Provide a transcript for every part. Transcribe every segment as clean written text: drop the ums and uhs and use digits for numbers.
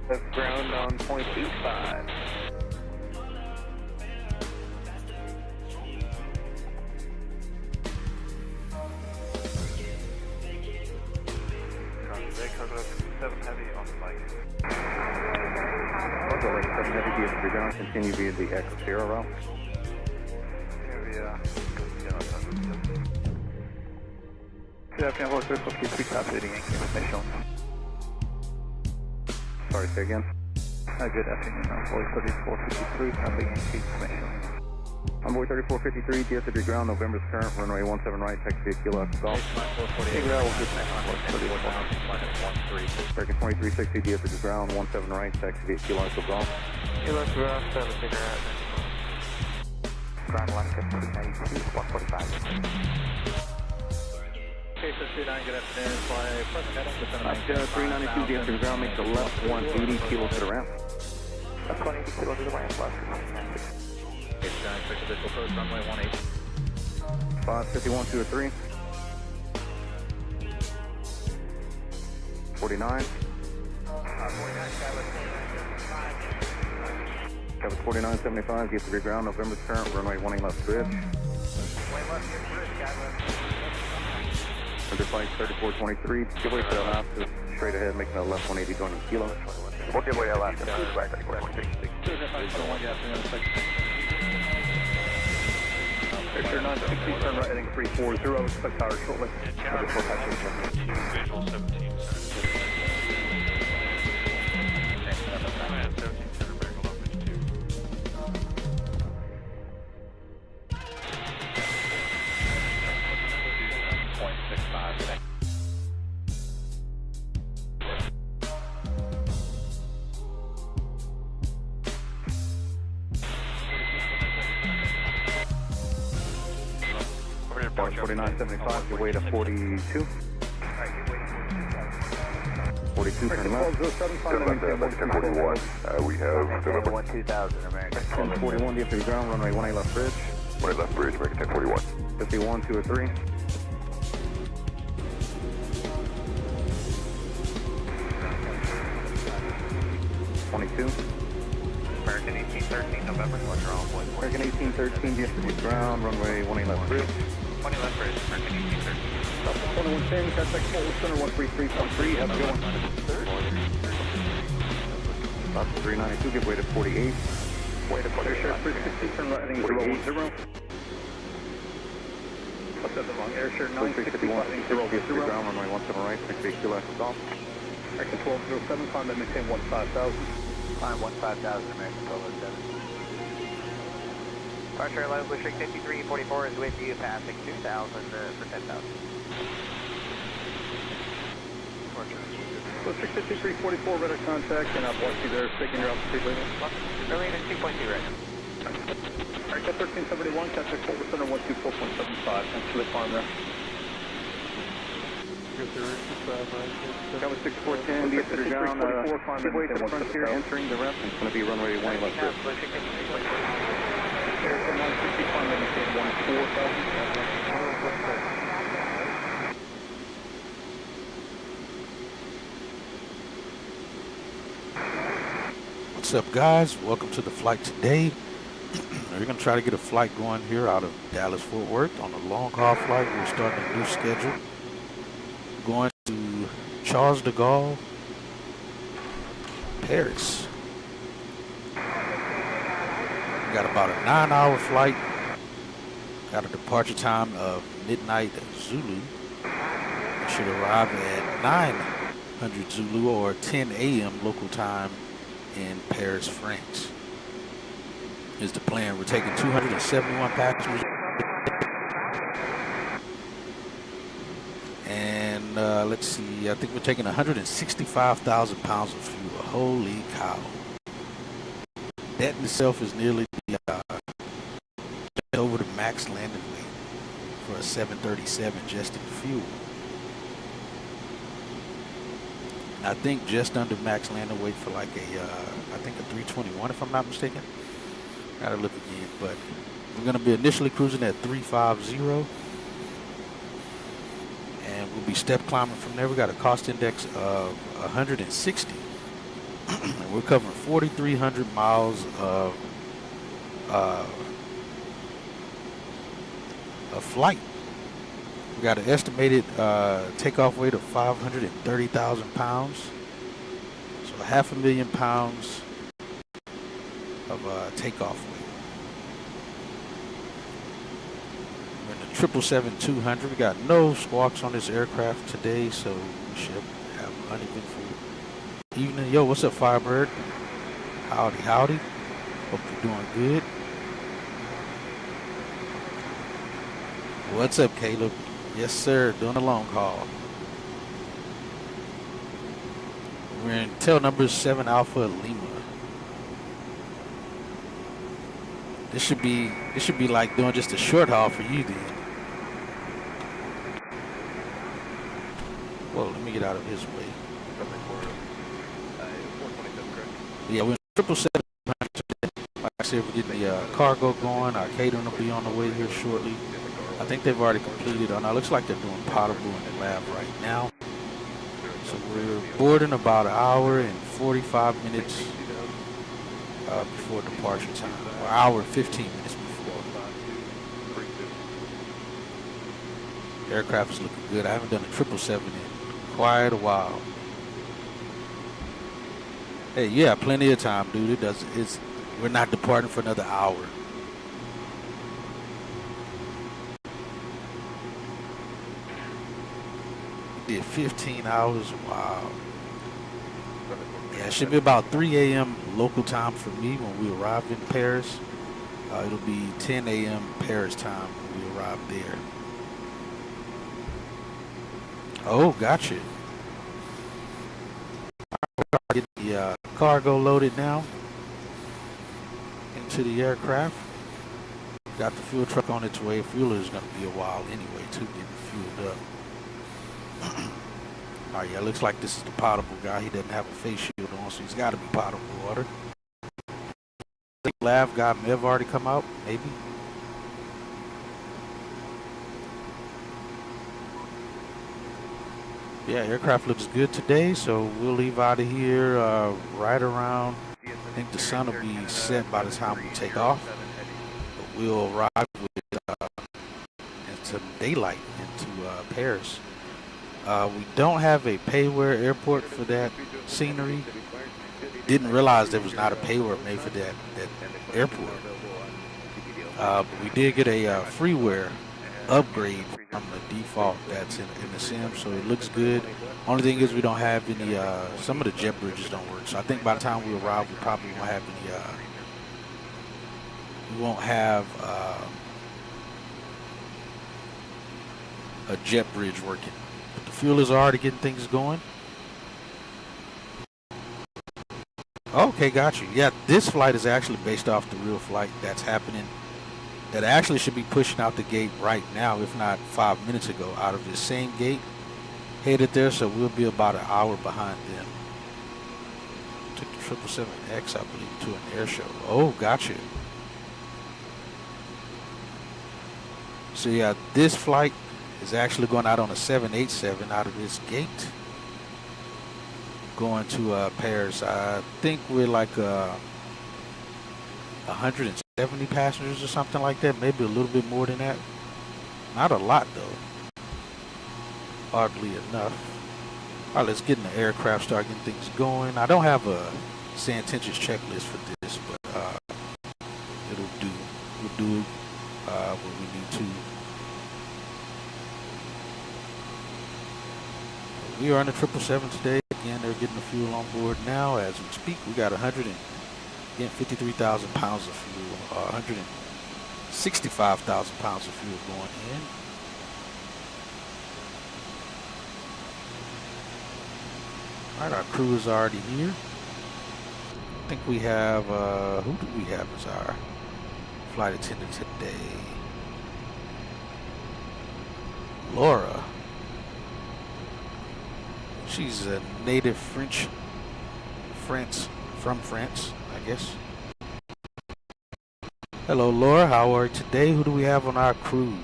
That's ground on 0.85. Seven heavy on flight. Also, like 7 heavy Kdfw ground, continue via the X0 route. Good afternoon, Voice 3453, top hitting Yankee information. Sorry, say again. Good afternoon, Voice 3453, top hitting Yankee information. Envoy 3453, Kdfw ground, November's current, runway 17 right, taxi via Kilo Alpha Golf. American 2360, Kdfw ground, 17 right, taxi via Kilo Alpha Golf. Kilo ground, 7 figure out. Ground 192, 145. Okay, so 29, good afternoon, fly President Adams, 392, Kdfw ground, make the left 180 kilo to the ramp. 180 kilo to the ramp, left. Okay, so expect visual approach, runway 18. 551, 2 or 3. 49. Kevin 4975, Kdfw ground, November's current, runway 18 left bridge. Under flight 3423, give way to Alaska, straight ahead, making a left 180 going to Kilo. We'll give way to Alaska, back 3423. Air 960, turn right heading 340, expect tower shortly. Visual 17, Tower 4975, give way to 42. 42, turn left. We have November 102000, American. 1041, Kdfw ground, runway 18 left bridge. 18 left bridge, American 1041. 51, 2 or 3. 22. American 1813, November, what's your on point? American 1813, Kdfw ground, runway 18 left bridge. 20 left bridge, American 1813. 2110, contact Fulton Center 133.3, have a good one. About 392, give way to 48. Way to 48. Air 360, turn right heading 010. What's that wrong? Air 960, heading 010. Kdfw ground, runway 17 right, next to Kilo Alpha Golf. American 1207, climb and maintain 15,000. Climb 15,000, American 1207. Departure level Bushwick 5344 is with you, passing 2,000 for 10,000. Bushwick 5344, radar contact, and I'll bless you there, taking your altitude leading. Early to 2.2 right now. American 1371, contact Fulton Center 124.75, thanks for the climb there. Cover 6410, Kdfw ground, give way to the frontier, entering the ramp, and it's going to be runway 18 left bridge. Bushwick 5344. Air 960, climb and maintain 14,000. What's up, guys? Welcome to the flight today. We're going to try to get a flight going here out of Dallas Fort Worth on a long haul flight. We're starting a new schedule. Going to Charles de Gaulle, Paris. We got about a 9-hour flight. Got a departure time of midnight Zulu. We should arrive at 900 Zulu or 10 a.m. local time in Paris, France. Is the plan. We're taking 271 passengers. And let's see, I think we're taking 165,000 pounds of fuel. Holy cow. That in itself is nearly over the max landing weight for a 737 just in fuel. I think just under max landing weight for like a, I think a 321 if I'm not mistaken. Gotta look again, but we're gonna be initially cruising at 350. And we'll be step climbing from there. We got a cost index of 160. We're covering 4,300 miles of flight. We got an estimated takeoff weight of 530,000 pounds. So 500,000 pounds of takeoff weight. We're in the 777-200. We got no squawks on this aircraft today, so we should have uneventful evening. Yo, what's up, Firebird? Howdy, howdy. Hope you're doing good. What's up, Caleb? Yes, sir. Doing a long haul. We're in tail number 7 Alpha Lima. This should be like doing just a short haul for you then. Well, let me get out of his way. Yeah, we're in 777 today. Like I said, we're getting the cargo going. Our catering will be on the way here shortly. I think they've already completed. Oh, no, it looks like they're doing potable in the lab right now. So we're boarding about an hour and 45 minutes before departure time. Or hour and 15 minutes before. The aircraft is looking good. I haven't done a 777 in quite a while. Hey, yeah, plenty of time, dude. We're not departing for another hour. Did 15 hours. Wow. Yeah, it should be about 3 a.m. local time for me when we arrive in Paris. It'll be 10 a.m. Paris time when we arrive there. Oh, gotcha. We're getting the cargo loaded now into the aircraft. Got the fuel truck on its way. Fuel is going to be a while anyway, too, getting fueled up. Oh yeah, looks like this is the potable guy. He doesn't have a face shield on, so he's got to be potable water. I think Lav guy may have already come out, maybe. Yeah, aircraft looks good today, so we'll leave out of here right around, I think the sun will be set by the time we take off. But we'll arrive with into daylight into Paris. We don't have a payware airport for that scenery. Didn't realize there was not a payware made for that airport. But we did get a freeware upgrade from the default that's in the sim, so it looks good. Only thing is we don't have any, some of the jet bridges don't work. So I think by the time we arrive, we probably won't have any, we won't have a jet bridge working. The fuel is already getting things going. Okay, got you. Yeah, this flight is actually based off the real flight that's happening. That actually should be pushing out the gate right now, if not 5 minutes ago, out of this same gate. Headed there, so we'll be about an hour behind them. Took the 777X, I believe, to an air show. Oh, got you. So yeah, this flight is actually going out on a 787 out of this gate, going to Paris. I think we're like 170 passengers or something like that, maybe a little bit more than that. Not a lot though, oddly enough. All right, let's get in the aircraft, start getting things going. I don't have a sententious checklist for this, but it'll do. We'll do what we need to. We are on the 777 today. Again, they're getting the fuel on board now as we speak. We got 153,000 pounds of fuel, 165,000 pounds of fuel going in. All right, our crew is already here. I think we have, who do we have as our flight attendant today? Laura. She's a native from France, I guess. Hello, Laura. How are you today? Who do we have on our crew?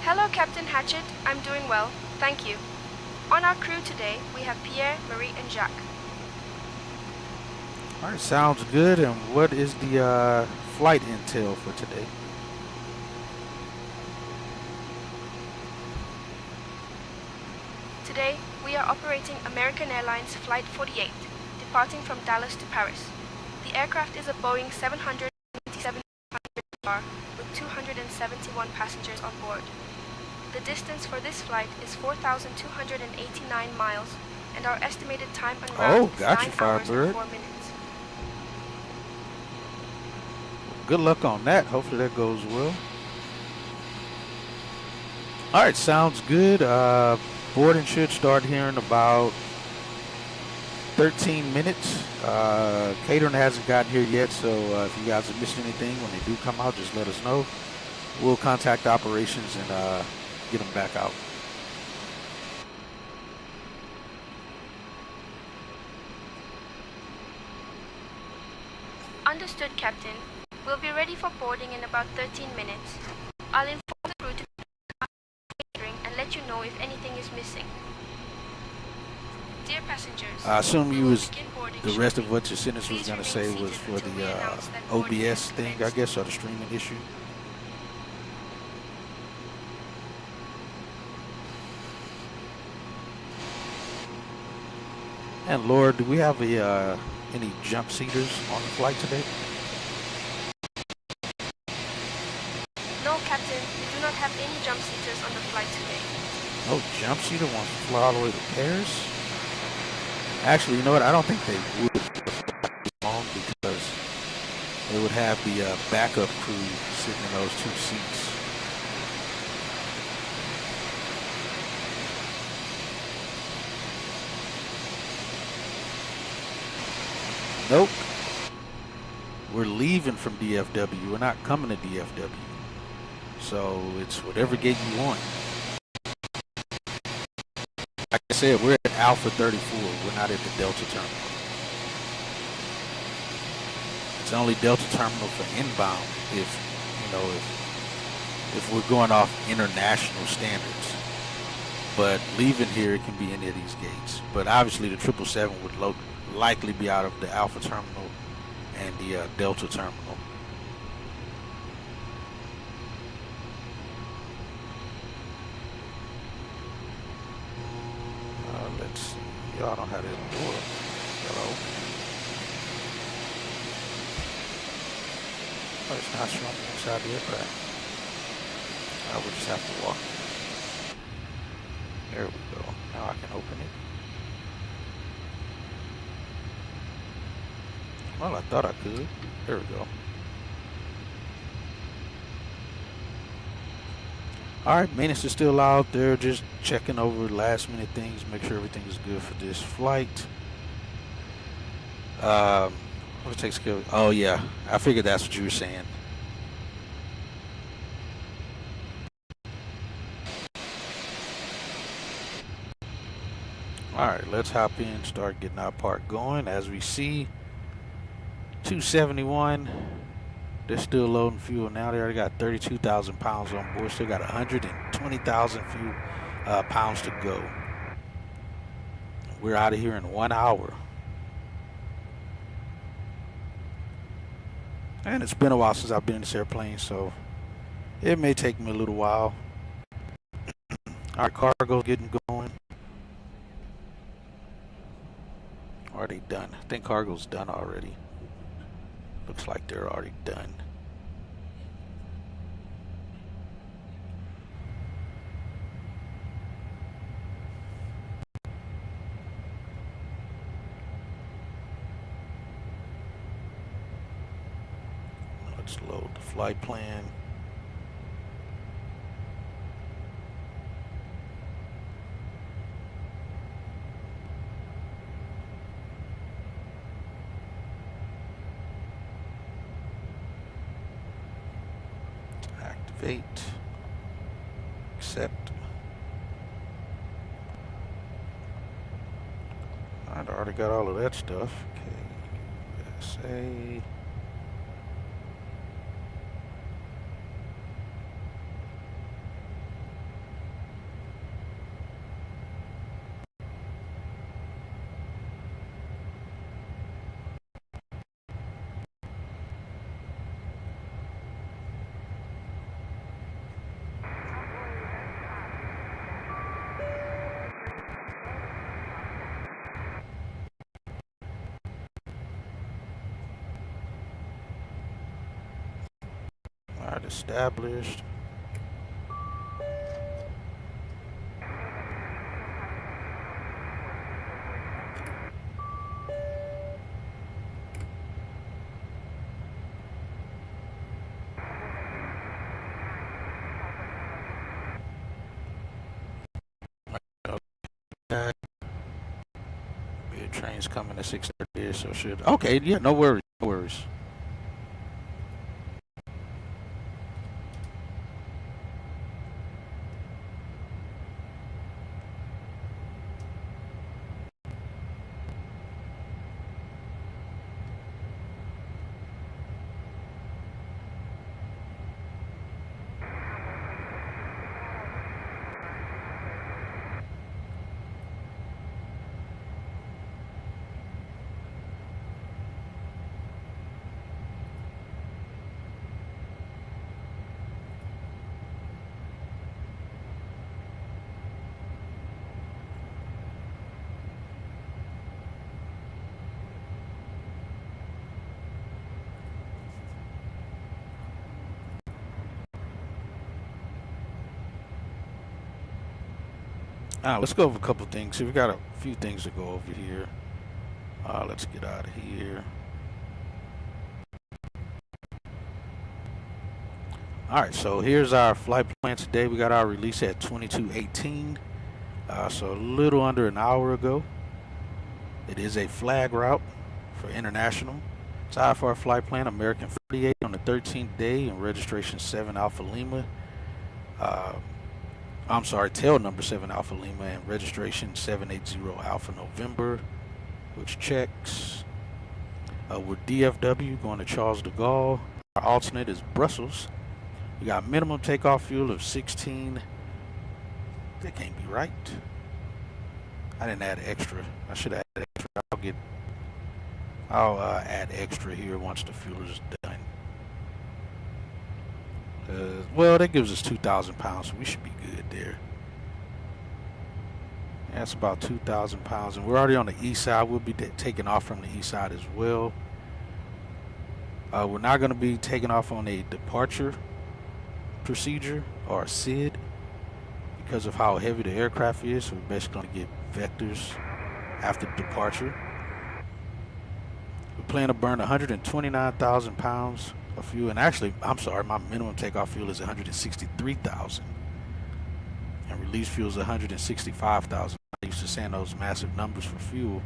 Hello, Captain Hatchet. I'm doing well. Thank you. On our crew today, we have Pierre, Marie, and Jacques. All right, sounds good. And what is the flight intel for today? Today, we are operating American Airlines Flight 48, departing from Dallas to Paris. The aircraft is a Boeing 787 with 271 passengers on board. The distance for this flight is 4,289 miles, and our estimated time en route is 9 hours and 4 minutes. Good luck on that. Hopefully that goes well. All right, sounds good. Boarding should start here in about 13 minutes. Catering hasn't gotten here yet, so if you guys have missed anything, when they do come out, just let us know. We'll contact operations and get them back out. Understood, Captain. We'll be ready for boarding in about 13 minutes. I'll inform the crew to catering and let you know if anything is missing. Dear passengers, I assume you was the rest shortly. of what your sentence was Please going to remain say was seated for until we the announce that boarding OBS has thing, I commenced. guess, or the streaming issue. And Lord, do we have any jump seaters on the flight today? No, Captain, we do not have any jump seaters on the flight today. No jump seater wants to fly all the way to Paris? Actually, you know what? I don't think they would long because they would have the backup crew sitting in those two seats. Nope. We're leaving from DFW. We're not coming to DFW. So it's whatever gate you want. Like I said, we're at Alpha 34. We're not at the Delta terminal. It's only Delta terminal for inbound if, you know, if we're going off international standards. But leaving here, it can be any of these gates. But obviously the 777 would likely be out of the Alpha terminal and the Delta terminal. Let's see. Y'all don't have that door. Hello. Oh, it's not showing me inside the aircraft. I would just have to walk. There we go. Now I can open it. Well, I thought I could. There we go. Alright, maintenance is still out there, just checking over last minute things, make sure everything is good for this flight. What takes care of, oh yeah, I figured that's what you were saying. Alright, let's hop in, start getting our part going. As we see, 271. They're still loading fuel now. They already got 32,000 pounds on board. Still got 120,000 fuel pounds to go. We're out of here in 1 hour. And it's been a while since I've been in this airplane, so it may take me a little while. Our cargo's getting going. Are they done? I think cargo's done already. Looks like they're already done. Let's load the flight plan. Activate. Accept. I'd already got all of that stuff. KSA. Alright, established. Yeah, train's coming at 6:30, so should. Okay, yeah, no worries, no worries. Let's go over a couple things. See, we got a few things to go over here. Let's get out of here. All right, so here's our flight plan today. We got our release at 22:18, so a little under an hour ago. It is a flag route for international. Time for our flight plan, American 48 on the 13th day and registration 7 Alpha Lima. I'm sorry, tail number 7 Alpha Lima and registration 780 Alpha November, which checks. We're DFW going to Charles de Gaulle. Our alternate is Brussels. We got minimum takeoff fuel of 16. That can't be right. I didn't add extra. I should add extra. I'll add extra here once the fuel is done. Well, that gives us 2,000 pounds, so we should be good there. That's about 2,000 pounds, and we're already on the east side. We'll be taking off from the east side as well. We're not going to be taking off on a departure procedure or SID because of how heavy the aircraft is. So we're basically going to get vectors after departure. We plan to burn 129,000 pounds of fuel, and actually, I'm sorry, my minimum takeoff fuel is 163,000, and release fuel is 165,000. I used to saying those massive numbers for fuel.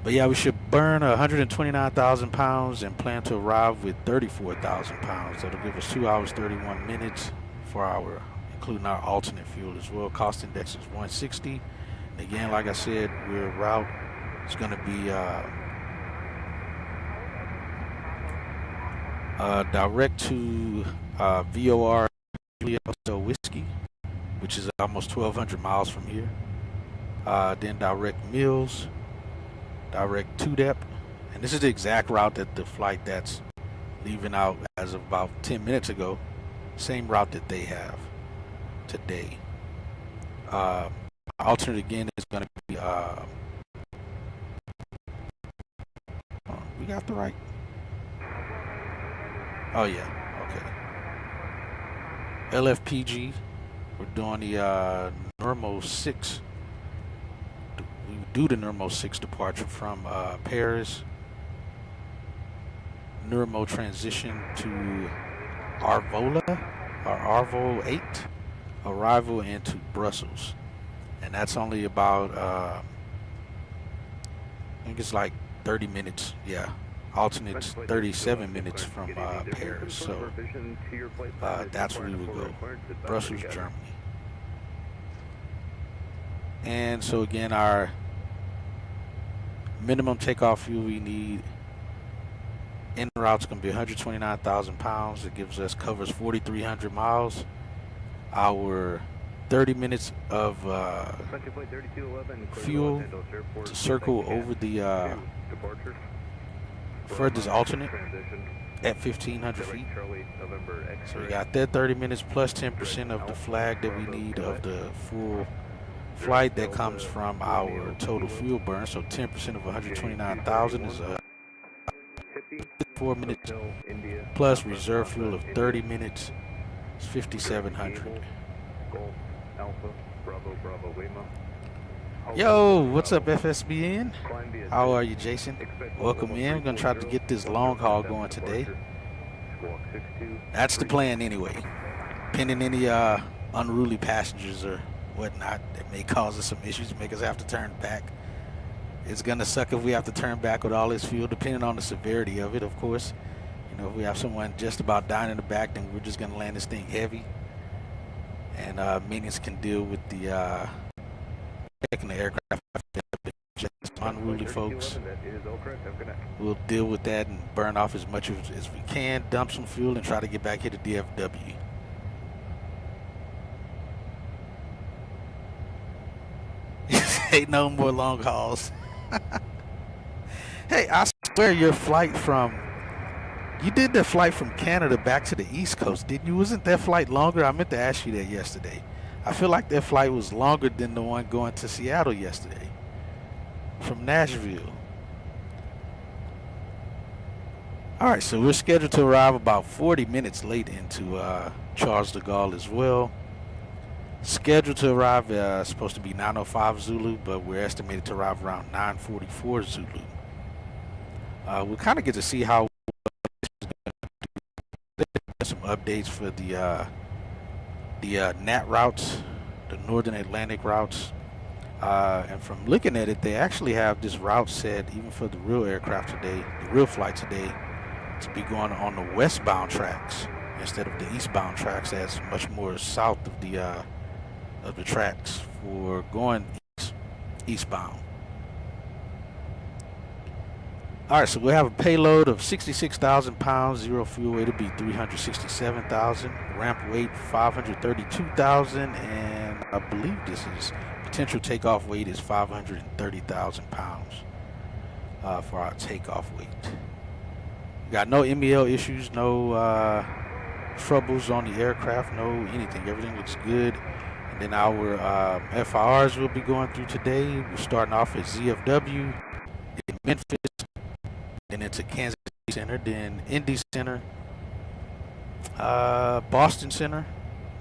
But yeah, we should burn 129,000 pounds and plan to arrive with 34,000 pounds. That'll give us 2 hours, 31 minutes for our, including our alternate fuel as well. Cost index is 160. And again, like I said, we're route. It's going to be direct to VOR Whiskey, which is almost 1,200 miles from here. Then direct Mills. Direct TUDEP, and this is the exact route that the flight that's leaving out as of about 10 minutes ago, same route that they have today. Alternate again is going to be we got the right, oh yeah, okay, LFPG. We're doing the Normo 6. We do the Normo 6 departure from Paris. Normo transition to Arvola or Arvo 8. Arrival into Brussels, and that's only about I think it's like 30 minutes. Yeah, alternates 37 minutes from Paris. So that's where we will go. Brussels, Germany. And so again, our minimum takeoff fuel we need in route is going to be 129,000 pounds. It gives us, covers 4,300 miles. Our 30 minutes of fuel to circle over the furthest alternate at 1,500 feet. So we got that 30 minutes plus 10% of the flag that we need of the full flight that comes from our total fuel burn. So 10% of 129,000 is 4 minutes plus reserve fuel of 30 minutes. It's 5,700. Yo, what's up, FSBN? How are you, Jason? Welcome in. We're gonna try to get this long haul going today. That's the plan anyway. Pending any unruly passengers or whatnot that may cause us some issues, make us have to turn back. It's gonna suck if we have to turn back with all this fuel, depending on the severity of it, of course. You know, if we have someone just about dying in the back, then we're just gonna land this thing heavy. And maintenance can deal with the checking the aircraft. Just unruly folks. We'll deal with that and burn off as much as we can, dump some fuel, and try to get back here to DFW. Ain't no more long hauls. Hey, I swear your flight you did the flight from Canada back to the East Coast, didn't you? Wasn't that flight longer? I meant to ask you that yesterday. I feel like that flight was longer than the one going to Seattle yesterday from Nashville. All right, so we're scheduled to arrive about 40 minutes late into Charles de Gaulle as well. Scheduled to arrive, supposed to be 9:05 Zulu, but we're estimated to arrive around 9:44 Zulu. We'll kind of get to see how some updates for the NAT routes, the Northern Atlantic routes. And from looking at it, they actually have this route set, even for the real aircraft today, the real flight today, to be going on the westbound tracks instead of the eastbound tracks. That's much more south of the tracks for going eastbound. All right, so we have a payload of 66,000 pounds, zero fuel weight to be 367,000, ramp weight 532,000, and I believe this is potential takeoff weight is 530,000 pounds for our takeoff weight. We got no MEL issues, no troubles on the aircraft, no anything. Everything looks good. And then our FIRs will be going through today. We're starting off at ZFW, in Memphis, then into Kansas City Center, then Indy Center, Boston Center.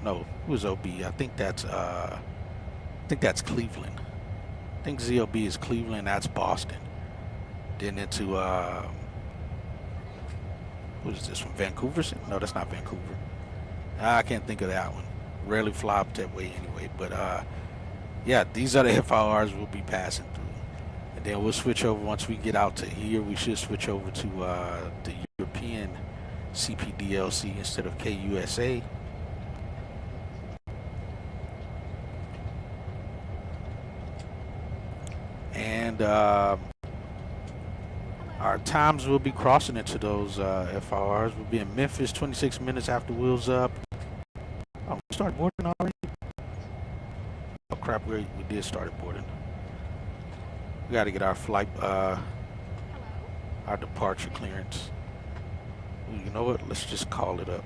No, who was OB? I think that's Cleveland. I think ZOB is Cleveland. That's Boston. Then into what is this one? Vancouver? No, that's not Vancouver. I can't think of that one. Rarely fly up that way anyway. But yeah, these are the FIRs we'll be passing through. And then we'll switch over once we get out to here. We should switch over to the European CPDLC instead of KUSA. And our times will be crossing into those FIRs. We'll be in Memphis 26 minutes after wheels up. Oh, we started boarding already? Oh crap, we did start boarding. We got to get our flight, our departure clearance. Well, you know what? Let's just call it up.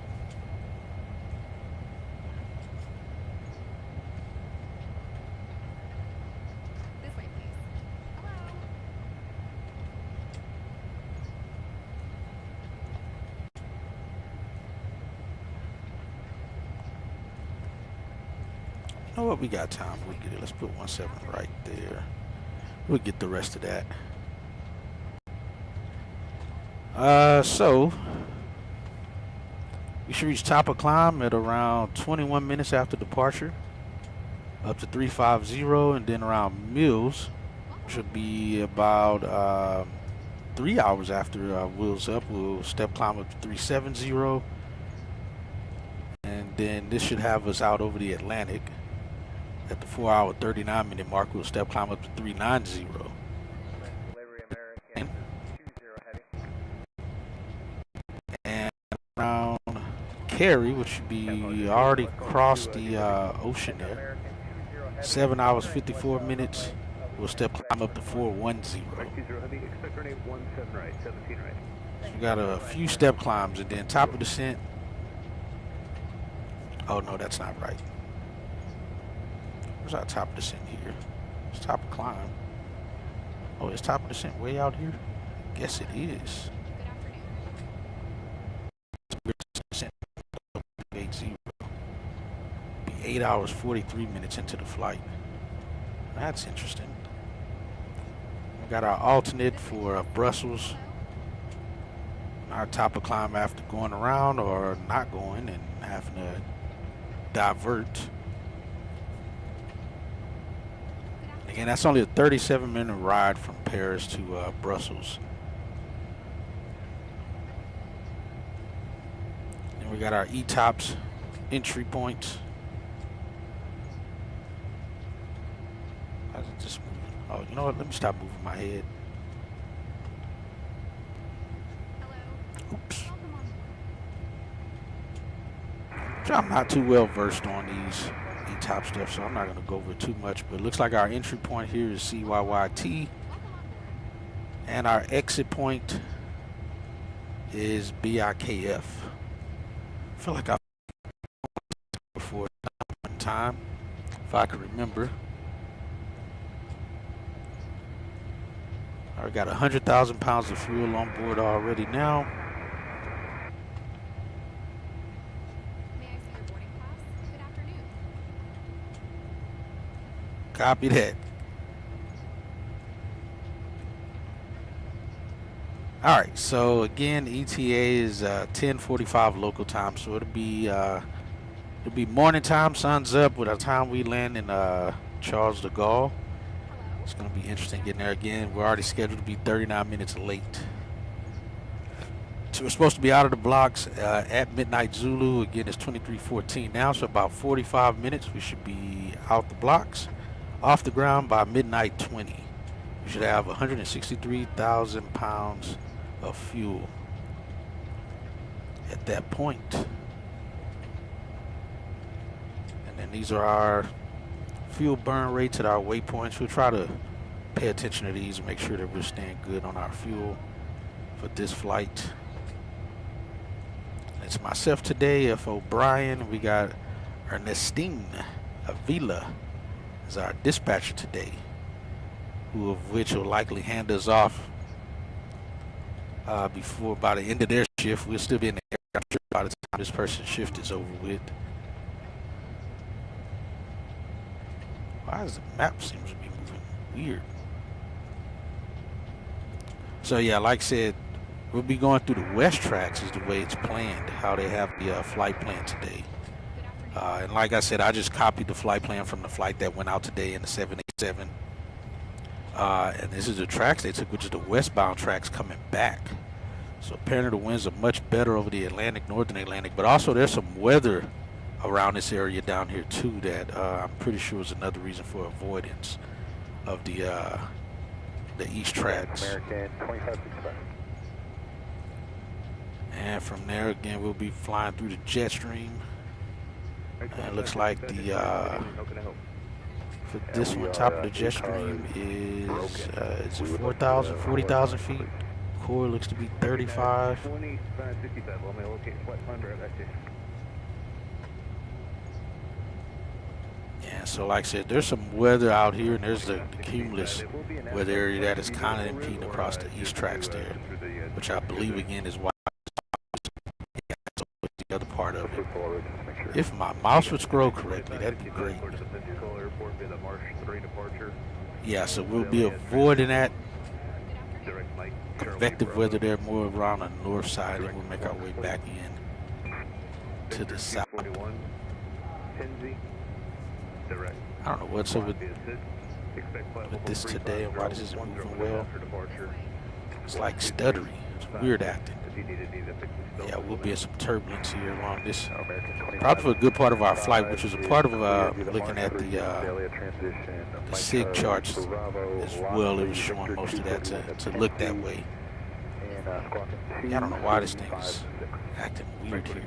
This way, please. Hello. You know what? We got time. We'll get it. Let's put 17 right there. We'll get the rest of that. So we should reach top of climb at around 21 minutes after departure, up to 350, and then around Mills should be about 3 hours after wheels up. We'll step climb up to 370, and then this should have us out over the Atlantic. At the 4 hour 39 minute mark, we'll step climb up to 390. And around Cary, which should be already crossed the ocean there, 7 hours 54 minutes, we'll step climb up to 410. So we got a few step climbs, and then top of descent. Oh no, that's not right. Where's our top of descent here? It's top of climb. Oh, it's top of descent way out here? I guess it is. Good afternoon. 8 hours 43 minutes into the flight. That's interesting. We got our alternate for Brussels. Our top of climb after going around or not going and having to divert. Again, that's only a 37-minute ride from Paris to Brussels. And we got our ETOPS entry point. How's it just moving? Oh, you know what? Let me stop moving my head. Oops. So I'm not too well versed on these top stuff, so I'm not going to go over it too much, but it looks like our entry point here is CYYT and our exit point is BIKF. I feel like I've before one time, if I can remember. I got 100,000 pounds of fuel on board already now. Copy that. All right, so again, ETA is 10:45 local time, so it'll be morning time, sun's up with the time we land in Charles de Gaulle. It's gonna be interesting getting there again. We're already scheduled to be 39 minutes late. So we're supposed to be out of the blocks at midnight Zulu. Again, it's 23:14 now, so about 45 minutes we should be out the blocks. Off the ground by midnight 20. We should have 163,000 pounds of fuel at that point. And then these are our fuel burn rates at our waypoints. We'll try to pay attention to these and make sure that we're staying good on our fuel for this flight. It's myself today, F. O'Brien. We got Ernestine Avila as our dispatcher today, who of which will likely hand us off before by the end of their shift. We'll still be in the air by the time this person's shift is over with. Why does the map seems to be moving weird? So yeah, like I said, we'll be going through the west tracks is the way it's planned, how they have the flight plan today. And like I said, I just copied the flight plan from the flight that went out today in the 787. And this is the tracks they took, which is the westbound tracks coming back. So apparently the winds are much better over the Atlantic, northern Atlantic. But also there's some weather around this area down here too that I'm pretty sure is another reason for avoidance of the east tracks. American 2565. And from there again we'll be flying through the jet stream. It looks like the for this one, top of the jet stream is it 4,000, 40,000 feet. Core looks to be 35. 2565. Let me locate flight finder at that. Yeah, so like I said, there's some weather out here, and there's the cumulus weather area that is kind of impeding across the east tracks there, which I believe again is why the other part of it. If my mouse would scroll correctly, that'd be great. Yeah, so we'll be avoiding that convective weather there more around the north side, and we'll make our way back in to the south. I don't know what's up with this today and why this isn't moving well. It's like stuttery. It's weird acting. Yeah, we'll be in some turbulence here along this, probably for a good part of our flight, which is a part of looking at the SIG charts as well. It was showing most of that to look that way. Yeah, I don't know why this thing is acting weird here.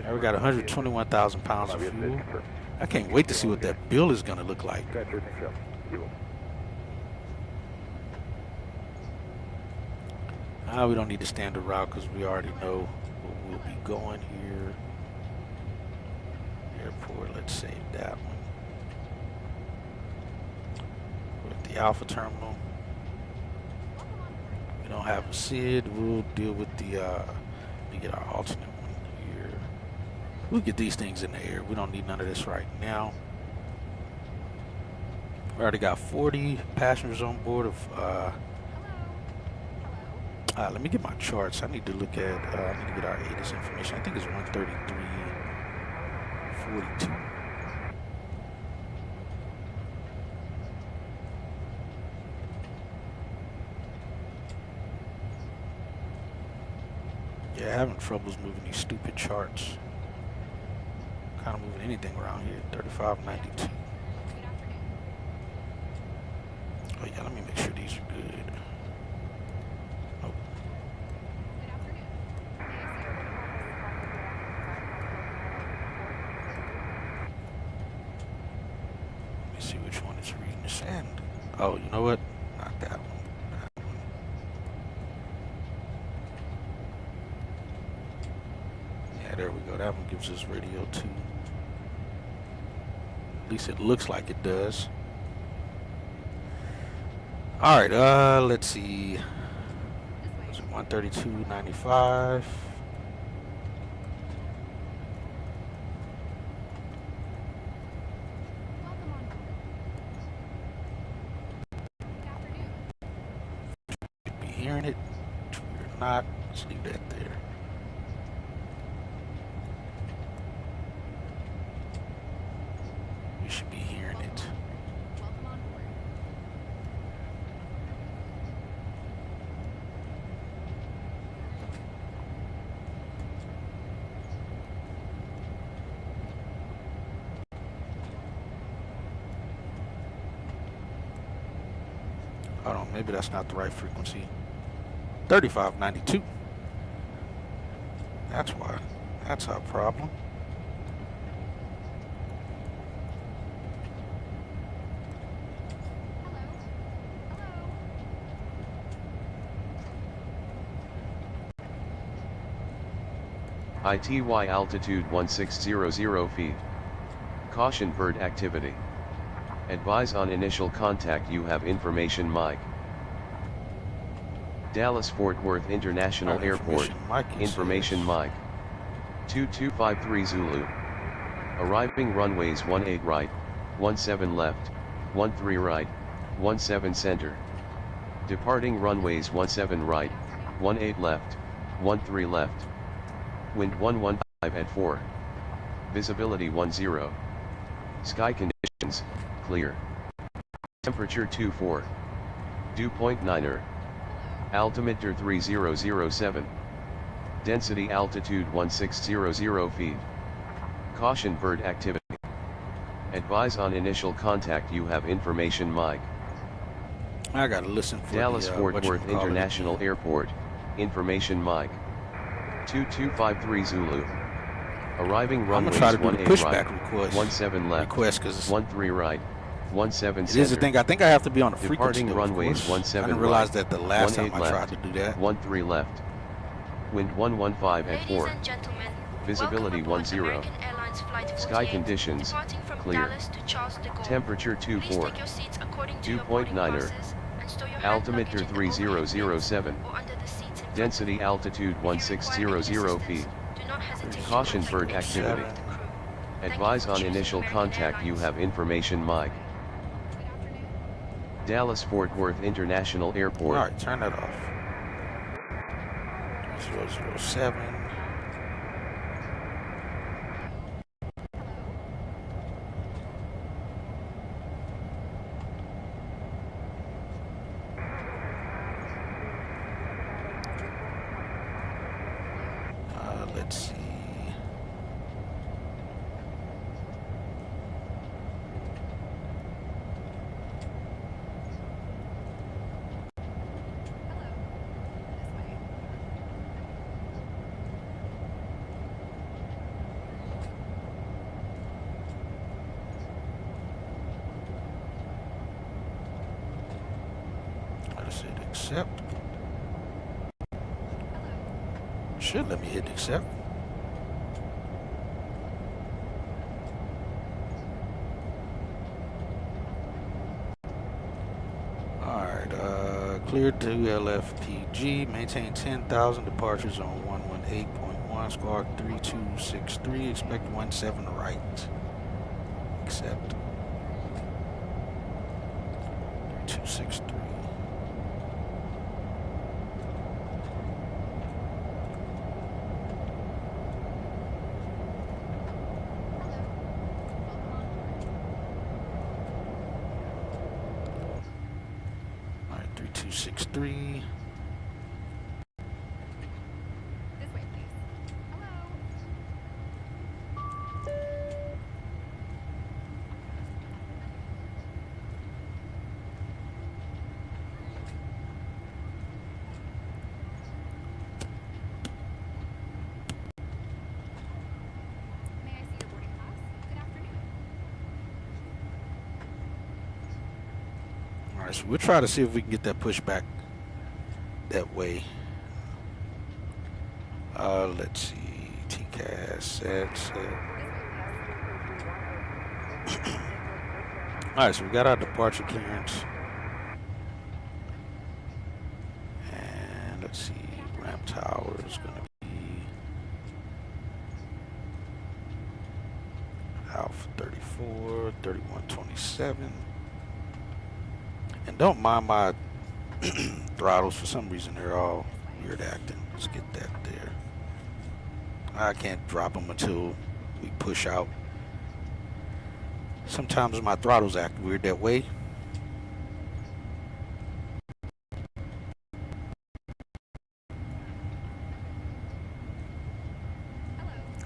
Now we got 121,000 pounds of fuel. I can't wait to see what that bill is going to look like. We don't need the standard route because we already know where we'll be going here. Airport, let's save that one. We're at the Alpha Terminal. We don't have a SID. We'll deal with the, let me get our alternate one here. We'll get these things in the air. We don't need none of this right now. We already got 40 passengers on board of let me get my charts. I need to look at I need to get our ATIS information. I think it's 133.42. Yeah, having troubles moving these stupid charts. Kind of moving anything around here. 35.92. Oh yeah, let me make sure these are good. Oh. Let me see which one is reading this end. Oh, you know what? Not that one. That one. Yeah, there we go. That one gives us radio 2. At least it looks like it does. All right, let's see. Was it 132.95? Should be hearing it. If you're not, let's leave that there. We should be hearing it. Hold on, maybe that's not the right frequency. 3592. That's why. That's our problem. ITY altitude 1600 feet. Caution bird activity. Advise on initial contact you have information mic. Dallas Fort Worth International Airport, information mic. 2253 Zulu. Arriving runways 18 right, 17 left, 13 right, 17 center. Departing runways 17 right, 18 left, 13 left. Wind 115 at 4. Visibility 10. Sky conditions, clear. Temperature 24. Dew point 9er. Altimeter 3007. Density altitude 1600 feet. Caution bird activity. Advise on initial contact you have information mic. I gotta listen for Dallas Fort Worth International Airport, information mic. 2253 Zulu. Arriving runways 18 right, 17 left, 13 right, 17 center. Here's the thing, I think I have to be on the frequency. Departing runways 17 I didn't realize right, that the last time 18 I tried left, to do that. 13 left. Wind 115 at 4. Ladies and gentlemen, Visibility welcome 10. aboard American Airlines Flight 48, Sky conditions, departing from clear. Dallas to Charles de Gaulle. Temperature Please 24. take your seats according to Dew your point boarding 9er. passes and store your hand Altimeter luggage in the overhead 3007. bins or under the seats in front Density of you. altitude If you require any 1600 assistance, feet. do not hesitate to Caution contact bird me activity. with the crew. Thank you Advise for on choosing initial American contact you Airlines. have information mic. Dallas Fort Worth International Airport. All right, turn that off. 007. Let's see. Let's hit accept. Should let me hit accept. Cleared to LFPG, maintain 10,000 departures on 118.1, ground squawk 3263, expect 17 right. Accept. 3263. All right, 3263. This way, please. Hello. May I see your boarding pass? Good afternoon. All right, so we'll try to see if we can get that pushback that way. Let's see. TCAS set. All right, so we got our departure clearance. And let's see, ramp tower is going to be Alpha 34, 3127. And don't mind my throttles. For some reason, they're all weird acting. Let's get that there. I can't drop them until we push out. Sometimes my throttles act weird that way.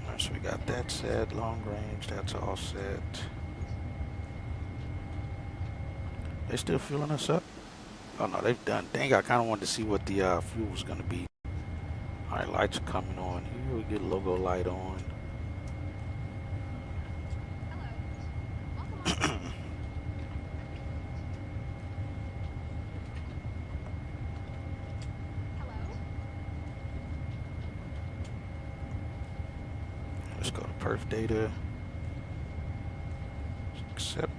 Alright, so we got that set, long range, that's all set. They still filling us up? Oh no, they've done. Dang, I kind of wanted to see what the fuel was going to be. Alright, lights are coming on here. We get logo light on. Let's go to perf data. Accept.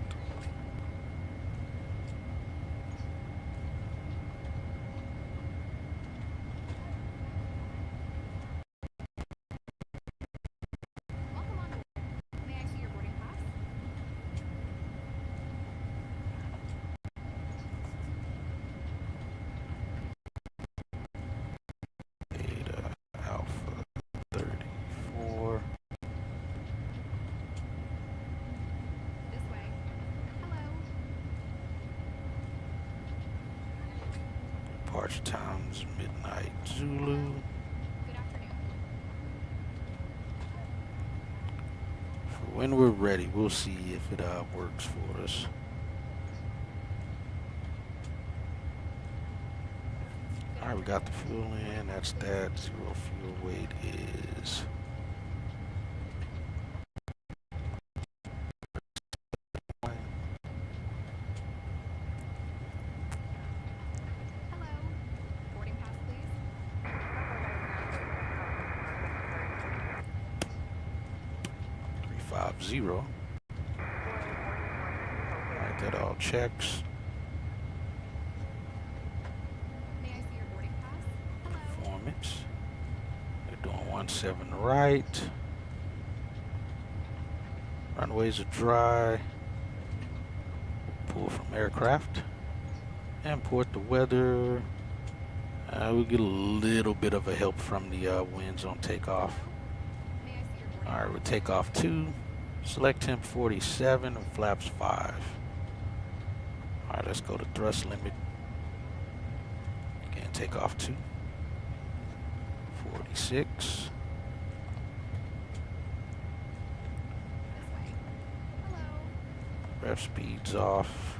Departure times midnight Zulu. Good afternoon. For when we're ready, we'll see if it works for us. All right, we got the fuel in. That's that. Zero fuel weight is. Zero. Alright, that all checks. May I see your boarding pass? Hello. Performance. They're doing 17 right. Runways are dry. Pull from aircraft. Import the weather. We'll get a little bit of a help from the winds on takeoff. Alright, we'll take off 2. Select temp 47 and flaps 5. Alright, let's go to thrust limit. Again, take off 2. 46. Ref speeds off.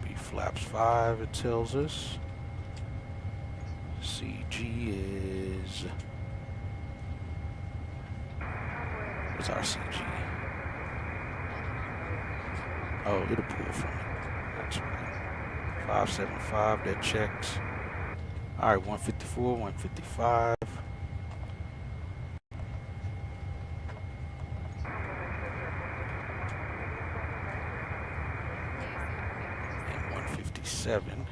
Be flaps 5, it tells us. CG is. What's our CG? Oh, it'll pull from it. That's right. 575, that checks. Alright, 154, 155. And 157.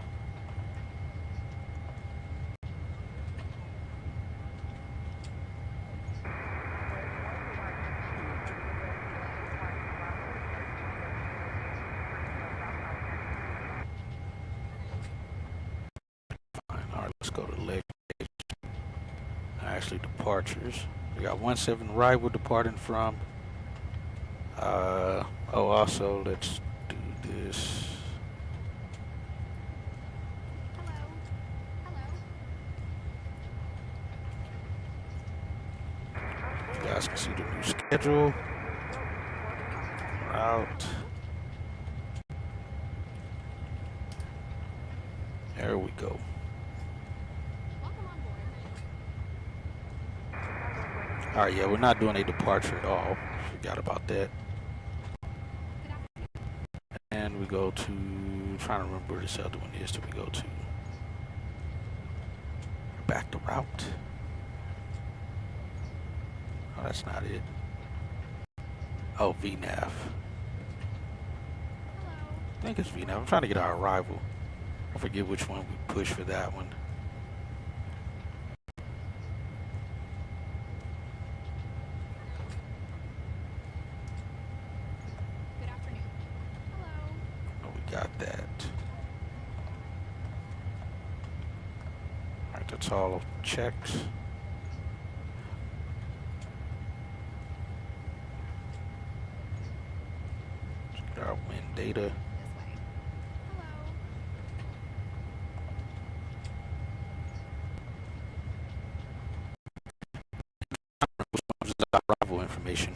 go to leg. Actually, departures. We got 17 arrival departing from. Oh, also, let's do this. You guys can see the new schedule. Route. There we go. Alright, yeah, we're not doing a departure at all. Forgot about that. And we go to, trying to remember where this other one is that we go to. Back to route. Oh, that's not it. Oh, VNAV. I think it's VNAV. I'm trying to get our arrival. I forget which one we push for that one. Good afternoon. Hello. Oh, we got that. Alright, that's all checked. Let's get our wind data. This way. Hello. This is our arrival information.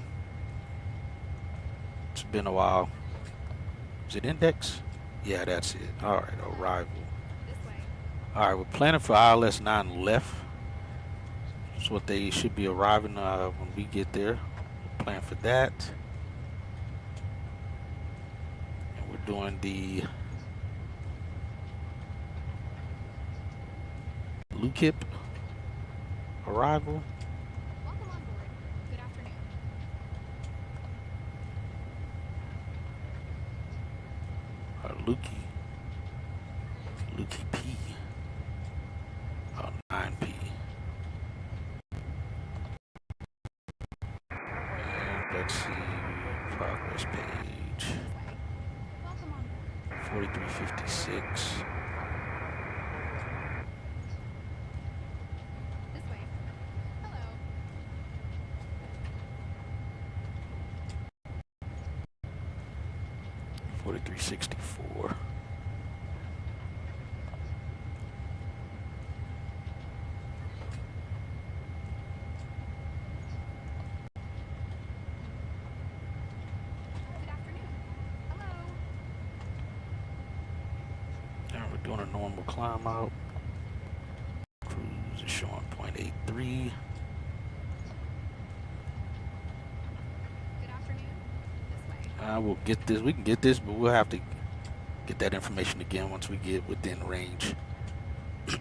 It's been a while. Is it index? Yeah, that's it. Alright, arrival. This way. Alright, we're planning for ILS 9 left. That's what they should be arriving when we get there. We'll plan for that. And we're doing the LUKIP arrival. Welcome on board. Good afternoon. Luki P. Oh, 9P. And let's see, progress page. This way. Welcome on board. 4356. This way. Hello. 4364. Good afternoon. Hello. And we're doing a normal climb out. Cruise is showing 0.83. Good afternoon. This way. We'll get this. We can get this, but we'll have to get that information again once we get within range. All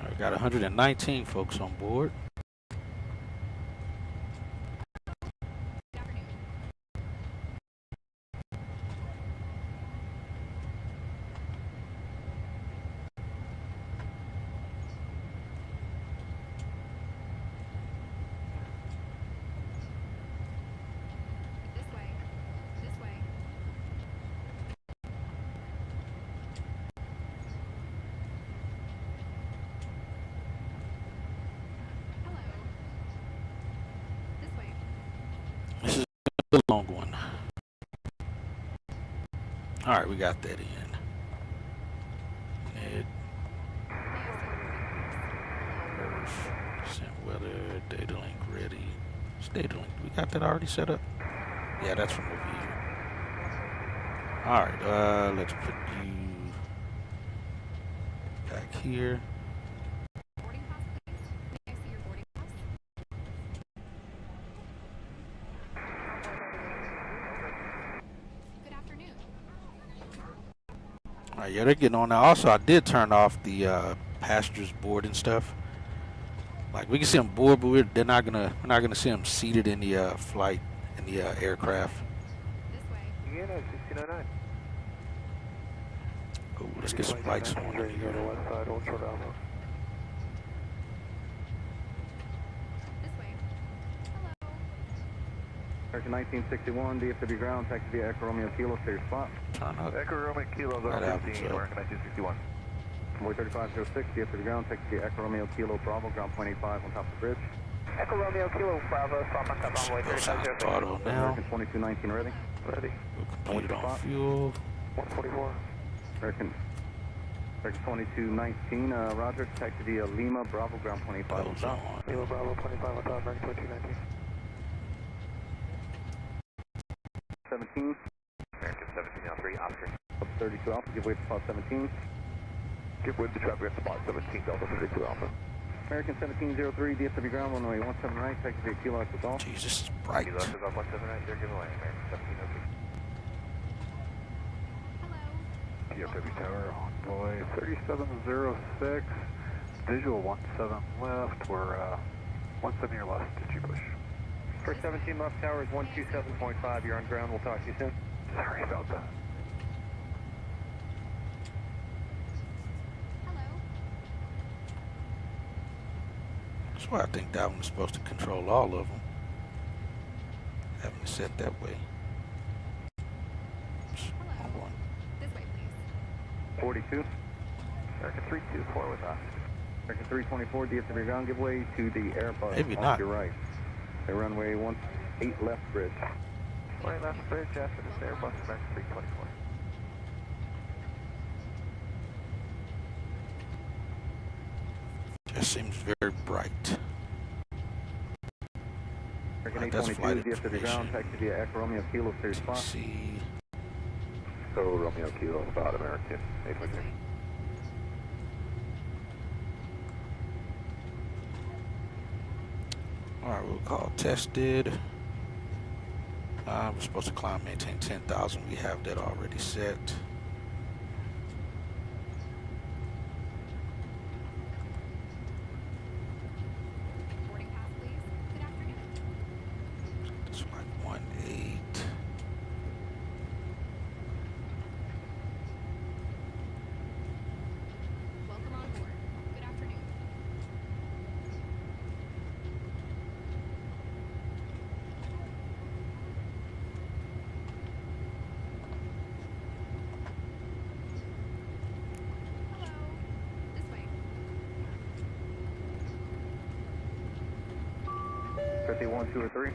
right, got 119 folks on board. Good afternoon. The long one. All right, we got that in. Ned, Earth, sent weather, data link ready. It's data link. We got that already set up? Yeah, that's from over here. All right, let's put you back here. Boarding pass, please. May I see your boarding pass? Good afternoon. All right, yeah, they're getting on now. Also, I did turn off the passengers board and stuff. Like we can see them board, but we're not gonna see them seated in the flight in the aircraft. This way. Yeah, 1609. Oh, let's get some lights on here. West side, ultra down. This way. Hello. American 1961, DFW ground, taxi via Echo Romeo Kilo, clear spot. Turn up. Echo Romeo Kilo, That happens, 15, American 1961. Convoy 3506, DFW ground, taxi via Echo Romeo Kilo Bravo, ground point 85 on top of the bridge. Echo Romeo Kilo Bravo, stop on top Convoy 3506. Auto now. American 2219 ready. Ready. We'll complete on fuel. 144. American 2219, Roger, taxi via Lima Bravo, ground point 85 on top. Lima Bravo 25 on top, American 2219. 17. American 1703, Oscar. 32 Alpha, give way to spot 17. Give way to traffic at spot 17, Delta 32 Alpha. American 1703, DFW ground, runway 17 right, taxi via Kilo Echo Golf. Jesus, this is bright. Kilo Echo Golf 17 right, they're giving away, American 1703. Hello. PSXT Tower, Envoy 3706, visual 17 left, we're 17 your left, did you push? For 17 left tower is 127.5, you're on ground, we'll talk to you soon. Sorry about that. Hello. That's why I think that one is supposed to control all of them. Having it set that way. Hello. This way, please. 42. American 324 with us. American 324, DFW ground, give way to the Airbus. Maybe off not. your right. The runway 18 left bridge. Right left bridge after this Airbus, American 324. Just seems very bright. American Right, that's 822, flight DFW ground, information. taxi via Echo Romeo Kilo, clear spot. See. So Romeo Kilo, about American 823. Alright, we'll call tested. We're supposed to climb, maintain 10,000. We have that already set. Boarding pass, please. Good afternoon. It's like 18. Welcome on board. Good afternoon. Hello. This way. 51, 2 or 3.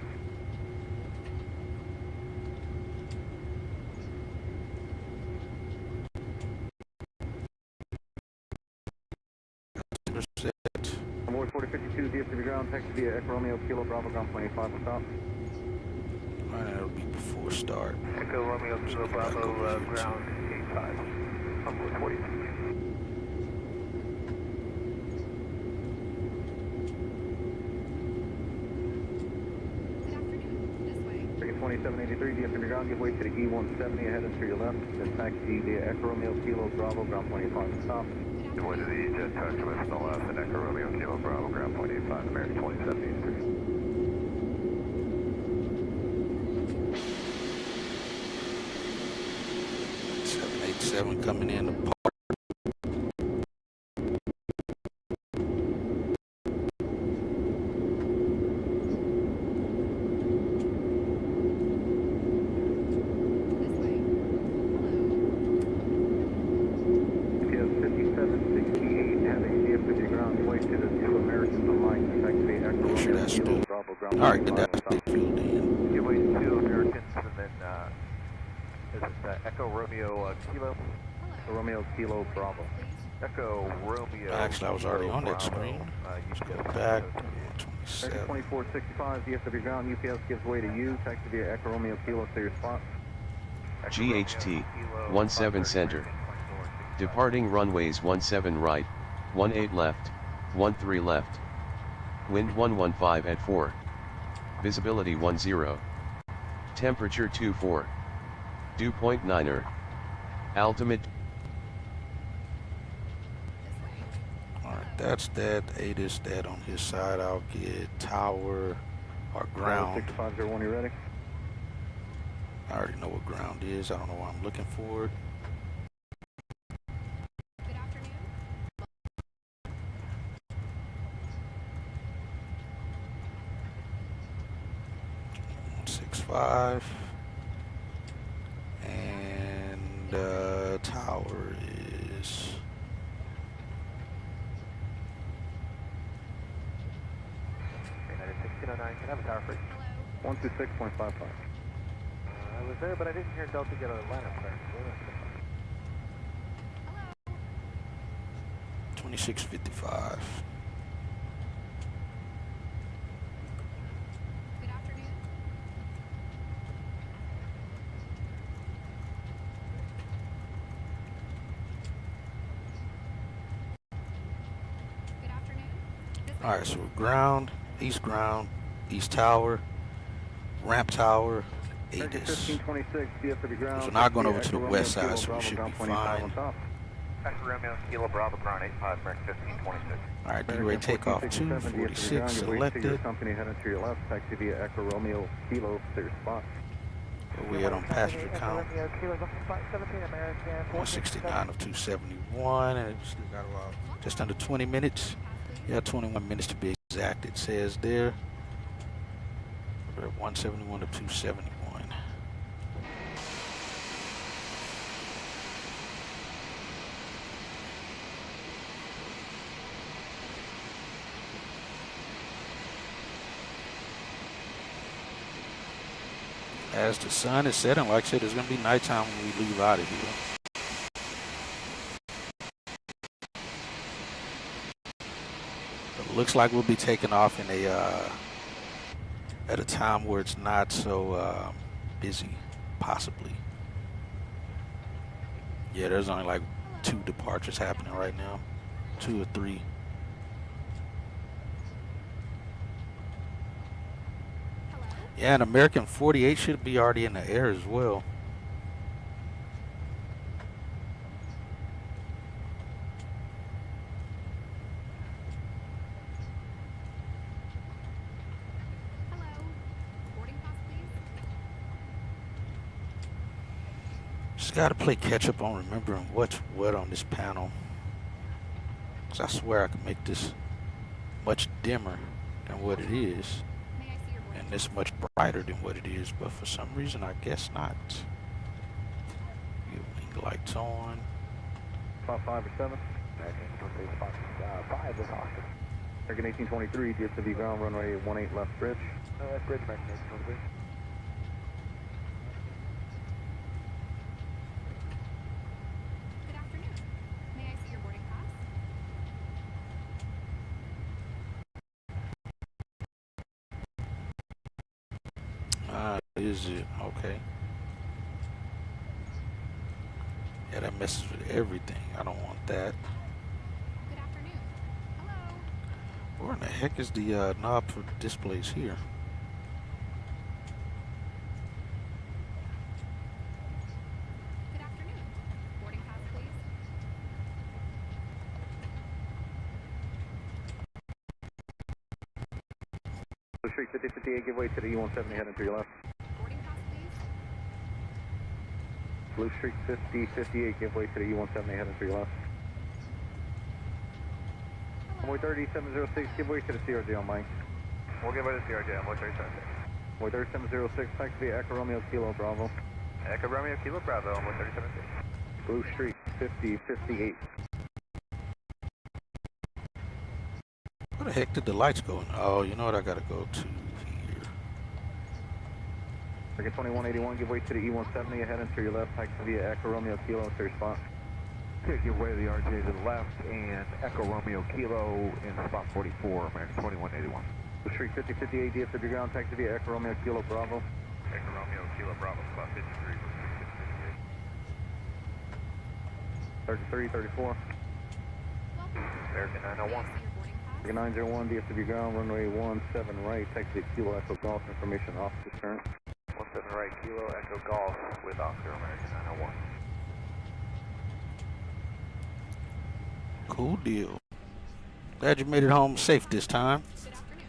Set. Convoy 4052, DFW ground, taxi via Echo Romeo Kilo Bravo, ground point 85 on top. Alright, that'll be before start. Echo Romeo Kilo Bravo, ground 85. Convoy 42. Good afternoon. This way. American 2783, DFW ground, give way to the E170 ahead and to your left. Then taxi via Echo Romeo Kilo Bravo, ground point 85 on top. Give way to the jet taxi from the left and Echo Romeo Kilo Bravo, ground point 85, American 2783. 787 coming in to park. This way. Hello. PS 5768, have a DFW ground, give way to the two Americans on line, taxi via Echo Make sure Romeo that's Kilo still. Bravo, ground Alright, point good. 85 on That's top. fueled in. Give way to 2 Americans and then is it Echo Romeo Kilo? Hello. Romeo Kilo Bravo. Please. Echo Romeo. Actually, I was already on that Bravo. screen. You Let's go just back. American 27. 2465, DFW ground, UPS gives way to you, taxi via Echo Romeo Kilo, clear spot. GHT 17 center. Departing runways 17 right, 18 left, 13 left. Wind 115 at 4. Visibility 10. Temperature 24. Dew point 9er. Altimeter. This way. Alright, that's that. 8 is that on his side. I'll get tower or ground. 6501, you ready? I already know what ground is. I don't know why I'm looking for it. Good afternoon. 165. And tower is 1909, can I have a tower free? Hello. 126.55. I was there, but I didn't hear Delta get a lineup clearance. Hello. 2655. Good afternoon. Good afternoon. All right, so ground, east tower, ramp tower, ATIS. 1526, DFW ground. So now going over to the west side, so we should be fine. Echo Romeo, Kilo Bravo, ground 85, American 1526. All right, D-Ray takeoff 246 selected. Company heading to your left, taxi via Echo Romeo, Kilo, clear spot. Where we at on passenger count? 169 of 271, and it's still got about just under 20 minutes. Yeah, 21 minutes to be exact, it says there. We're at 171 of 271. As the sun is setting, like I said, it's going to be nighttime when we leave out of here. But it looks like we'll be taking off in at a time where it's not so busy, possibly. Yeah, there's only like 2 departures happening right now, 2 or 3. Yeah, and American 48 should be already in the air as well. Hello. Boarding pass, please. Just got to play catch up on remembering what's what on this panel. Because I swear I can make this much dimmer than what it is. May I see your boarding And this much brighter than what it is, but for some reason I guess not. Get wing lights on. Spot 5 or 7. Spot 5 is Austin. American 1823, DFW ground, runway 18 left bridge. Left bridge, American 1823. Good afternoon. May I see your boarding pass? Is it? Okay. Yeah, that messes with everything. I don't want that. Good afternoon. Hello. Where in the heck is the knob for the displays here? Good afternoon. Boarding pass, please. Blue Street 5058, give way to the E170 heading to your left. Boarding pass, please. Blue Street 5058, give way to the E170 heading to your left. Runway 3706, give way to the CRJ on Mike. We'll give it a CRJ on 137. Runway 3706, taxi via Echo Romeo, Kilo Bravo. Echo Romeo, Kilo Bravo, on 137. Blue Street 5058. Where the heck did the lights go in? Oh, you know what? I gotta go to here. American 2181, give way to the E170 heading to your left, taxi via Echo Romeo, Kilo, clear spot. Give way to the RJ to the left and Echo Romeo Kilo in spot 44, American 2181. Blue Street 5058, DFW ground, taxi via Echo Romeo, Kilo Bravo. Echo Romeo, Kilo Bravo, spot 53, 33, 34. Welcome. American 901. May I see your boarding pass? American 901, DFW ground, runway 17 right, taxi via Kilo Echo Golf, information officer current. 17 right, Kilo Echo Golf with Oscar, American 901. Cool deal. Glad you made it home safe this time. Good afternoon.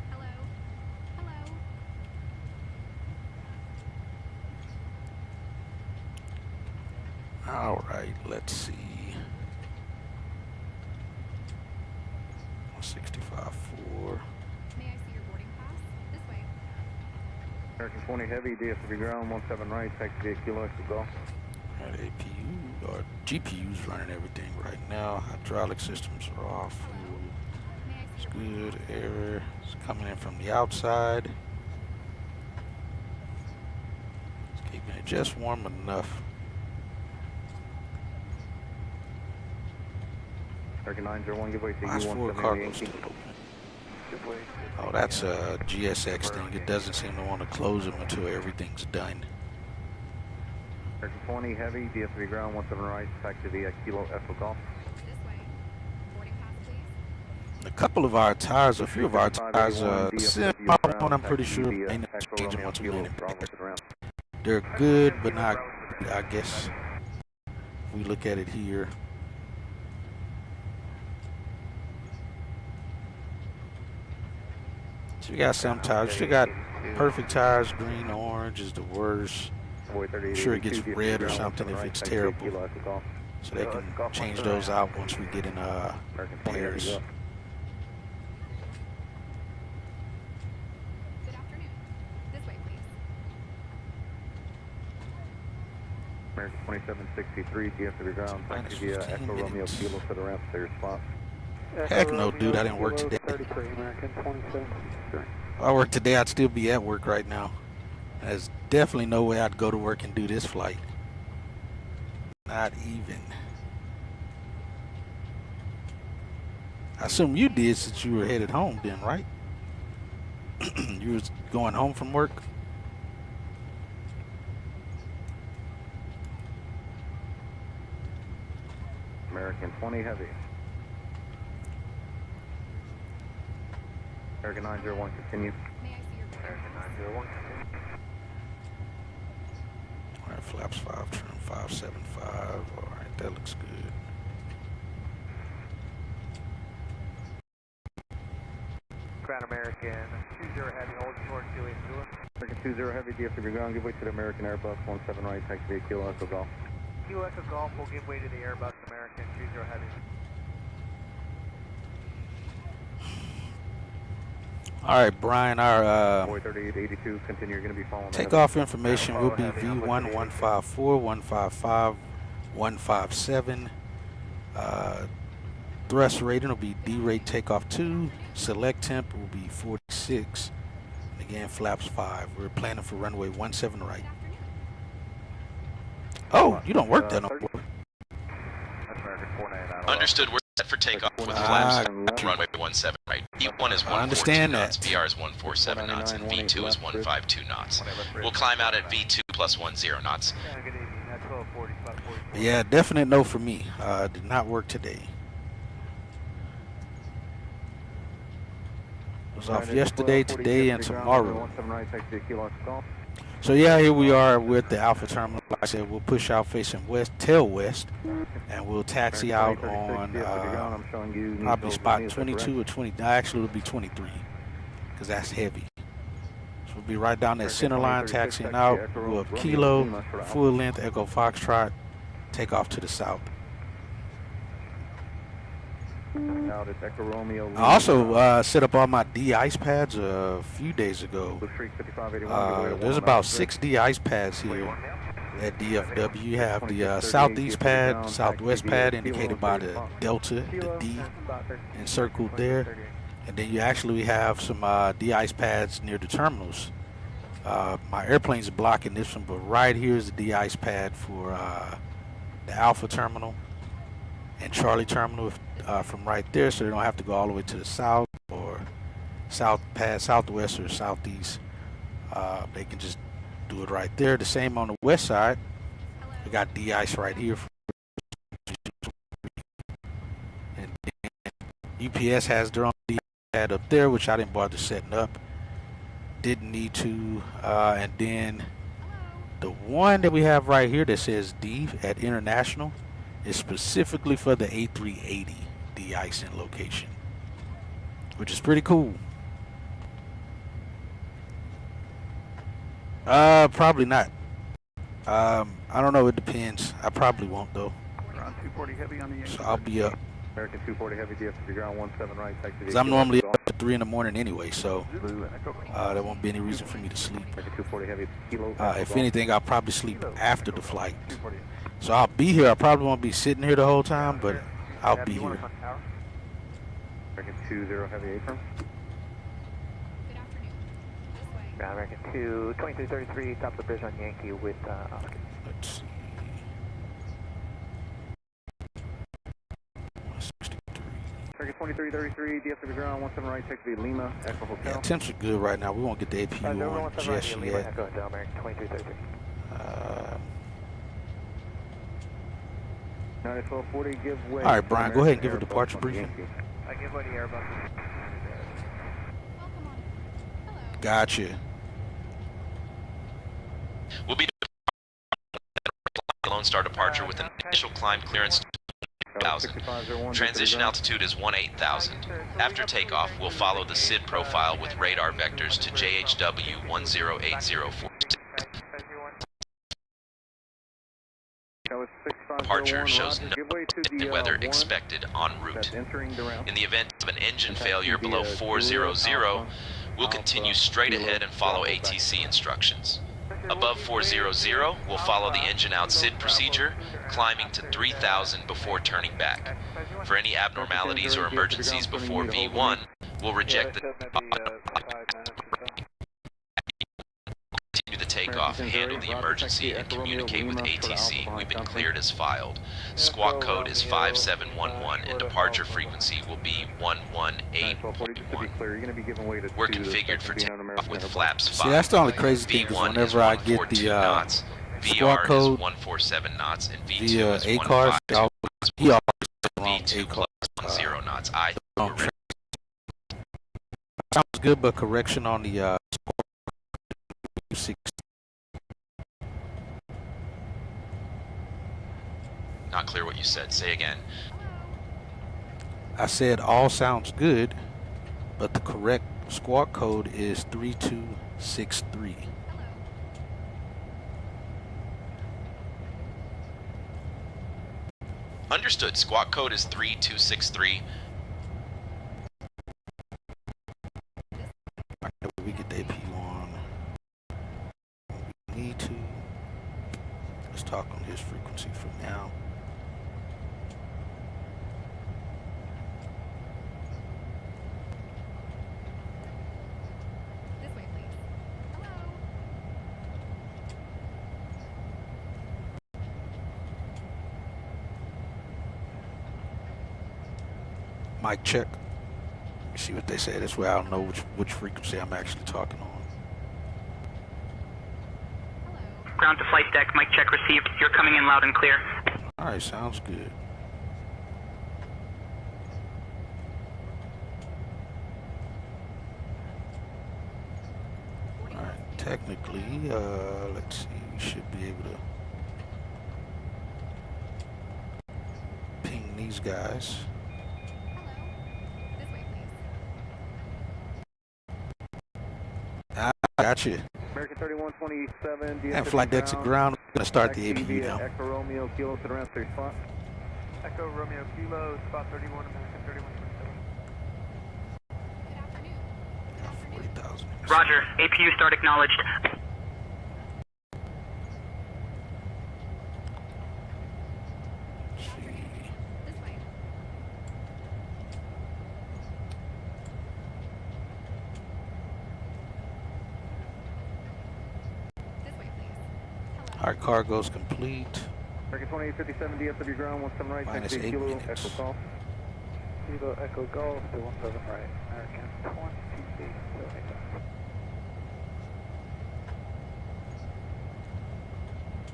Hello. Hello. All right, let's see. 165.4. May I see your boarding pass? This way. American 20 Heavy, DFW ground, 17 right, taxi via Kilo Echo Golf. Got APU or GPU's running everything right now. Hydraulic systems are off. It's good. Air is coming in from the outside. It's keeping it just warm enough. American 901, give way to Last four cargo's still open. Oh, that's a GSX thing. It doesn't seem to want to close them until everything's done. American 20 Heavy, DFW ground, 17 right, taxi via Kilo Echo Golf. This way. Boarding pass, please. A couple of our tires, a few of our tires, one I'm pretty sure ain't changing once we get in. They're good, but not, I guess, if we look at it here. So you got some tires. You got perfect tires. Green, orange is the worst. I'm sure it gets red or something if it's terrible. So they can change those out once we get in pairs. Good afternoon. This way, please. American 2763, DFW ground, taxi via Echo Romeo Kilo for the ramp to your spot. Heck no, dude, I didn't work today. If I worked today, I'd still be at work right now. There's definitely no way I'd go to work and do this flight. Not even. I assume you did since you were headed home then, right? You was going home from work? American 20 Heavy. American 901, continue. May I see your American 901, continue. Alright, flaps 5, trim 575. Alright, that looks good. Ground American 20 Heavy, hold short, Julie Stewart. American 20 Heavy, DFW ground, give way to the American Airbus 17 right, taxi via Kilo Echo Golf. Kilo Echo Golf will give way to the Airbus American 20 Heavy. All right, Brian, our 3882, continue. You're going to be following takeoff information will be V1 154, 155, 157. Thrust rating will be D rate takeoff 2. Select temp will be 46. And again, flaps 5. We're planning for runway 17 right. Oh, you don't work there no more. That's American 499. Understood. We're set for takeoff with flaps runway 17 right. V1 is 142 knots, VR is 147 knots, and V2 is 152 knots. We'll climb out at V2 plus 10 knots. Yeah, definite no for me. Did not work today. Was off yesterday, today, and tomorrow. So yeah, here we are with the Alpha Terminal. Like I said, we'll push out facing west, tail west, and we'll taxi out on probably spot 22 or 20. Actually, it'll be 23 because that's heavy. So we'll be right down that center line, taxiing out. We'll up Kilo, full length Echo Foxtrot, take off to the south. I also set up all my de-ice pads a few days ago. There's about 6 de-ice pads here at DFW. You have the southeast pad, southwest pad indicated by the delta, the D encircled there. And then you actually have some de-ice pads near the terminals. My airplane's blocking this one, but right here is the de-ice pad for the Alpha Terminal and Charlie Terminal from right there, so they don't have to go all the way to the south or southwest or southeast. They can just do it right there. The same on the west side. We got de-ice right here. And UPS has their own de-ice pad up there, which I didn't bother setting up. Didn't need to. And then the one that we have right here that says D at International is specifically for the A380 de-icing location, which is pretty cool. Probably not. I don't know. It depends. I probably won't though. Around 240 Heavy on the so I'll be up. American 240 Heavy, DFW ground 17 right, taxi. Cause I'm normally up at 3 in the morning anyway, so there won't be any reason for me to sleep. If anything, I'll probably sleep after the flight. So I'll be here. I probably won't be sitting here the whole time, but I'll be here. American 20 Heavy apron. Good afternoon. This way. American 2, 2333, top of the bridge on Yankee with Oscar. Let's see. 163. American 2333, DFW ground, 17 right, take to be Lima, Echo Hotel. Yeah, temps are good right now. We won't get the APU on just yet. Lima, Echo Hotel, American 2333. 9440, give way. All right, Brian, go ahead and give a departure briefing. I give way to Airbus. Welcome on. Hello. Gotcha. We'll be Lone Star departure with an initial climb clearance to 2,000. Transition altitude is 18,000. After takeoff, we'll follow the SID profile with radar vectors to JHW 108046. Departure shows no weather expected en route. In the event of an engine failure below 400, we'll continue straight ahead and follow ATC instructions. Above 400, we'll follow the engine out SID procedure, climbing to 3,000 before turning back. For any abnormalities or emergencies before V1, we'll reject the takeoff, handle the emergency, and communicate with ATC. We've been cleared as filed. Squawk code is 5711 and departure frequency will be 118.1. We're configured for takeoff with flaps 5. See, that's the only crazy thing, because whenever I get the squawk code 147 knots and V2 via is A-cars, he always V2 plus 10 knots. Sounds good, but correction on the 6. Not clear what you said. Say again. I said all sounds good, but the correct squawk code is 3263. Understood. Squawk code is 3263. We get the APU on. We need to. Let's talk on his frequency for now. This way, please. Hello. Mic check. Let me see what they say. This way I'll know which frequency I'm actually talking on. Hello. Ground to flight deck, mic check received. You're coming in loud and clear. All right, sounds good. All right, technically, let's see, we should be able to ping these guys. This way, please. Gotcha. American 3127, And flight deck's at ground. We're gonna start the APU now. Echo Romeo Kilo to the round 3 spot. Echo Romeo Kilo, spot 31, American 3127. Good afternoon. Good afternoon. 40,000. Roger. APU start acknowledged. This way. This way, please. Hello. Our cargo's complete. American 2857, DFW ground, 17 right, Minus taxi 8 Kilo, minutes. Echo Golf. Kilo, Echo Golf, 17 right, American 2875.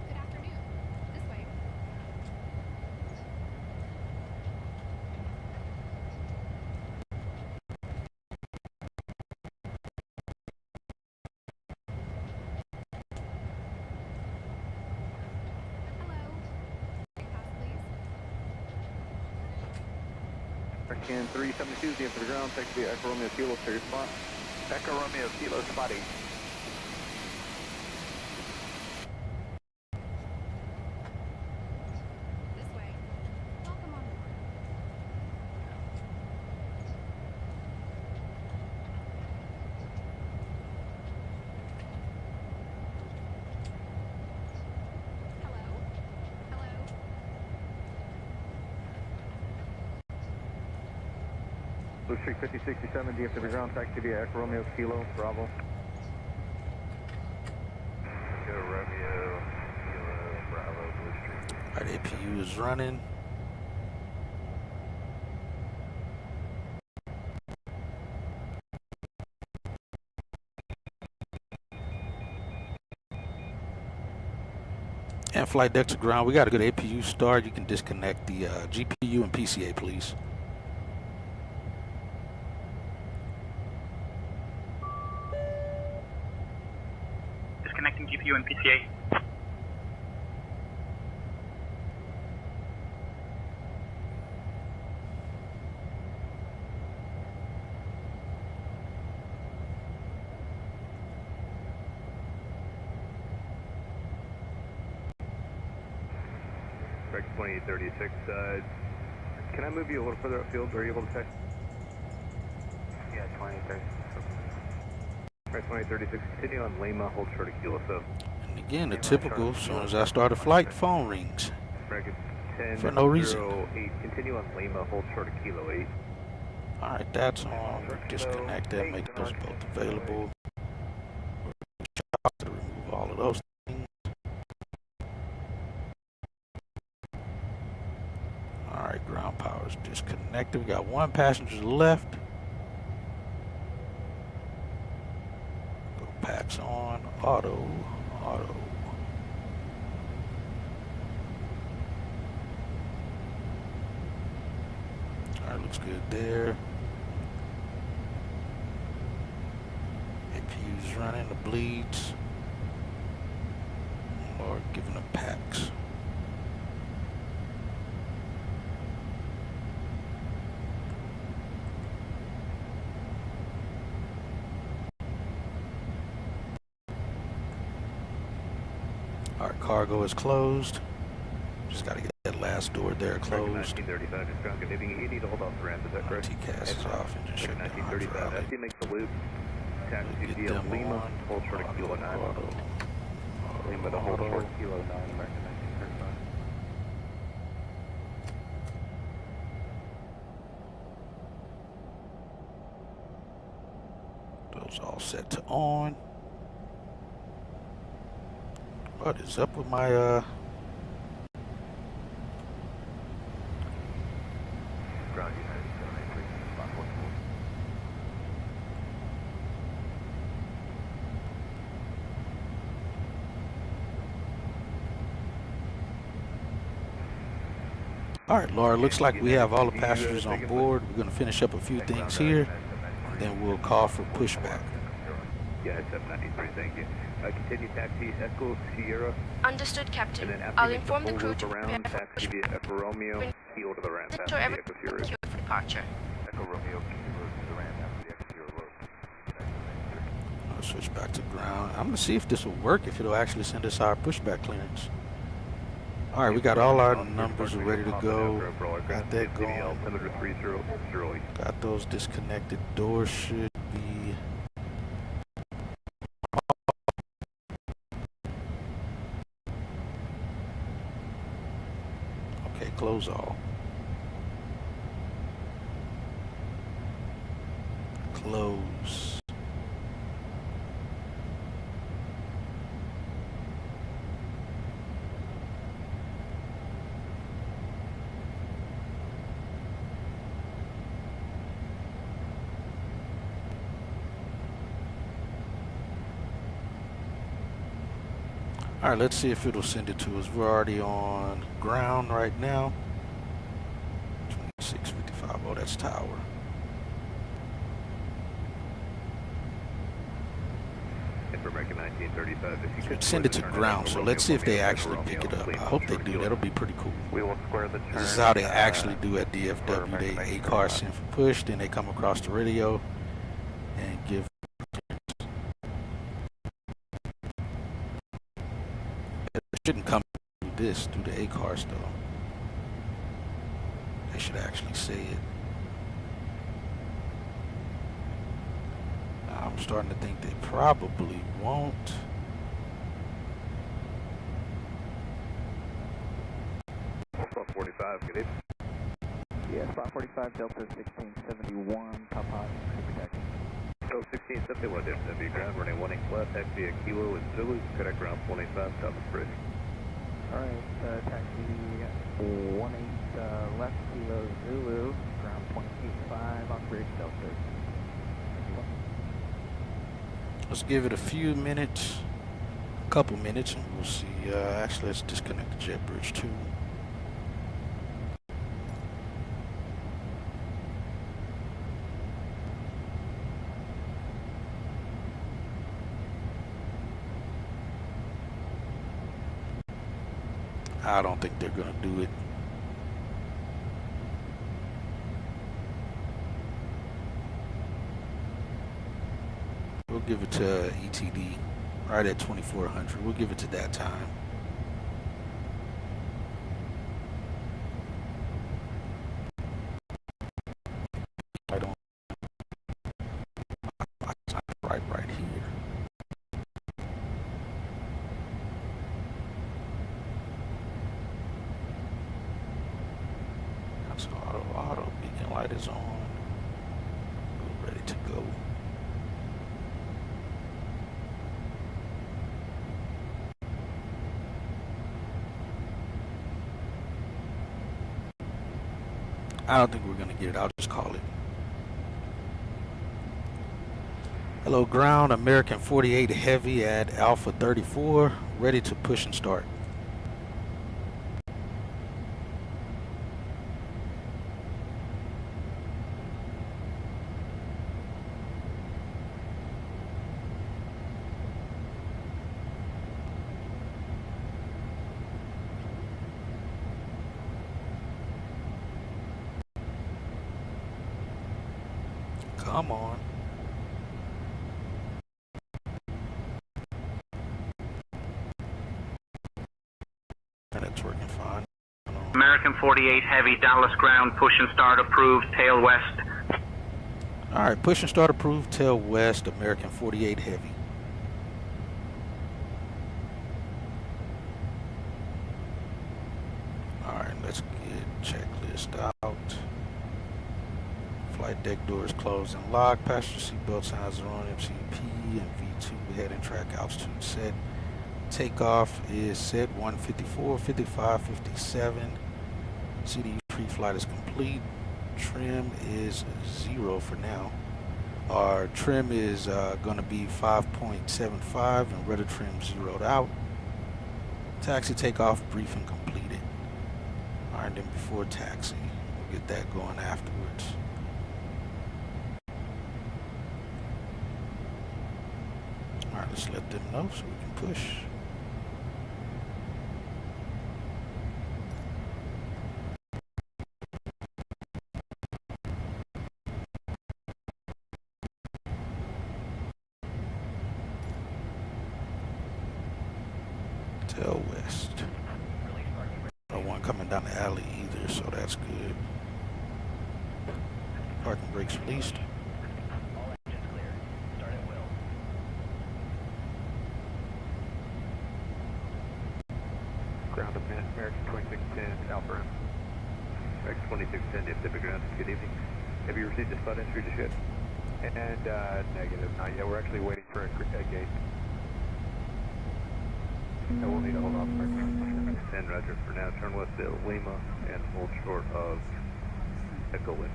Good afternoon. This way. Hello. Take pass, please. American 372, DFW ground, taxi Echo Romeo Kilo to your spot. Echo Romeo Kilo, spot 8. This way. Welcome on board. Blue Street 5067, DFW ground, taxi via Echo Romeo, Kilo, Bravo. Go Romeo, Kilo, Bravo, Blue Street. Alright, APU is running. And flight deck to ground. We got a good APU start. You can disconnect the GPU and PCA, please. Disconnecting GPU and PCA. Correct 2836, can I move you a little further upfield? Are you able to text? Yeah, 2036. Correct 2836, continue on Lima, hold short of Kilo 7. And again, the typical, as soon as I start a flight, phone rings. Correct 10, for no reason. 08, continue on Lima, hold short of Kilo 8. Alright, that's on. Disconnect that, make those both available. To remove all of those things. Alright, ground power is disconnected. We got one passenger left. Go packs on. Auto. Alright, looks good there. APU's running, the bleeds. Or giving them packs. Our cargo is closed. Just got to get that last door there closed. 1935 is ground conditioning. You need to hold off the ramp, is that correct? TCAS is off, engine shut down. 1935, SC makes the loop. Taxi Get via them Lima, on. hold short of Kilo 9. Lima to hold short Kilo 9, American 1935. Those all set to on. What is up with my Ground United 783, spot 44. Alright, Laura, looks like we have all the passengers on board. We're going to finish up a few things here, and then we'll call for pushback. Yeah, 793, thank you. Continue taxi Echo Sierra. Understood, Captain. And then after I'll you make inform the full crew loop to around, prepare taxi via Echo Romeo, keel to the ramp, for after the Echo Sierra. secure for departure. Echo Romeo, kilo to the ramp after the Echo Sierra load. I'll switch back to ground. I'm going to see if this will work, if it'll actually send us our pushback clearance. Alright, we got all our numbers ready to go. Got that going. Got those disconnected. Doors should be... Okay, close all. Close. All right, let's see if it'll send it to us. We're already on ground right now. 2655. Oh, that's tower. Send it to ground, so let's see if they actually pick it up. I hope they do. That'll be pretty cool. This is how they actually do at DFW. They A-car send for push, then they come across the radio and give. It shouldn't come through this, through the A-cars though. They should actually say it. I'm starting to think they probably won't. Yeah, 545 Delta 1671, Papa, taxi. So 1671, Kdfw ground, running 18 left, taxi at Kilo and Zulu, correct ground 185, top of the bridge. Alright, taxi 18 left, Kilo Zulu, ground 0.85 on bridge Delta. Let's give it a few minutes, a couple minutes, and we'll see. Actually, let's disconnect the jet bridge too. I don't think they're gonna do it. We'll give it to ETD right at 2400. We'll give it to that time. I don't. Right here. That's auto beacon light is on. We're ready to go. I don't think we're going to get it. I'll just call it. Hello, ground. American 48 Heavy at Alpha 34. Ready to push and start. Come on. And it's working fine. American 48 Heavy, Dallas ground, push and start approved, tail west. Alright, push and start approved, tail west, American 48 Heavy. Alright, let's get checklist out. Flight deck doors closed and locked. Passenger seat belt signs are on. MCP and V2 head and track altitude set. Takeoff is set 154, 55, 57. CDU pre-flight is complete. Trim is 0 for now. Our trim is going to be 5.75 and rudder trim zeroed out. Taxi takeoff briefing completed. Alright, then before taxi, we'll get that going afterwards. Alright, let's let them know so we can push. Tail west. No one coming down the alley either, so that's good. Parking brakes released. Ground up in American 2610, Alpha. American 2610, Kdfw ground, good evening. Have you received a spot entry just yet? And negative, not yet. We're actually waiting for a gate. I will need to hold off for 10 Roger. For now, turn west to Lima and hold short of Echo Lima.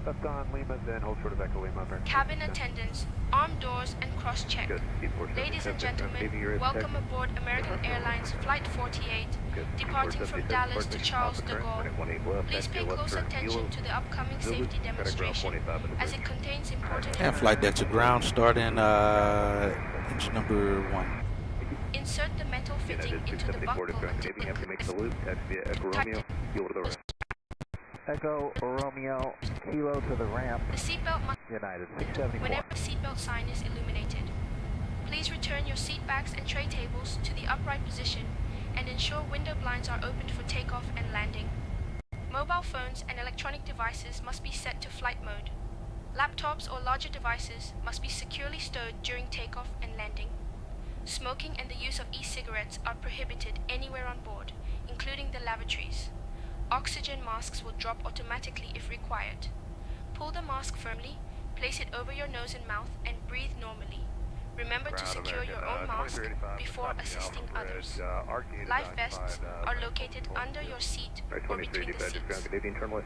Left on Lima, then hold short of Echo Lima. Cabin attendants, armed doors and cross-check. Ladies and gentlemen, welcome aboard American Airlines Flight 48, departing from Dallas to Charles de Gaulle. Please pay close attention to the upcoming safety demonstration, as it contains important and flight deck to ground, starting engine number 1. Insert the metal fitting into the buckle until Echo Romeo, Kilo to the ramp. The seatbelt must United 674. whenever the seatbelt sign is illuminated. Please return your seat backs and tray tables to the upright position and ensure window blinds are opened for takeoff and landing. Mobile phones and electronic devices must be set to flight mode. Laptops or larger devices must be securely stowed during takeoff and landing. Smoking and the use of e-cigarettes are prohibited anywhere on board, including the lavatories. Oxygen masks will drop automatically if required. Pull the mask firmly, place it over your nose and mouth, and breathe normally. Remember to secure your own mask before assisting others. Life vests are located under your seat or between the seats.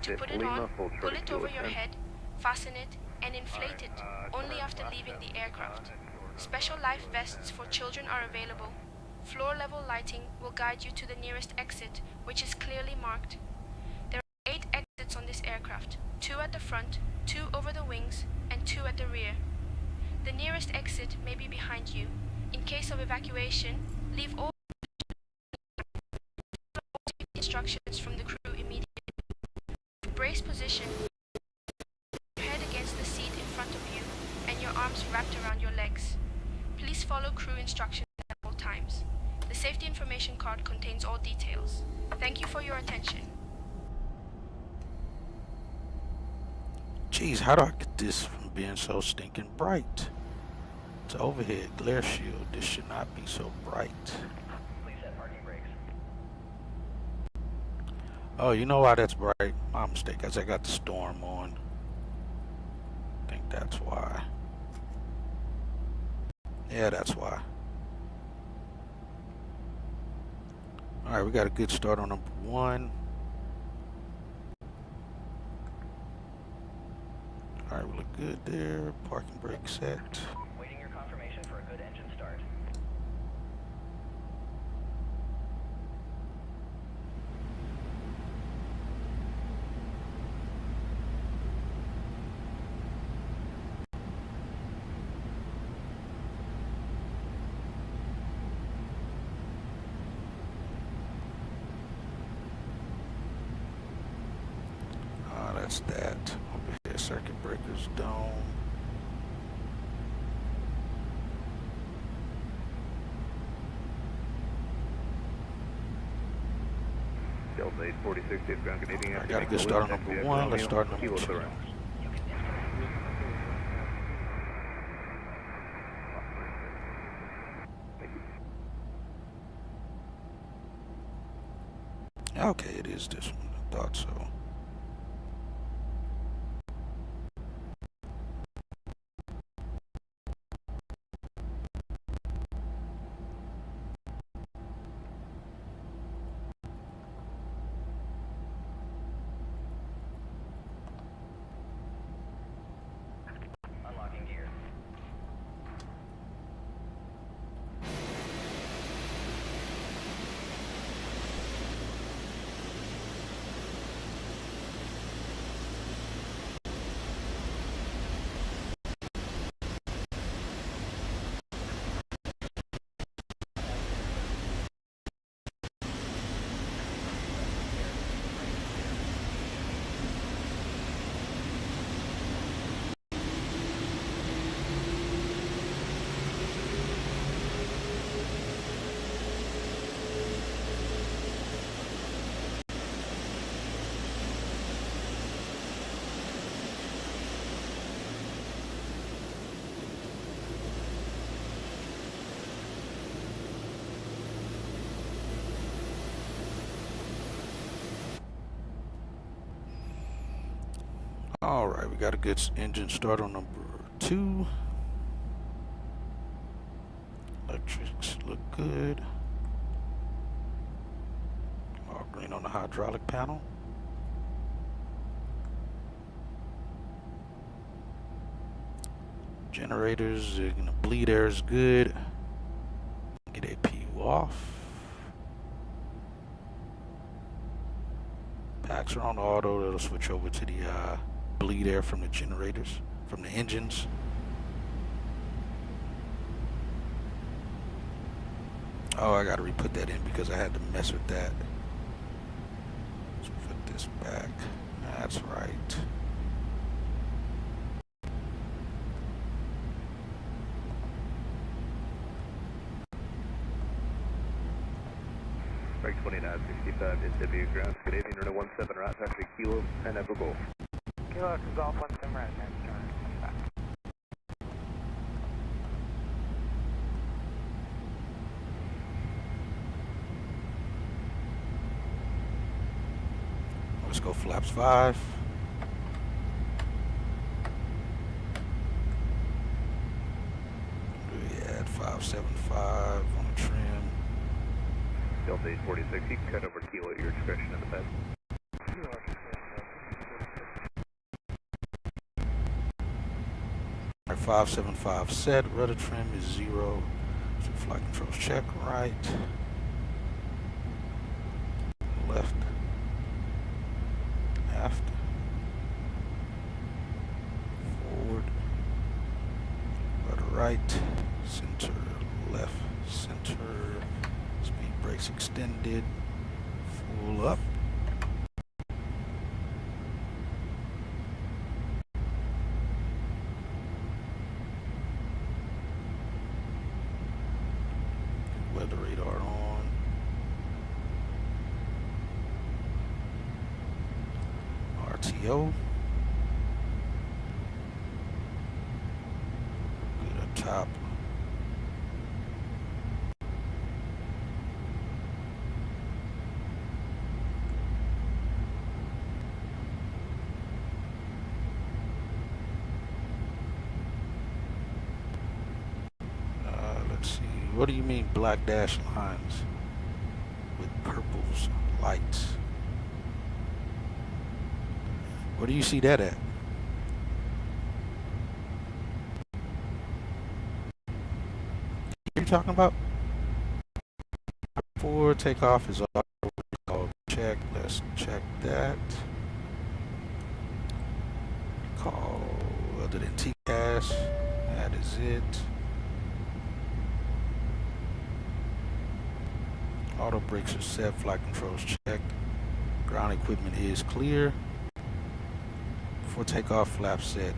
To put it on, pull it over your head, fasten it, and inflate it only after leaving the aircraft. Special life vests for children are available. Floor-level lighting will guide you to the nearest exit, which is clearly marked. There are 8 exits on this aircraft, 2 at the front, 2 over the wings, and 2 at the rear. The nearest exit may be behind you. In case of evacuation, leave all instructions from the crew immediately. Brace position, your head against the seat in front of you, and your arms wrapped around your legs. Please follow crew instructions at all times. The safety information card contains all details. Thank you for your attention. Geez, how do I get this from being so stinking bright? It's an overhead glare shield. This should not be so bright. Please set parking brakes. Oh, you know why that's bright? My mistake, as I got the storm on. I think that's why. Yeah, that's why. Alright, we got a good start on number 1. Alright, we look good there. Parking brake set. Waiting your confirmation for a good engine start. That's that. Over here, circuit breakers dome. Delta 846, ground Canadian. I got a good start on number 1. Let's start number 2. Okay, it is this one. I thought so. Unlocking gear. Alright, we got a good engine start on number 2. Electrics look good. All green on the hydraulic panel. Generators, they're gonna bleed air is good. Get APU off. Packs are on auto. It'll switch over to the bleed air from the generators, from the engines. Oh, I gotta re-put that in because I had to mess with that. Let's put this back. That's right. Break 2965, SW ground, Canadian runway 17 right, taxi Kilo, Pineapple Golf. Kilo to Golf 17 right, next turn. Let's go flaps 5. We had 575 on the trim. Delta 846, you can cut over kilo at your discretion in the bed. Our 575 set, rudder trim is 0. So flight controls check, right, left, aft, forward, rudder right, center, left, center, speed brakes extended, full up. Weather radar on. RTO. Good up top. Let's see. What do you mean black dash lines with purples lights? Where do you see that at? What are you talking about? Before takeoff is all check. Let's check that. Call other than TCAS. That is it. Auto brakes are set, flight controls checked. Ground equipment is clear. Before takeoff, flaps set.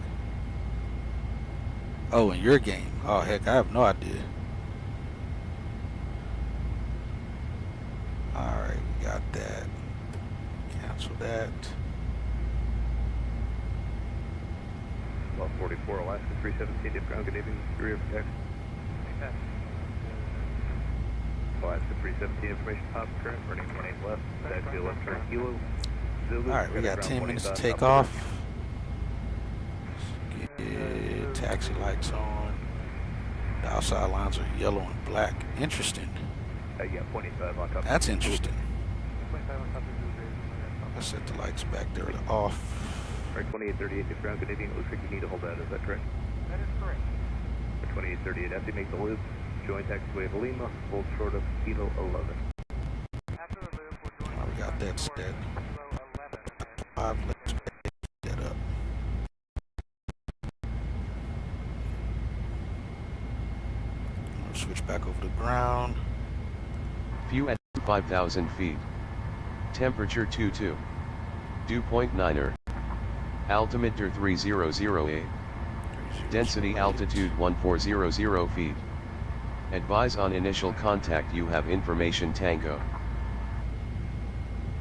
Oh, in your game? Oh, heck, I have no idea. Alright, we got that. Cancel that. 1244, Alaska 317, if ground Canadian rear protect. Alaska 317, information top current, running 18 left, taxi left turn kilo. Alright, we got 10 minutes to take off. Get taxi lights on. The outside lines are yellow and black. Interesting. Yeah, 25 on top. That's interesting. Let's set the lights back there to off. Right, 2838, if ground Canadian, it looks like you need to hold that, is that correct? That is correct. 2838, after you make the loop, join taxiway of Lima, hold short of Kilo 11. After the loop, we're joining We got that set. Kilo 11. 5, let's pick that up. We'll switch back over to ground. View at 5,000 feet. Temperature 22. Dew point 9er. Altimeter 3008. Density altitude 1400 feet. Advise on initial contact you have information Tango.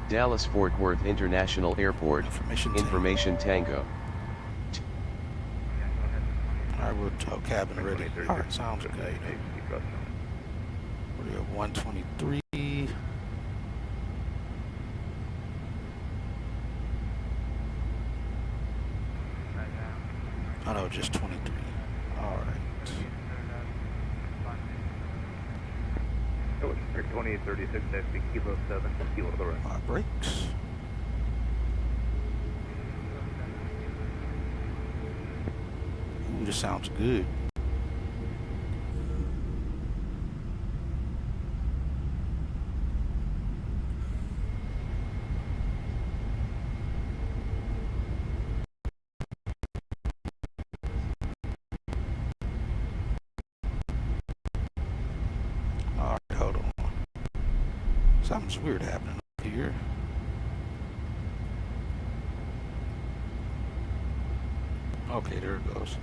Dallas Fort Worth International Airport. Information Tango. Alright, we'll tow cabin ready. Alright, sounds good. We're at 123. Oh no, just 23. Alright. 2836, taxi Kilo 7, Kilo to the right. My brakes. Ooh, this sounds good. Alright, hold on. Something's weird happening up here. Okay, there it goes.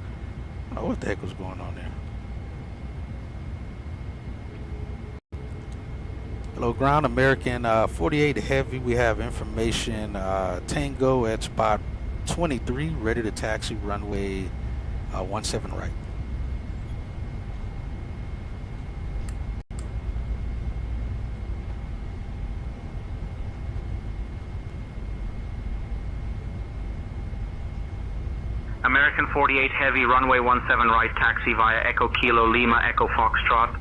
I don't know what the heck was going on there. Hello, ground American 48 Heavy. We have information. Tango at spot 23, ready to taxi runway 17 right. American 48 Heavy, runway 17 right, taxi via Echo Kilo Lima, Echo Foxtrot.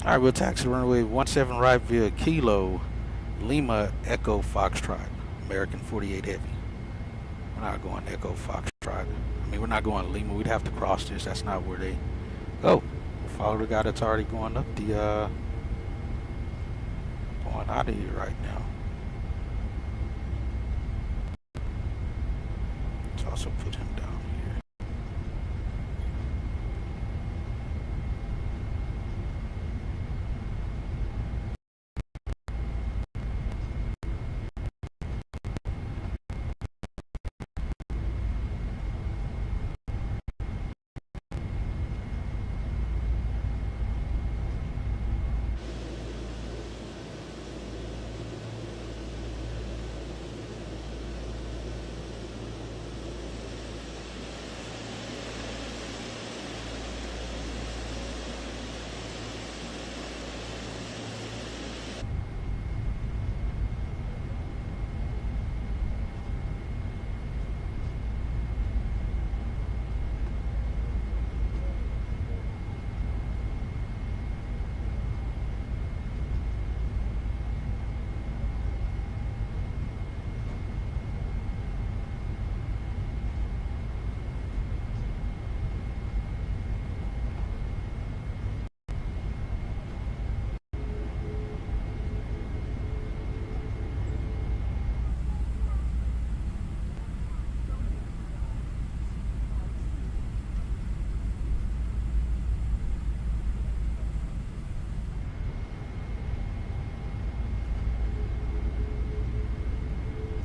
All right, we'll taxi runway 17 right via Kilo Lima, Echo Foxtrot, American 48 Heavy. We're not going Echo Foxtrot. I mean, we're not going Lima. We'd have to cross this. That's not where they go. We'll follow the guy that's already going up the, going out of here right now. Let's also put him down here.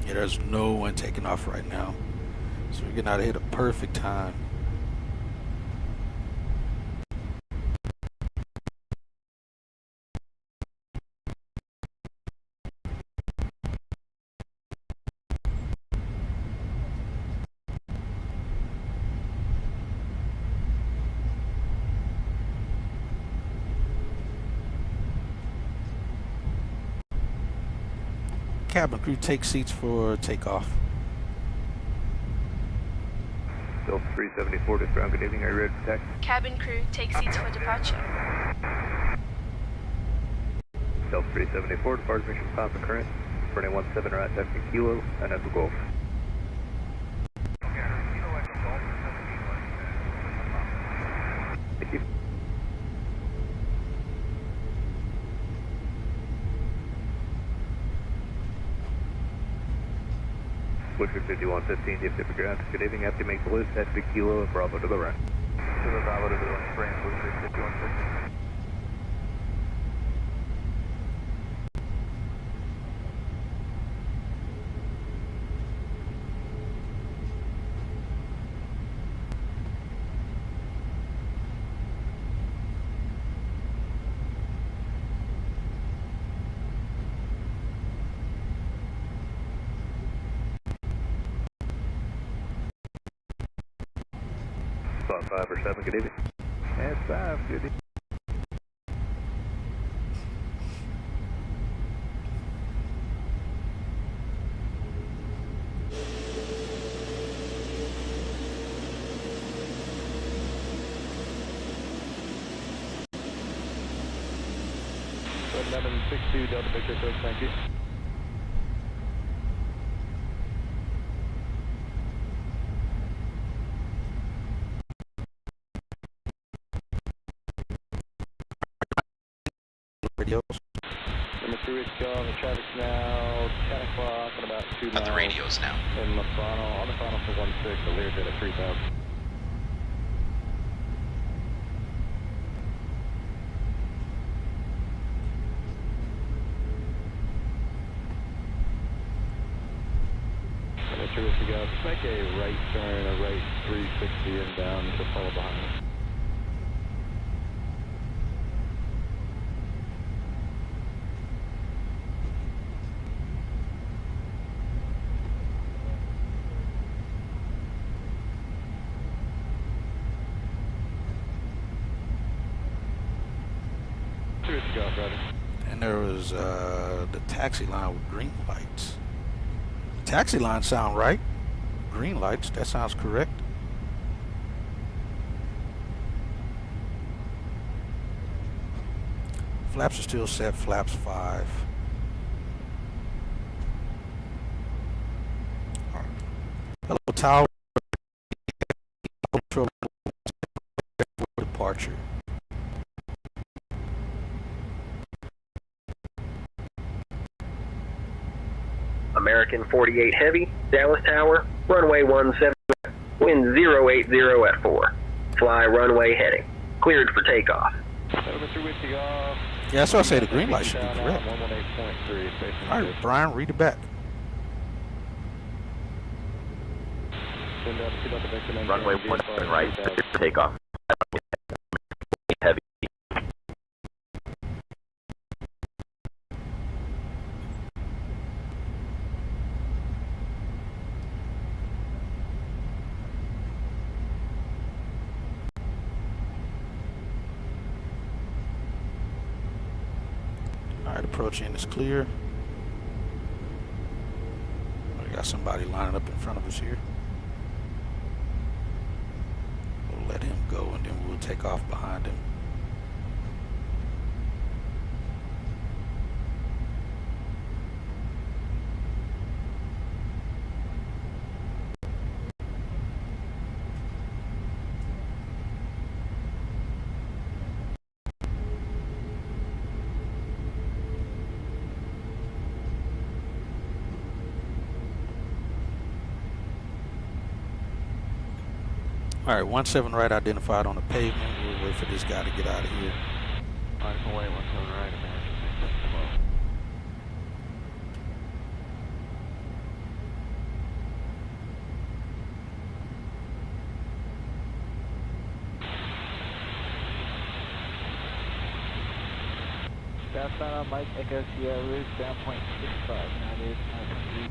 Yeah, there's no one taking off right now. So we're getting out of here at a perfect time. Cabin crew, take seats for takeoff. Delta 374 to ground, good evening, are you ready to taxi? Cabin crew, take seats for departure. Delta 374, departure mission constant current, running 17 right, taxi Kilo, and Echo Golf. Thank you. Switcher 5115, Kdfw ground. Good evening, have to make the list, taxi Kilo and Bravo to the right. To the Bravo to the right, Brand Switcher 5115. Spot 5 or 7, good evening. That's 5, good evening. So 1162 Delta Victor, Coach, thank you. Radios. Number 3 is gone. The traffic's now 10 o'clock and about 2 miles. On the radios now. In the frontal, on the frontal for 16, the Learjet at 3000. Number 2 is to go. Just make a right turn, a right 360 inbound to follow behind us. And there was the taxi line with green lights. The taxi line sound right. green lights. That sounds correct. Flaps are still set. Flaps 5. All right. Hello, tower. Departure. American 48 Heavy, Dallas Tower, runway 17, wind 080 at 4. Fly runway heading. Cleared for takeoff. Yeah, that's why I say the green light should be correct. All right, Brian, read it back. Runway 17 right, cleared for takeoff. Heavy. Alright, approaching is clear. We got somebody lining up in front of us here. We'll let him go and then we'll take off behind him. Alright, 17 right identified on the pavement. We'll wait for this guy to get out of here. Alright, 17 right, American. South side on Mike, Echo Sierra Rouge, down 0.65. Now it is 9.3.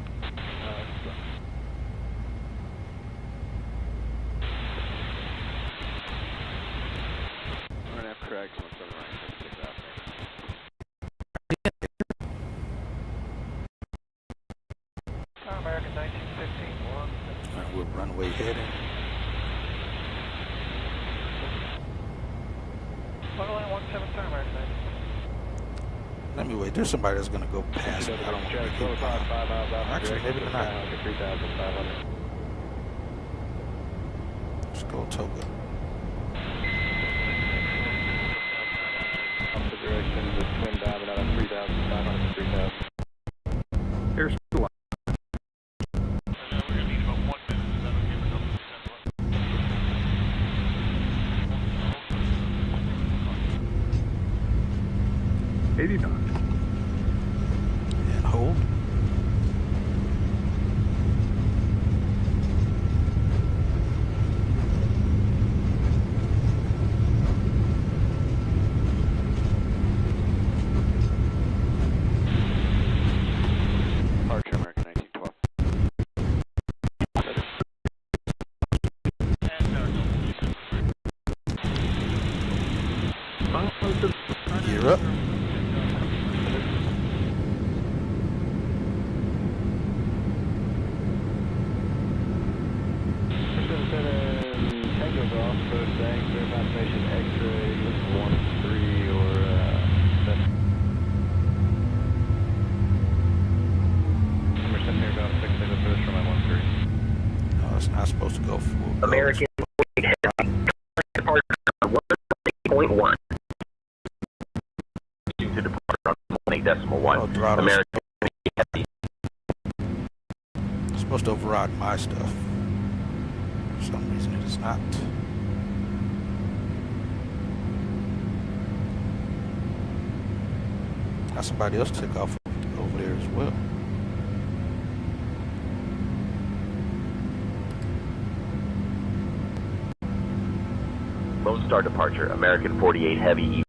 Correct, 17 right, let's get that there. American 1915, 1. Alright, we're runway heading. Runway 17, American 19. Let me wait. There's somebody that's going to go past me. I don't want to get by. Actually, maybe they're not. Let's go Toga. Direction, the twin diving out of 3,500 to 3,000. Here's the line. We're going to need about 1 minute. Is that okay? 89. And hold. Departure, American 1912. Gear up. Tango's off, first thing, clear confirmation X-ray, 1-3 or 7. Emerson here, about 6 minutes first from my 1-3. No, it's not supposed to go full. American Heavy, departure on 1.1. Due to departure on 1.1. Oh, throttle's American Heavy. it's supposed to override my stuff. For some reason it is not. Now somebody else took off over there as well. Lone Star departure, American 48 Heavy.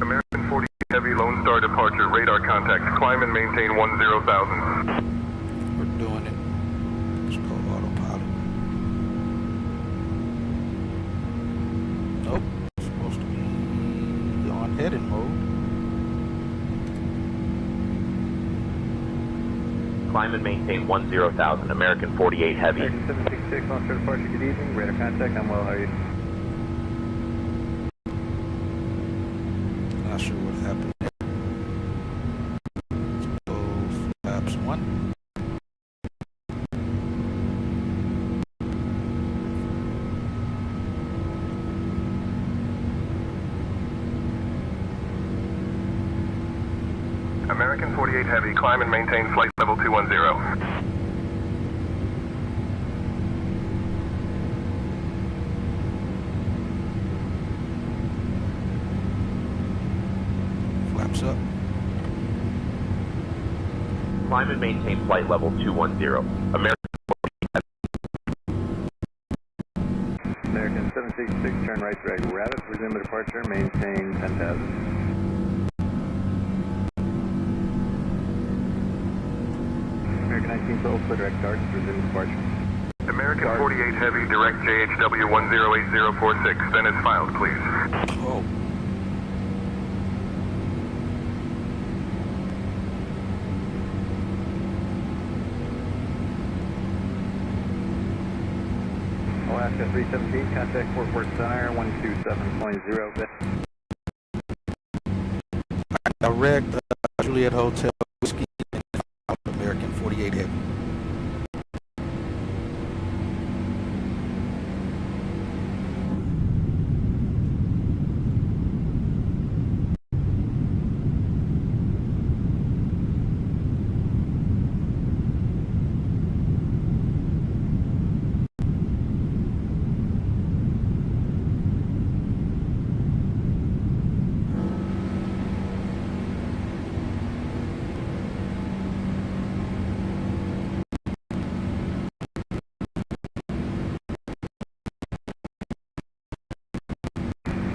American 48 Heavy, Lone Star departure, radar contact, climb and maintain 10,000. We're doing it. It's called autopilot. Nope. It's supposed to be on heading mode. Climb and maintain 10,000, American 48 Heavy. American 766, launch for departure, good evening. Radar contact, I'm well, how are you? Not sure what happened there. Flaps 1. American 48 Heavy, climb and maintain flight level 210. Flaps up. Climb and maintain flight level 210. American 766, turn right to Rabbit, resume departure, maintain 10,000. American 1912, clear direct darts, resume departure. American 48 Heavy, direct JHW-108046, then is filed, please. Oh. Alaska 317, contact Fort Worth Center, 127.0. Direct Juliet Hotel Whiskey American 48 Heavy.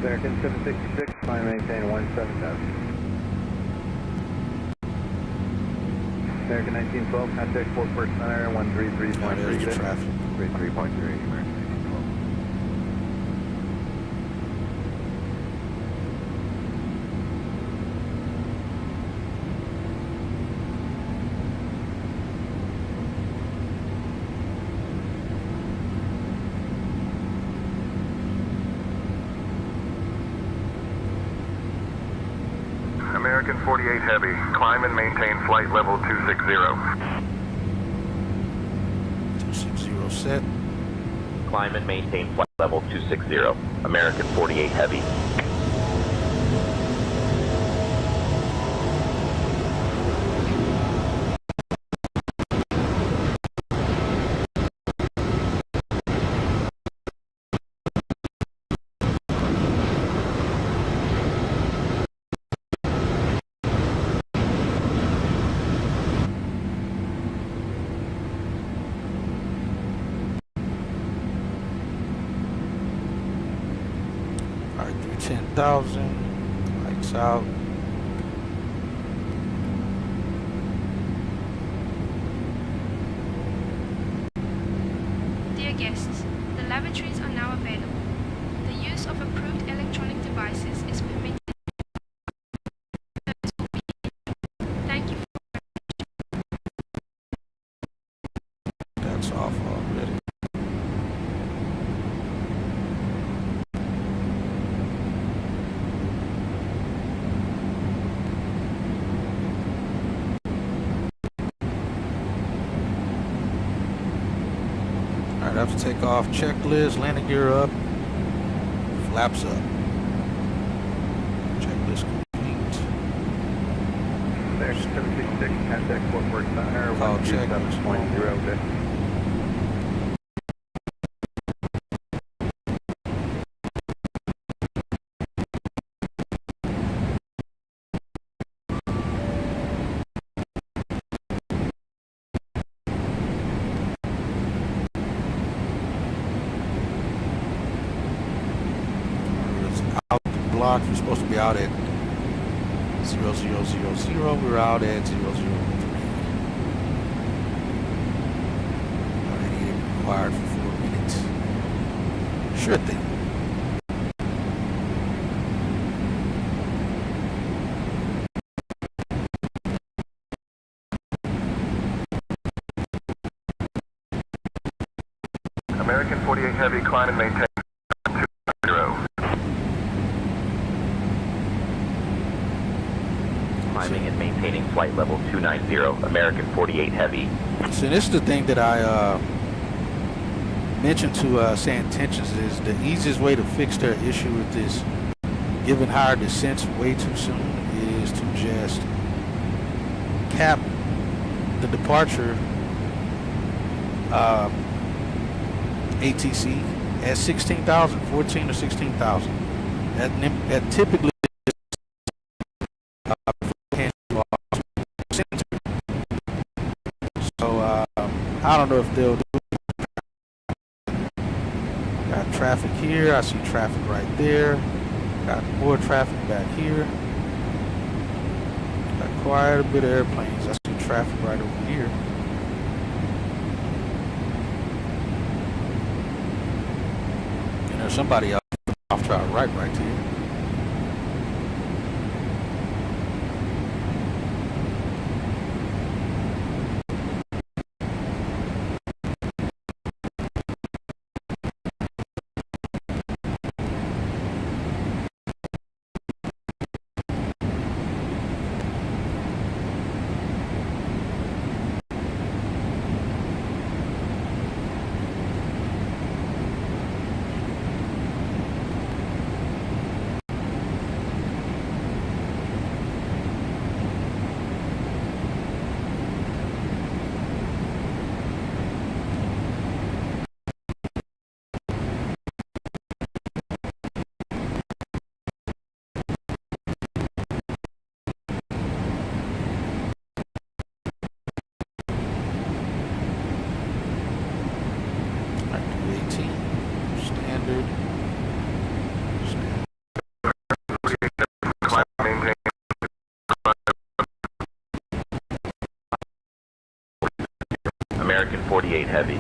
American 766, climb and maintain 17,000. American 1912, contact Fort Worth Center, 133.3. There's the traffic. 3.3, American 1912. American 48 Heavy, climb and maintain flight level 260. 260 set. Climb and maintain flight level 260, American 48 Heavy. All right, 310,000. Lights out. Dear guests, the lavatories are now available. The use of approved electronic devices is permitted. Thank you. That's off already. Alright, after takeoff, checklist, landing gear up, flaps up. Checklist complete. American 766, contact Fort Worth Center, Call check. 127.0. Out the block, we're supposed to be out at 0000. We're out at 003. Already required for 4 minutes. Sure thing. American 48 Heavy, climb and maintain 290. Climbing and maintaining flight level 290, American 48 Heavy. So this is the thing that I mentioned to Say Intentions is the easiest way to fix their issue with this giving higher descents way too soon is to just cap the departure ATC at 16,000, 14 or 16,000. That typically so I don't know if they'll do it. Got traffic here. I see traffic right there. Got more traffic back here. Got quite a bit of airplanes. I see traffic right over here. And there's somebody off to our right here. American 48 Heavy.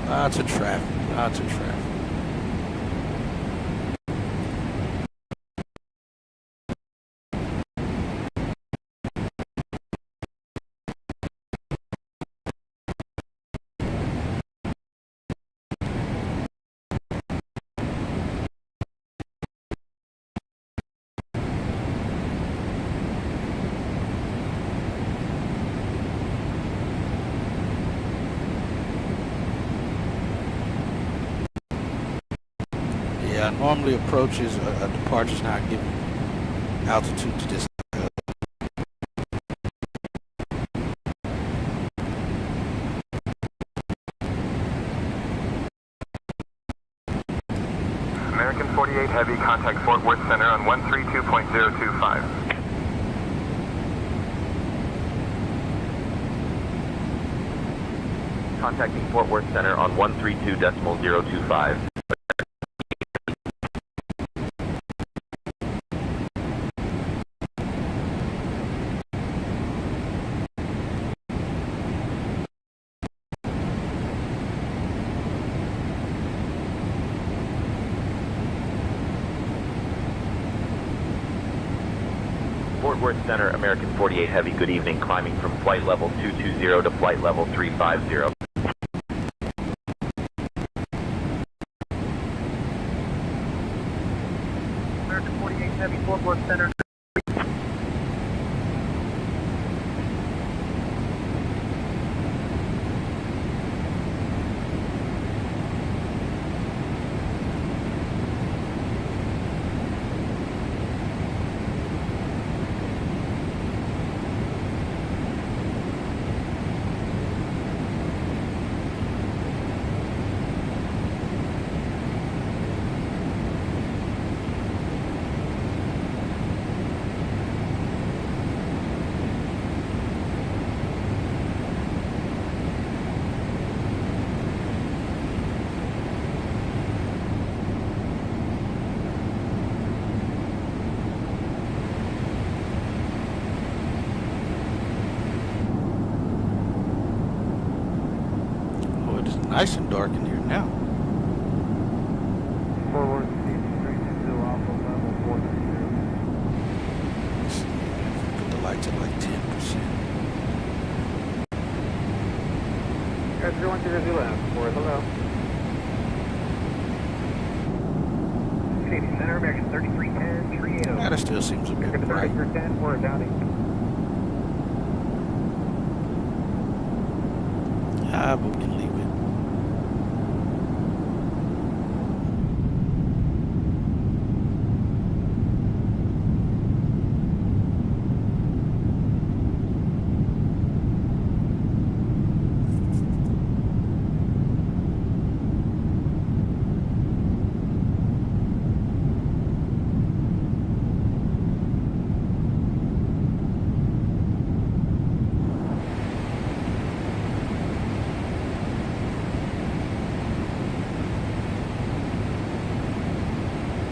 Lots of traffic, lots of traffic. Normally approaches a departure is not given altitude to this. American 48 Heavy, contact Fort Worth Center on 132.025. Contacting Fort Worth Center on 132.025. Fort Worth Center, American 48 Heavy, good evening, climbing from flight level 220 to flight level 350. American 48 Heavy, Fort Worth Center. nice and dark in here now. 416 Alpha level 430. Put the lights at like 10%. Guys, 310 Zulu, hello. City Center, American 3310, 380. Yeah, that still seems a bit bright. 3310 for a Downey. Ah, but we can leave it.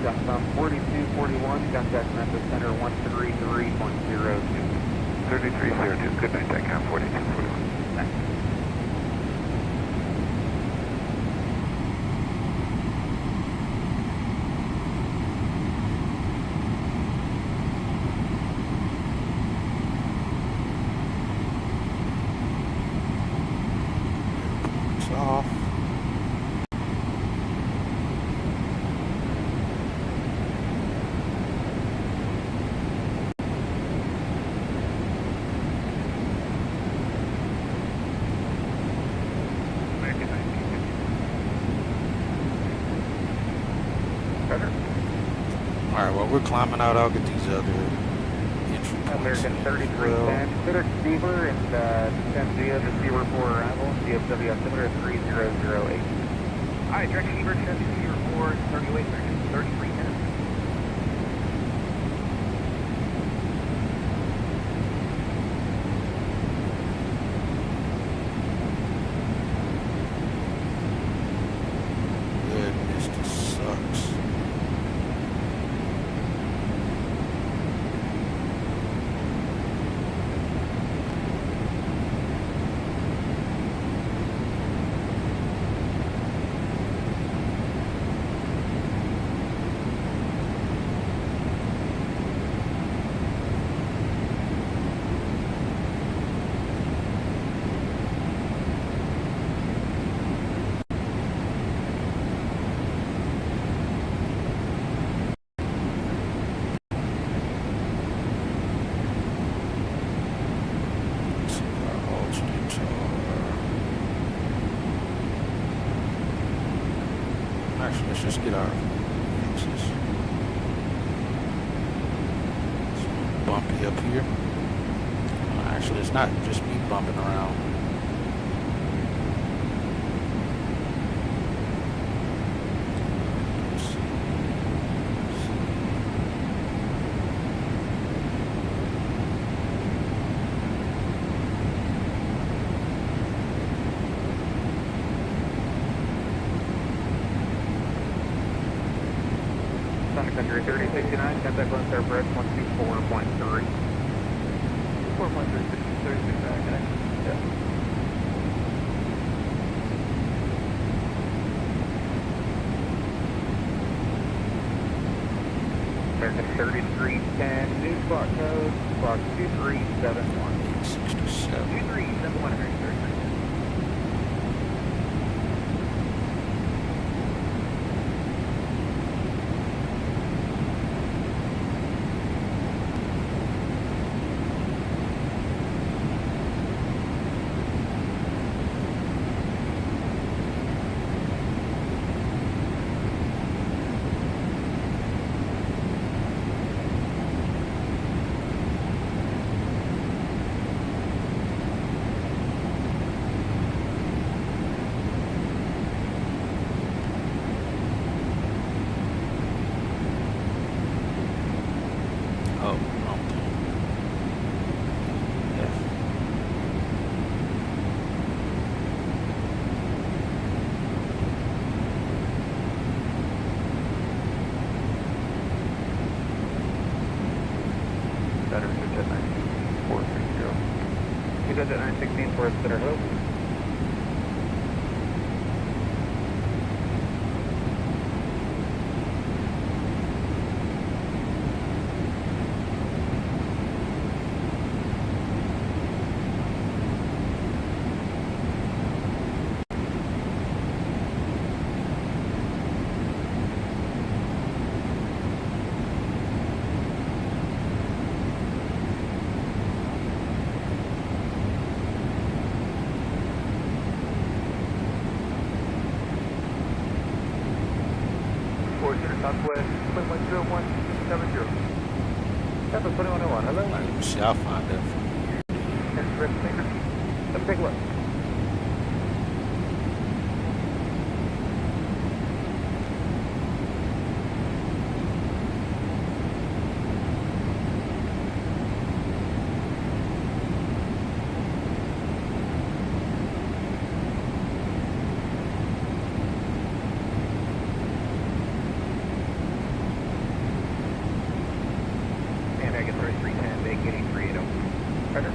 Got 4241, contact Memphis Center 133.02. 3302, good night, TACAM 4241. Thanks. It's off. Alright, while we're climbing out, I'll get these other entry points. American 3310, consider Stever and descend via the Stever for arrival, DFW altimeter 3008. Alright, direct Stever, descend to Stever 4, 38, American 3310. Goodness, this sucks. Actually, let's just get our axis. It's bumpy up here. Actually, it's not just me bumping around. Sonic Country 3069, contact Lone Star Press 124.3. 4.3, 36, connect. Yeah. American 3310, new spot code, spot 2371. 867. 2371, American 3310. Oh, wrong thing. F. Better switch at 96430. You got that 916 for us, Center Hope. 34 Center Southwest, 2.10170. That's a 2101, hello? Let me see, I'll find that. Let's take a look. American 3310, vacating 380. Roger.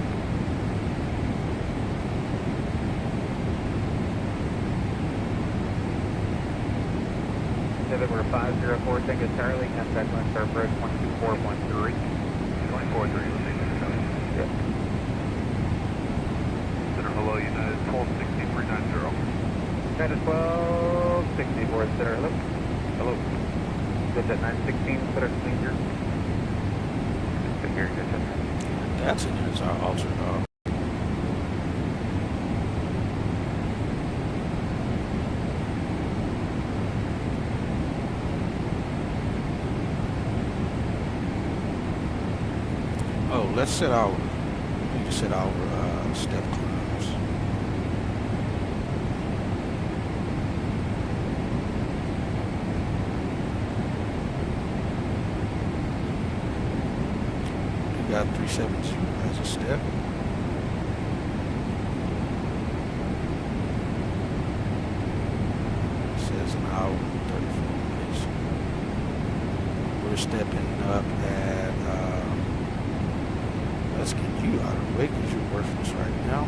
We're 504, Tango Charlie, contact West Star Bridge 12413. 243, let's take this coming. Yep. Center, hello, United 126390. United 1264, Center, hello. Hello. Good at 916, Center, clean here. Good here, good. That's in there, it's our alter dog. Oh, let's set our, we need to set our step climbs. We got 370 as a step. It says an hour and 34 minutes. We're stepping up at let's get you out of the way because you're worthless right now.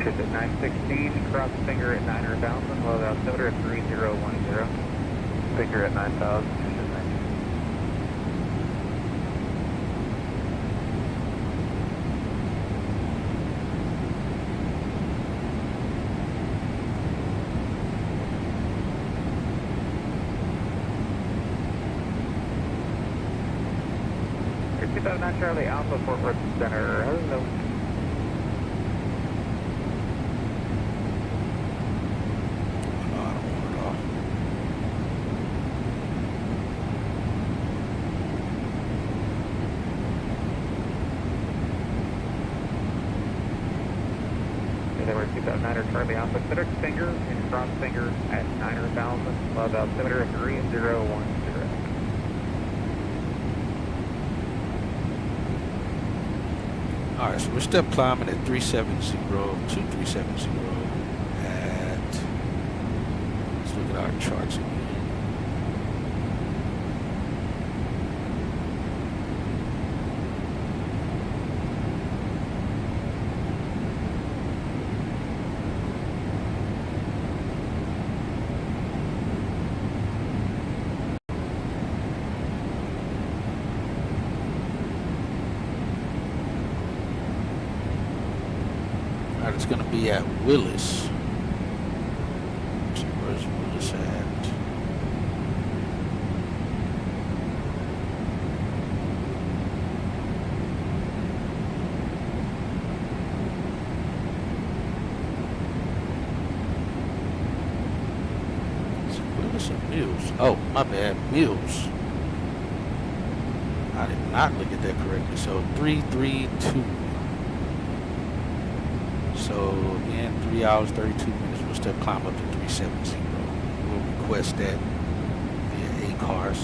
At 916, cross finger at 9,000, low altimeter at 3010. Finger at 9,000, You're 2009 Charlie Alpha, Fort Worth Center, hello. We're 2009 Charlie Alpha, center finger and cross finger at 9,000, low altimeter at 3010. Alright, so we're step climbing at 370 to 370 at, let's look at our charts again. It's going to be at Willis. Let's see, where's Willis at? Is it Willis or Mills? Oh, my bad, Mills. I did not look at that correctly. So 332. So again, 3 hours, 32 minutes. We'll still climb up to 370. We'll request that via ACARS.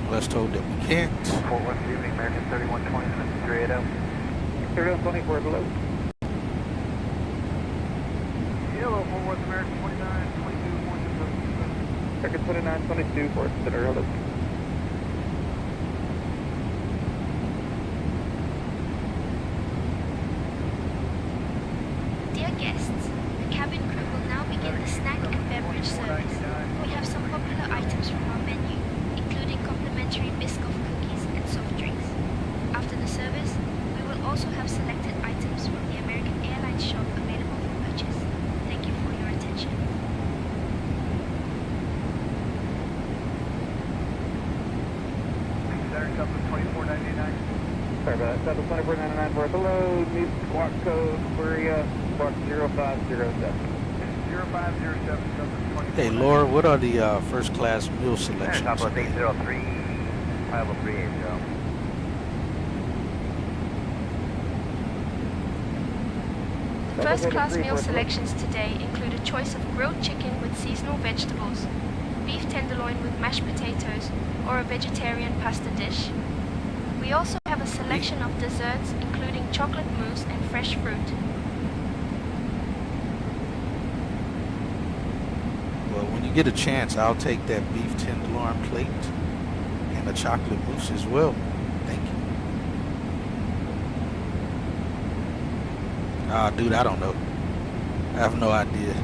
Unless told that we can't. Fort Worth, good evening, American 3120, 380. 3124 below. Yellow, Fort Worth, American 29, 22, 1. American 2922, Fort Center, hello. Dear guests, the cabin crew will now begin the snack and beverage service. We have some popular items from our menu, including complimentary Biscoff cookies and soft drinks. After the service, we will also have selected items from the American Airlines shop available for purchase. Thank you for your attention. Saturn Company 2499. Sorry about that, 2499 for below, need squawk code, Korea, squawk 0507. 0507, Hey, Laura, what are the first class meal selections? Top of 803, 50380. The first class meal selections today include a choice of grilled chicken with seasonal vegetables, beef tenderloin with mashed potatoes, or a vegetarian pasta dish. We also have a selection of desserts including chocolate mousse and fresh fruit. Well, when you get a chance, I'll take that beef tenderloin plate and a chocolate mousse as well. Thank you. Dude, I don't know. I have no idea.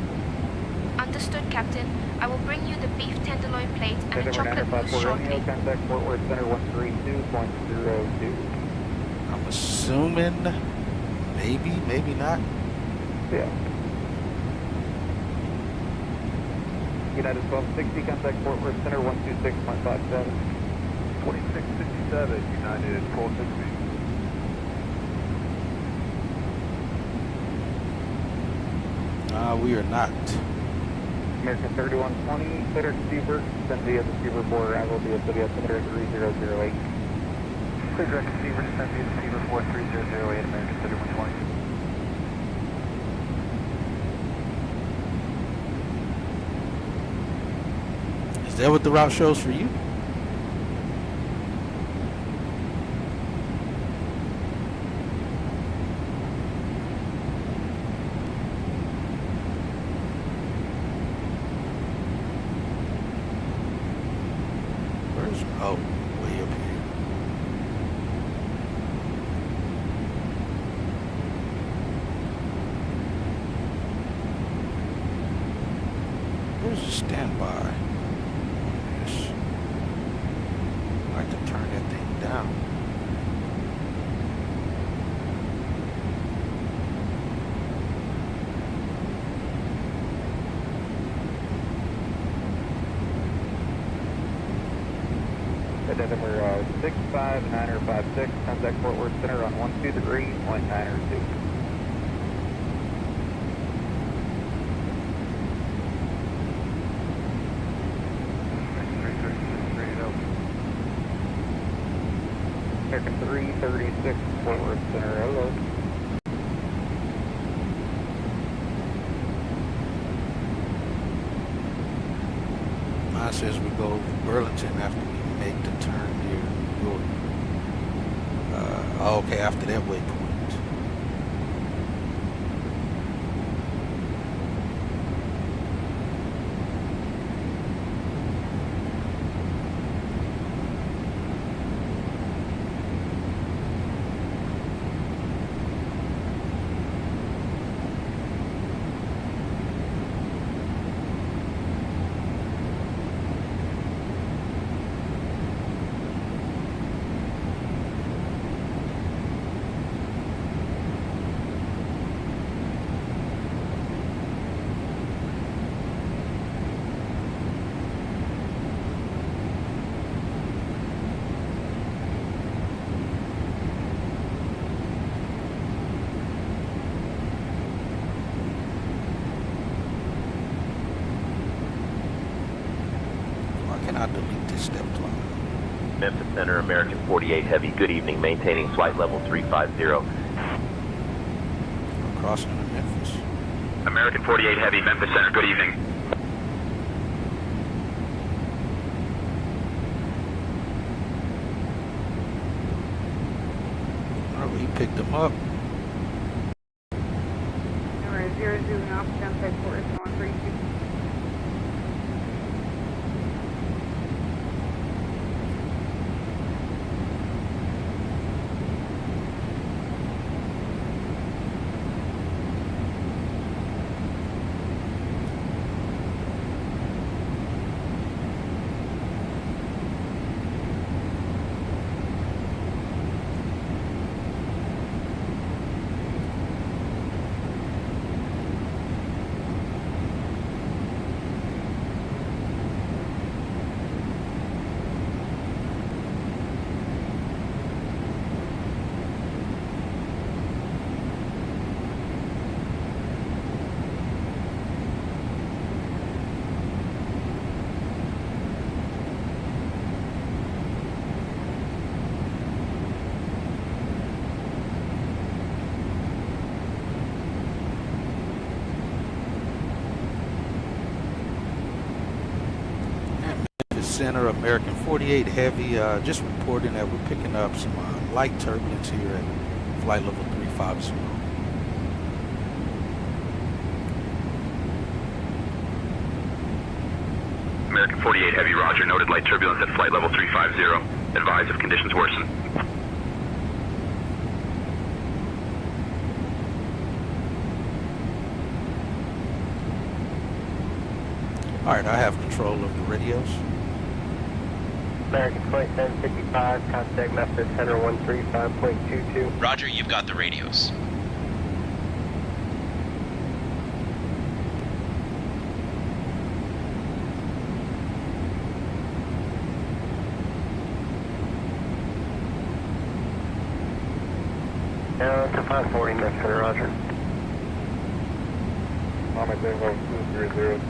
Understood, Captain. I will bring you the beef tenderloin plate and a chocolate mousse shortly. Contact Fort Worth Center 132.02. I'm assuming maybe, maybe not. Yeah. United 1260, contact Fort Worth Center 126.57. 2657, United 1260. We are not. American 3120, clear receiver, send via the receiver for arrival via Center 3008. Clear direct receiver, send via receiver 43008, American 3120. Is that what the route shows for you? Oh, way up here. Where's the standby? Yes. I'd like to turn that thing down. Number 65956, contact Fort Worth Center on 12.902. American 336, Fort Worth Center, hello. Mine says we go over Burlington after we make the turn near New York. Okay, after that waypoint. Cannot delete this step clock. Memphis Center, American 48 Heavy, good evening, maintaining flight level 350. I'm crossing into Memphis. American 48 Heavy, Memphis Center, good evening. He picked him up. Number 0 Zulu off downside port is 132. Center, American 48 Heavy, just reporting that we're picking up some light turbulence here at flight level 350. American 48 Heavy, roger. Noted light turbulence at flight level 350. Advise if conditions worsen. Alright, I have control of the radios. American Flight 755, contact method center 135.22. Roger, you've got the radios. To 540, Met Center, roger. I'm at level 230.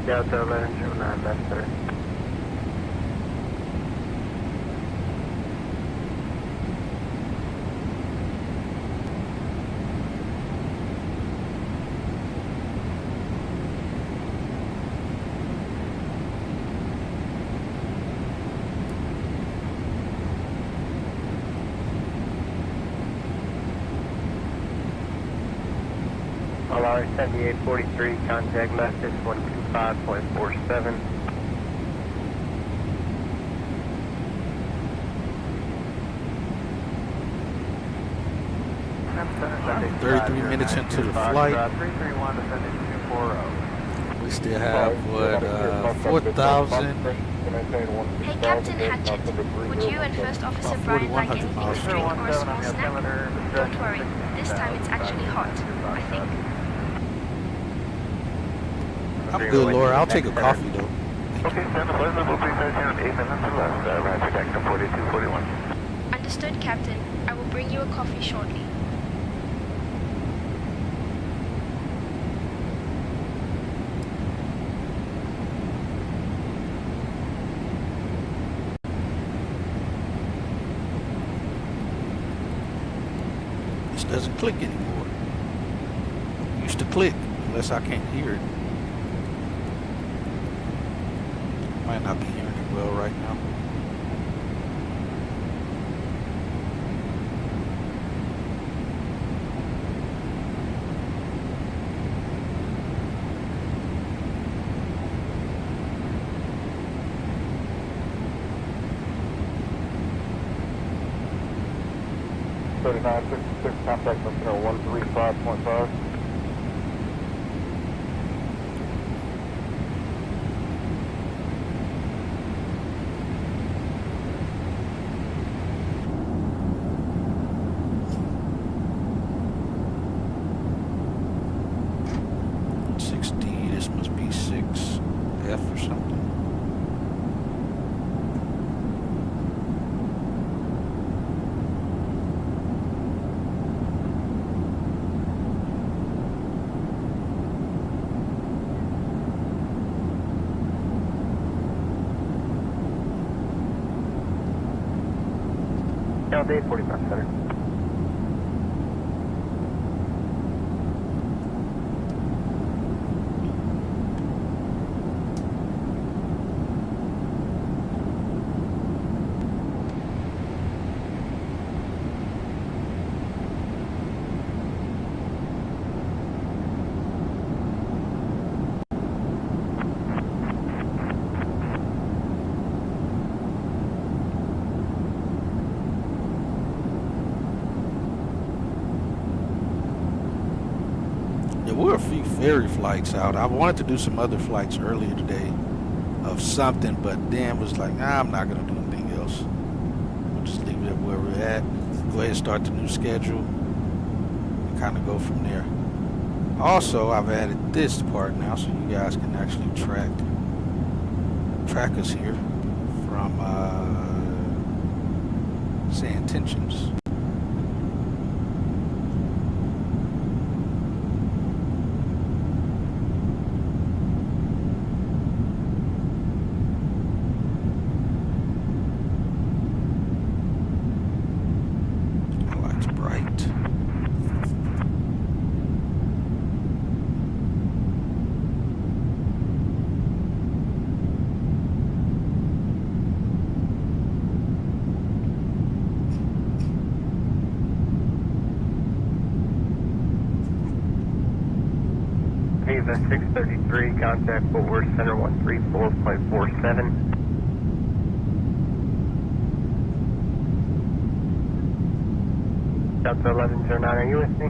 Delta 1109, Met Center. LR 7843, contact message 125.47. 33 minutes into the flight. 331 to send it 240. We still have, what, 4,000? Hey, Captain Hatchett, would you and First Officer Brian like anything to drink or a small snack? Don't worry, this time it's actually hot, I think. I'm good, Laura. I'll take a coffee, though. Okay, stand by. Level 313, 8 minutes or less. Roger, back to 4241. Understood, Captain. I will bring you a coffee shortly. This doesn't click anymore. It used to click, unless I can't hear it. Might not be hearing it well right now. Contact number 135.5. This must be 6F or something. Cal Day 45 Center. There were a few ferry flights out. I wanted to do some other flights earlier today of something, but Dan was like, nah, I'm not going to do anything else. We'll just leave it where we're at. Go ahead and start the new schedule and kind of go from there. Also, I've added this part now so you guys can actually track us here from say intentions. Viva 633, contact Fort Worth Center 134.47. Delta 1109, are you with me?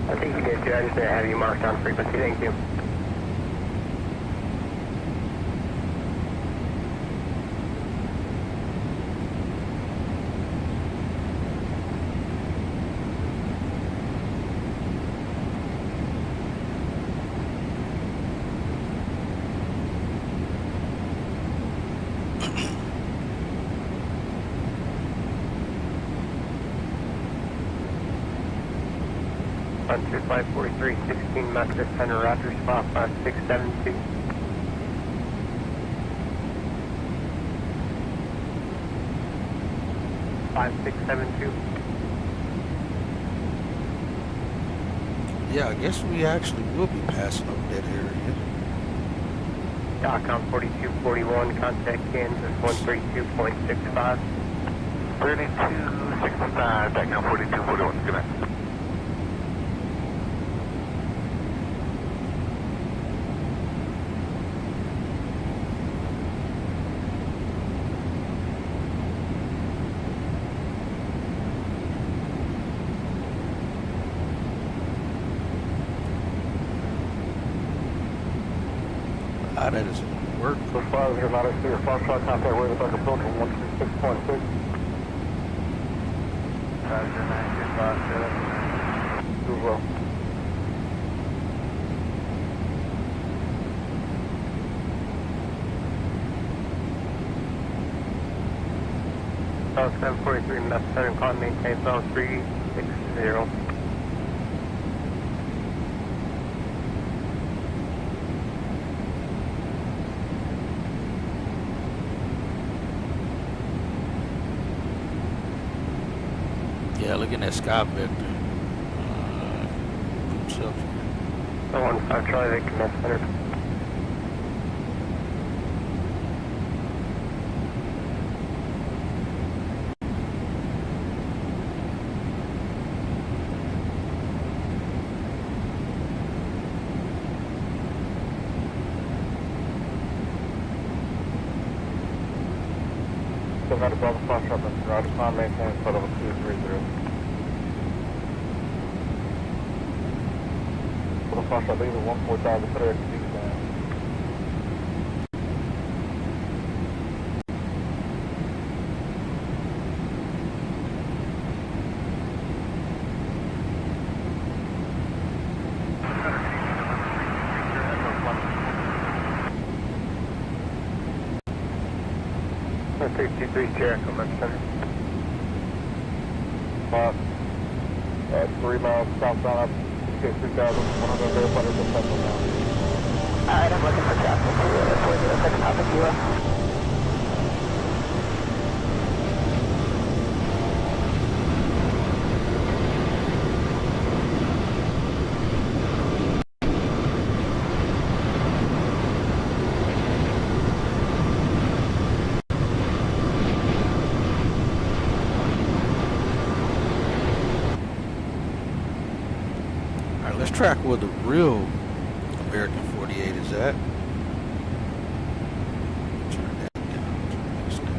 I think you did too, I just didn't have you marked on frequency, thank you. On 2543, 16 Methodist Center, Roger, spot 5672. Yeah, I guess we actually will be passing over that area. DOCOM 4241, contact Kansas 132.65. 3265, DOCOM 4241, good night. That doesn't work. So 5 here, not a clear. Foxtrot, contact where the Buck approaching 136.6. Roger, 9257. Do well. South 743, Meth Center, climb, maintain, zone 360. Yeah, look at that sky vector. Boots up. 15 Charlie, they Meth Center. Still got a Bravo Foxtrot, Mr. Roger, climb, maintain, photo 230. Foxtrot, leave at 14000, put her at the down. That's 63 Jericho, Meth Center. 3 miles southbound up. 3000, 100 verify the successful now. Alright, I'm looking for traffic to 406, top of you. track where the real American 48 is at. Turn that down. Turn this down.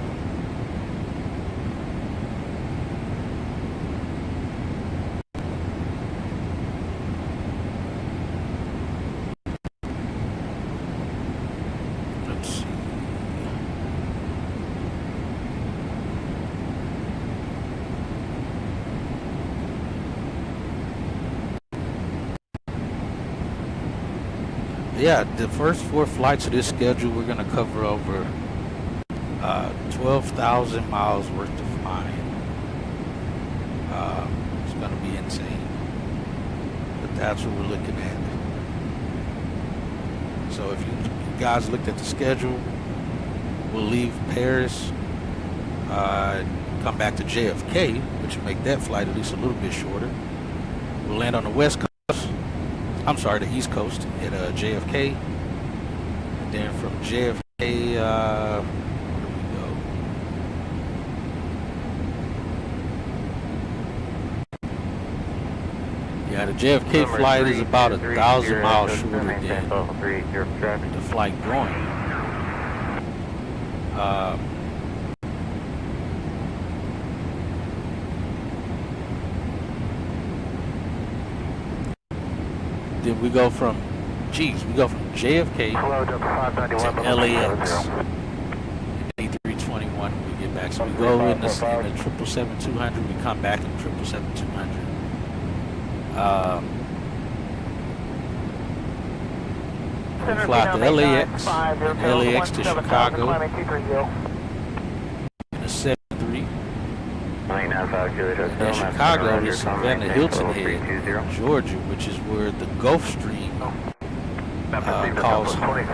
Let's see. Yeah, the first 4 flights of this schedule, we're going to cover over 12,000 miles worth of flying. It's going to be insane. But that's what we're looking at. So if you guys looked at the schedule, we'll leave Paris, come back to JFK, which will make that flight at least a little bit shorter. We'll land on the West Coast. I'm sorry, the East Coast at JFK. And then from JFK, where do we go? Yeah, the JFK flight is about 1,000 miles shorter than the flight going. Then we go from JFK to LAX. In A321 when we get back. So we go in the 777-200, we come back in 777-200. We fly to LAX, and LAX to Chicago in a 73. And then Chicago to Savannah Hilton Head, Georgia, which is where the Gulf Stream calls home.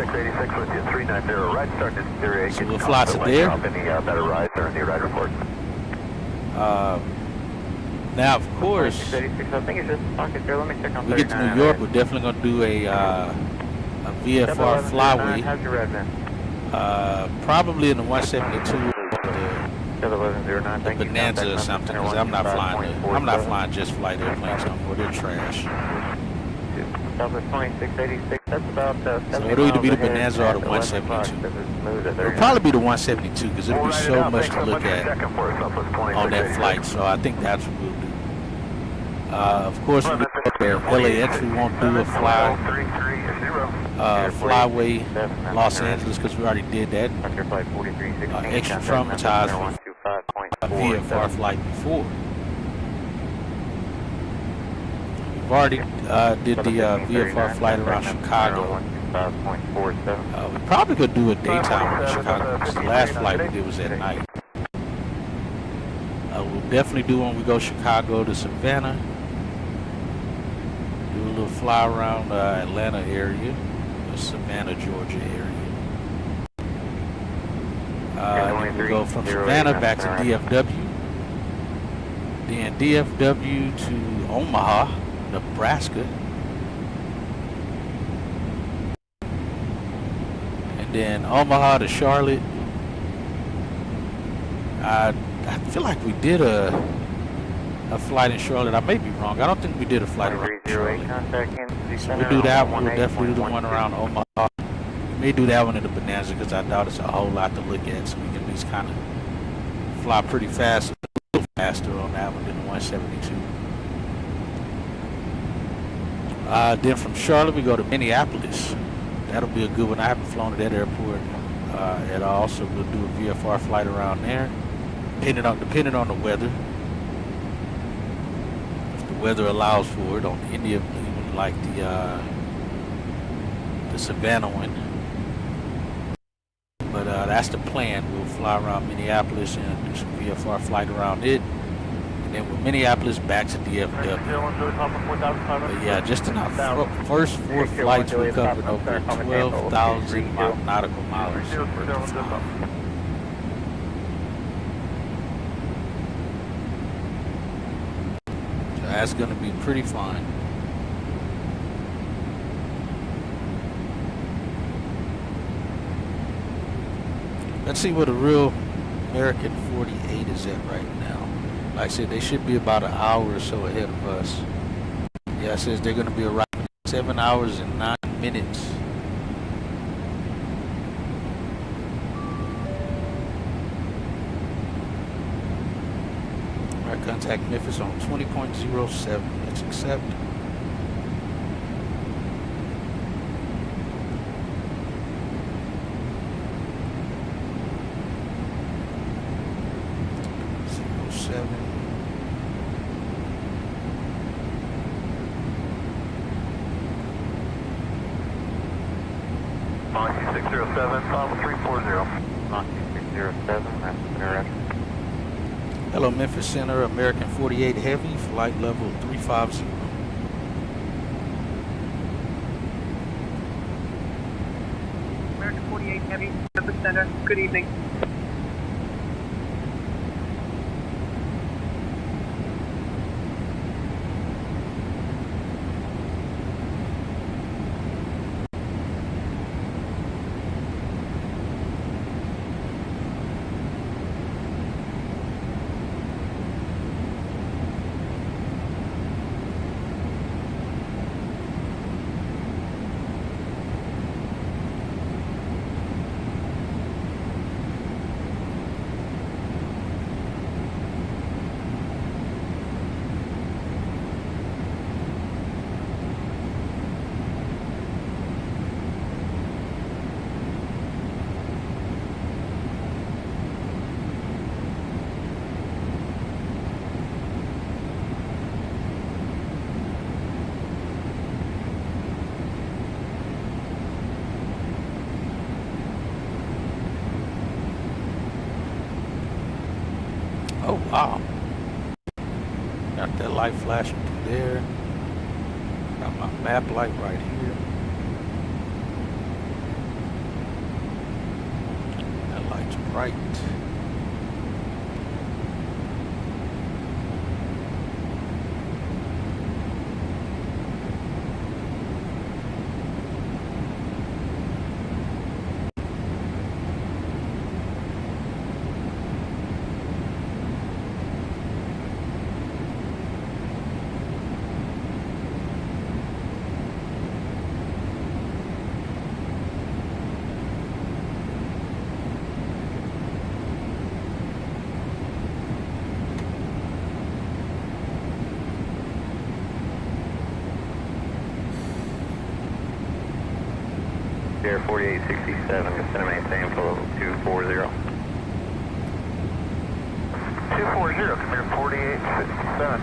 So we'll fly to there. Now, of course, we get to New York, we're definitely going to do a VFR flyway, probably in the 172. The Bonanza or something, because I'm not flying just flight airplanes no more. They're trash. So it'll either be the Bonanza or the 172. It'll probably be the 172 because it'll be so much to look at on that flight. So I think that's what we'll do. Of course, when we go to LAX, we won't do a flyway Los Angeles because we already did that. Extra traumatized from VFR flight before. We've already did the VFR flight around Chicago. We probably could do a daytime in Chicago because the last flight we did was at night. We'll definitely do when we go Chicago to Savannah. Do a little fly around Atlanta area, the Savannah, Georgia area. Then we go from Savannah back to DFW. Then DFW to Omaha, Nebraska. And then Omaha to Charlotte. I feel like we did a flight in Charlotte. I may be wrong. I don't think we did a flight around Charlotte. So we'll do that one. We'll definitely do the one around Omaha. We may do that one in the Bonanza because I doubt it's a whole lot to look at. So we can at least kind of fly pretty fast, a little faster on that one than the 172. Then from Charlotte we go to Minneapolis. That'll be a good one. I haven't flown to that airport at all, so we'll do a VFR flight around there, depending on the weather. If the weather allows for it, on any of even like the Savannah one. But that's the plan. We'll fly around Minneapolis and do some VFR flight around it. And then with Minneapolis back to DFW. But yeah, just in our first 4 flights, we covered over 12,000 nautical miles. So that's going to be pretty fun. Let's see where the real American 48 is at right now. Like I said, they should be about an hour or so ahead of us. Yeah, it says they're going to be arriving 7 hours and 9 minutes. All right, contact Memphis on 20.07. Let's accept. Hello, Memphis Center, American 48 Heavy, flight level 350. American 48 Heavy, Memphis Center, good evening. Oh, wow. Got that light flashing through there. Got my map light right here. That light's bright. Air 4867, going to maintain for level 240. 240, come here 4867.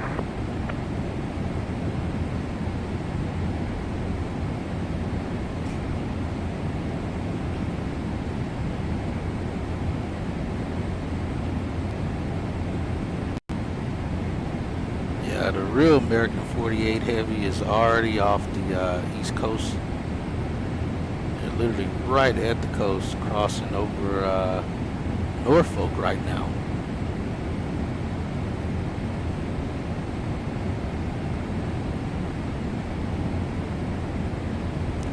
Yeah, the real American 48 Heavy is already off the East Coast. Literally right at the coast, crossing over Norfolk right now.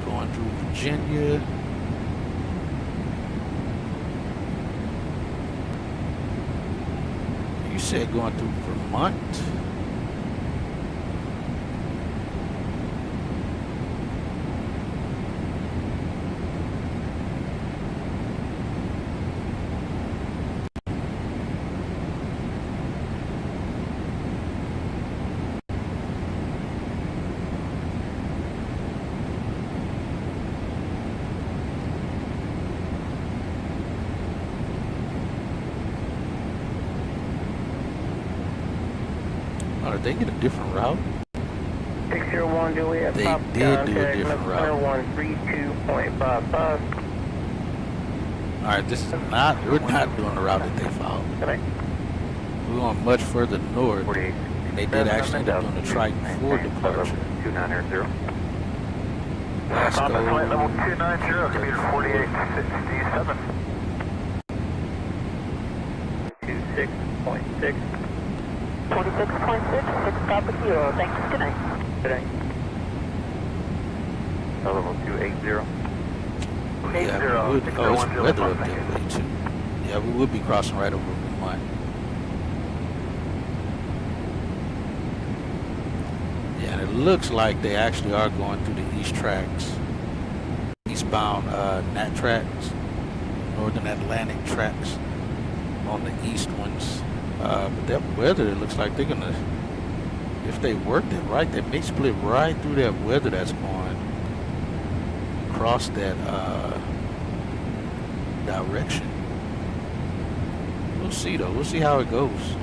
Going through Virginia. You said going through Vermont? Did they get a different route? 601 Juliet, they did do a different route. 132.55. Alright, this is not, we're not doing the route that they followed. We're going much further north. And they did actually end up doing the Triton 4 departure. 2900. Glasgow. Flight level 290, computer 4867. 26.6. 46.6, 6 Papa Kilo, thank you, good night. Good night. Level 280. Yeah, we would, oh, it's weather up that way too. Yeah, we would be crossing right over Vermont. Yeah, And it looks like they actually are going through the east tracks, eastbound NAT tracks, Northern Atlantic tracks on the east ones. But that weather, it looks like they're gonna, if they worked it right, they may split right through that weather that's going across that direction. We'll see though. We'll see how it goes.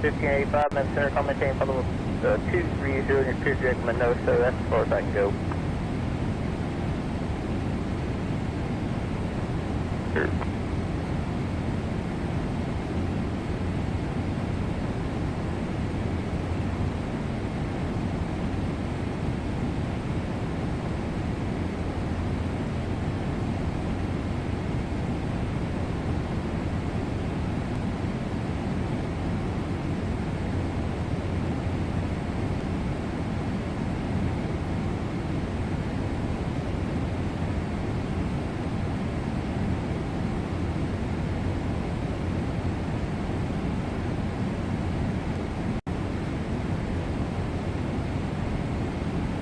$1585, Med Center, call maintain follow 230 in your cruise recommend no, so that's as far as I can go. Sure.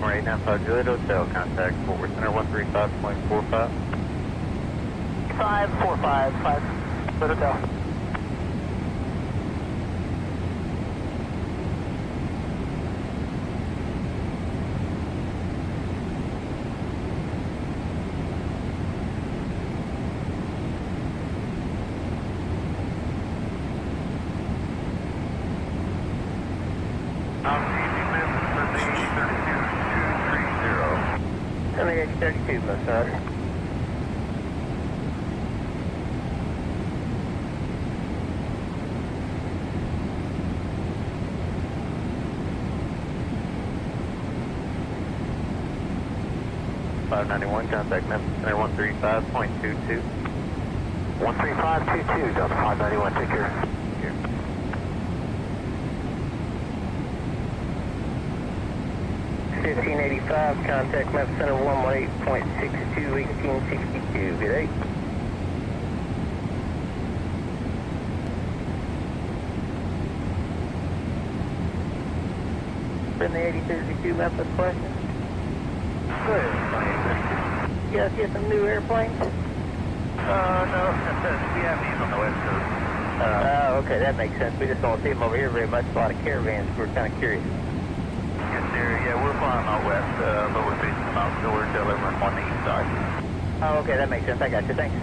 Right now, Juliet Hotel, contact Fort Worth Center 135.45. 5455, Juliet Hotel. $32, my son. $591, contact Memphis Center 135.22. 135.22, Delta 591, take care. $1585, contact Memphis Center 118.62, 1862, good day. Been the 8032 Memphis question? Good. You guys get some new airplanes? No, CFE's on the west coast. Okay, that makes sense. We just don't see them over here very much, a lot of caravans, we're kind of curious. Yes, sir. Yeah, we're flying out west, but we're facing about George, delivering on the east side. Oh, okay, that makes sense. I got you. Thanks.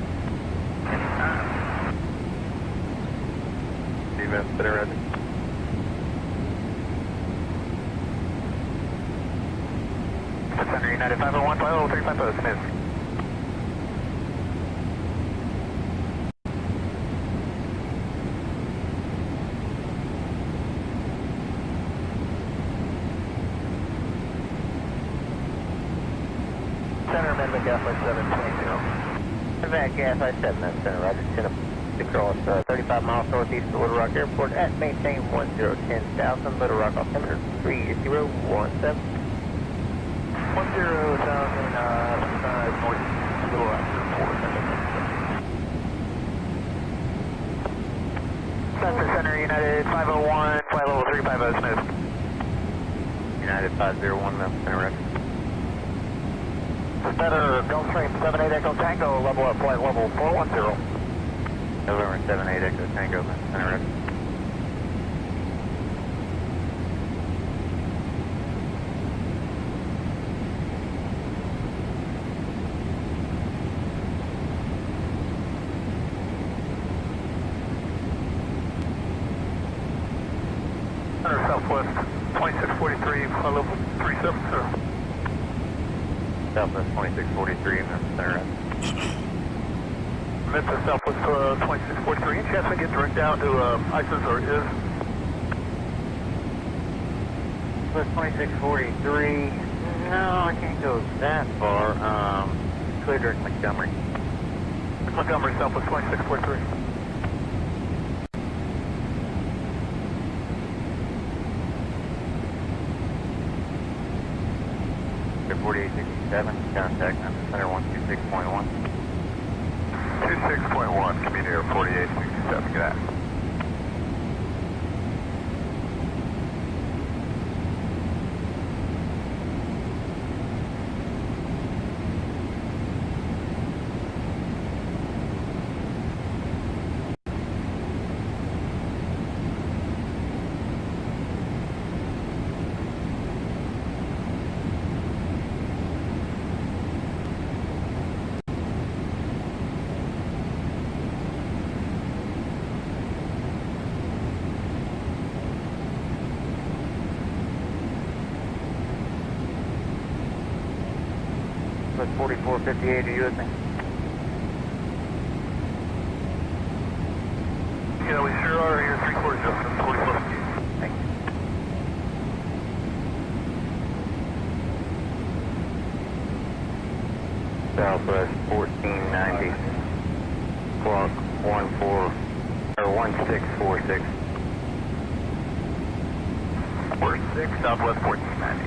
Defense, center ready. Center United 501, 50350, Smith. Center amendment gas line 720. Advance gas line 7 center, Roger. Chin up across 35 miles northeast of Little Rock Airport at maintain 1010 south on Little Rock altimeter 3017. 10,000 north Little Rock Airport. Center United 501, flight level 350 Smith. United 501, Memphis Center ready. Center, Gulfstream 78 Echo Tango, level up, flight level 410. November 78 Echo Tango, Memphis Center ready. Center Southwest 2643, flight level 370. Southwest 2643, Memphis Center. Memphis Southwest 2643. Any chance I get direct down to ISIS or is? Southwest 2643. No, I can't go that far. Clear direct Montgomery. Montgomery, Southwest 2643. 4867, contact on center 126.1. 26.1, commuter 4867, good afternoon. But 4458, are you with me? Yeah, we sure are here, 3/4 Justin, 4458. Thank you. Southwest 1490, clock 1646. 46, Southwest 1490.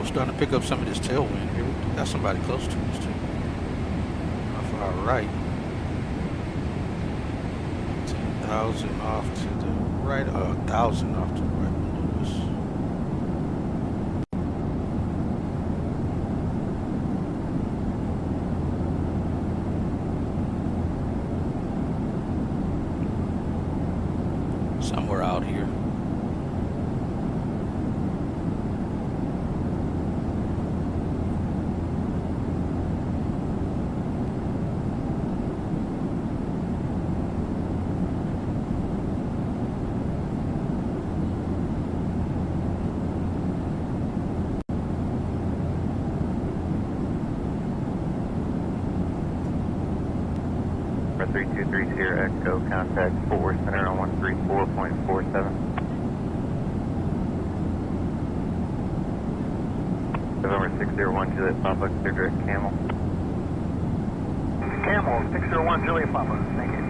Starting to pick up some of this tailwind here. We got somebody close to us too. Off our right. 10,000 off to the right. 1,000 off to the right below us. Somewhere out here. For 3230 Echo, contact 4 center on 134.47. November 601 Juliet Papa, clear direct Camel. Camel, 601 Juliet Papa, thank you.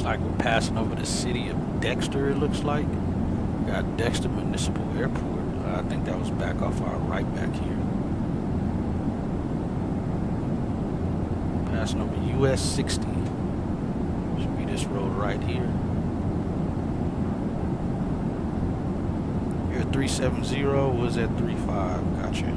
Like we're passing over the city of Dexter, it looks like. Got Dexter Municipal Airport. I think that was back off our right back here. Passing over US 60. Should be this road right here. Here 370 was at 35. Gotcha.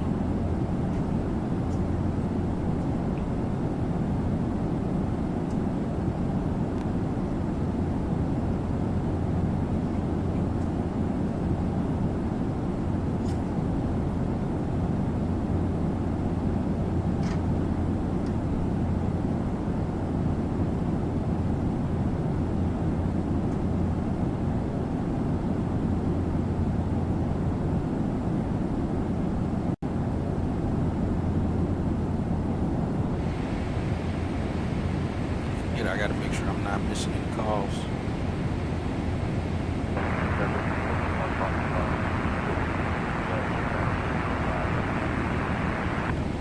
not missing any calls.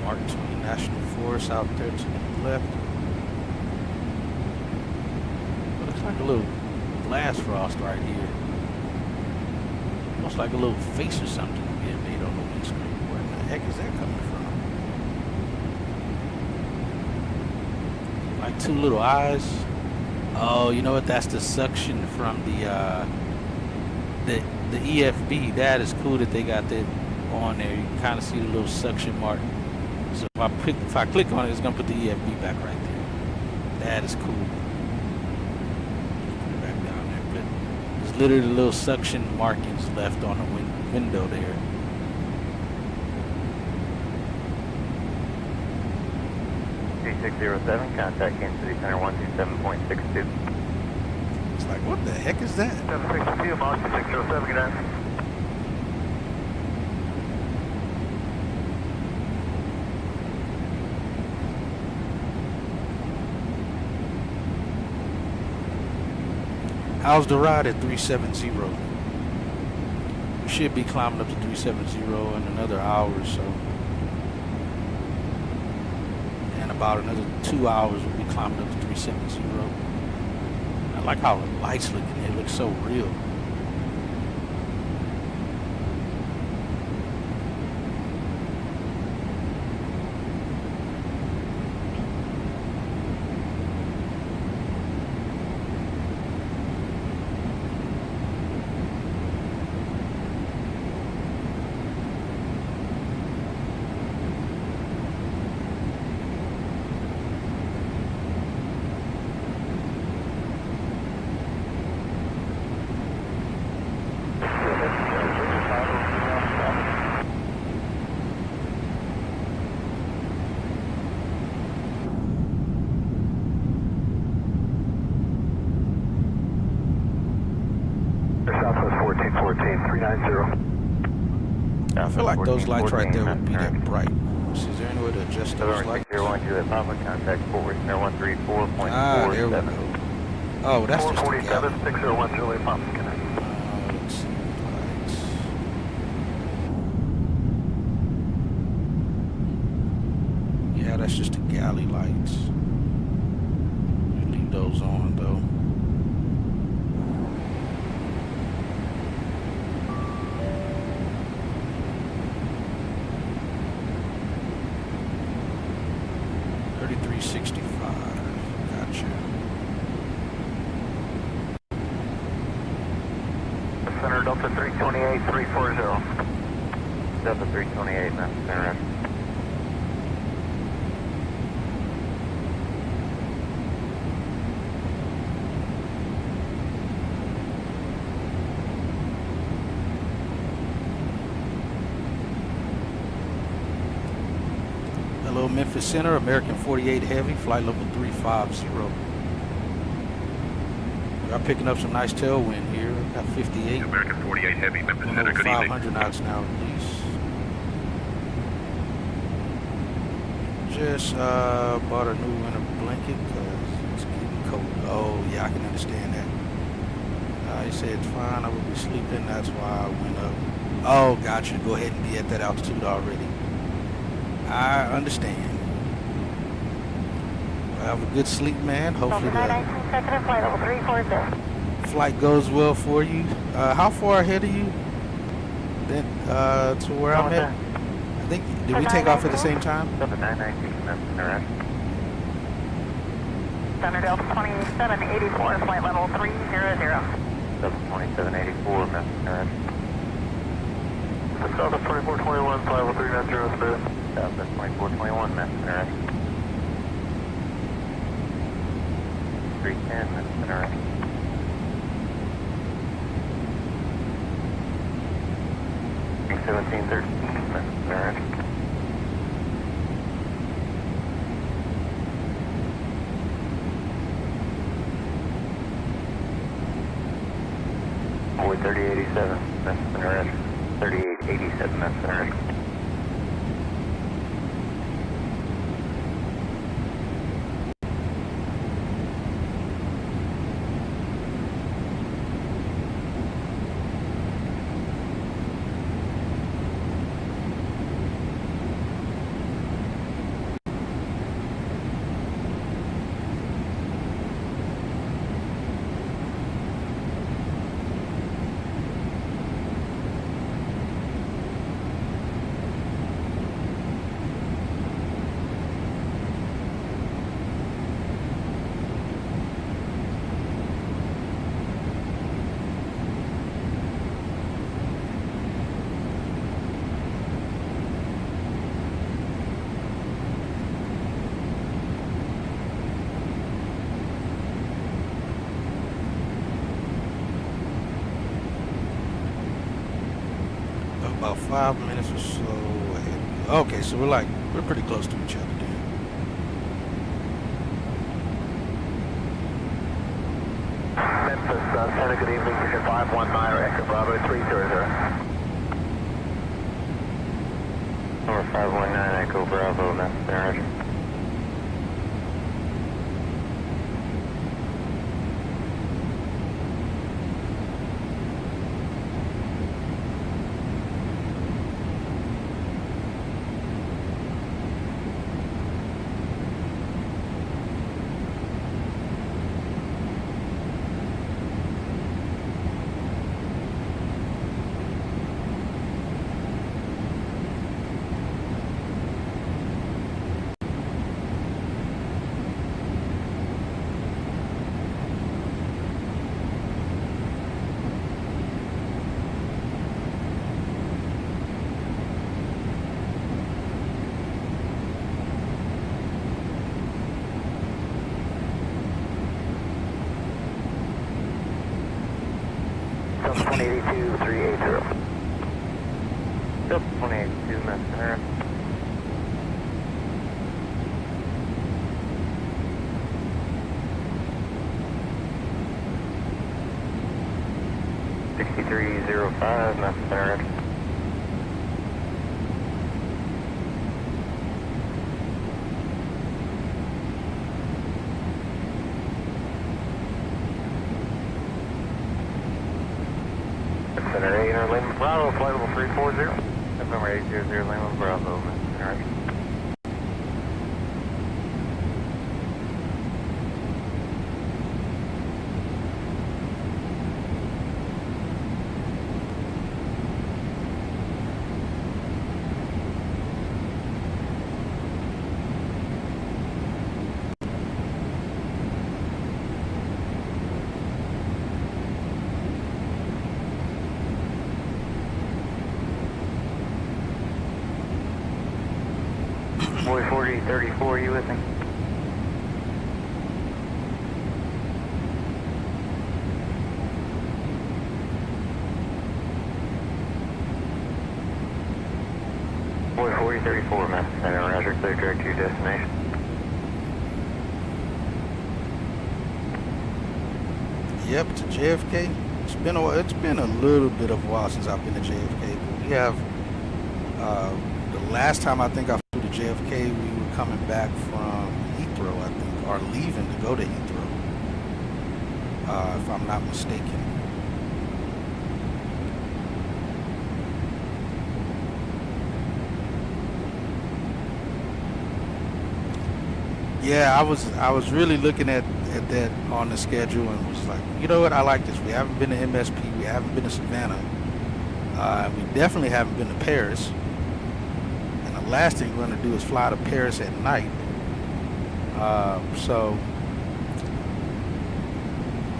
Mark Twain National Forest out there to the left. It looks like a little glass frost right here. Looks like a little face or something being made on the windscreen. Where the heck is that coming from? Like two little eyes. Oh, you know what? That's the suction from the EFB. That is cool that they got that on there. You can kind of see the little suction mark. So if I click on it, it's gonna put the EFB back right there. That is cool. Put it back down there, but there's literally little suction markings left on the window there. P607, contact Kansas City Center 127.62. It's like, what the heck is that? 762, Monster 607, good night. How's the ride at 370? We should be climbing up to 370 in another hour or so. And about another 2 hours we'll be climbing up to 370. I like how the lights look in here. It looks so real. I feel like those lights right there would be that bright. Is there any way to adjust those lights? Contact Fort Worth Center 134.47. Ah, there we go. Oh, that's just a 447, 601, Julie, Pumps, connect. Let's see the lights. Yeah, that's just the galley lights. We leave those on though. Center Delta 328, 340. Delta 328, Master Center. Hello, Memphis Center, American 48 Heavy, flight level 350. We are picking up some nice tailwind here. Got 58. American 48 Heavy, Memphis Center, good 500 knots now release. Just bought a new winter blanket because it's getting cold. Oh, yeah, I can understand that. He said it's fine, I will be sleeping, that's why I went up. Oh, gotcha, go ahead and be at that altitude already. I understand. Well, have a good sleep, man. Hopefully the flight goes well for you. How far ahead of you then to where I'm at? I think, did we take off at the same time? Delta 919, Master Center Delta 2784, flight level 300. Delta 2784, Master Delta 2421, flight level 390, Smith. Delta 2421, Master 310, Master 1713, Master. Boy 3087, Master. 3887, Master. 5 minutes or so ahead. Okay, so we're pretty close to each other then. Memphis, Center, good evening, Vision 519, Echo Bravo 300. Number 519, Echo Bravo, Memphis, Roger. Delta 182, 380. Delta 182, Messenger. $6305, Messenger. Center 800 Lima Bravo, flight level 340. That's number 800 Lima Bravo, Messenger. Boy 4034, you with me? Boy 4034, Memphis Center, Roger, clear direct to your destination. Yep, to JFK. It's been a little bit of a while since I've been to JFK, but we have the last time I think I flew to JFK, we were coming back from Heathrow, I think, or leaving to go to Heathrow, if I'm not mistaken. Yeah, I was really looking at that on the schedule and was like, you know what, I like this. We haven't been to MSP, we haven't been to Savannah, we definitely haven't been to Paris. And the last thing we're going to do is fly to Paris at night. So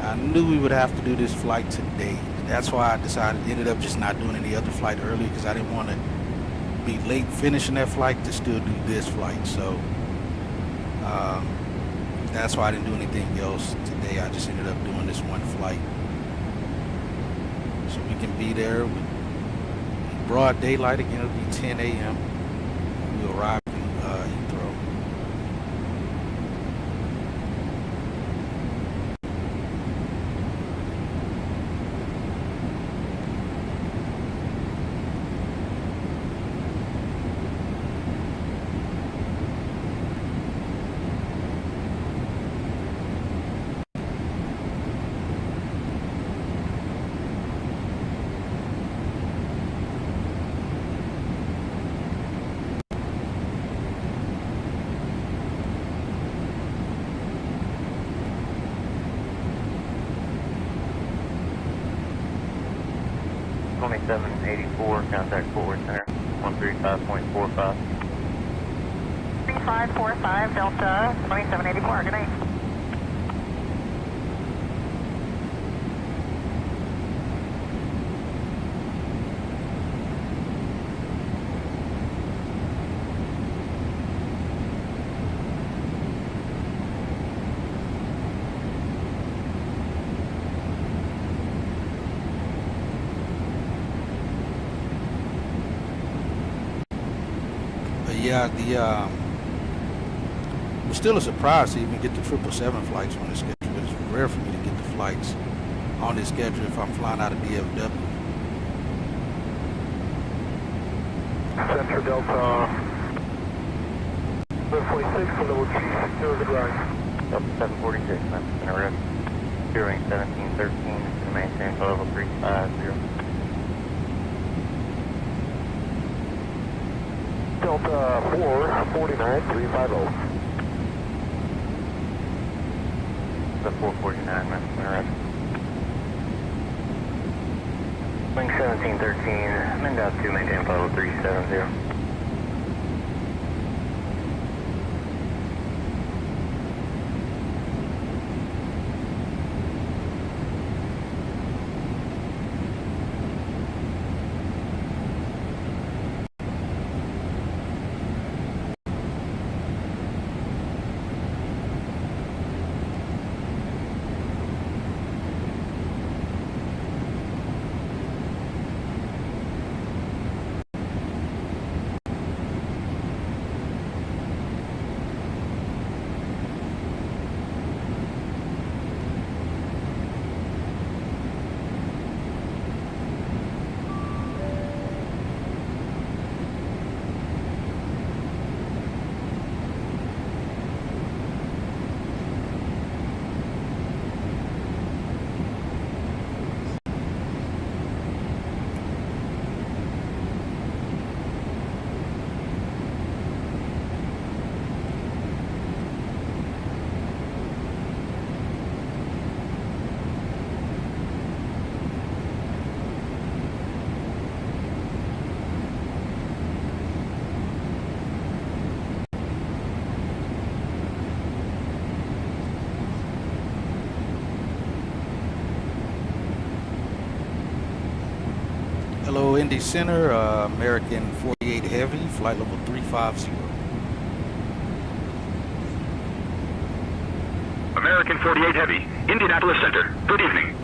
I knew we would have to do this flight today. That's why I ended up just not doing any other flight early, because I didn't want to be late finishing that flight to still do this flight. So that's why I didn't do anything else today. I just ended up doing this one flight, so we can be there with broad daylight again. It'll be 10 a.m. We'll arrive in Heathrow. Contact forward center, 135.45. 3545, Delta 2784, good night. But yeah, it's still a surprise to even get the 777 flights on this schedule. It's rare for me to get the flights on this schedule if I'm flying out of DFW. Center Delta 746, level 260, good rise. Delta 746, man. Center rep. Hearing 1713 to maintain level 350. Delta 449, 350. The 449, man. Center rep. Wing 1713, Mend out to maintain level 370. Hello, Indy Center, American 48 Heavy, flight level 350. American 48 Heavy, Indianapolis Center. Good evening.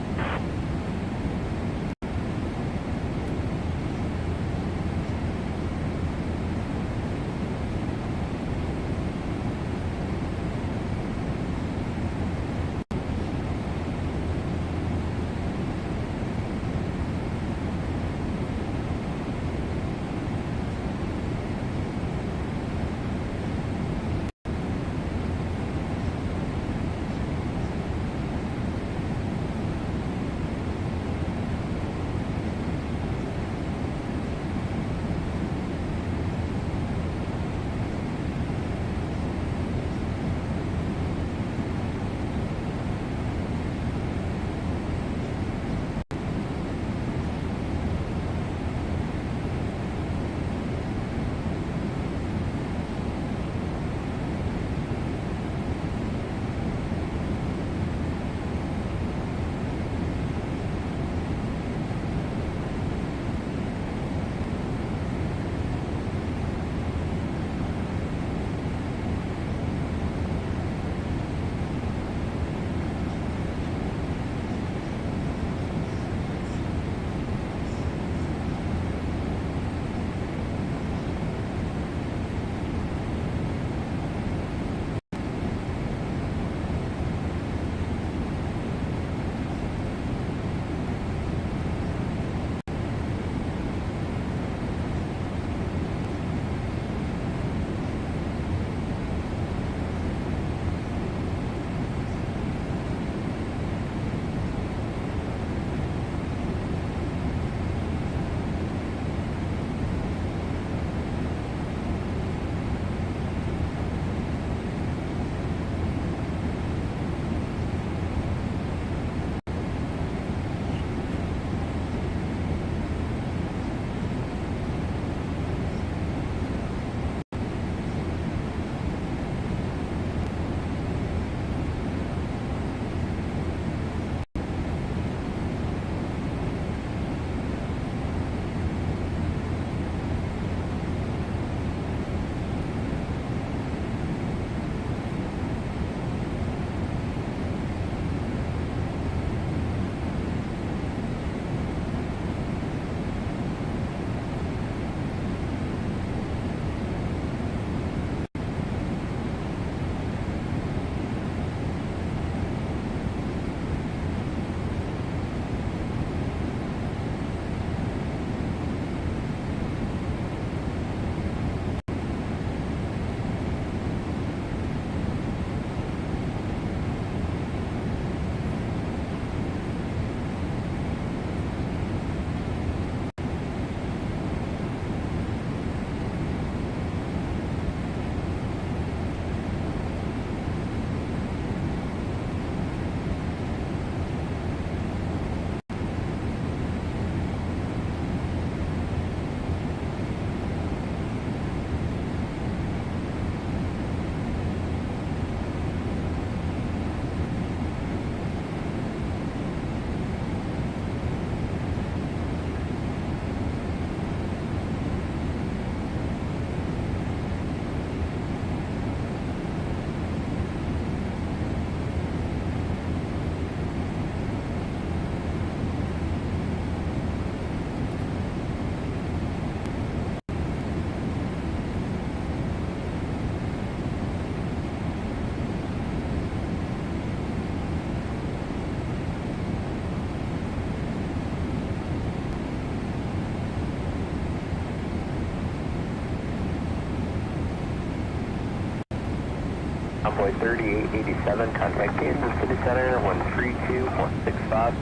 Envoy 3887, contact Kansas City Center, 132165.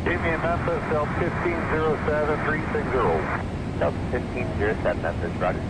Give me a message, cell 1507360. Cell 1507, message, roger.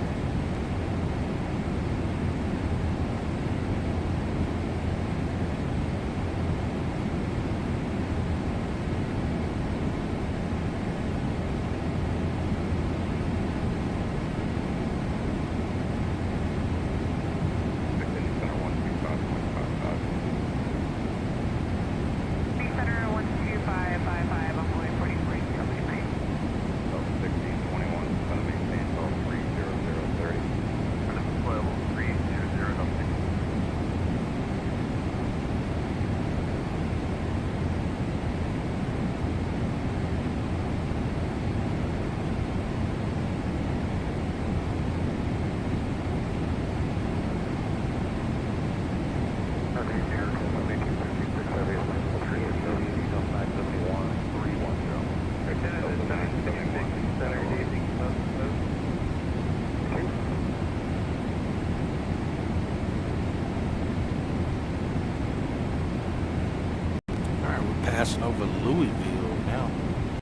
Passing over Louisville now.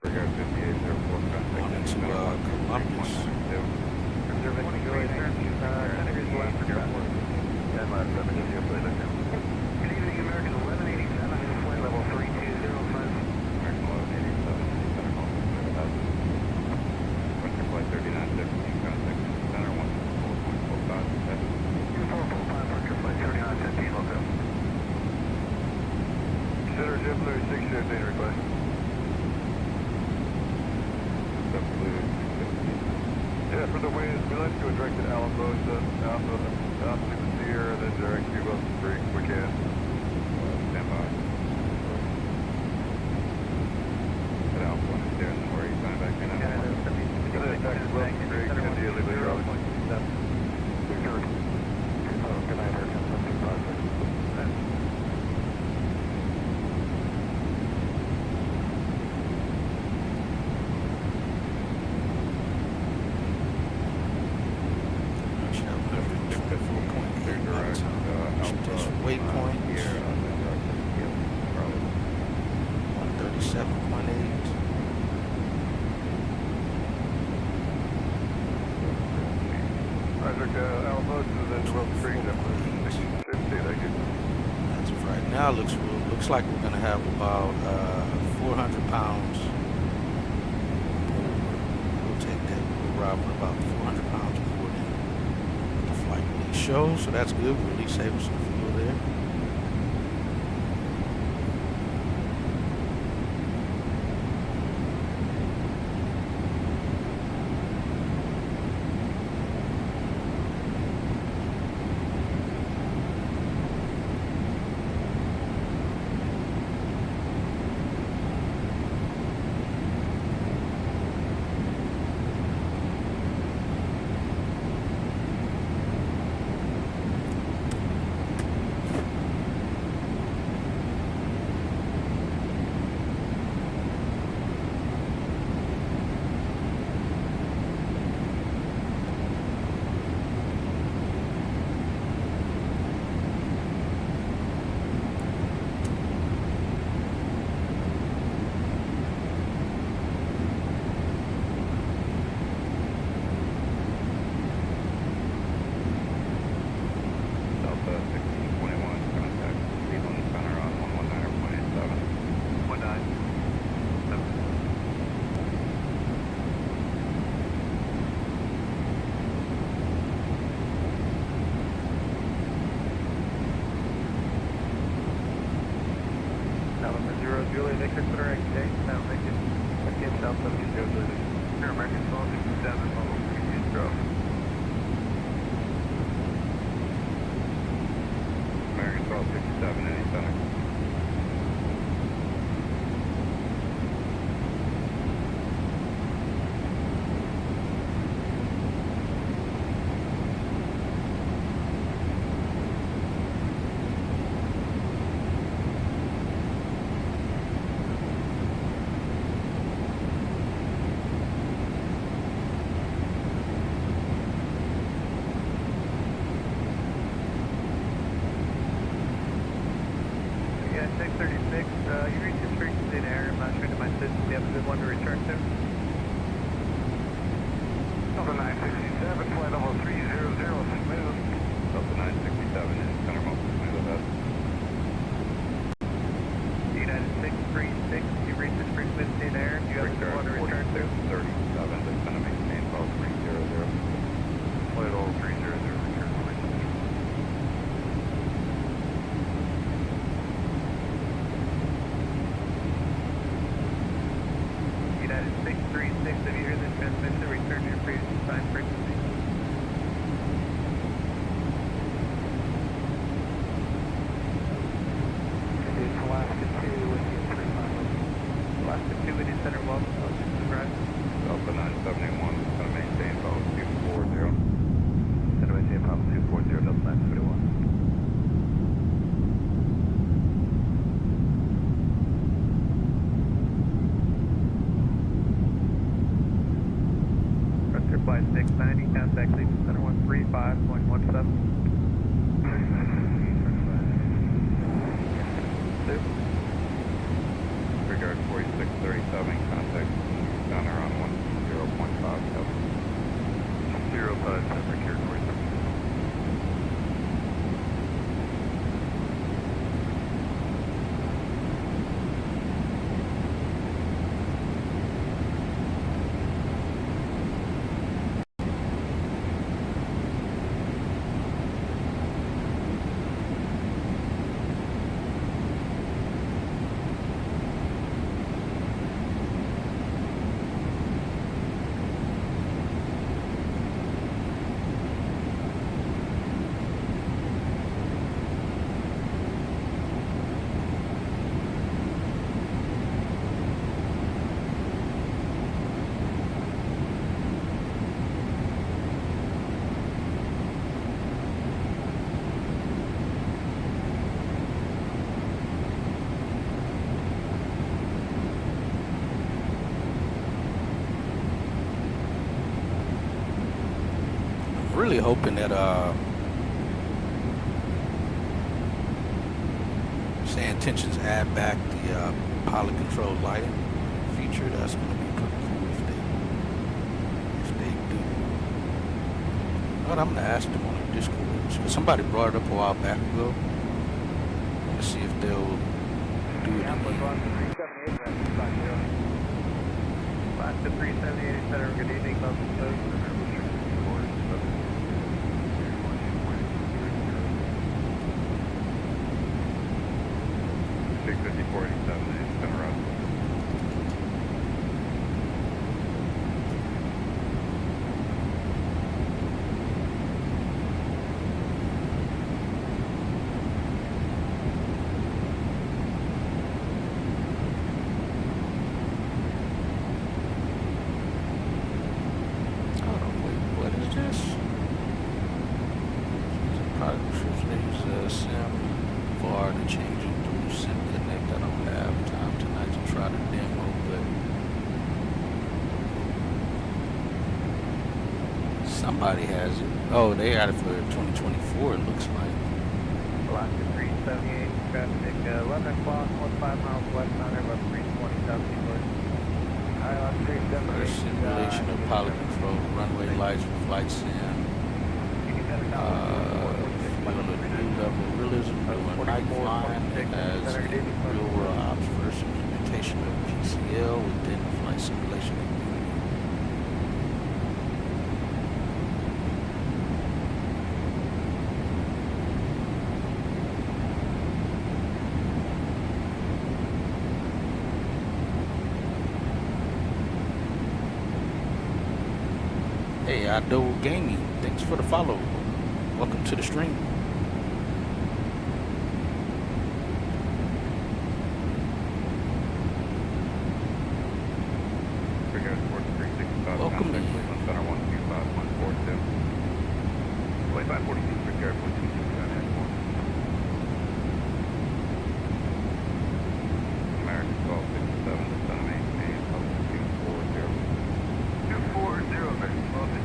Going into Columbus. Good evening, American 1187, flight level 3205. American 1187, flight 3915, contact center 1445. 2445, Parker flight 3915, welcome. Consider JetBlue 615 request. Yeah, for the winds, we like to go direct to Alamosa, Alpha to the Sierra, then direct you up the creek if we can. Stand by. At Alpha 1 is there, and then where you sign back in. Good attack to Wilson Creek, ideally later on. Good night, American 725. Waypoint here, 137.8. Alamosa and then Wilson Creek, 615, thank you. As of right now, looks like we're going to have about 400 pounds. We'll take that. We'll arrive at about 400 pounds more than the flight release shows, so that's good. We'll at least save us some fuel there. Julie, they consider XK, now make it again South 70 Julie. American 1267, level 3 stroke. American 1267, any center. 36, you reached this frequency in air. I'm not sure to my system. Do you have a good one to return to? Delta 967, flight level 300, smooth. Delta 967 is center mode, smooth with us. United 636, you reached this frequency in air. Do you have a good one to return to? 37, descend and maintain level 300. Flight level 300, return to my station. United 636, if you hear this transmission, return to your previous assigned frequency. It's Alaska 2 with you 3 miles. Alaska 2 with you, center welcome, subscribe. Delta 971 is going to maintain level 240. Center maintain level 240, Delta 971. Flight 690, contact Legion Center 135.17. Regard 4637, contact center on 10.57. 057, secure 47. Really hoping that say intentions add back the pilot control lighting feature. That's going to be pretty cool if they do. But I'm going to ask them on the Discord. Because somebody brought it up a while back ago. Let's see if they'll do it again. Alaska 378, center, good evening, welcome to 65487 is center up. Somebody has it. Oh, they got it for 2024, it looks like. Alaska 378, traffic 11 o'clock, 15 miles west on about 320 South Seaboard. First simulation of pilot control, runway lights with flight sim. Feel a new level of realism doing night flying as real world ops versus implementation of PCL within the flight simulation community. Hey, Ado Gaming, thanks for the follow. Welcome to the stream. Welcome in. Center 125.142. Flight 542, regard 122.1. American 1257, descend maintain level 240. 240, American 1257.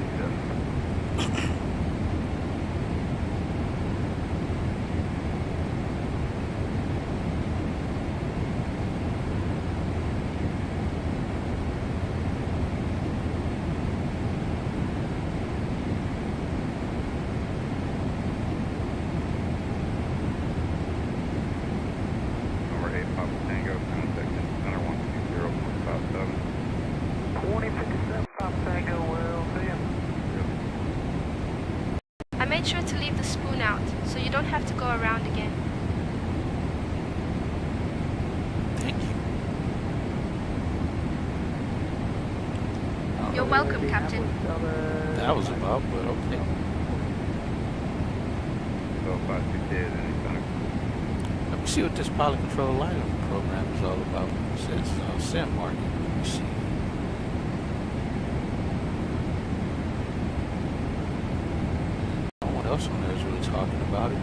Make sure to leave the spoon out so you don't have to go around again. Thank you. You're welcome, Captain. That was about, but okay. So if I did anything. Let me see what this pilot control lighting program is all about. It says send marking. Let me see. No one else on there is really talking about it.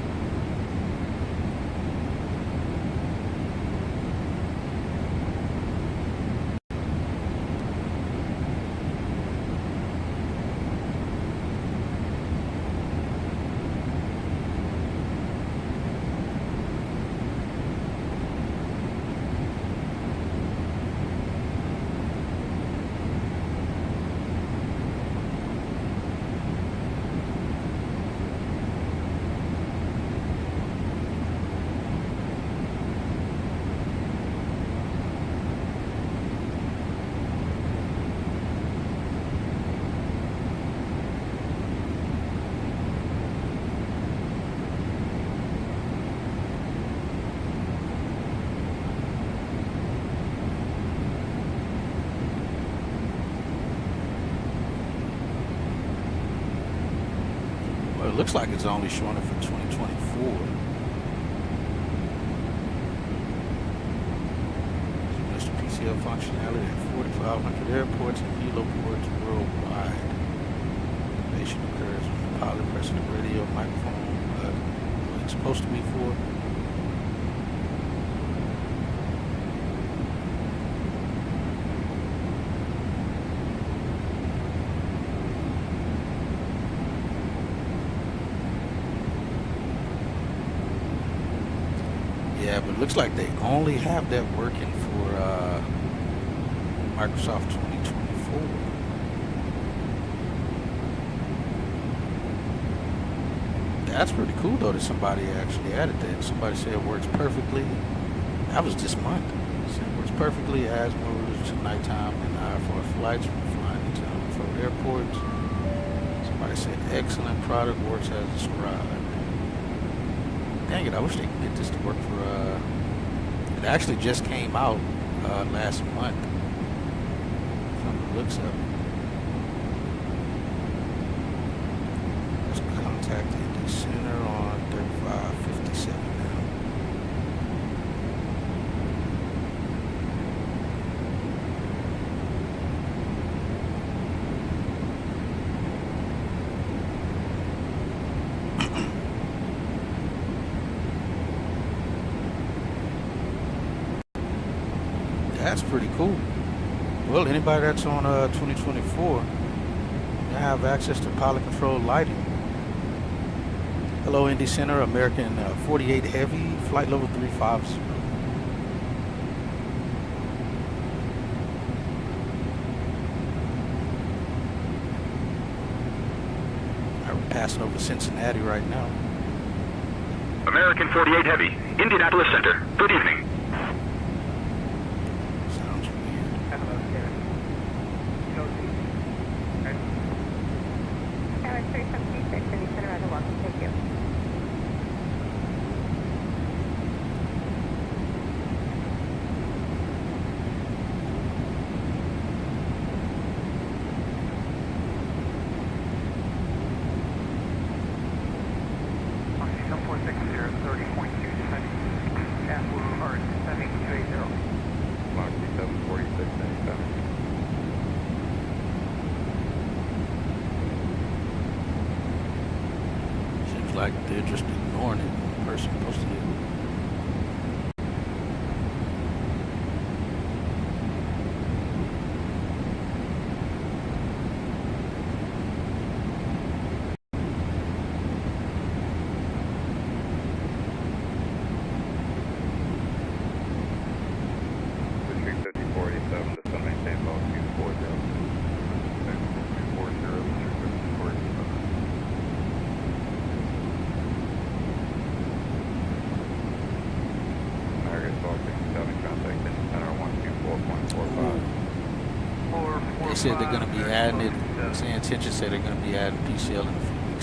It looks like it's only showing it for 2024. Just PCL functionality at 4,500 airports and heliports worldwide. Activation occurs when the pilot presses the radio microphone. What it's supposed to be for. Yeah, but it looks like they only have that working for Microsoft 2024. That's pretty cool though that somebody actually added that. Somebody said it works perfectly. That was this month. It said it works perfectly as more routes to nighttime and IFR flights from flying into uncontrolled airports. Somebody said excellent product, works as described. Dang it, I wish they could get this to work for, it actually just came out last month, from the looks of it. Let's contact the center on 3557 now. That's pretty cool. Well, anybody that's on 2024, you have access to pilot control lighting. Hello, Indy Center, American 48 Heavy, flight level 350. We're passing over Cincinnati right now. American 48 Heavy, Indianapolis Center. Good evening. Like they're just ignoring it when the person posted it. They said they're going to be adding it. Saying Intention said they're going to be adding PCL in a few weeks.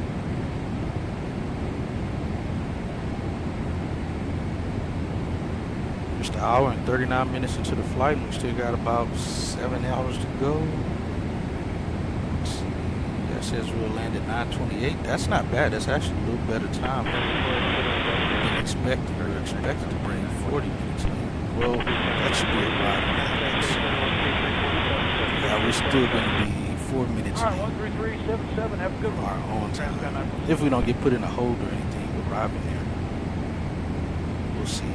Just an hour and 39 minutes into the flight, and we still got about 7 hours to go. Let's see. Yeah, it says we'll land at 9:28. That's not bad. That's actually a little better time than expected to bring 40 minutes in. Well, that should be a ride. Yeah, we're still going to be 4 minutes late. 13377, have a good one. Our on time. If we don't get put in a hold or anything, arriving there. We'll see.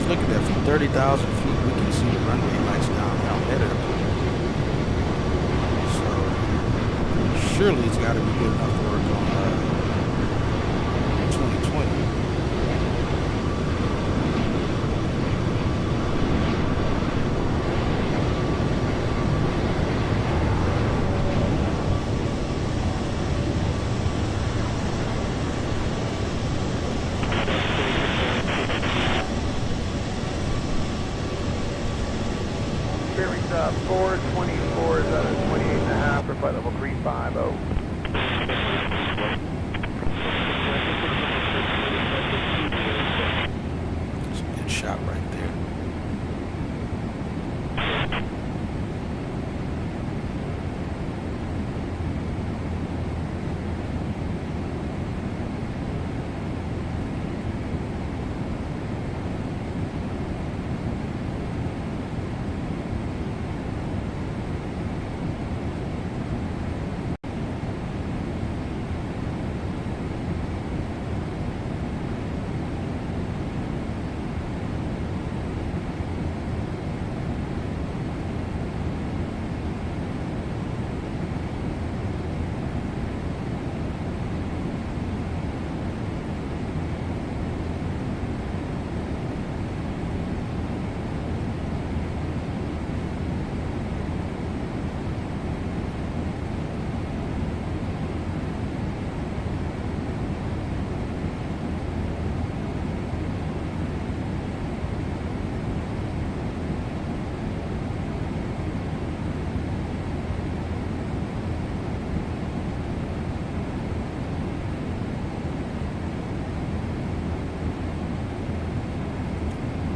Look at that, from 30,000 feet, we can see the runway lights down at airport. So, surely it's got to be good enough to work on 2020. Bearings 424 is out of 28.5 for flight level 350. It's a good shot right there.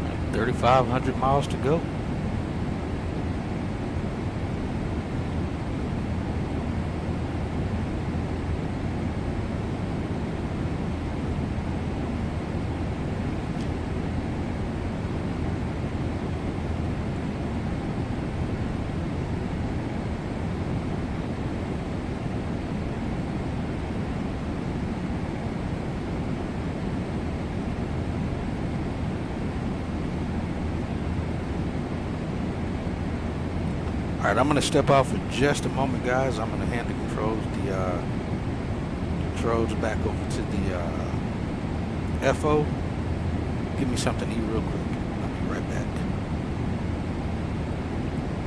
Right, 3,500 miles to go. All right, I'm going to step out for just a moment, guys. I'm going to hand the controls back over to the FO. Give me something to eat real quick. I'll be right back.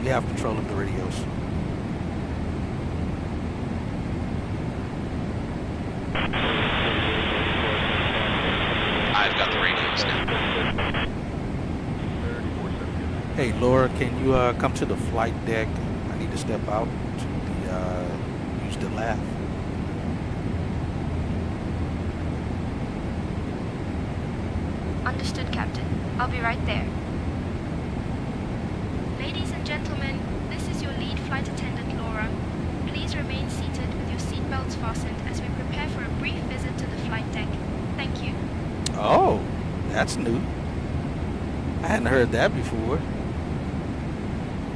You have control of the radios. I've got the radios now. Hey, Laura, can you come to the flight deck? I need to step out to use the laugh. Understood, Captain. I'll be right there. Ladies and gentlemen, this is your lead flight attendant, Laura. Please remain seated with your seatbelts fastened as we prepare for a brief visit to the flight deck. Thank you. Oh, that's new. I hadn't heard that before.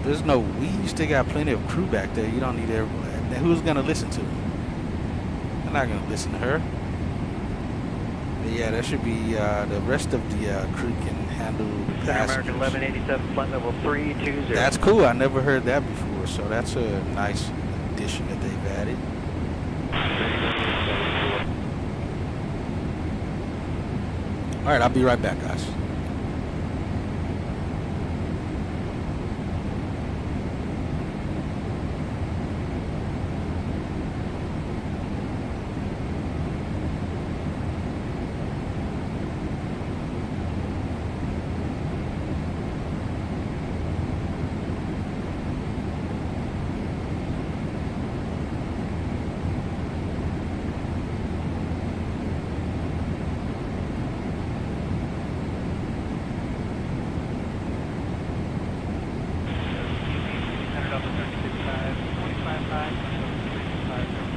There's no we. You still got plenty of crew back there. You don't need everyone. Who's going to listen to her? I'm not going to listen to her. But yeah, that should be the rest of the crew can handle the passengers. American 1187, flight level 320. That's cool. I never heard that before. So that's a nice addition that they've added. All right, I'll be right back, guys. Delta 365, 25.5, 365.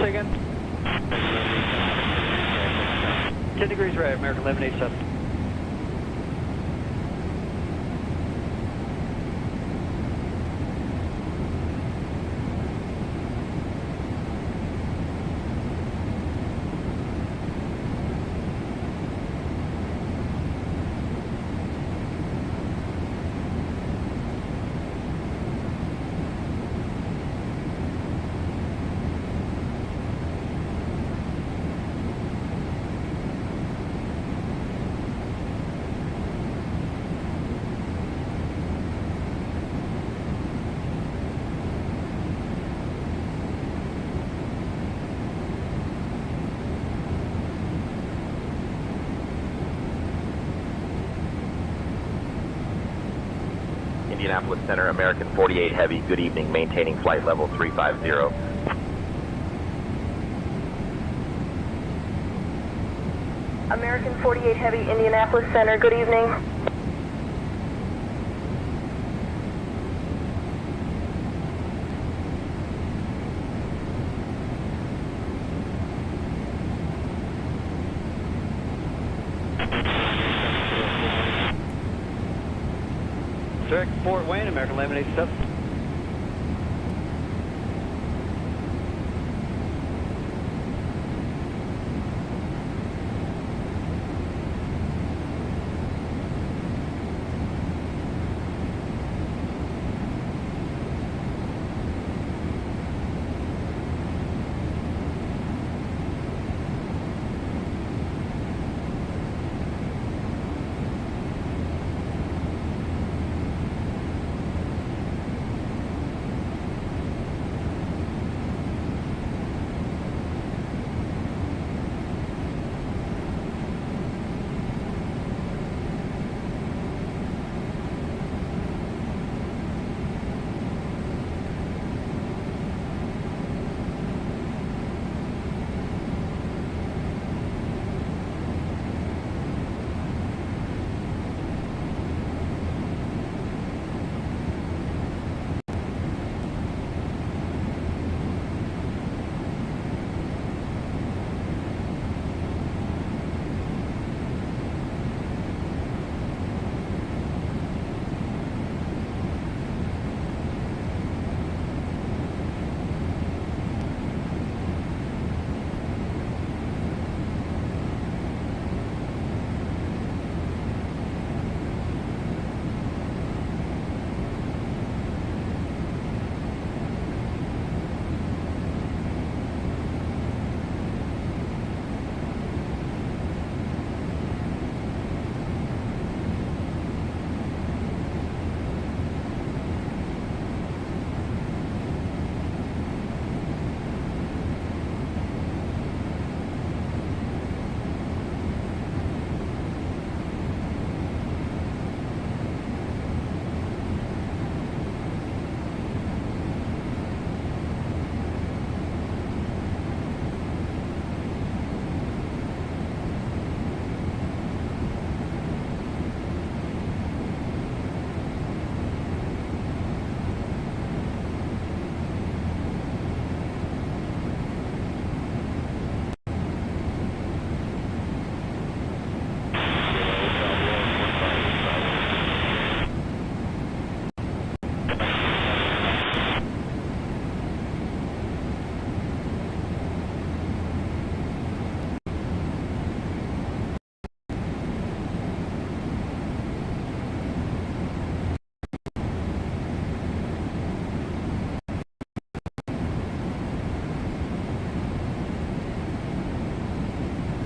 Say again? 10 degrees right, American 1187. Indianapolis Center, American 48 Heavy, good evening, maintaining flight level 350. American 48 Heavy, Indianapolis Center, good evening. Direct Fort Wayne, American 1187.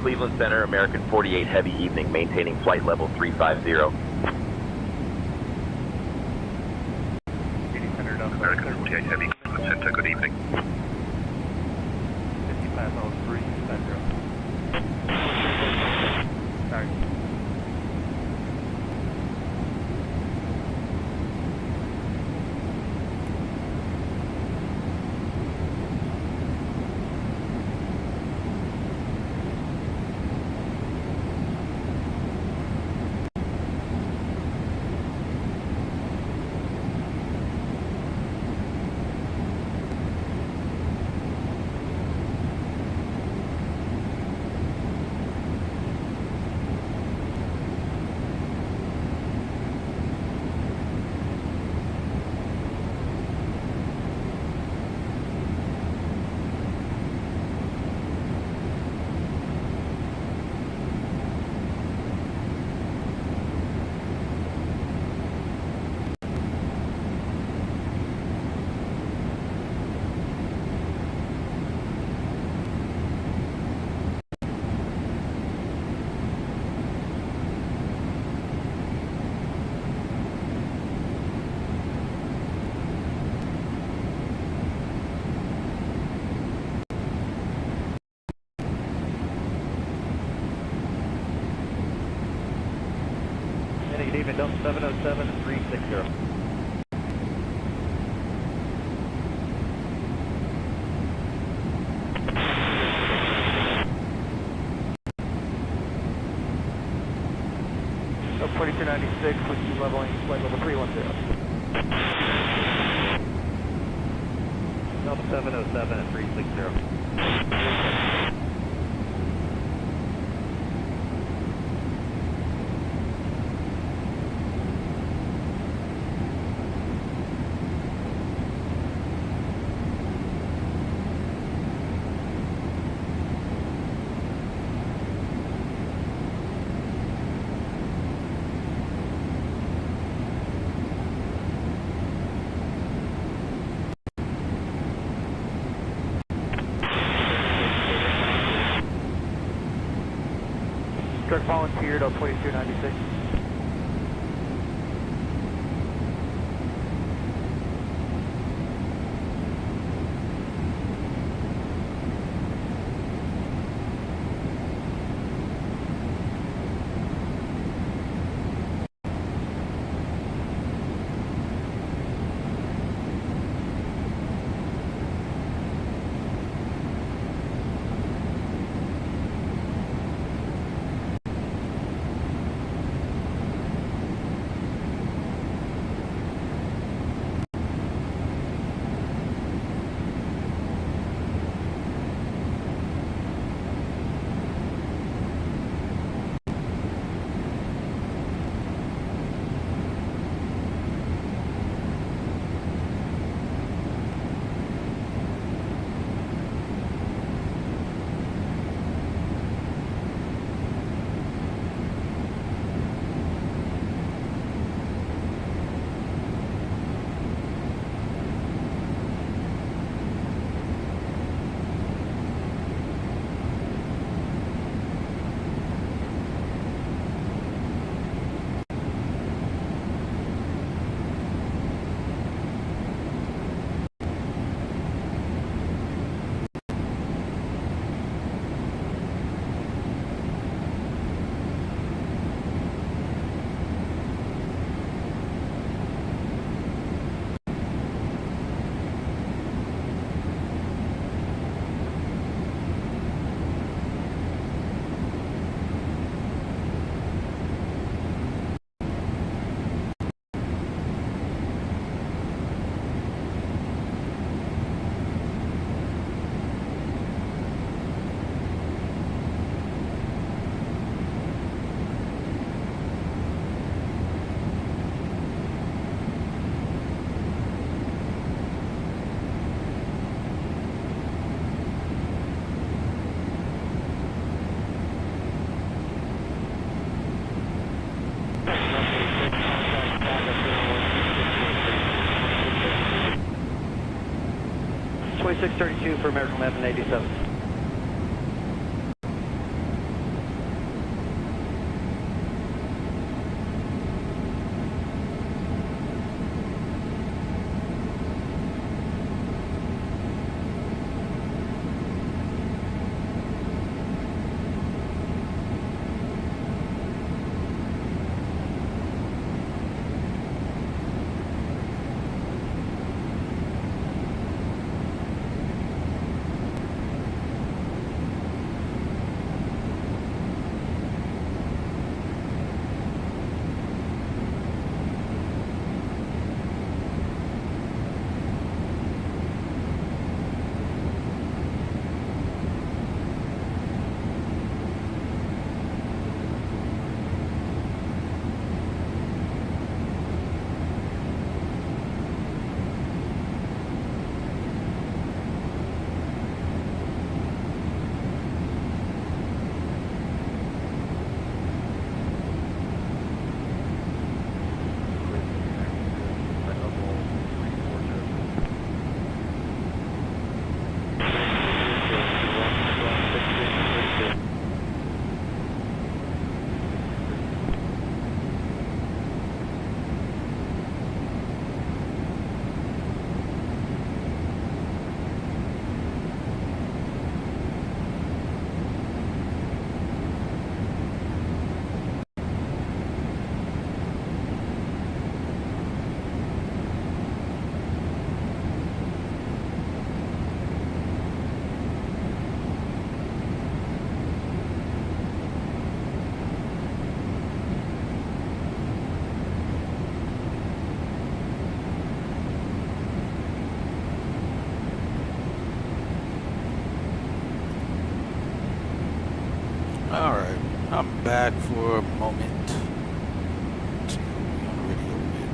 Cleveland Center, American 48 Heavy evening, maintaining flight level 350. American 48 Heavy, Cleveland Center, good evening. 5503, sorry. Good evening, Delta 707 and 360. So 4296, which is leveling flight level 310. Delta 707 and 360. Direct volunteered on 2296. For American 1187. I'm back for a moment. Let's see who we on the radio with.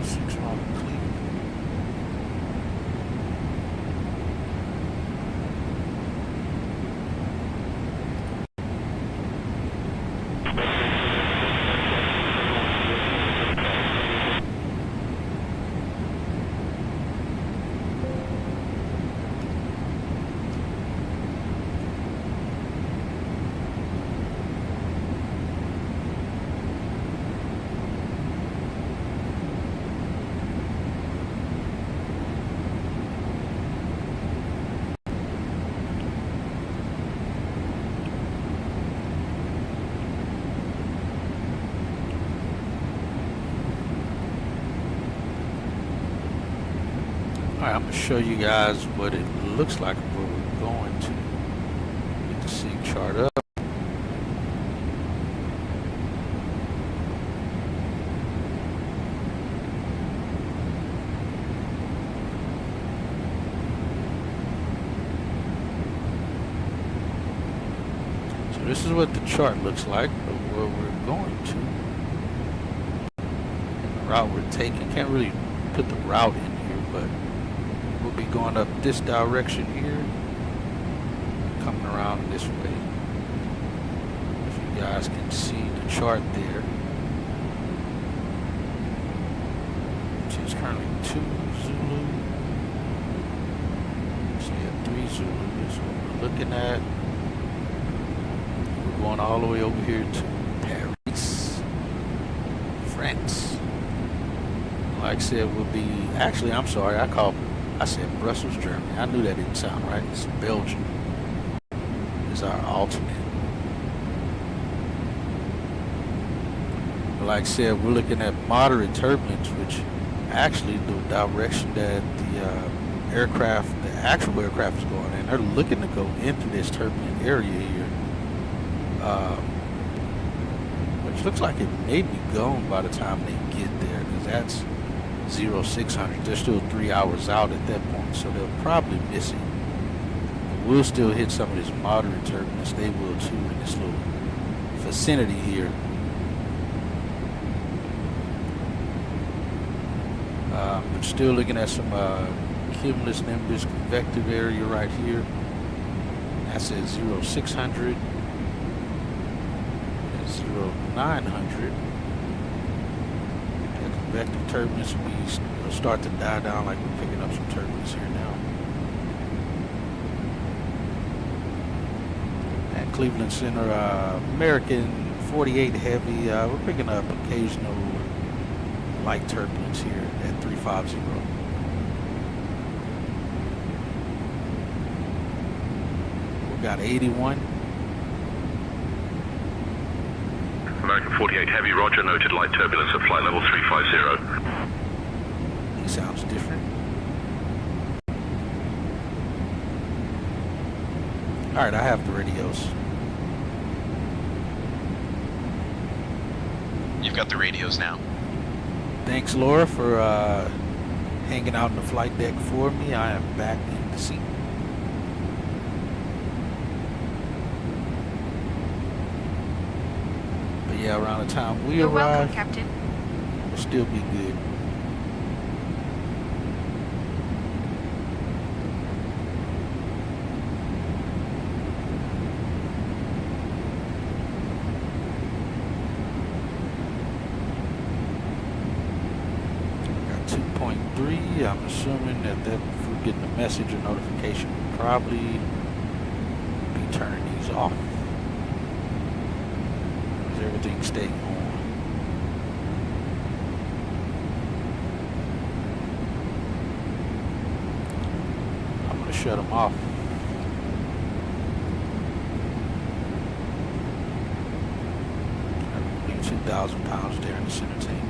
6 on Cleveland. Alright, I'm going to show you guys what it looks like where we're going to get the SIG chart up. So this is what the chart looks like of where we're going to. And the route we're taking. Can't really put the route in here, but we'll be going up this direction here, coming around this way. If you guys can see the chart there. So it's currently 2 Zulu. So you have 3 Zulu is what we're looking at. We're going all the way over here to Paris, France. Like I said, we'll be, actually, I'm sorry, I said Brussels, Germany. I knew that didn't sound right. It's Belgium is our alternate. But like I said, we're looking at moderate turbulence, which actually the direction that the aircraft, the actual aircraft is going in, they're looking to go into this turbulent area here. Which looks like it may be gone by the time they get there, because that's 0600. They're still 3 hours out at that point, so they'll probably miss it. But we'll still hit some of this moderate turbulence. They will too in this little vicinity here. But still looking at some cumulus nimbus convective area right here. That's at 0600 and 0900. Convective turbulence will start to die down, like we're picking up some turbulence here now. And Cleveland Center, American 48 heavy, we're picking up occasional light turbulence here at 350. We've got 81. American 48 heavy, roger, noted light turbulence at flight level 350. He sounds different. Alright, I have the radios. You've got the radios now. Thanks, Laura, for hanging out in the flight deck for me. I am back in the seat. Yeah, around the time we You're arrive, welcome, Captain. We'll still be good. Got 2.3. I'm assuming that if we're getting a message or notification, we'll probably be turning these off. Everything staying on. I'm going to shut them off. I leave 2,000 pounds there in the center tank.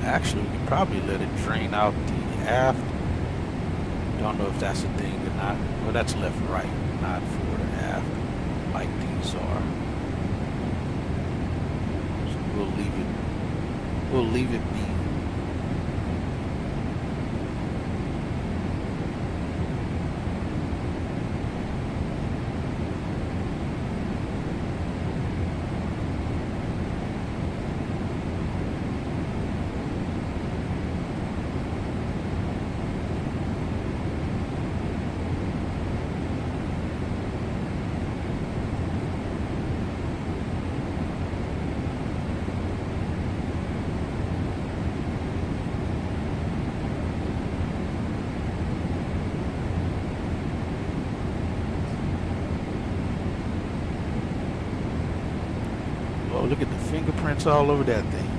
Actually, we can probably let it drain out the aft. Don't know if that's a thing or not. Well, that's left and right, not forward or aft, like these are. So we'll leave it be. Oh, look at the fingerprints all over that thing.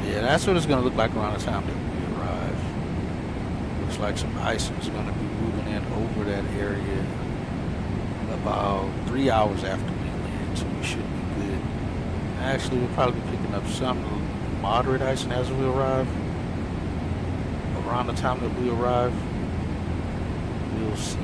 Yeah, that's what it's going to look like around the time that we arrive. Looks like some ice is going to be moving in over that area about 3 hours after we land, so we should be good. Actually, we'll probably be picking up some moderate icing as we arrive. Around the time that we arrive, we'll see.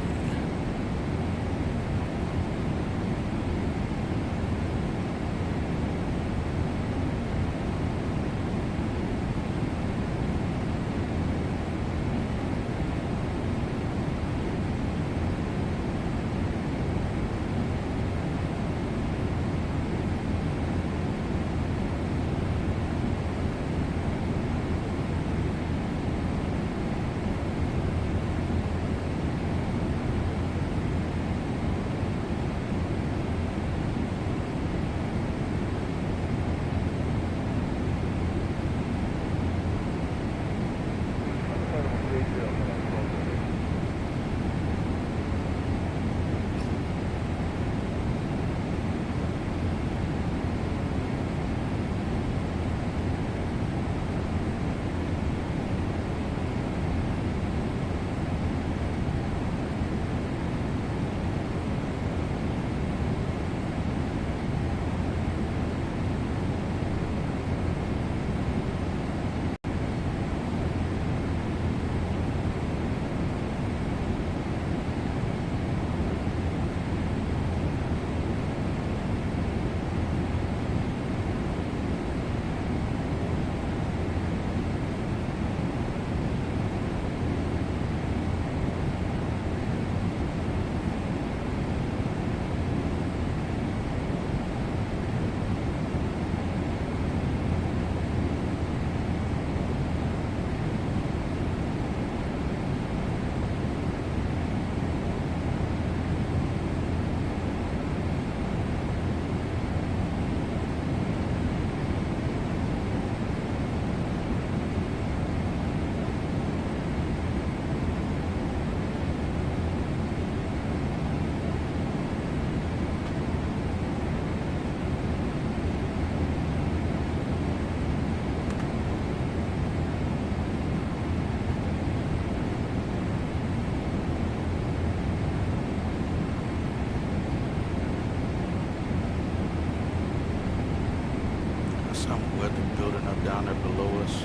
Building up down there below us.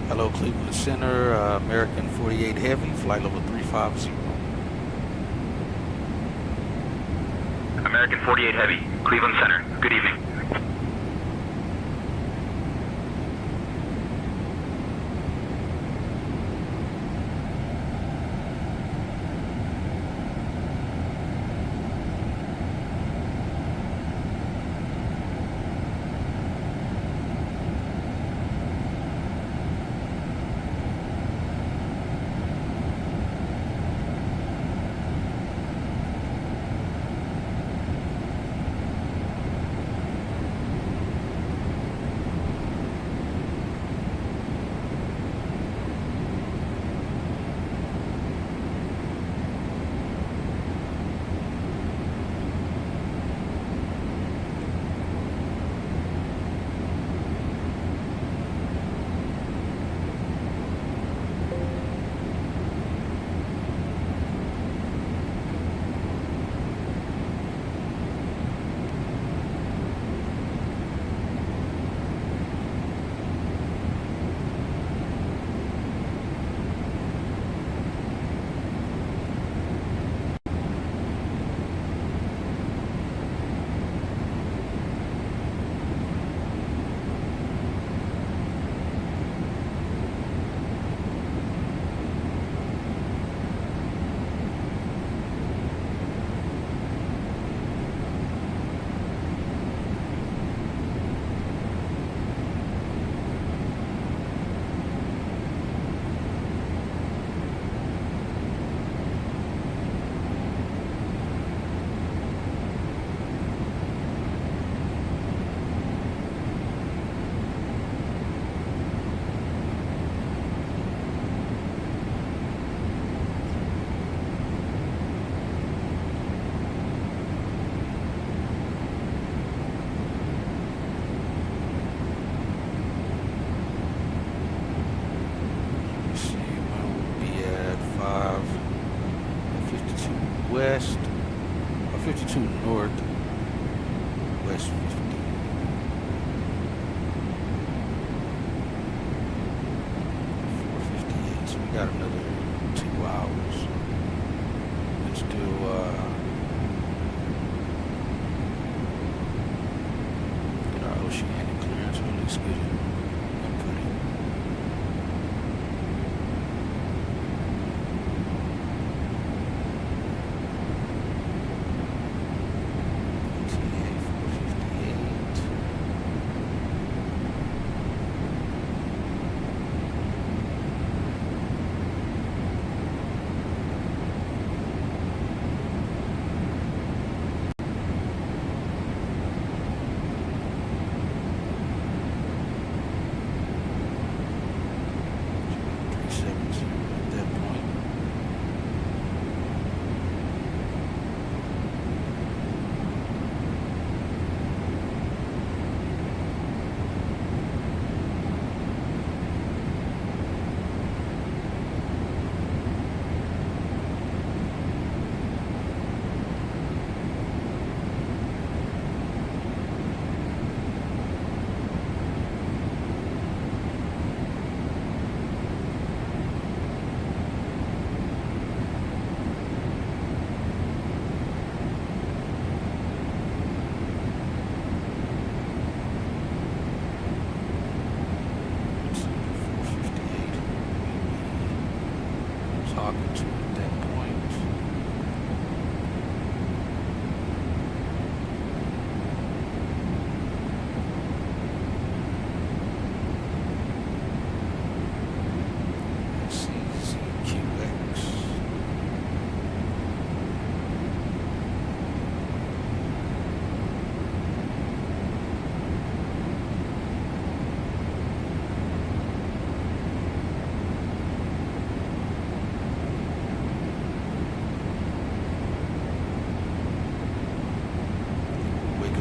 Hello, Cleveland Center, American 48 Heavy, flight level 350. American 48 Heavy, Cleveland Center. Good evening. west, or 52 north, west 50. 458, so we got another 2 hours. Let's do, get our oceanic clearance, or at least get it inputted.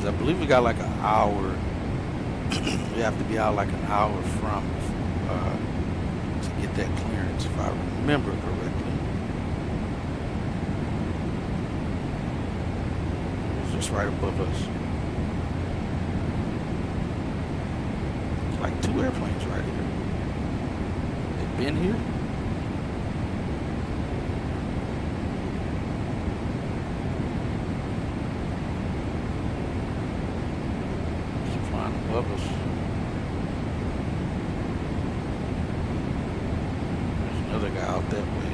I believe we got like an hour. We have to be out like an hour from to get that clearance, if I remember correctly. It's just right above us. It's like 2 airplanes right here. They've been here. Above us. There's another guy out that way.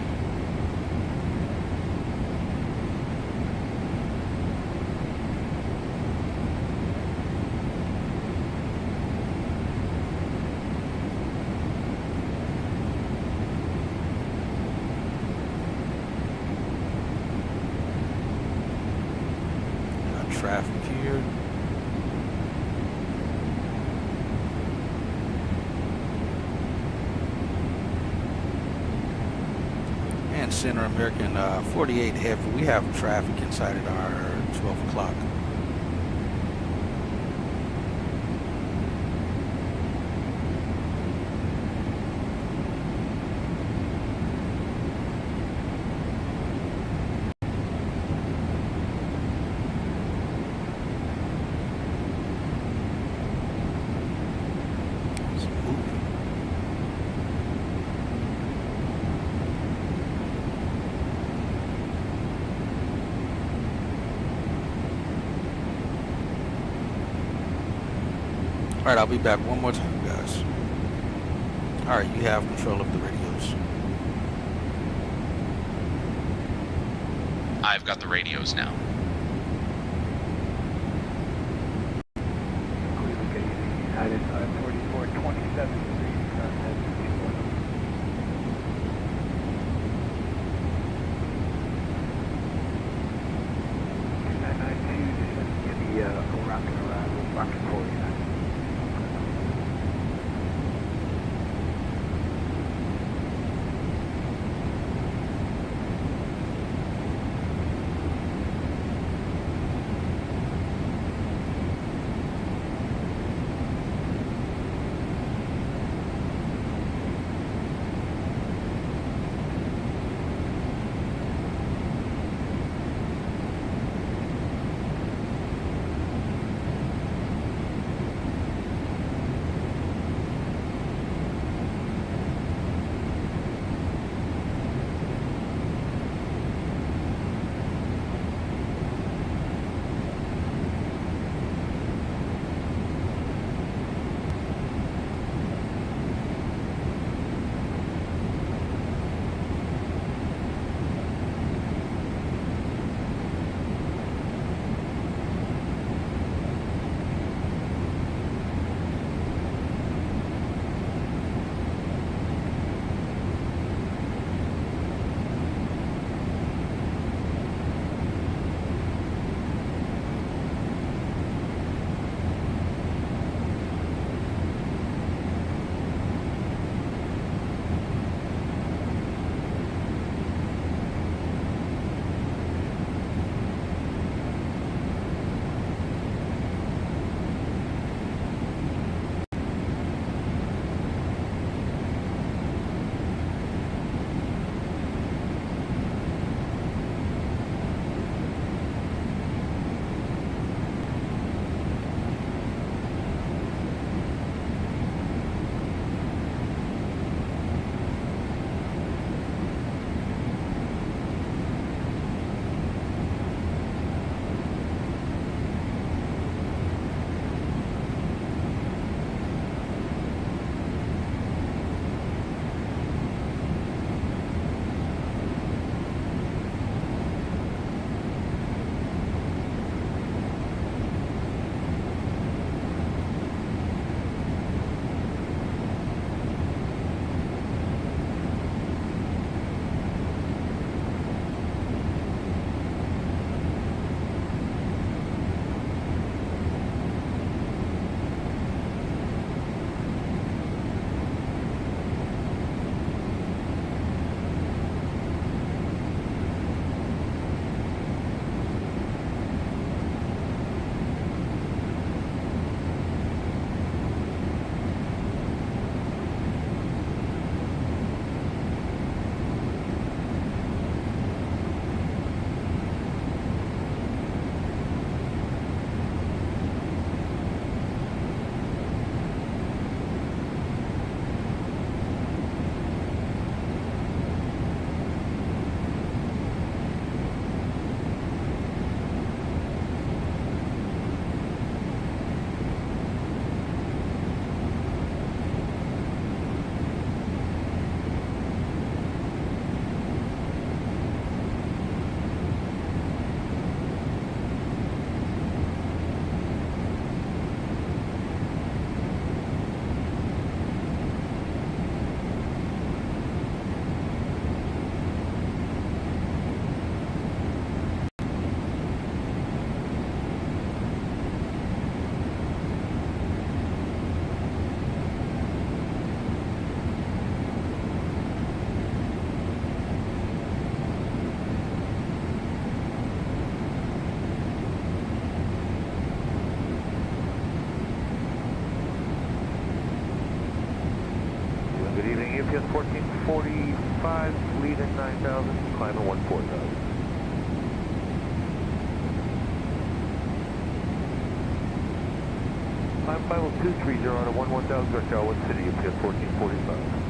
Got traffic here. Center American 48 Heavy. We have traffic inside at our 12 o'clock. All right, I'll be back one more time, guys. All right, you have control of the radios. I've got the radios now. United 44, 27 degrees. Rocket arrival, rocket 49. 5, leaving 9,000, climbing 14,000. Climb final 230 on a 11,000, Rush Hour 1 City, UPS 1445.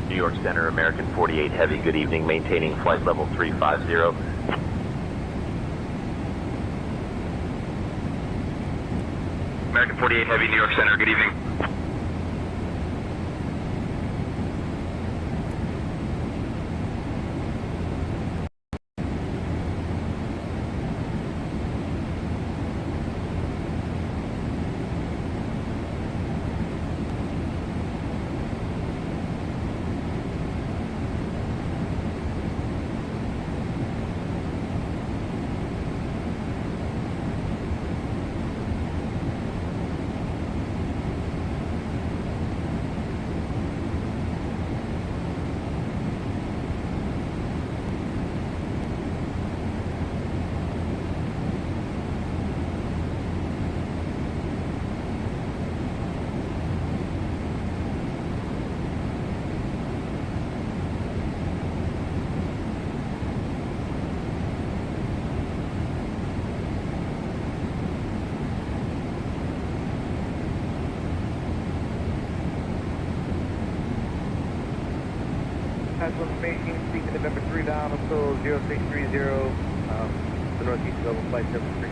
New York Center, American 48 Heavy, good evening, maintaining flight level 350. American 48 Heavy, New York Center, good evening. Information, speak to November 3 down until 0630, the northeast level flight 73.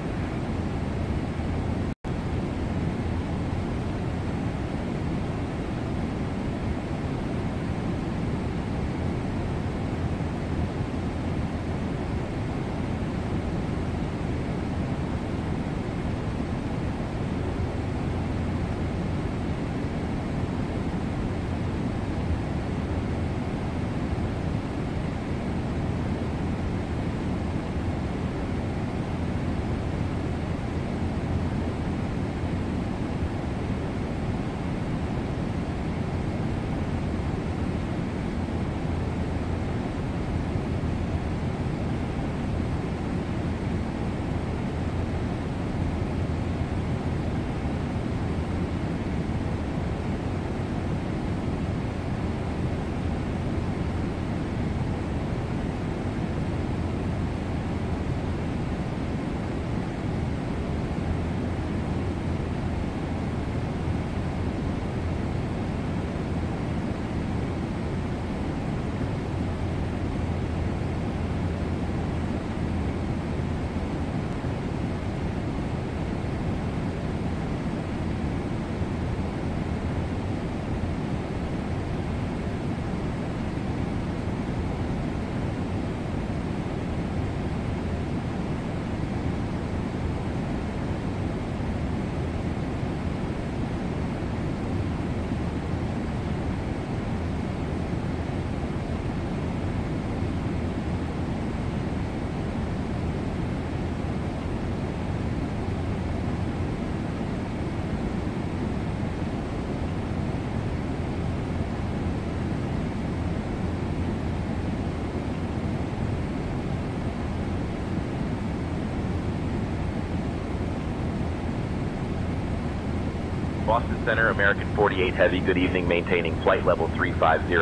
Boston Center, American 48 Heavy, good evening, maintaining flight level 350.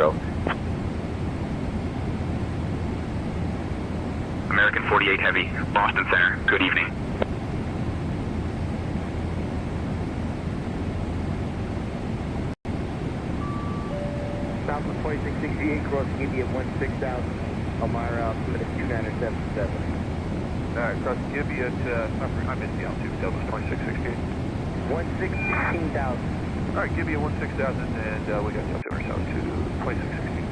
American 48 Heavy, Boston Center, good evening. Southwest 2668, crossing India 16,000. Elmira, altimeter 2977. Alright, crossing Gibby at, I missed the altitude, that was 2668. 16,000. Alright, Gibby at 16,000, and we got the altimeter south to 2668.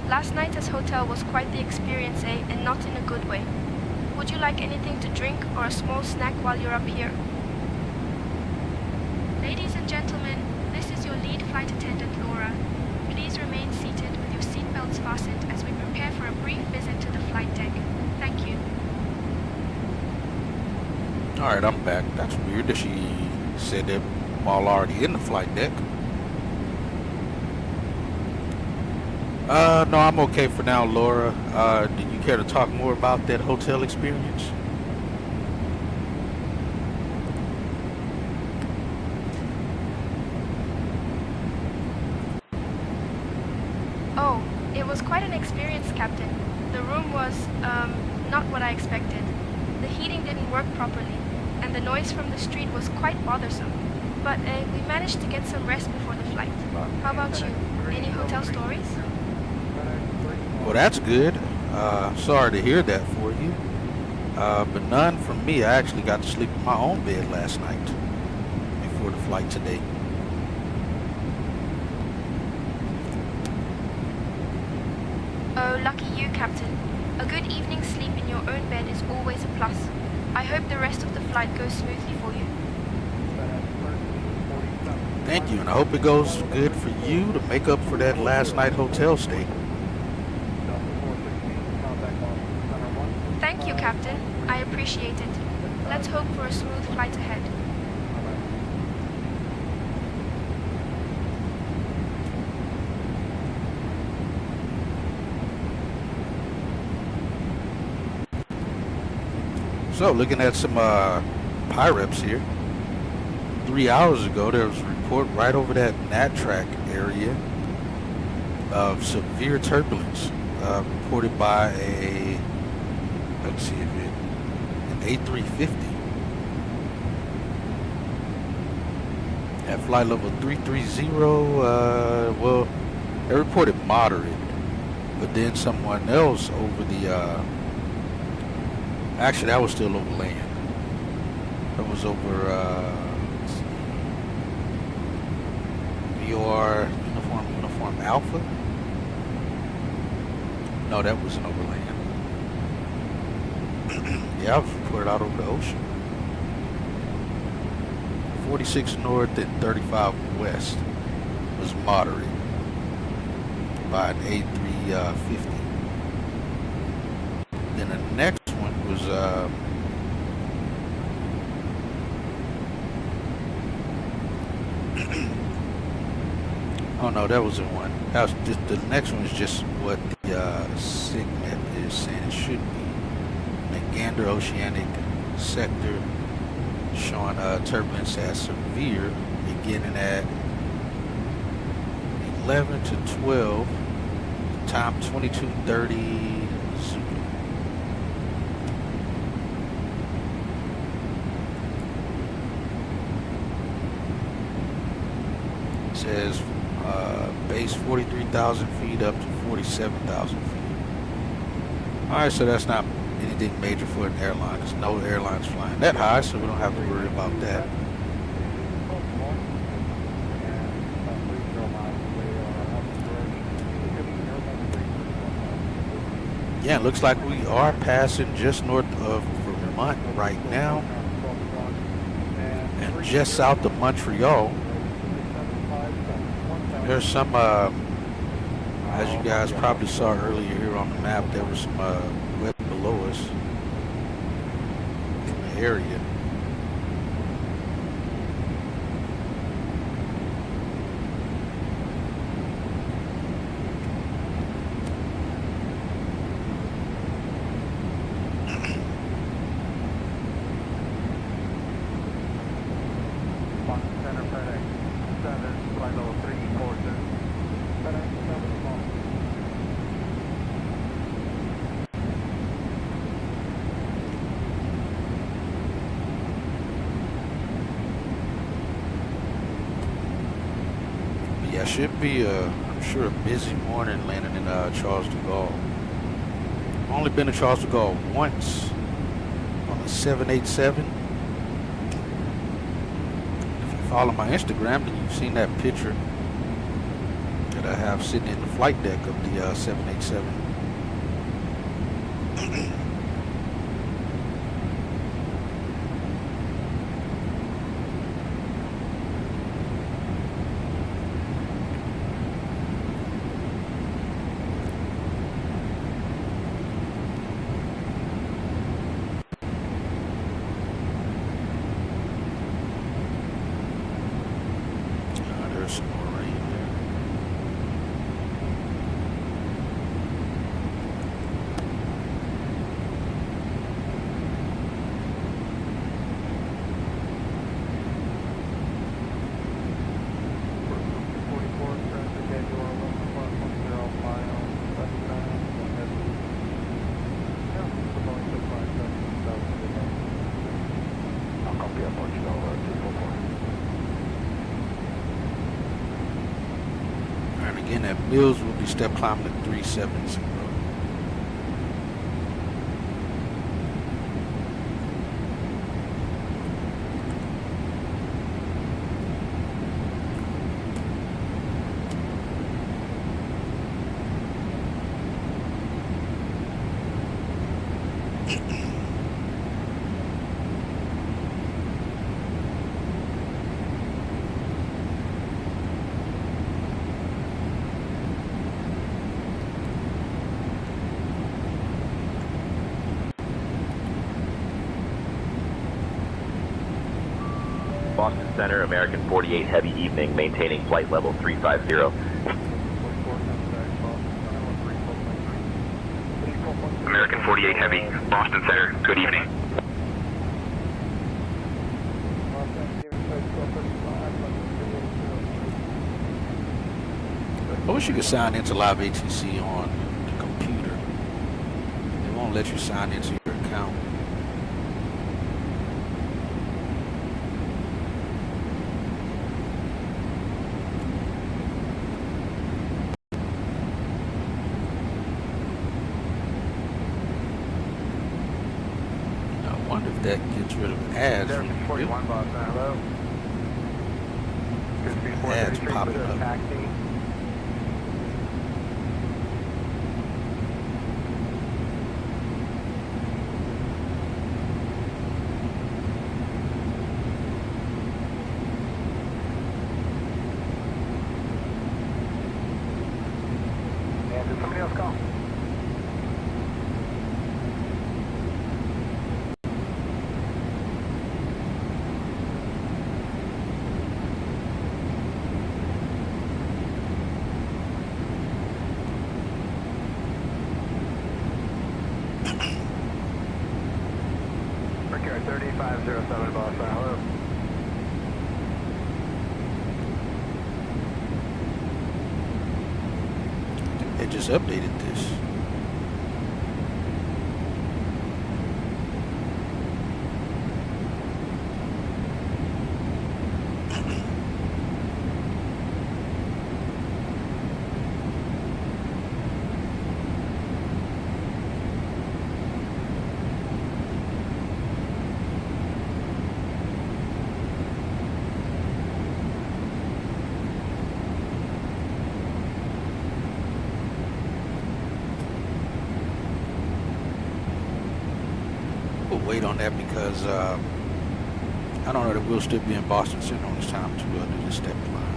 Last night's hotel was quite the experience, eh, and not in a good way. Would you like anything to drink or a small snack while you're up here? Ladies and gentlemen, this is your lead flight attendant, Laura. Please remain seated with your seatbelts fastened as we prepare for a brief visit to the flight deck. Thank you. Alright, I'm back. That's weird that she said that while already in the flight deck. No, I'm okay for now, Laura. Do you care to talk more about that hotel experience? Oh, it was quite an experience, Captain. The room was, not what I expected. The heating didn't work properly, and the noise from the street was quite bothersome. But we managed to get some rest before the flight. How about you? Any hotel stories? Well, that's good. Sorry to hear that for you. But none from me. I actually got to sleep in my own bed last night before the flight today. Oh, lucky you, Captain. A good evening's sleep in your own bed is always a plus. I hope the rest of the flight goes smoothly for you. Thank you, and I hope it goes good for you to make up for that last night hotel stay. Thank you, Captain. I appreciate it. Let's hope for a smooth flight ahead. So, looking at some PIREPs here. 3 hours ago, there was a report right over that NAT track area of severe turbulence reported by a, let's see if it, an A350 at flight level 330. Well, they reported moderate, but then someone else over the, actually that was still over land. That was over, your uniform Alpha? No, that wasn't over land. Yeah, I was reported out over the ocean. 46 north and 35 west was moderate by an A350. Then the next one was oh no, that wasn't one. That was just, the next one is just what the SIGMET is saying it should be. McGander Oceanic Sector showing turbulence as severe beginning at 11 to 12, time 22:30 Zulu. It says base 43,000 feet up to 47,000 feet. Alright, so that's not anything major for an airline. There's no airlines flying that high, so we don't have to worry about that. Yeah, it looks like we are passing just north of Vermont right now and just south of Montreal. There's some, as you guys probably saw earlier here on the map, there was some wet below us in the area. Yeah, should be I'm sure a busy morning landing in Charles de Gaulle. Only been to Charles de Gaulle once on a 787. If you follow my Instagram, then you've seen that picture that I have sitting in the flight deck of the 787. Again, at Mills will be step climbing at 370. Boston Center, American 48 Heavy evening, maintaining flight level 350. American 48 Heavy, Boston Center, good evening. I wish you could sign into live ATC on the computer. They won't let you sign into your account. That gets rid of ads. There, 41 Boston, hello. Ads popping up. And did somebody else call? Mercury 3507 Boston, hello. They just updated this. Wait on that because I don't know that we'll still be in Boston sitting on this time to do this step climb.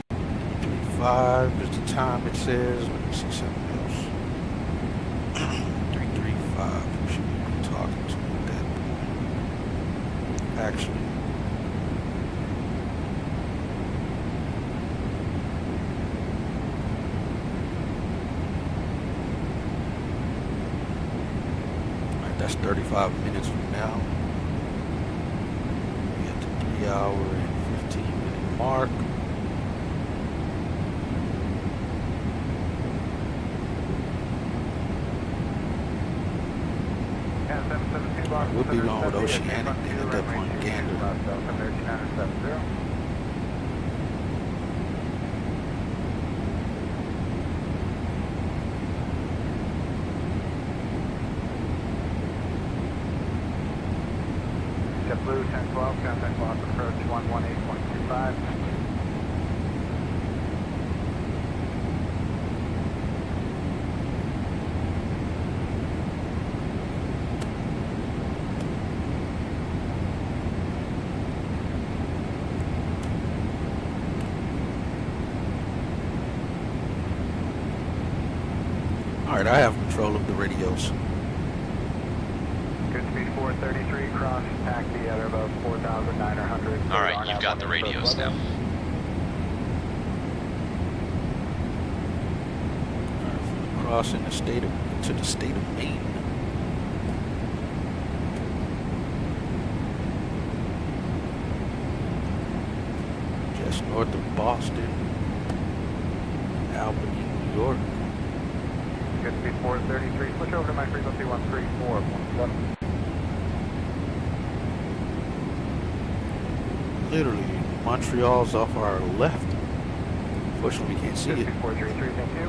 335 is the time it says. Let me see something else. 335. We should be talking to at that point. Actually. That's 35 minutes from now. We at the 3 hour and 15 minute mark. We'll be going with Oceanic then at that point, Gander. JetBlue 1012, contact loss approach 118.25. Alright, I have control of the radios. Good speed 433, cross taxi at about 4,900. Alright, you've got the radios now. Crossing the state of, to the state of Maine. Just north of Boston, Albany, New York. Good speed 433, switch over to my frequency 134.17. Literally, Montreal's off our left. Fortunately, we can't see it. 433, thank you.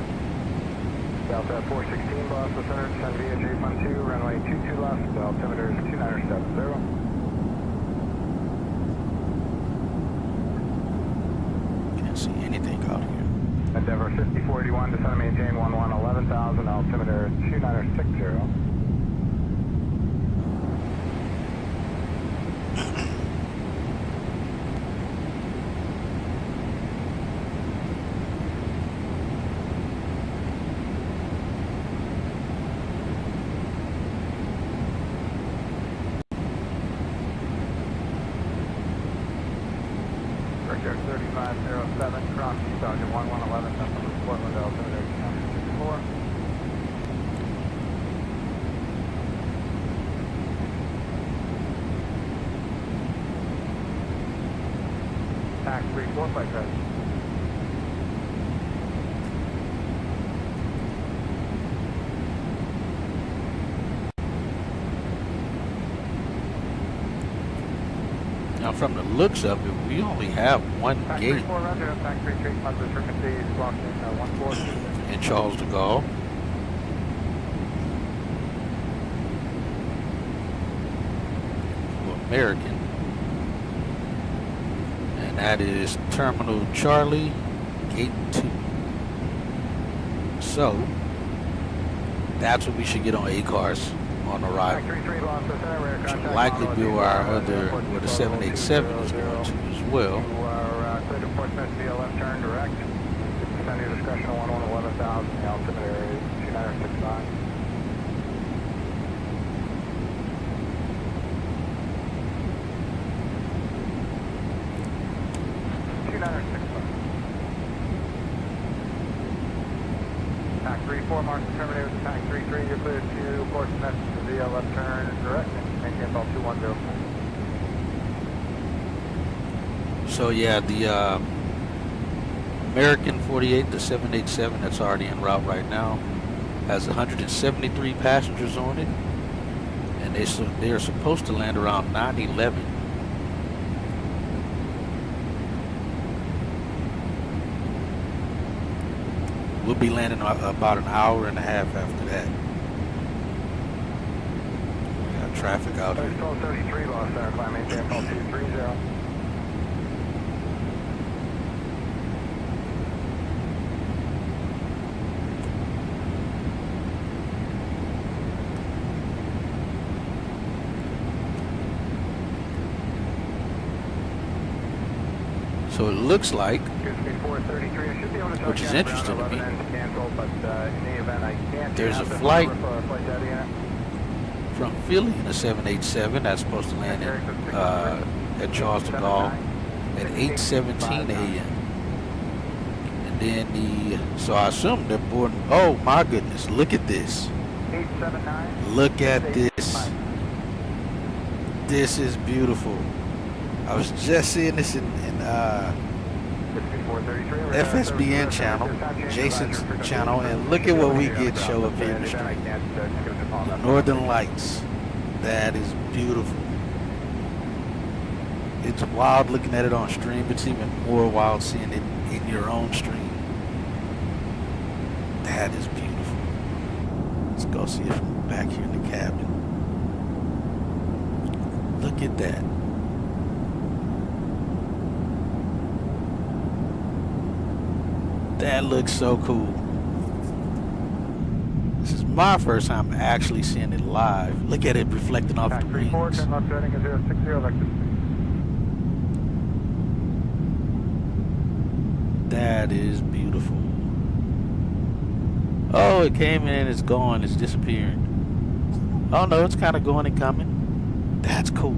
Delta 416, Boston Center, descend VH 812, runway 22 left, altimeter is 2970. Can't see anything out here. Endeavor 5481, descend and maintain 11,000, altimeter 2960. Richard 3507, cross 2011, Central Portland, altimeter 2964. Tax 34, flight ready. Now, from the looks of it, we only have one gate in Charles de Gaulle. American. And that is Terminal Charlie, Gate 2. So, that's what we should get on ACARS on arrival. Which will likely be where our other, where the 787 is going to as well. You are clear to Portsmouth via left turn direct. Descend your discretion on 11,000, the altimeter is 2965. Pack 34, mark the terminator with Pack 33, you're cleared to Portsmouth via left turn direct, and maintain belt 210. So yeah, the American 48, the 787 that's already en route right now, has 173 passengers on it, and they are supposed to land around 9:11. We'll be landing about an hour and a half after that. We got traffic out here. 1233, Lost Center, climb maintain belt 230. So it looks like, which is interesting to me, there's a flight from Philly in a 787 that's supposed to land at Charles de Gaulle at 8:17 a.m. And then so I assume they're boarding. Oh my goodness, look at this. Look at this. This is beautiful. I was just seeing this in FSBN channel, Jason's channel, and look at what we get show up here in the street. The Northern Lights. That is beautiful. It's wild looking at it on stream. It's even more wild seeing it in your own stream. That is beautiful. Let's go see it from back here in the cabin. Look at that. That looks so cool. This is my first time actually seeing it live. Look at it reflecting off the rings. That is beautiful. Oh, it came in and it's gone. It's disappearing. Oh no, it's kind of going and coming. That's cool.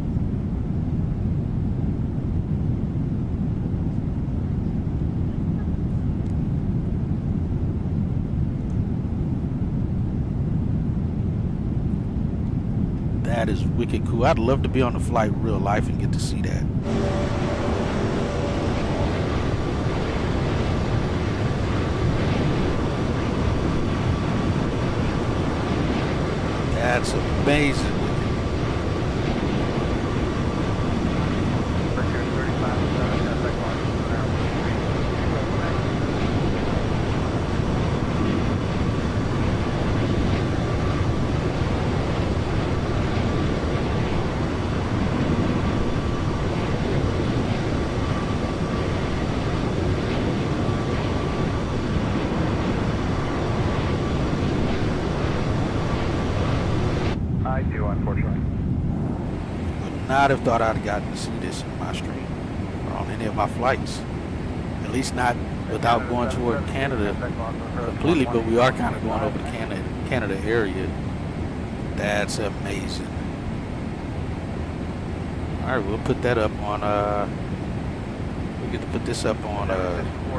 That is wicked cool. I'd love to be on the flight in real life and get to see that. That's amazing. I do, unfortunately. Would not have thought I'd gotten to see this in my stream or on any of my flights. At least not without going toward Canada completely, but we are kind of going over the Canada area. That's amazing. All right, we'll put that up on, we get to put this up on,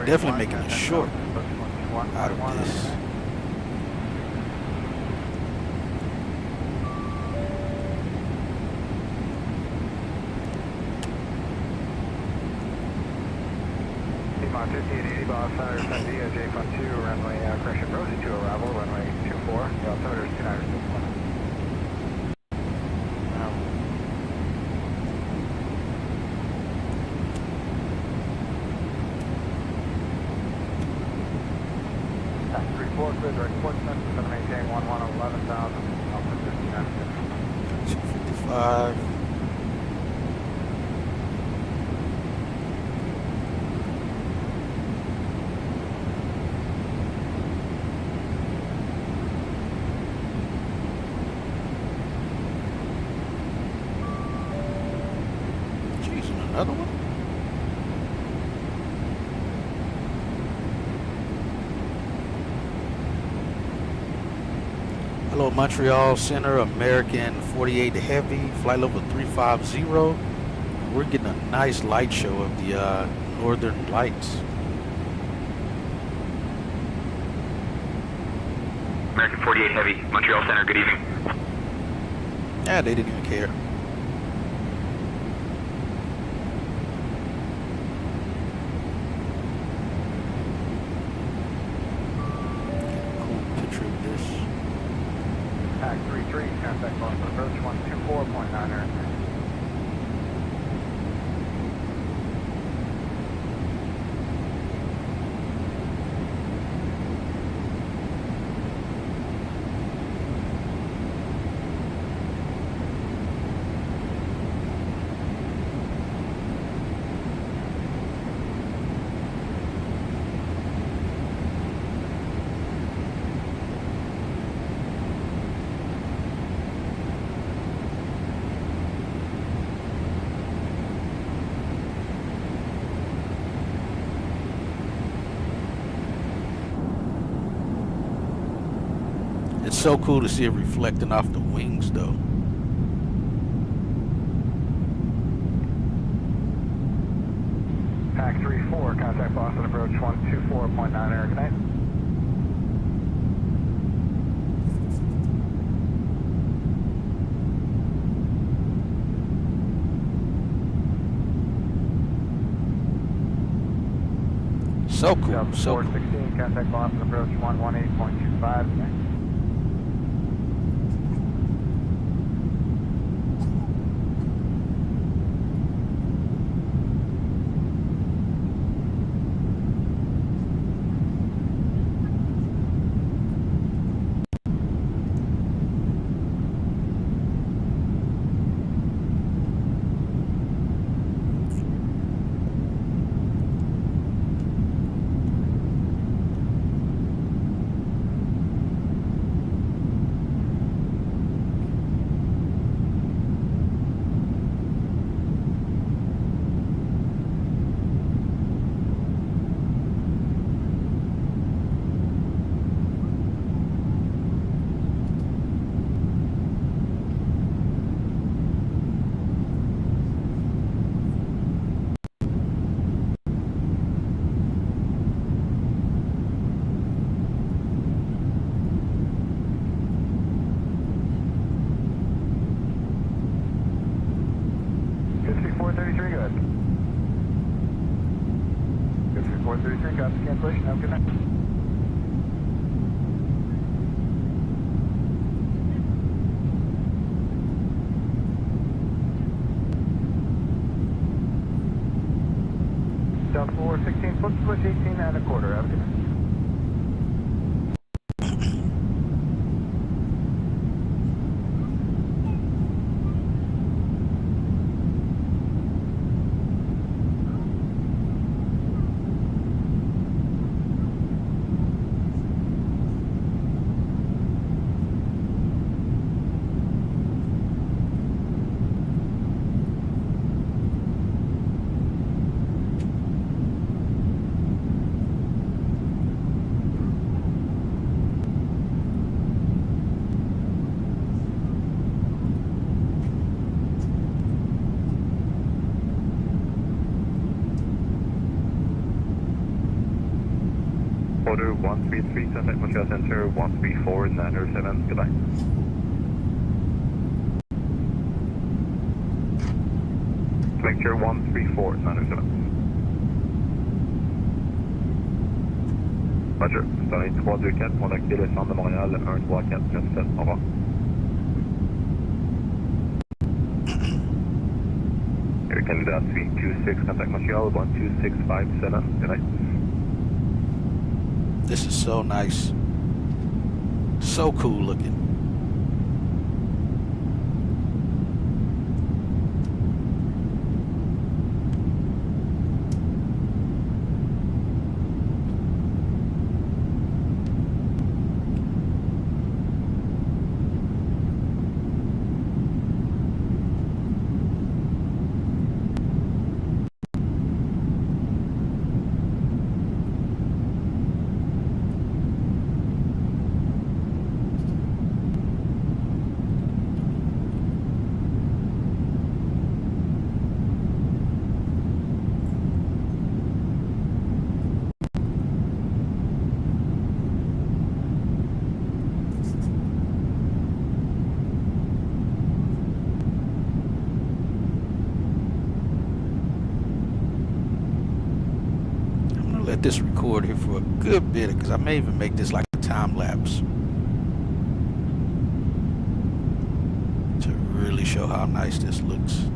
definitely making a short out of this. Piedmont 5880, Bob Center, San Diego, J-2, runway, correction, Rosie 2 arrival, runway 24, the altimeter is 2961. Clear direct Portsmouth, going to maintain 11,000, altimeter 59. 255. Jeez, and another one? Hello, Montreal Center, American 48 Heavy, flight level 350. We're getting a nice light show of the Northern Lights. American 48 Heavy, Montreal Center, good evening. Yeah, they didn't even care. Pack 33, contact Boston approach 124.9. It's so cool to see it reflecting off the wings, though. Pack 34, contact Boston approach 124.9 air connect. So cool, so cool. 416, contact Boston approach 118.25 connect. push. Have a good night. Down 4, 16 foot push, 18 and a quarter. Have a good night. Order 133, contact Montreal Center 134, 907, goodbye. Vector 134, 907. Roger, Starling 324, contactez le centre de Montréal 13497, au revoir. Air Canada 326, contact Montreal 12657, good night. This is so nice. So cool looking. Let this record here for a good bit, because I may even make this like a time lapse to really show how nice this looks.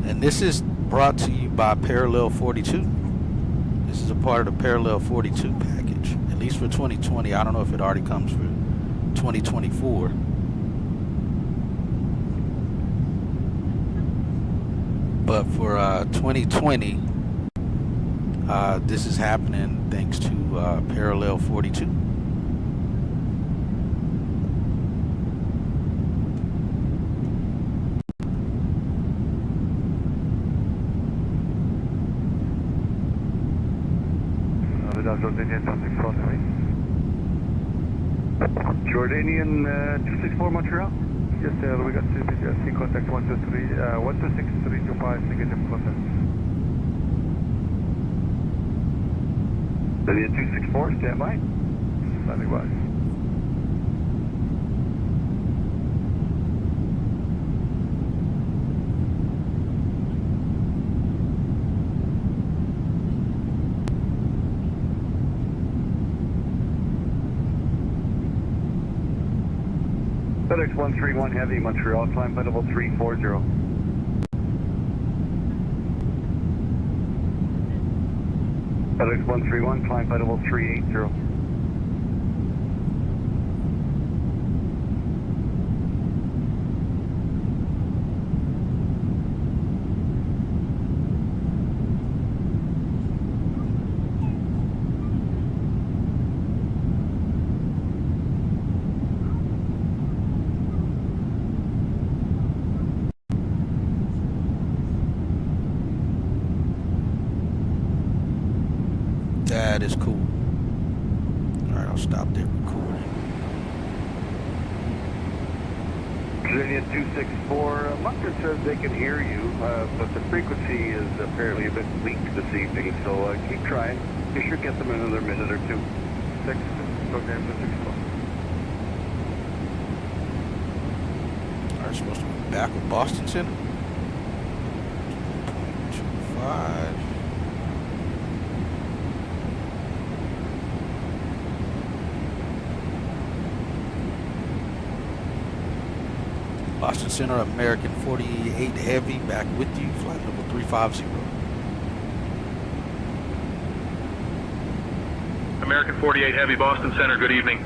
And this is brought to you by Parallel 42. This is a part of the Parallel 42 package, at least for 2020. I don't know if it already comes for 2024. But for 2020, this is happening thanks to Parallel 42. Jordanian 264 Montreal? Yes, sir. We got CPC contact 123, 126-325, negative contact. Lydia 264, stand by. Standing by. FedEx 131 Heavy, Montreal, climb by level 340. FedEx 131, climb by level 380. That is cool. All right, I'll stop there recording. Virginia 264, Mustard says they can hear you, but the frequency is apparently a bit weak this evening, so keep trying. You should get them in another minute or two. 6, program to 6 o'clock. Are supposed to be back with Boston Center? 25. Boston Center, American 48 Heavy, back with you, flight level 350. American 48 Heavy, Boston Center, good evening.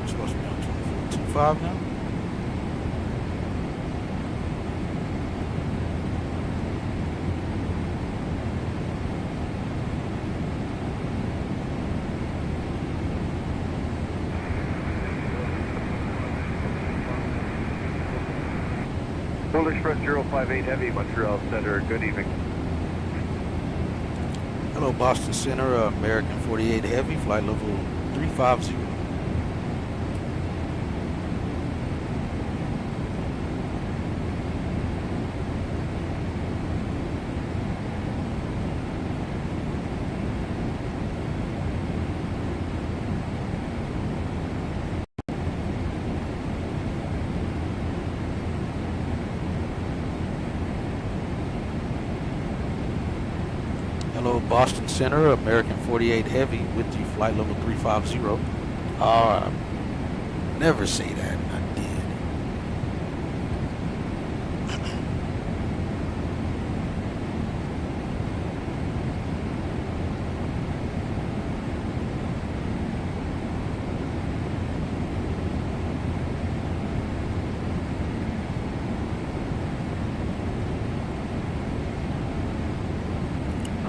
Supposed to be on 24.25 now. World Express 058 Heavy, Montreal Center, good evening. Hello, Boston Center, American 48 Heavy, flight level 350. Hello, Boston Center, American 48 Heavy, with you, flight level 350. Never say that. I did.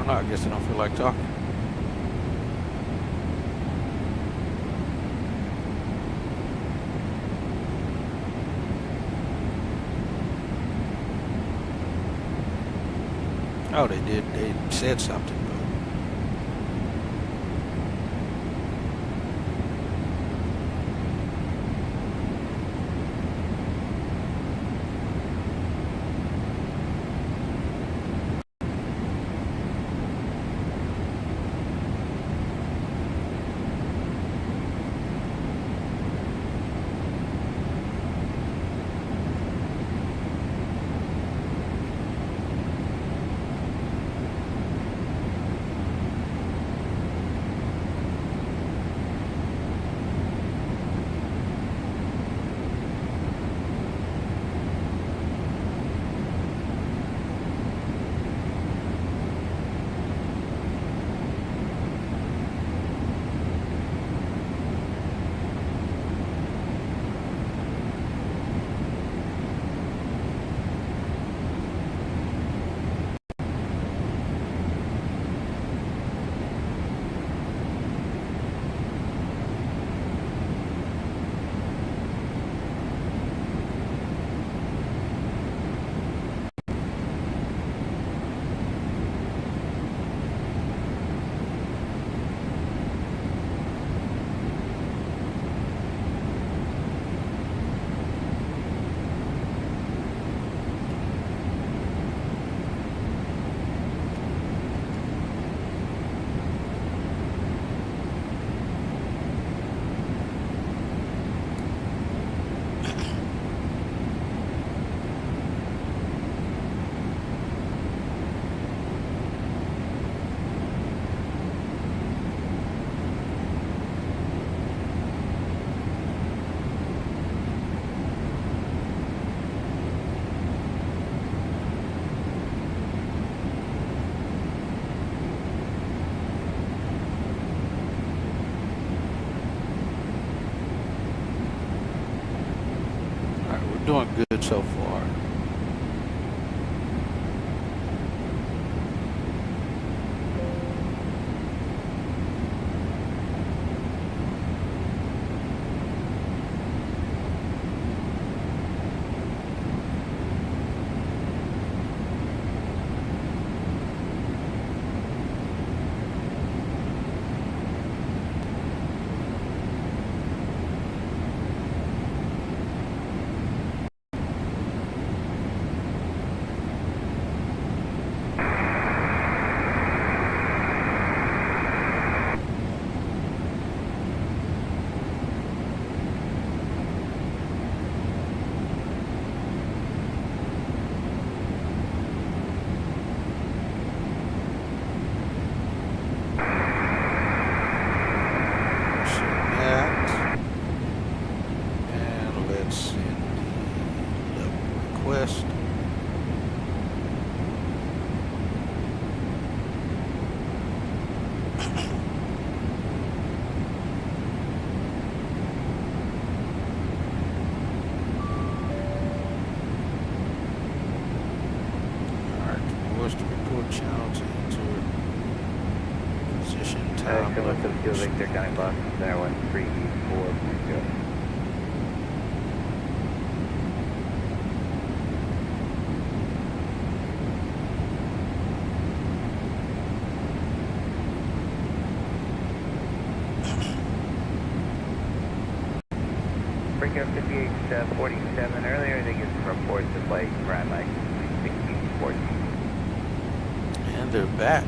I guess I don't feel like talking. Oh, they did. They said something. good so far. Victor County Boston Center 134, please go. Breakout 5847 earlier, they get some reports of like around like 1614. And they're back.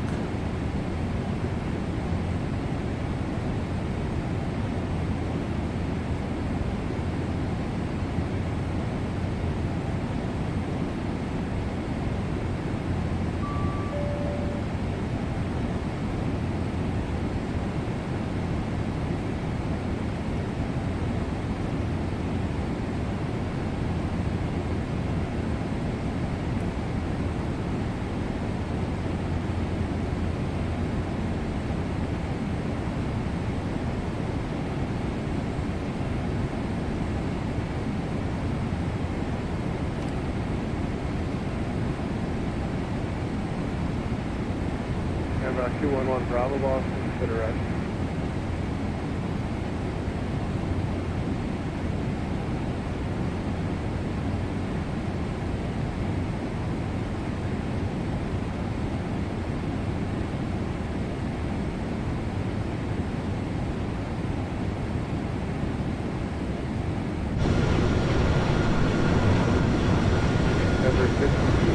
About 211 Bravo Boston, to the right. Number 52,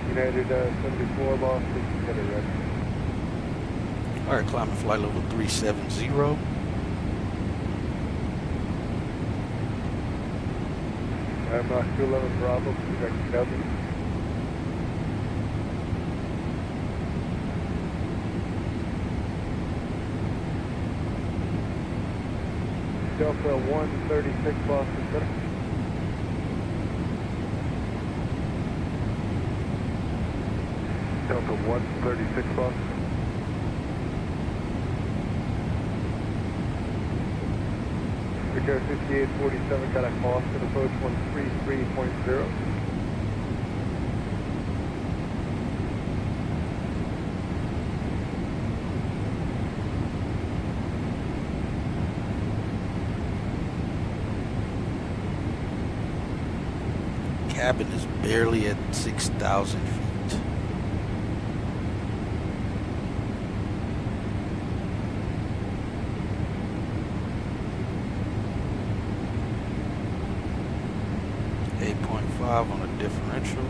United 74 Boston, get it ready. All right, climbing flight level 370. I'm 211 Bravo, direct Delta. Delta 136 Boston Center. Delta 136 Boston. Victor 5847, contact Boston, approach 133.0. Cabin is barely at 6,000 feet. 5 on a differential.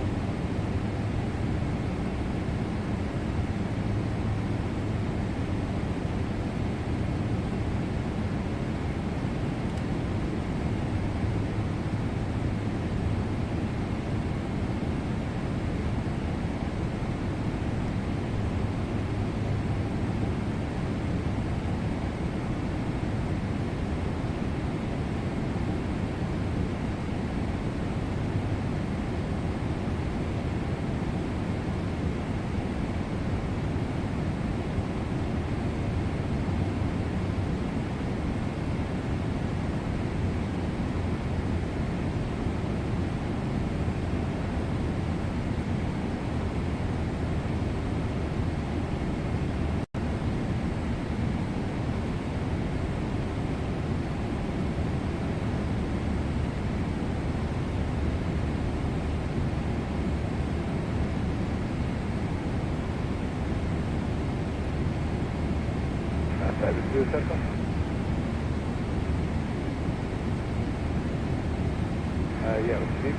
Yeah, what's your name?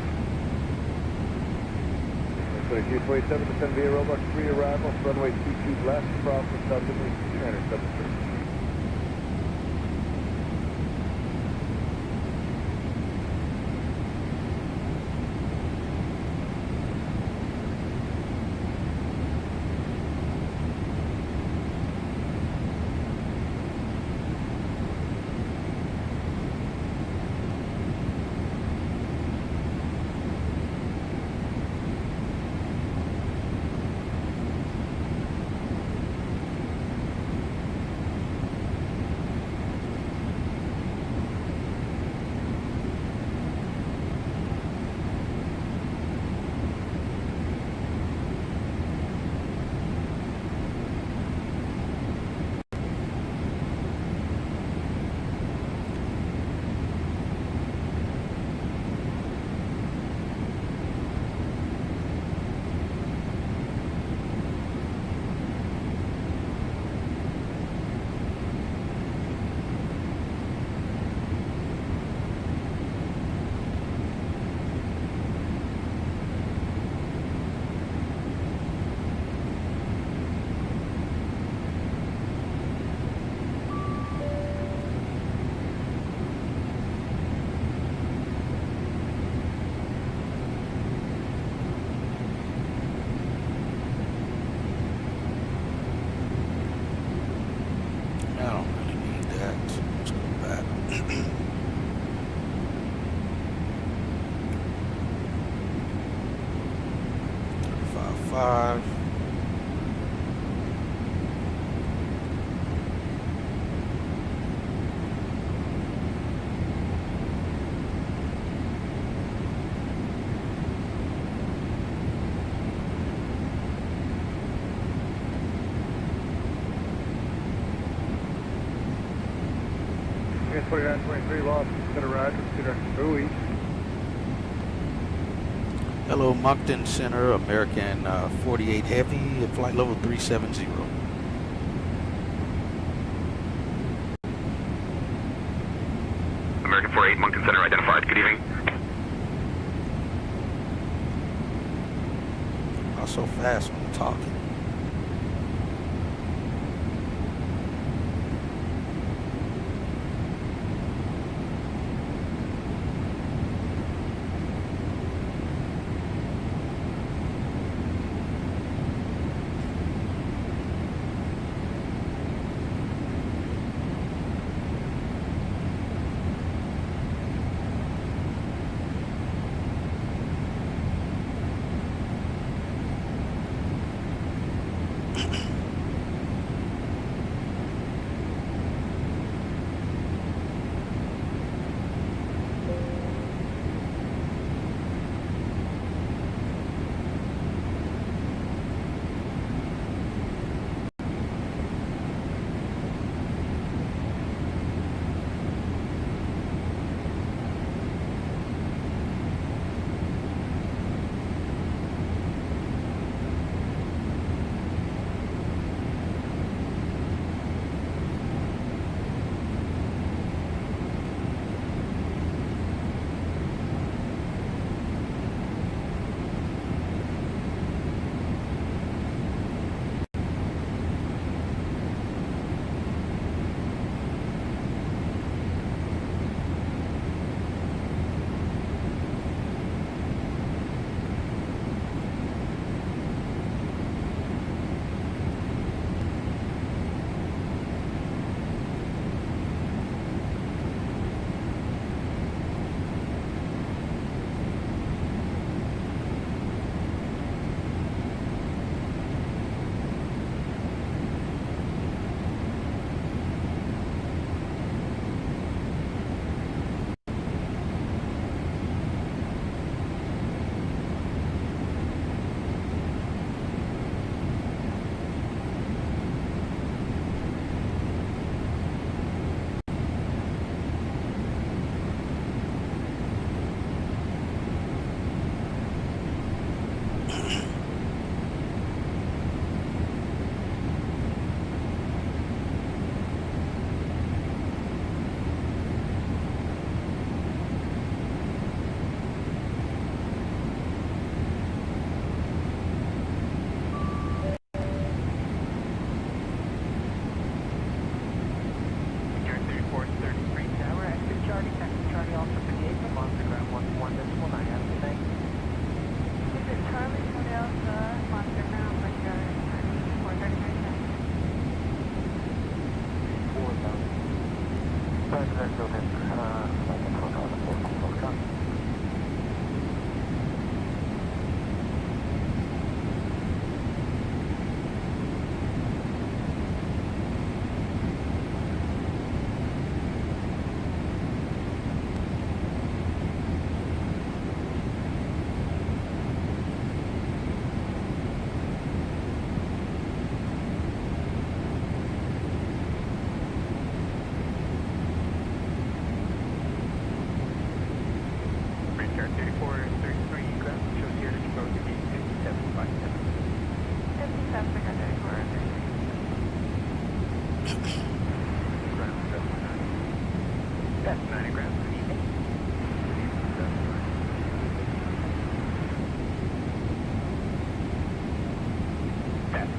2227, descend via Roebuck 3 arrival, runway 22 left, from Southern Trainer 73. Unit 4923 lost, consider Roger, consider Bowie. Hello, Moncton Center, American 48 Heavy, at flight level 370. American 48, Moncton Center identified. Good evening. Not so fast when I'm talking.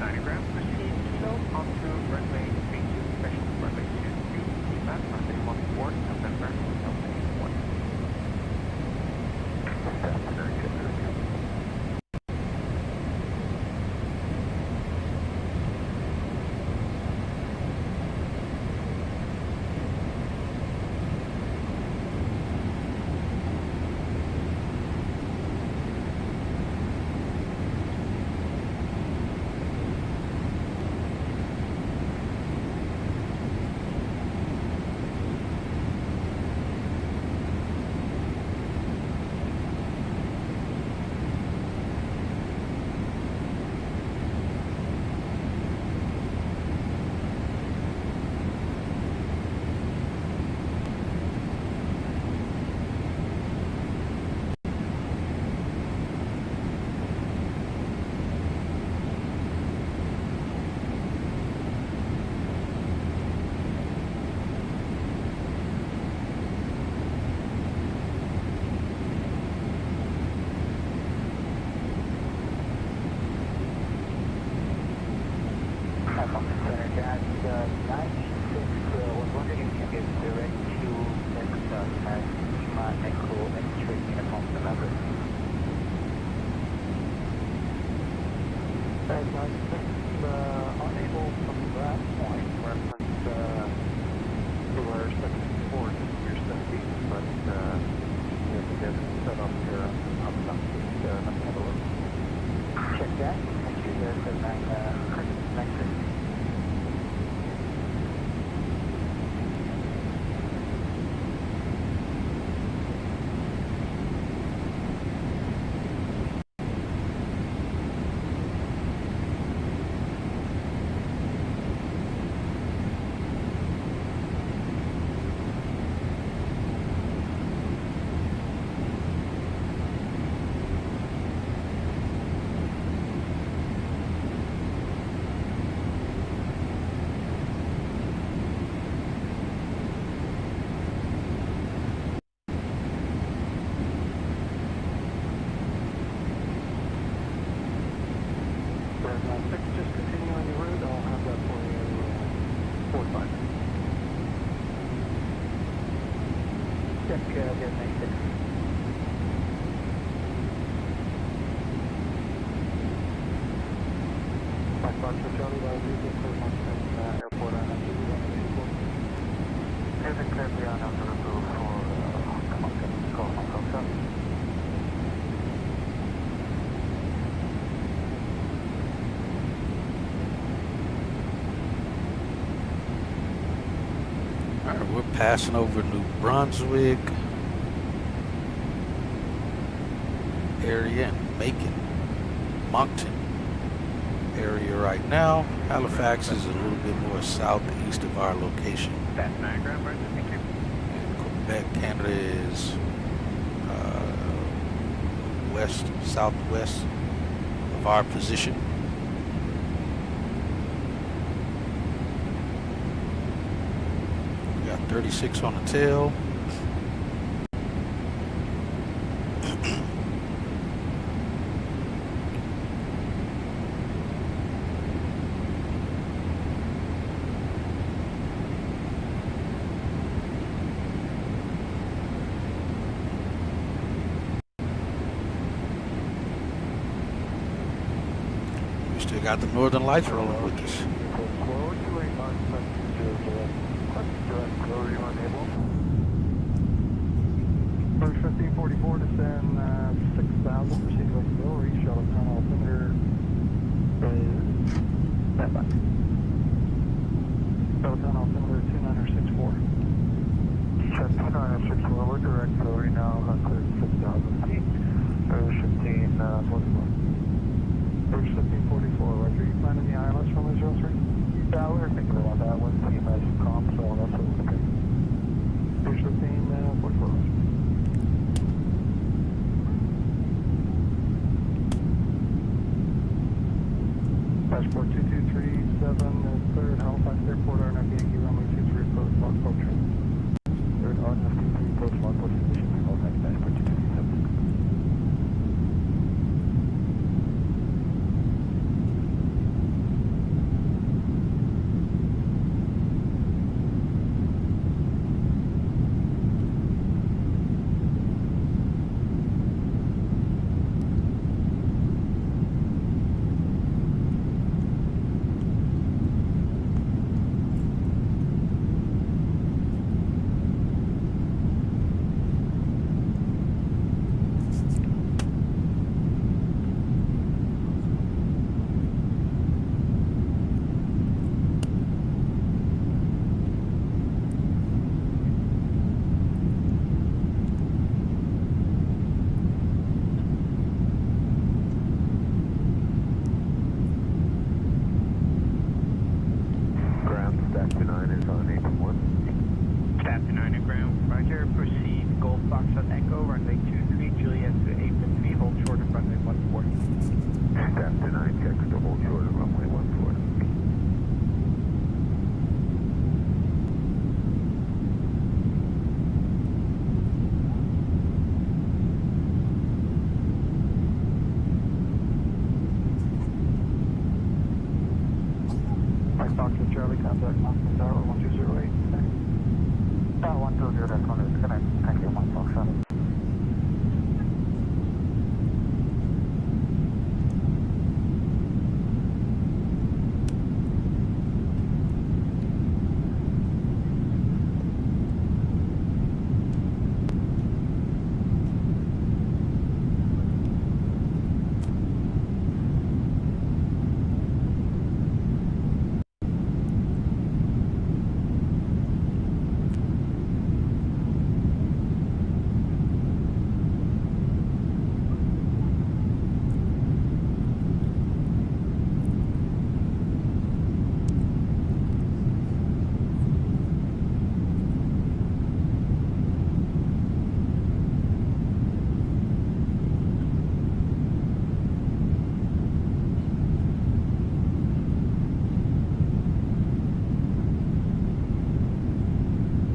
dynagram. Proceed kilo onto runway 32, special runway 23, feedback, runway 14, November, Delta 81. Unable from that point, reference to our 74 to your 70, but we have set up here on something. Let me have a look. Check that. Thank you. There's the next thing. Just continue on your route. I'll have that for you 45. Check the next 6. Black box for Charlie, clear Mountain Airport on There's a clear beyond on the roof for Mountain call Hong Kong. Alright, we're passing over New Brunswick area and Macon, Moncton area right now. Halifax is a little bit more southeast of our location. That's diagram, right? Thank you. And Quebec, Canada is west, southwest of our position. We got 36 on the tail. Still got the Northern Lights rolling with us. First 1544 to send 6,000, proceed with Bill, reach shuttle tunnel altimeter is standby. Shuttle tunnel altimeter 2964. Check 2964, we're direct, so right now cleared 6,000 feet. First 1544. First 1544, Roger, you planning the ILS from the 03? Yeah, we were thinking about that one, TMS comp, so that's what we're looking. First 1544, Roger. Passport 2237 is cleared, Halifax Airport, RNF Yankee, runway 23, approach, Foxtrot train. Third RNF 23, approach, Foxtrot position, Halifax, passport 2237. contact Mountain Tower 1208. 120, that's one is connect. Thank you, 1 Fox 7.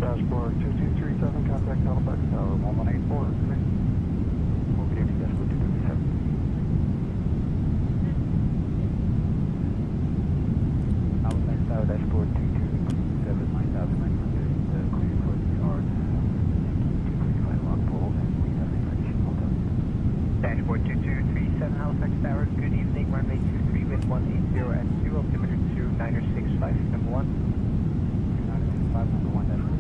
Dashboard 2237, contact Halifax Tower 1184. Over to dashboard 2237. Halifax Tower dashboard 2237, 9900, clear for the yard. 235 log pole, and we have information hold up. Dashboard 2237, Halifax Tower, good evening, runway 23 with 180 at 2, altimeter 2965, number 1. 2965, number 1, dashboard.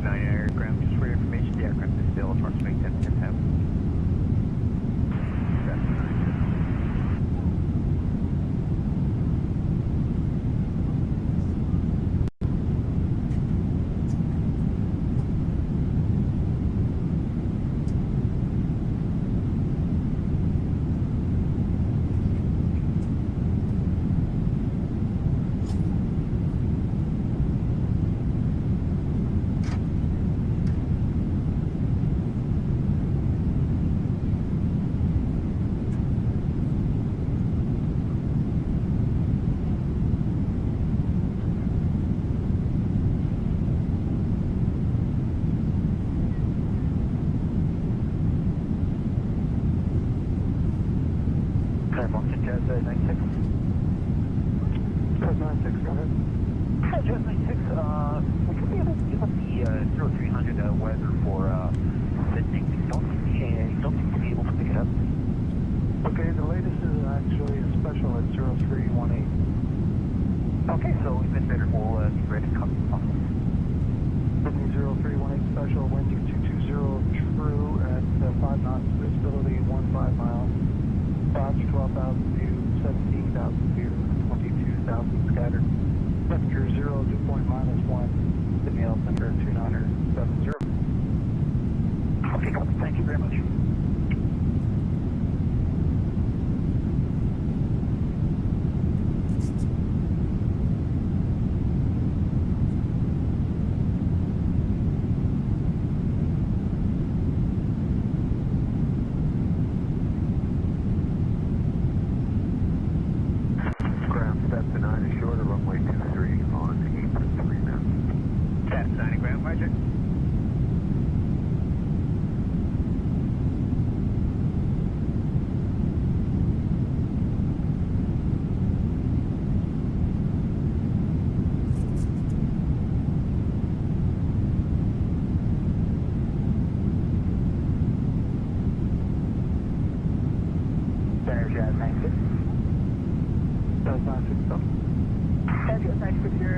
Aircraft, just for your information, the aircraft is still approximately 10 minutes out. Boston Jazz 96. Jazz 96, go ahead. Jazz 96, would you be able to give us the 0300 weather for Sydney? Don't seem to be able to pick it up. Okay, the latest is actually a special at 0318. Okay, so if it's better, we'll be ready to come. Sydney 0318 special, wind 220 true at 5 knots, visibility 15 miles. Dodge 12,000 view, 17,000 view, 22,000 scattered. Temperature 0, dew point -1. Sydney altimeter 2970. Okay, copy. Thank you very much.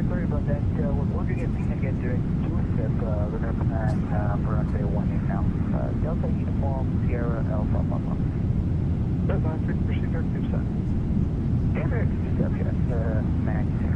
Sorry about that. We're wondering if we can get direct to us at River Command for runway 18 now. Delta Uniform Sierra Alpha Papa. That's 96, proceed direct to set. Direct to set, yes, 96.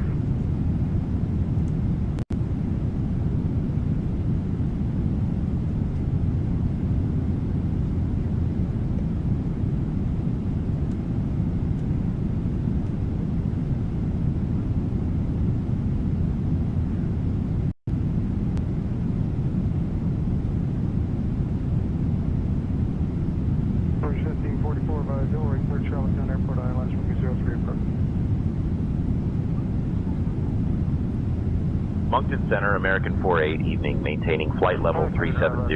Moncton Center, American 48, evening, maintaining flight level 370.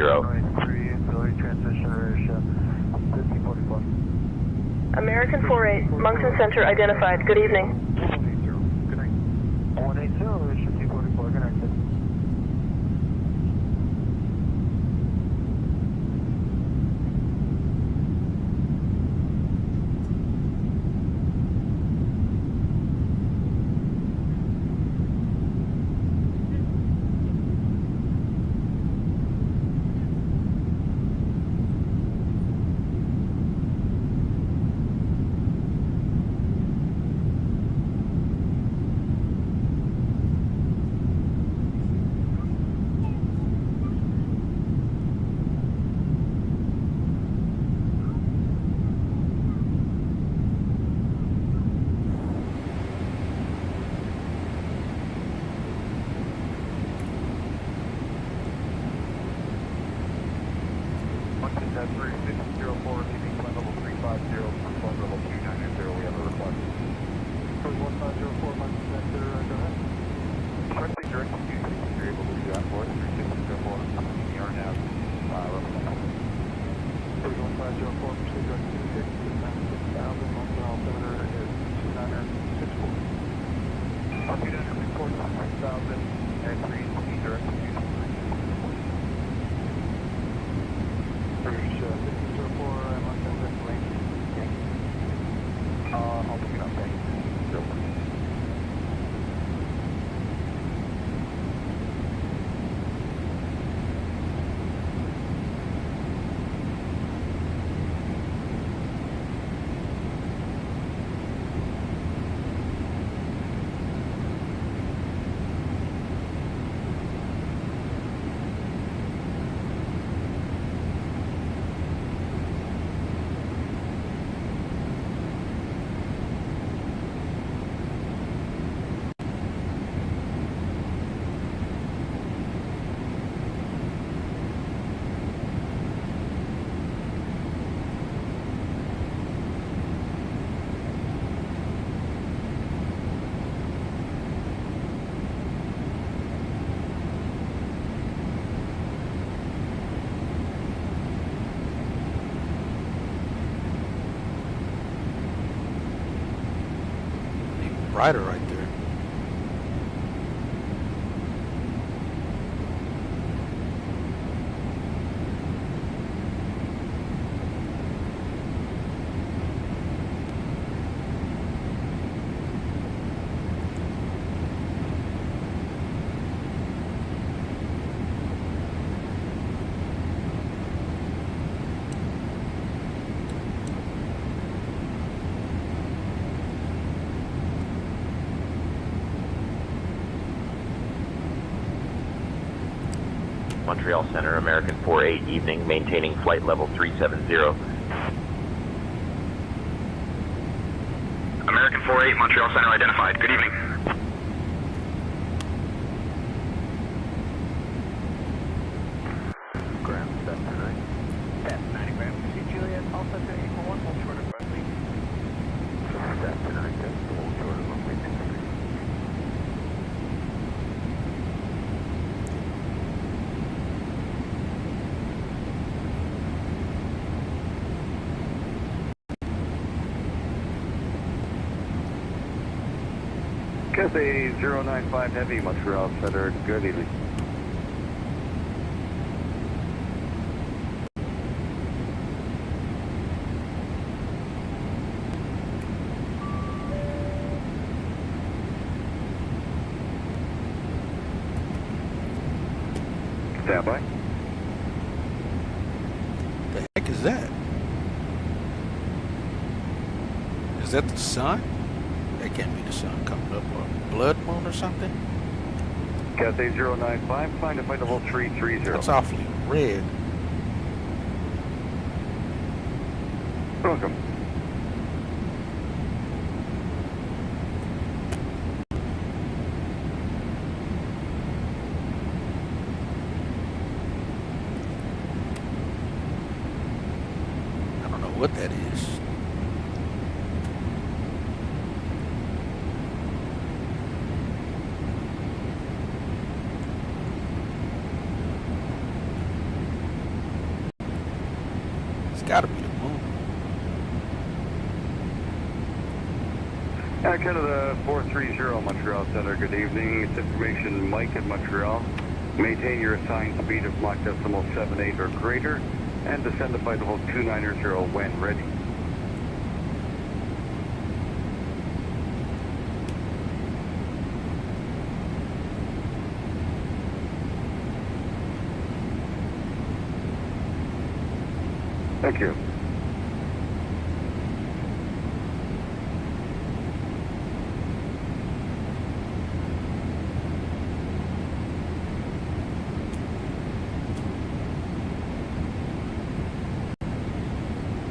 American 48, Moncton Center identified. Good evening. 180, there's 1544 connected. That's 3604, leaving flight level 350, flight level 290, we have a request. Code 1504, Moncton Center, go ahead. Requesting direct to you, if you're able to do that for us, 3604, ER nav, representative. Code 1504, proceed direct to 660,000, Moncton altimeter is 2964. Repeat under report, 6,000, and 3 direct to you. Reach 1604, Moncton Pennsylvania. I'll pick it up, thank you. Brighter right there. Montreal Center, American 48, evening, maintaining flight level 370. American 48, Montreal Center identified. Good evening. Graham, that's tonight. That's 90 Graham. See Juliet, Alpha 841, hold short of friendly. That's tonight, that's hold short of runway 23. Kdfw-Lfpg Heavy, Montreal Center, good evening. Stand by. The heck is that? Is that the sun? That can't be the sun coming up, or blood moon or something? Kdfw-Lfpg, find a flight level 330. That's awfully red. Welcome. I don't know what that is. Canada 430 Montreal Center, good evening. It's information Mike at Montreal. Maintain your assigned speed of Mach decimal 78 or greater and descend to flight level 290 when ready. Thank you.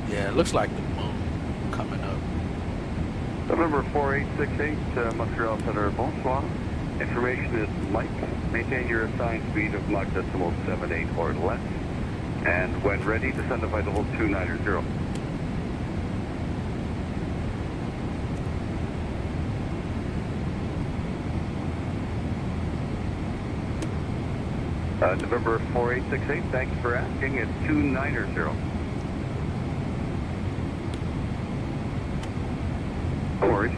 Yeah, it looks like the moon coming up. November 4868, Montreal Center, bonsoir. Information is Mike. Maintain your assigned speed of Mach decimal 78 or less. And when ready, descend to flight level 290. November 4868, thanks for asking. It's 290. No worries.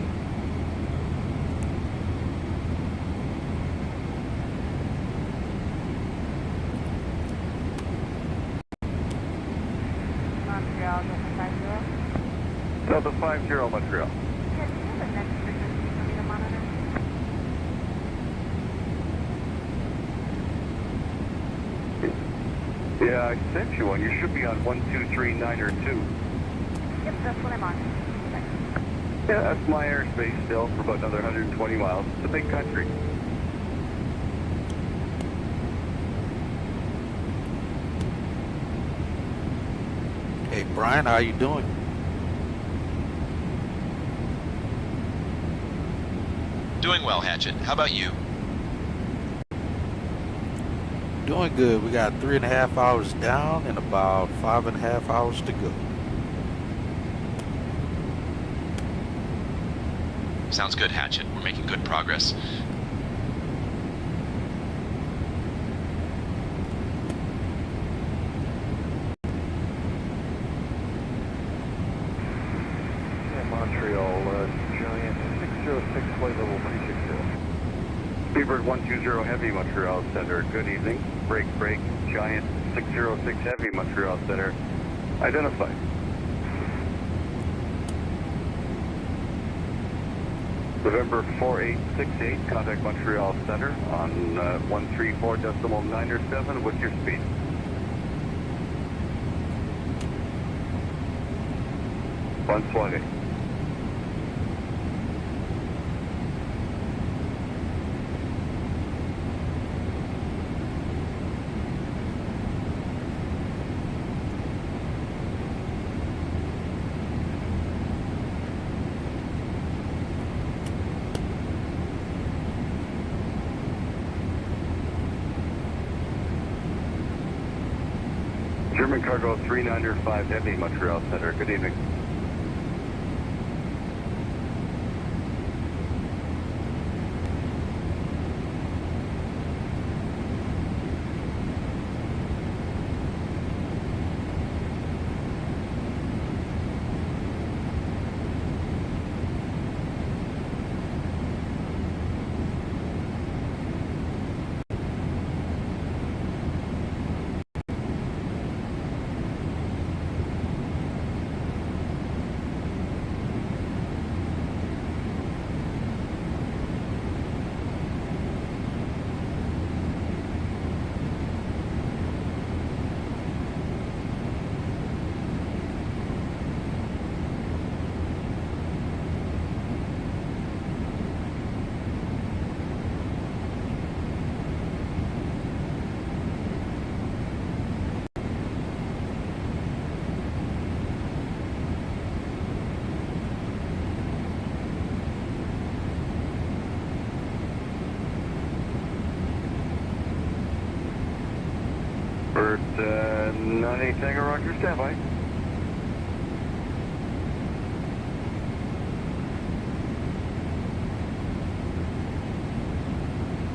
Montreal, Delta 50 Montreal. Yeah, do you have the next frequency for me to monitor? Yeah, I sent you one. You should be on 123.9 or 2. Yep, that's what I'm on. Thanks. Yeah, that's my airspace still for about another 120 miles. It's a big country. Hey, Brian, how you doing? Doing well, Hatchet. How about you? Doing good. We got 3.5 hours down and about 5.5 hours to go. Sounds good, Hatchet. We're making good progress. Montreal, Giant 606, flight level 360. Beaver 120 Heavy, Montreal Center, good evening. Break, Giant 606 Heavy, Montreal Center. Identify. November 4868, contact Montreal Center on 134.907. What's your speed? Bonsoir. German Cargo 395 Heavy, Montreal Center. Good evening. Bird 98 Tango, Roger, standby.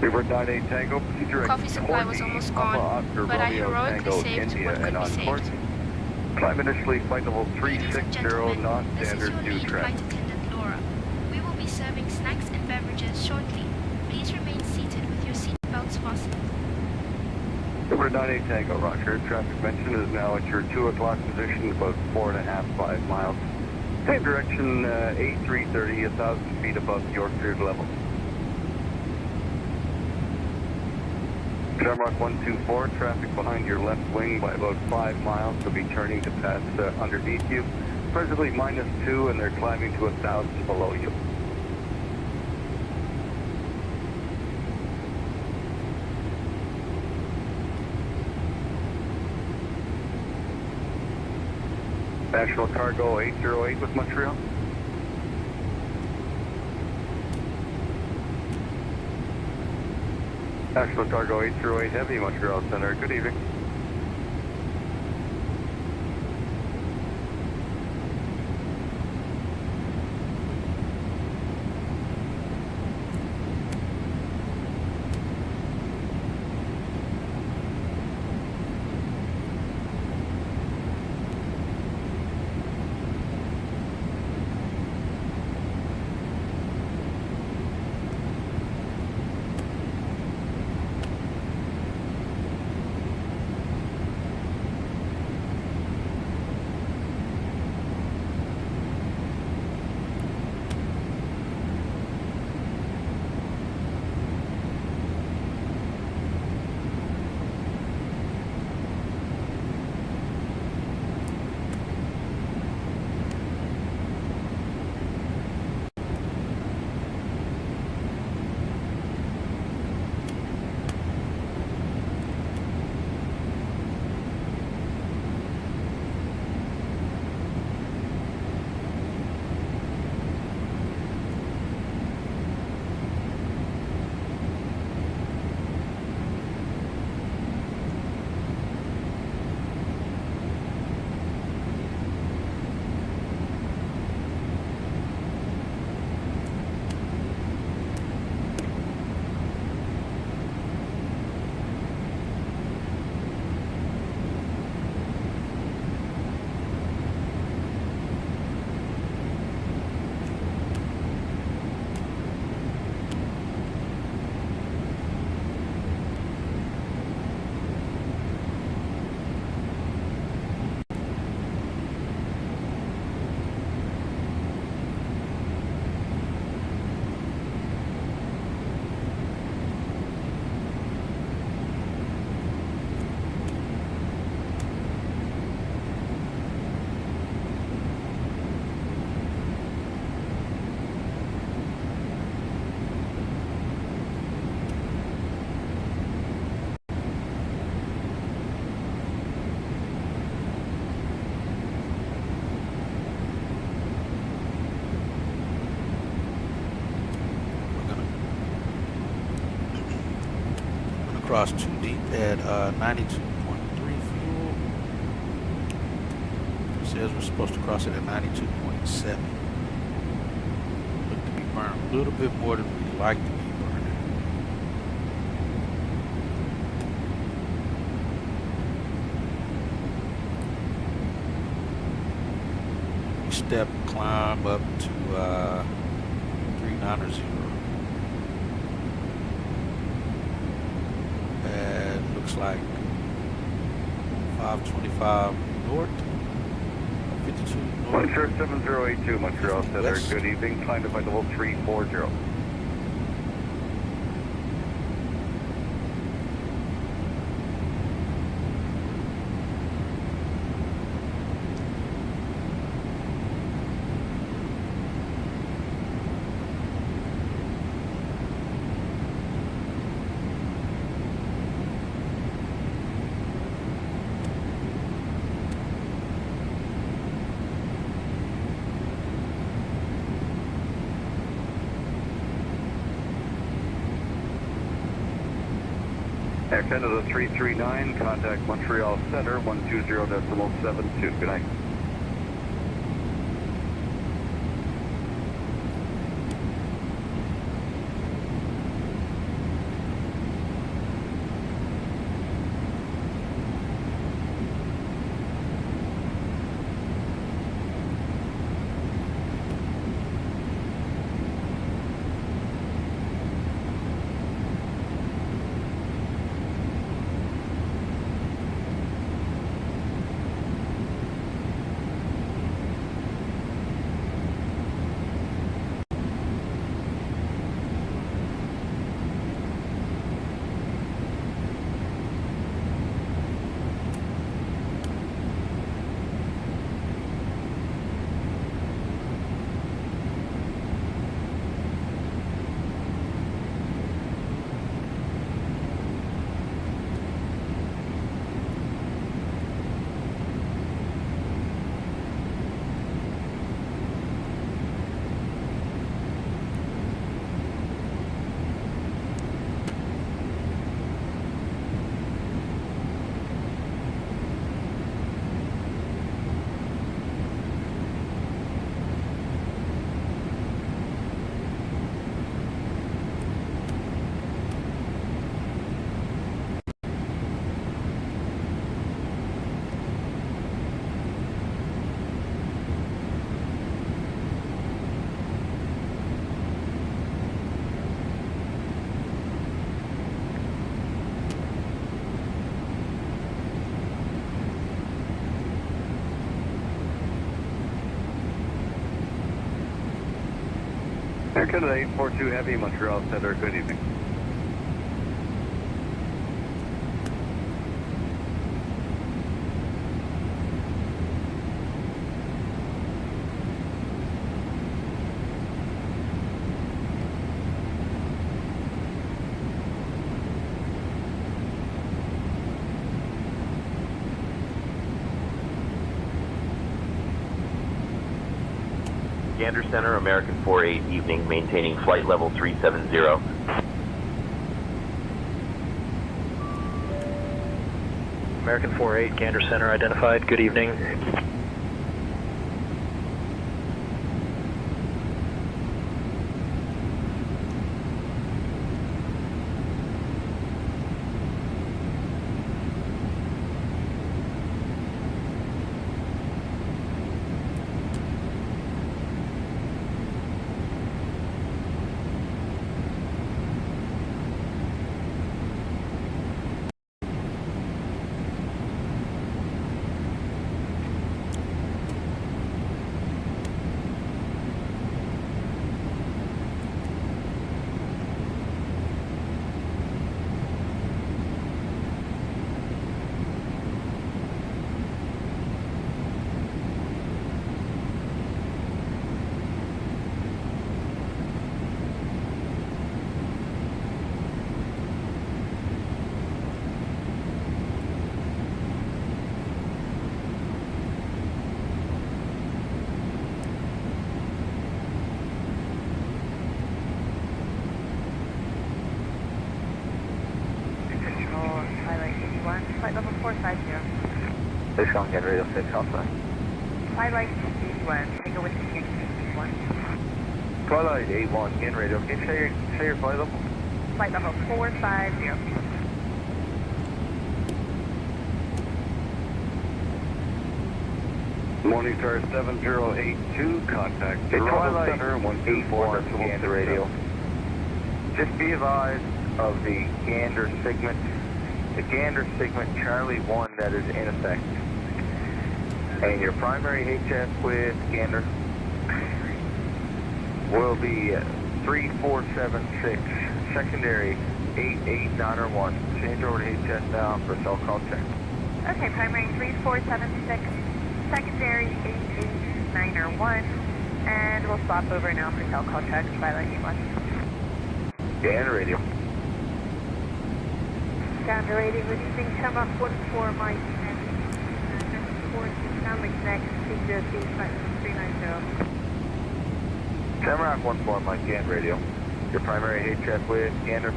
Bird 98 Tango, proceed direct. Coffee supply was almost gone, but I heroically saved what could be saved. Climb initially flight level 360, non-standard, due track. Flight attendant Laura. We will be serving shortly. Please remain seated with your seat belts fastened. Number 98 Tango, roger. Traffic mention is now at your 2 o'clock position, about 4.5–5 miles. Same direction, A330, 1,000 feet above Yorkshire level. Shamrock 124, traffic behind your left wing by about 5 miles. Will be turning to pass underneath you. Presently -2, and they're climbing to 1,000 below you. National Cargo 808 with Montreal. National Cargo 808 Heavy, Montreal Center. Good evening. Cross too deep at 92.3 fuel. It says we're supposed to cross it at 92.7. Look to be burned a little bit more than we'd like to be burning. Step climb up to 390. Looks like 525 north, 52 north. Montreal 7082, Montreal Center. West. Good evening. Climb to by level 340. Air Canada 339, contact Montreal Center 120.72. Good night. American 842 Heavy, Montreal Center, good evening. Gander Center, American 48, evening, maintaining flight level 370. American 48, Gander Center identified, good evening. Flight level 450. Please come get radio 6 Alpha. Twilight 81, Tango with PSXT 1. Twilight 81, in radio. Can you say your flight level? Flight level 450. Morning Star 7082, contact Twilight Center 124 Gander radio. Just be advised of the Gander segment. The Gander segment Charlie 1 that is in effect. And your primary HS with Gander will be 3476, secondary 8891. Change over to HS now for cell call check. Okay, primary 3476, secondary 8891, and we'll swap over now for cell call check, Twilight 81. Gander radio. Gander radio, good evening, come up 14 Mike, and Stanley Connect, CGC 390. Shamrock 14 Mike, Gander radio. Your primary HS with Gander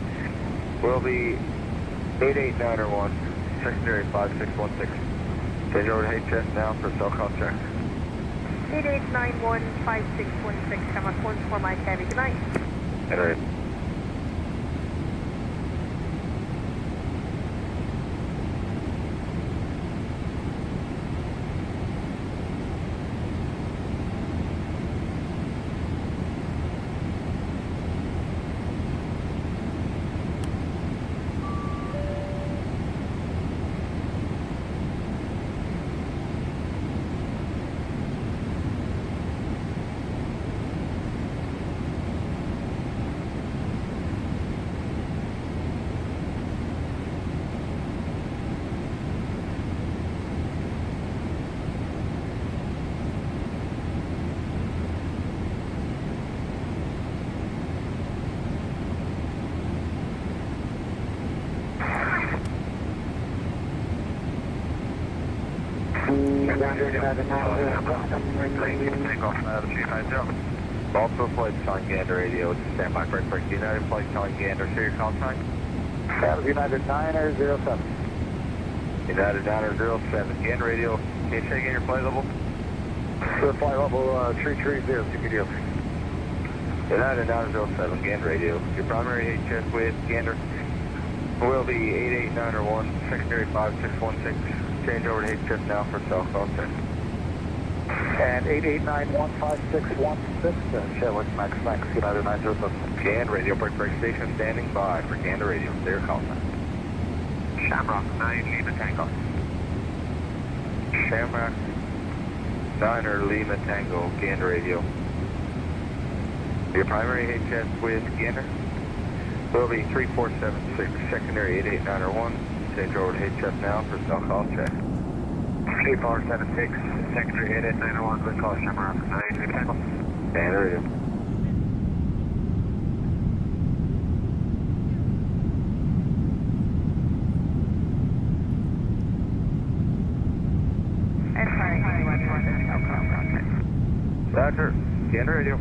will be 8891, secondary 5616. Change over to HS now for cell call check. 8891 5616, come up 14 Mike, heavy, good night. Good night. Also flight calling Gander radio, it's standby for break. United flight calling Gander, say your call sign. United 907. United 907, Gander radio, can you say again your flight level? Flight level 330, TPD. United 907, Gander radio. Your primary HS with Gander will be 8891, secondary 5616. Change over to HS now for cell call check. And 88915616, Chadwick Max United 907. Gander radio, break station standing by for Gander radio, their call sign. Shamrock 9 Lima Tango. Shamrock 9 Lima Tango, Gander radio. Your primary HS with Gander will be 3476, secondary 88901. Change over to HS now for cell call check. 3476, secondary 88901, good call, camera on the side. Gander radio. Roger, Gander radio.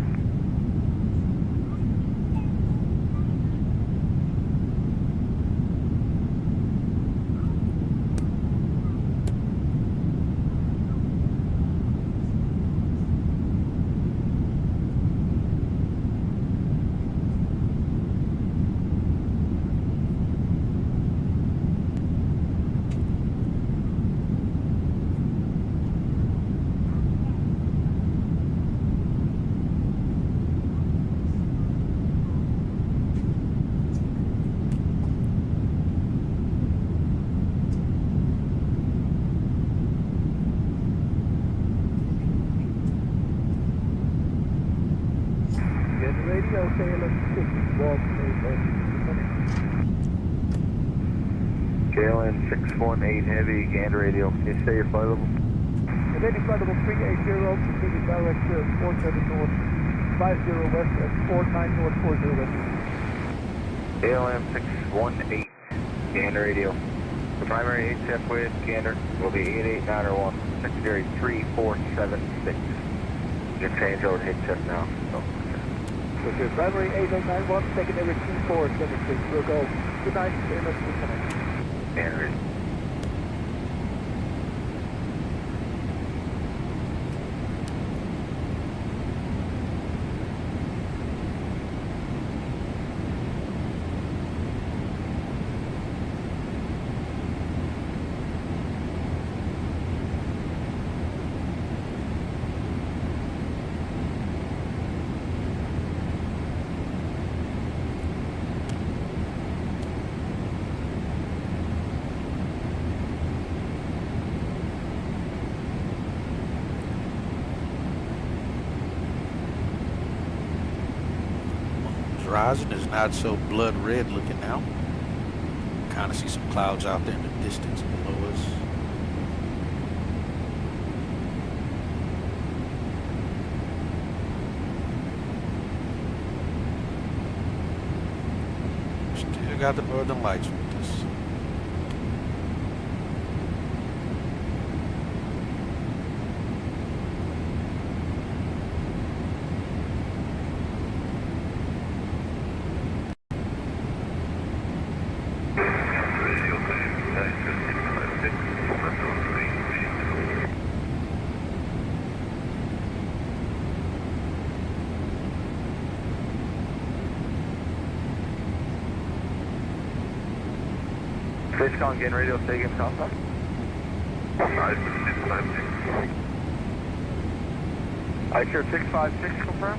KLM 618 Heavy, Gander radio. Can you say your flight level? Heavy flight level 380, proceeding direct 47 north, 50 west, and 49 north, 40 west. KLM 618, Gander radio. The primary HF with Gander will be 88901, secondary 3476. You can change over to HF now. So. With your primary 8891, secondary 2476. We'll go. Good night, KLM 618. Gander radio. Horizon is not so blood red looking now. Kind of see some clouds out there in the distance below us. Still got the northern lights with us. Space Gain radio, stay against contact. I sure 656 confirm.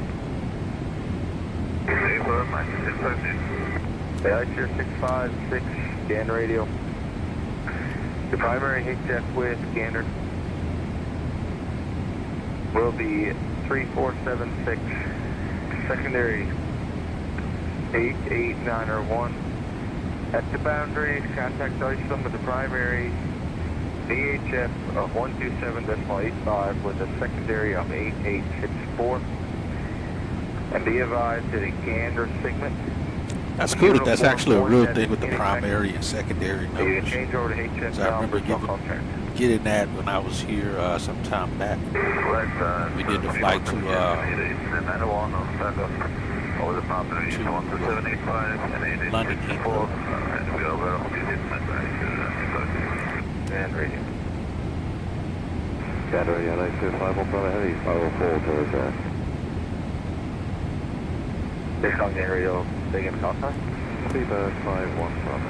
Yeah, I sure 656, Gander radio. The primary HF with Gander will be 3476, secondary 88901. At the boundaries, contact ISOM with the primary VHF of 127.85 with a secondary of 8864. And be advised that a Gander segment. That's cool that that's actually a real thing with the primary and secondary numbers. Change over to HF I remember getting that when I was here some time back. We did the flight to London Heathrow. And radio. Gander, yeah, 925 Bravo Heavy, 504 towards that. Space Gain radio, stay in contact. 351 Bravo.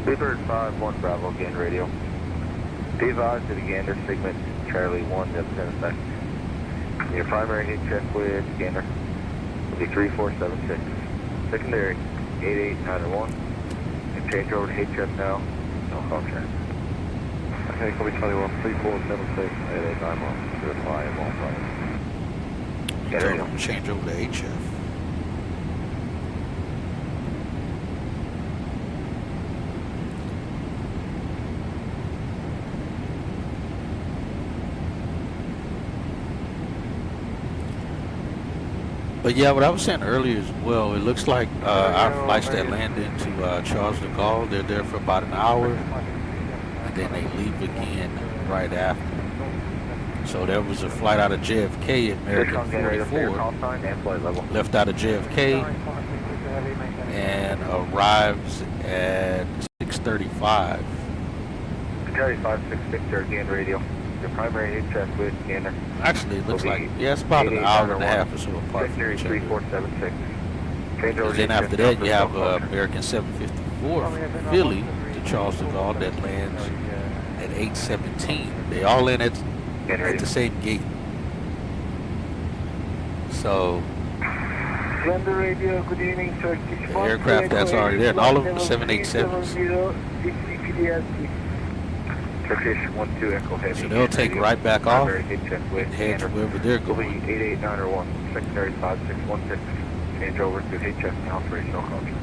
351 Bravo, Gain radio. Be advised that the Gander segment Charlie 1 that's in effect. Your primary HF with Gander will be 3476. Secondary 88901. And change over to HF now. No call check. Okay, copy 21, 3476, 8891, 05, 15. told them to change over to HF. But yeah, what I was saying earlier as well, it looks like our flights that land into Charles de Gaulle, they're there for about an hour, and then they leave again right after. So there was a flight out of JFK, American 44, left out of JFK and arrives at 6:35. Charlie 566 again, radio. Your primary HF with scanner. Actually, it looks like, yeah, it's about an hour and a half or so apart from each other. 3476. And then after that, you have American 754 Philly to Charles de Gaulle that lands at 8:17. They all in at the same gate. So Radio, good evening, Turkish. the aircraft that's already there, and all of them are 787s. Turkish 12 Echo Heavy. So they'll take right back off and head to wherever they're going. 88901, secondary 5616. Change over to HF now for a show culture.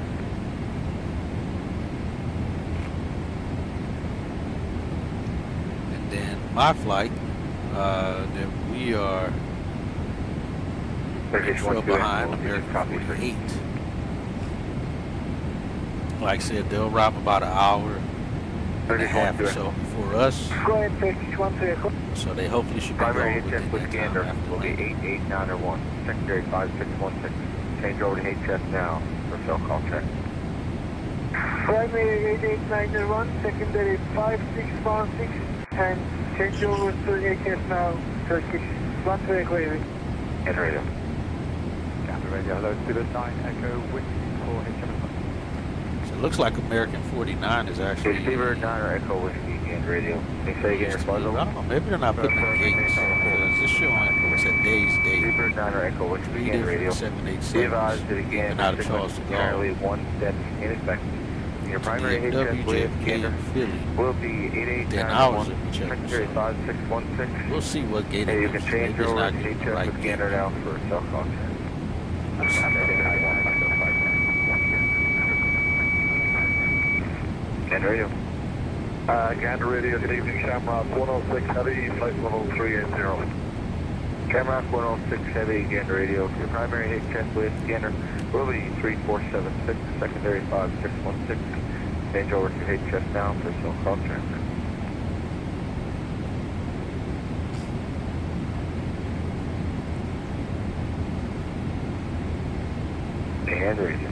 And then my flight, that we are trail behind American 48. Like I said, they'll arrive about an hour and a half or so before us. So they hopefully should be primary going HF with Gander will be 88901, secondary 5616. Change over to HF now for cell call check. Primary 88901, secondary 5616, and change over to HF now, Turkish. 12 Echo Heavy. And radio. Copy radio, hello, 209 Echo, Whiskey for HF. So it looks like American 49 is actually... Receiver 9 or Echo Whiskey again, radio. Can you say again your flight level? I don't know, maybe they're not putting in gates. Because this showing, it's a day's day. Receiver 9 or Echo Whiskey again, radio. 787. Advised that again, out of Charles de Gaulle. Charlie 1 that's in effect. Your primary HF with Gander will be 8891, secondary 5616. We'll see what gate you it can is. change Maybe it's over not to getting the HF right with gate. Gander now for cell call check. Gander radio. Gander radio, good evening, Shamrock 106 Heavy, flight level 380. Shamrock 106 Heavy, Gander radio. Your primary HF with Gander will be 3476, secondary 5616. Change over to HF now for cell call check. And radio.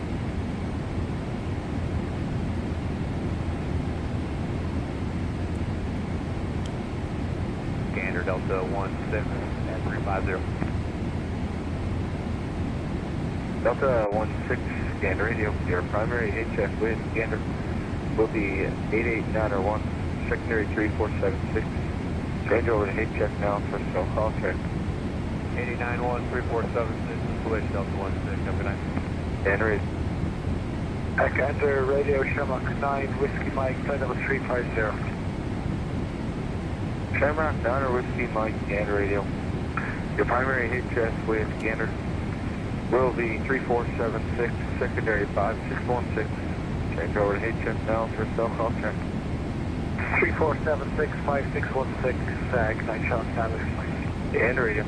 Gander Delta 16 and 350. Delta 16 Gander radio. Your primary HF with Gander will be 88901, secondary 3476. Change over to HF now for cell call check. 891 3476, switch Delta 16, copy 9. Gander radio. Gander radio, Shamrock 9, Whiskey Mike, flight level 350. Shamrock 9 or Whiskey Mike, Gander radio. Your primary HF with Gander will be 3476, secondary 5616. Change over to HF now for cell call check. 3476, 5616, SAG, 9 shot, Tyler. Gander radio.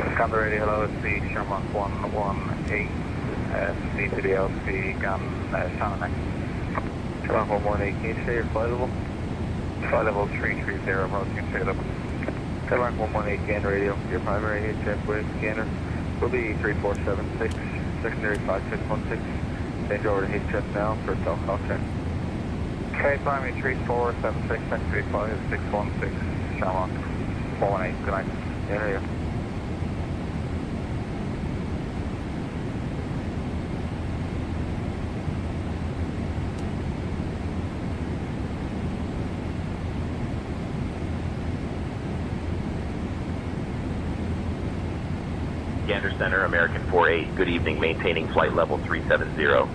Gander radio, hello, it's the Shamrock 118, Kdfw-Lfpg on Shannon next. Shamrock 118, can you say your flight level? Flight level 330, approaching straight up. Shamrock 118 Gander radio, your primary HF wave scanner will be 3476, secondary 5616. Change over to HF now for self-call check. Okay, primary 3476, secondary 5616, Shamrock 118, good night. Gander radio. Gander Center, American 48, good evening, maintaining flight level 370.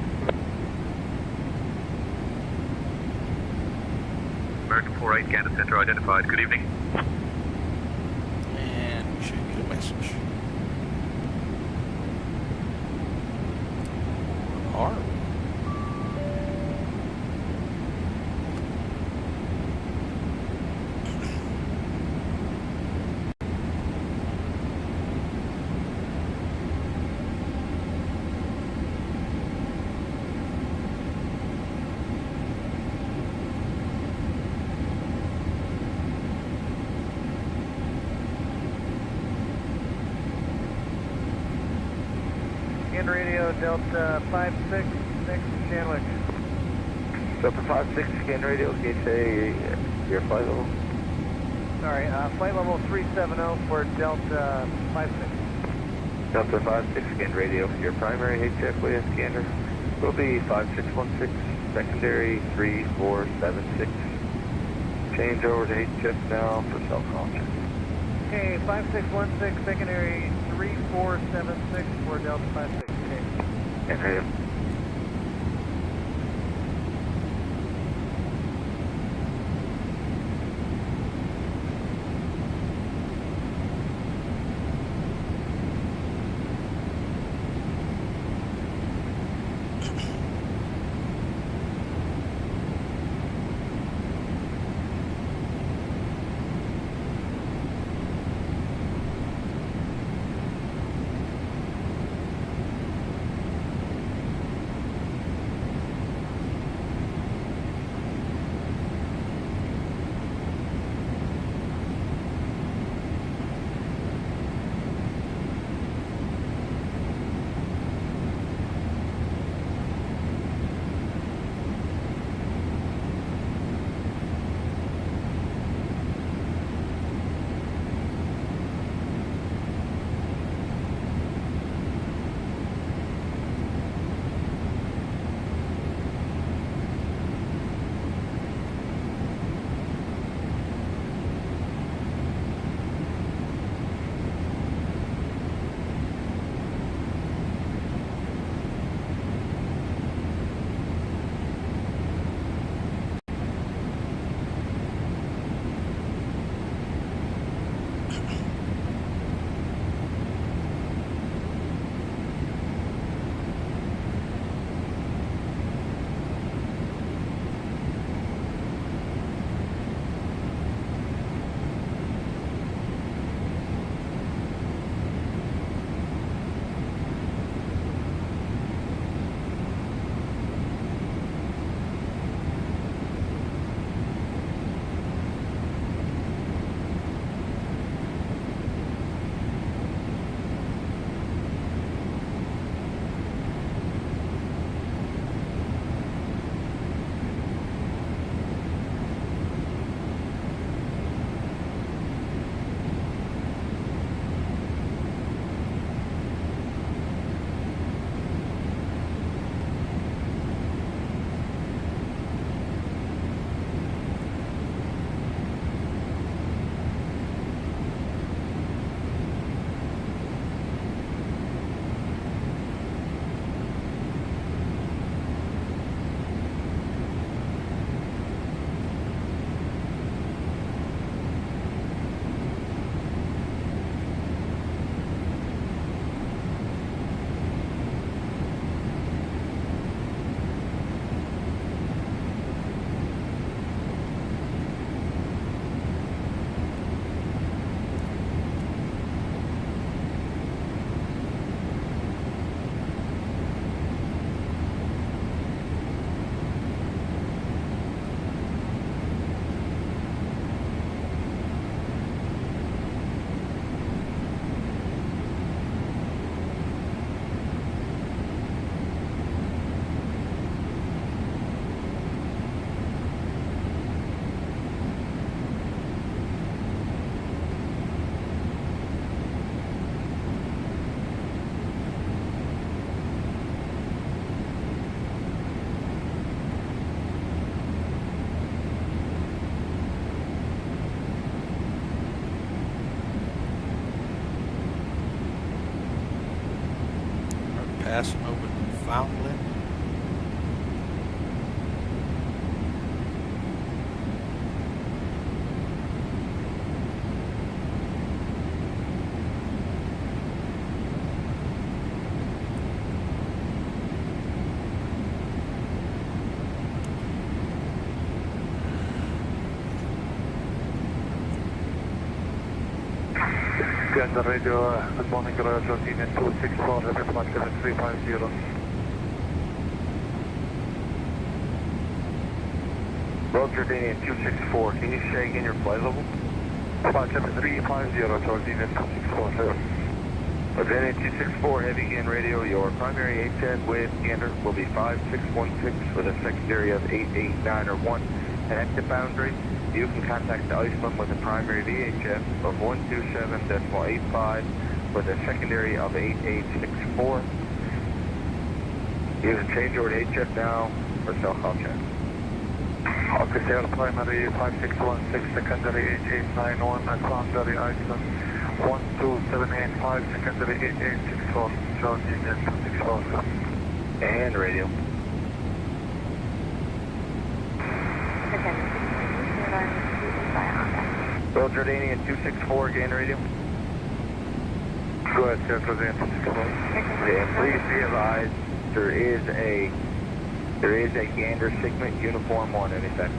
American 48, Gander Center identified, good evening. And we should get a message. R. Gander radio, Delta 56, next to Shanwick. Delta 56, Gander radio, can you say your flight level? Sorry, flight level 370 for Delta 56. Delta 56, Gander radio, your primary HF wave scanner will be 5616, secondary 3476. Change over to HF now for self-call check. Okay, 5616, secondary 3476 for Delta 56. Okay. Gander radio. passing over Newfoundland. Gander radio, good morning, Royal Jordanian 264, repeat Mark 7350. Royal Jordanian 264, can you say again your flight level? Mark 7350, Jordanian 264, sir. Jordanian 264, heavy gain radio, your primary HF with gander will be 5616 with a secondary of 889 or 1. And at the boundary, you can contact the Iceland with a primary VHF of 127.85 with a secondary of 8864. You can change over to HF now or self-call check. Okay, sir, primary 5616, secondary 8891, and boundary Iceland 12785, secondary 8864, Jordanian 264, sir. And radio. Royal Jordanian 264, gain radio. Go ahead, sir, Jordanian 264. And please be advised, there is a gander segment uniform 1 in effect.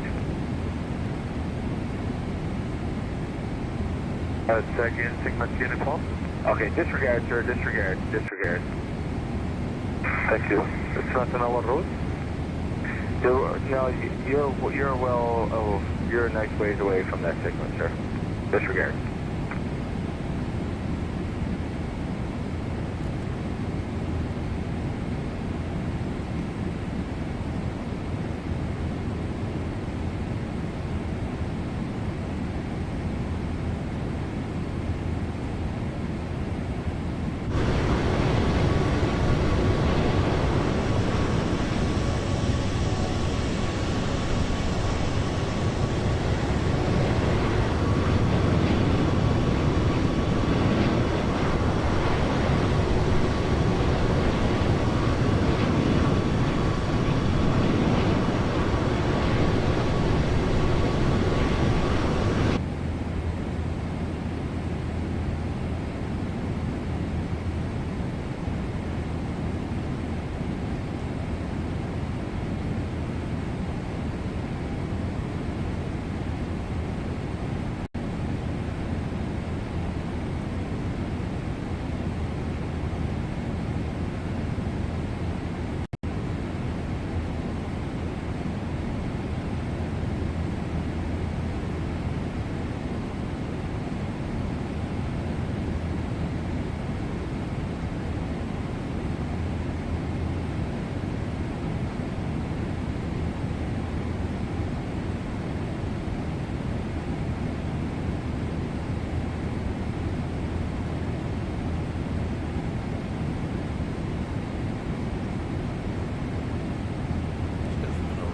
Second segment uniform. Okay, disregard, sir, disregard. Thank you. It's not on our road? No, you're a nice ways away from that segment, sir. Disregard.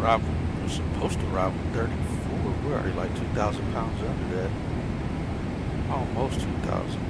We're supposed to arrive at 34. We're already like 2,000 pounds under that. Almost 2,000.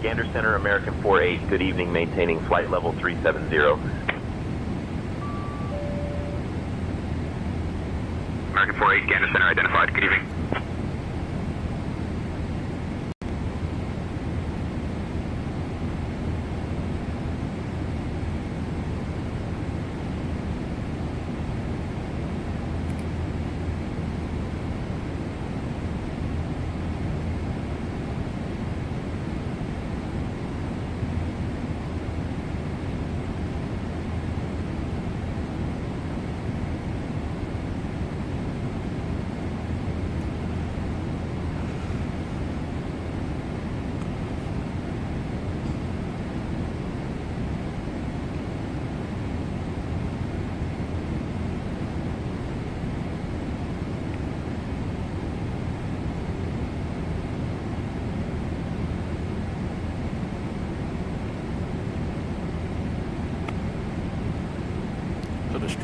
Gander Center, American 48, good evening, maintaining flight level 370. American 48, Gander Center identified, good evening.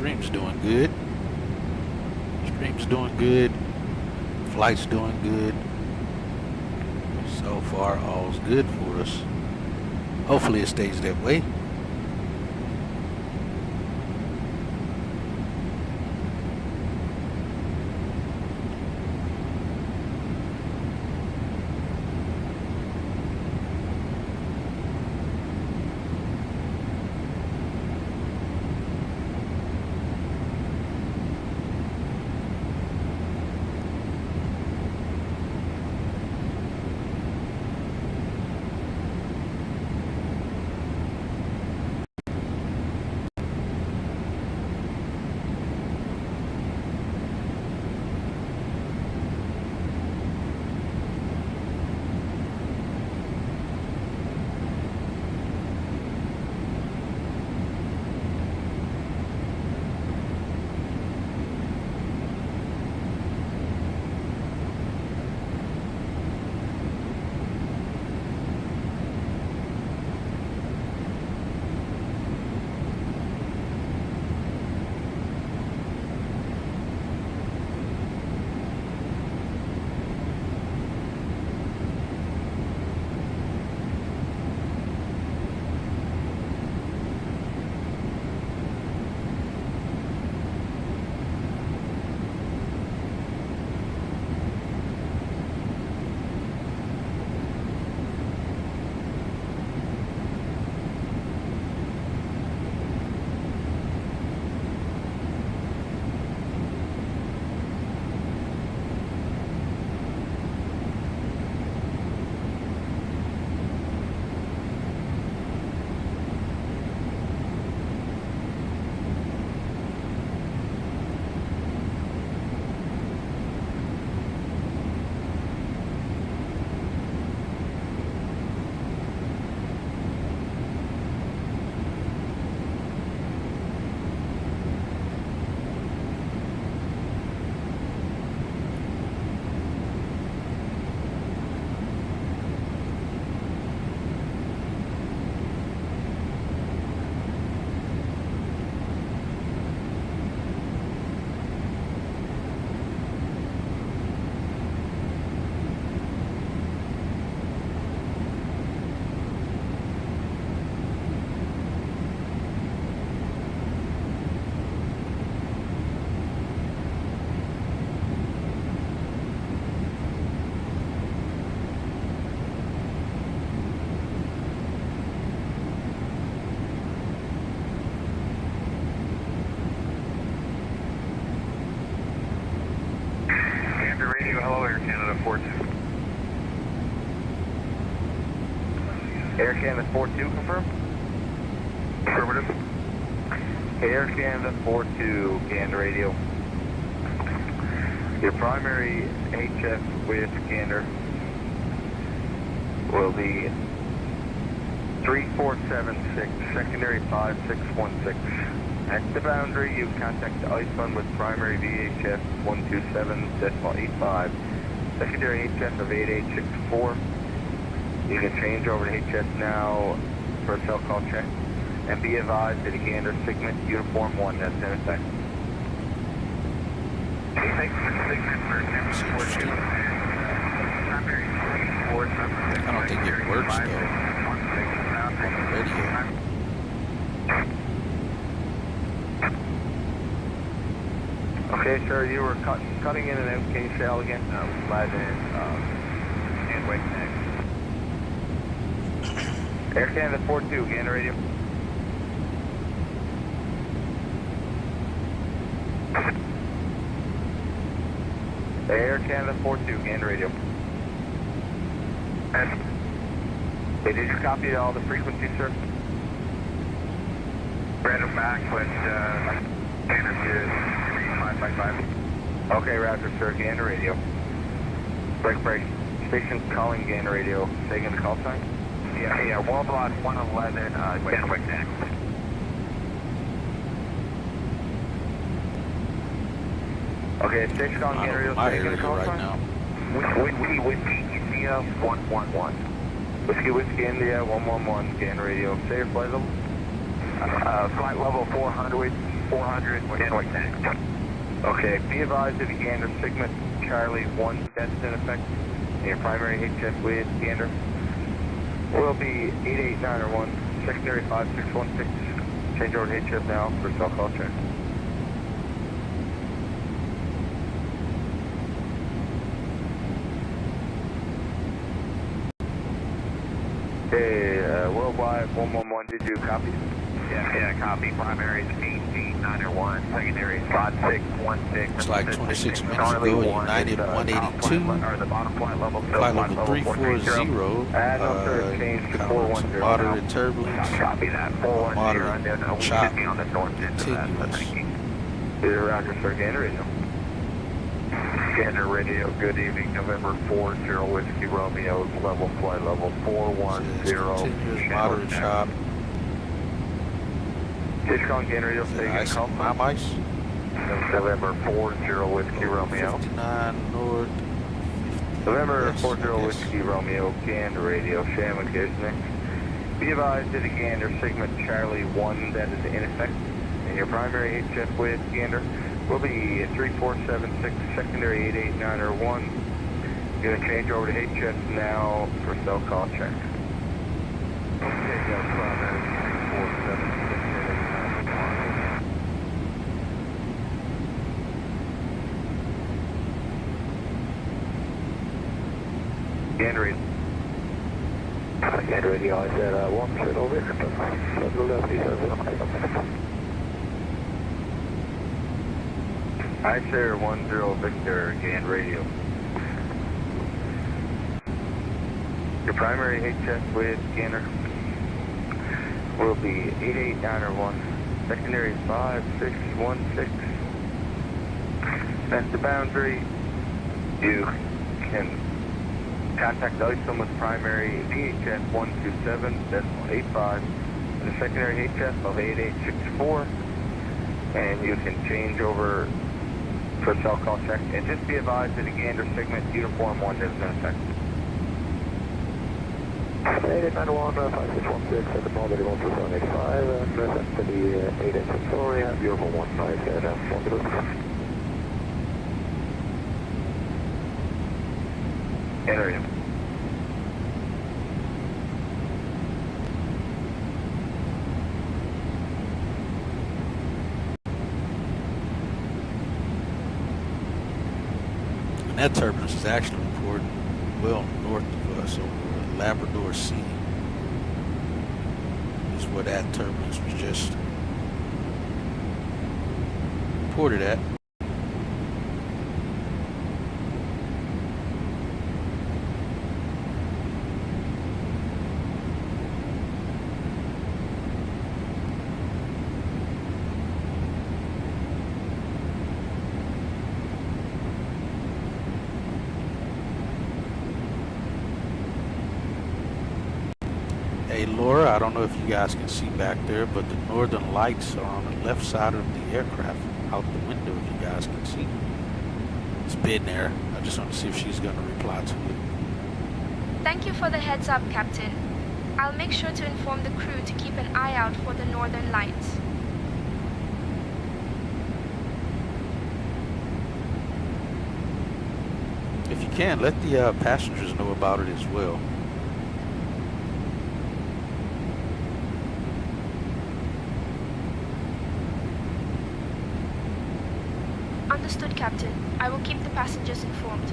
Stream's doing good. Stream's doing good. Flight's doing good. So far, all's good for us. Hopefully it stays that way. Air Canada 42, confirm? Affirmative. Air Canada 42, Gander radio. Your primary HF with Gander will be 3476, secondary 5616. At the boundary, you contact Iceland with primary VHF 127.85, secondary HF of 8864. You can change over to HS now for a cell call check. And be advised that the Gander segment uniform 1, that's in effect. I don't think it works though on the radio. Okay, sir, you were cutting in an MK cell again. Live in and wait next. Air Canada 42, Gander radio. Air Canada 42, Gander radio. Hey, did you copy all the frequencies, sir? Random back with Gander 555. Okay, Roger, sir, Gander radio. Break. Station calling Gander radio. Taking the call sign? Yeah, wall block 111, wait next. Okay, station calling Gander radio. Taking the call right sign? Now. Whiskey India 111. Whiskey India 111, Gander radio. Say your flight level? Flight level 400. 400, North heading. Okay, be advised that the Gander Sigma Charlie 1 that's in effect. And your primary HF with Gander will be 88901, secondary 5616. Change over to HF now for cell call check. Okay, worldwide 111, did you copy? Yeah, copy. Primary is 88901, secondary is 5616. It's like 26 minutes ago, United 182, flight level 340, some moderate turbulence, copy that. moderate chop, continuous. Roger, sir, Gander Radio. Gander Radio, good evening, November 40 Whiskey Romeo, flight level 410. Continuous moderate chop. Hitchcock Gander Radio, Ice on my ice. November 40 Whiskey Romeo. 59 north. November 40 Whiskey Romeo, Gander Radio, Shamrock Disney. Be advised that the Gander Sigma Charlie 1 that is in effect. And your primary HF with Gander will be 3476, secondary 88901. Going to change over to HF now for cell call check. Okay, got primary 3476. Gander Radio. Gander Radio, I said 1 shit over. I share 10 Victor, Gander Radio. Your primary HF with Gander will be 88901, secondary 5616. That's the boundary. You can contact ISOM with primary VHF 127.85 and the secondary HF of 8864, and you can change over for cell call check. And just be advised that the Gander segment uniform 1 is in effect. 8891, 5616 at the moment, 12785, and present to the 8864, and beautiful 15, and 1 Area. And that turbulence is actually reported well north of us over Labrador Sea. Is where that turbulence was just reported at. Hey Laura, I don't know if you guys can see back there, but the northern lights are on the left side of the aircraft, out the window, if you guys can see. It's been there. I just want to see if she's going to reply to it. Thank you for the heads up, Captain. I'll make sure to inform the crew to keep an eye out for the northern lights. If you can, let the passengers know about it as well. Understood, Captain. I will keep the passengers informed.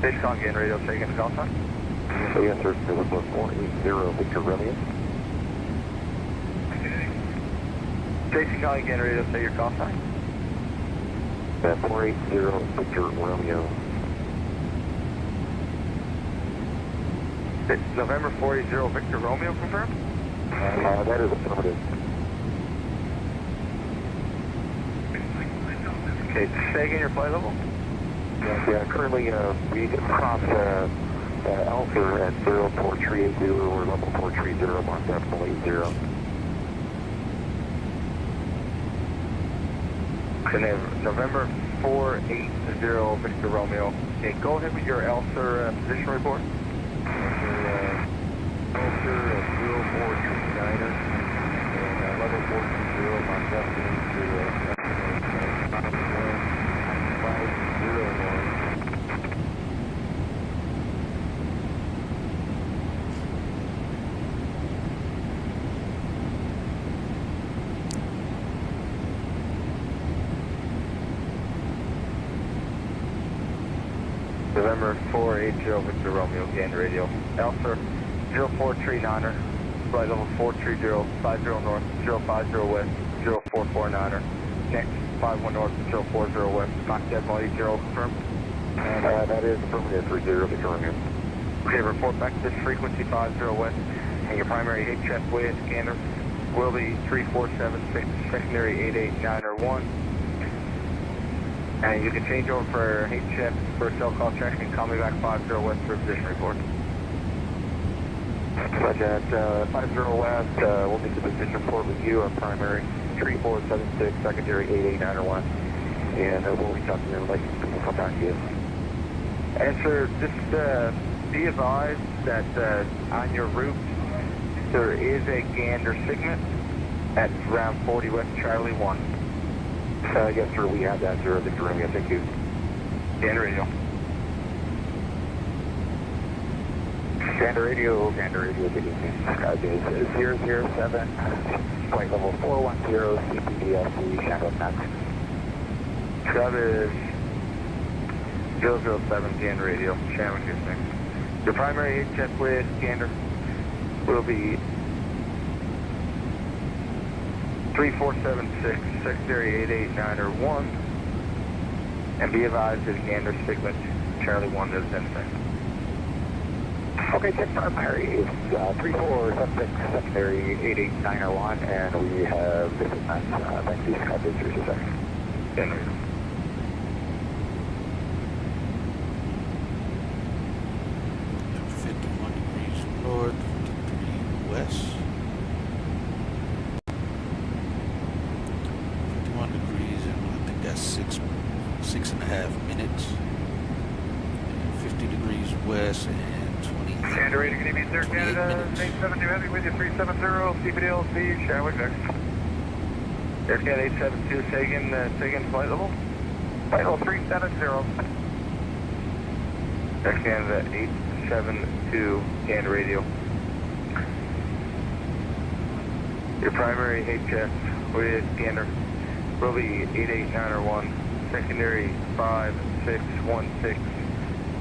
Hitchcock Gander Radio, taking the call sign. So yes, sir, it was 480 Victor Romeo. Jason County Gander Radio, say your call sign. 480 Victor Romeo. November 40 Victor Romeo confirmed? That is affirmative. Okay, say again your flight level? Yeah, currently we crossed Alpha at 04380 or level 430, mark decimal 80. November 480 Victor Romeo. Okay, go ahead with your ELSR position report. ELSR at 0439 and level 420, mark decimal 50 north. November 480 Victor Romeo, gain radio. ELSR 0439er, flight level 430, 50 north, 050 west, 0449er. Next, 51 north, 040 west, Mach decimal 80 confirmed. And that is affirmative 30 Victor Romeo. Okay, report back to this frequency 50 west, and your primary HF wave scanner will be 3476, secondary 88901. And you can change over for HF for cell call check and call me back 50 west for position report. Roger, at 50 west, we'll make the position report with you on primary 3476, secondary 88901. And we'll reach out to your license and we'll come back to you. And sir, just be advised that on your route, there is a gander segment at round 40 west Charlie 1. Yes, sir, we have that, sir. Victor Romeo, thank you. Gander radio. Gander radio, good evening. Is 007, flight level 410, Kdfw-Lfpg, Shamrock Max. That is 007, gander radio, Shamrock Max. Your primary HF with gander will be 3476, secondary 88901, and be advised that gander segment Charlie 1 is anything. Okay, check primary is 3476, secondary 88901, and we have visit max. Thank you, Scott, 327. Gander. 51 degrees north, 53 west. 51 degrees, and I think that's 6.5 minutes. And 50 degrees west and 20. Gander radio, good evening, sir. Canada 872 Heavy with you, 370, Kdfw-Lfpg, Shamrock next. Air Canada 872, Sagan flight level? Flight level 370. Air Canada 872, Gander radio. Your primary HF with gander will be 88901, secondary 5616.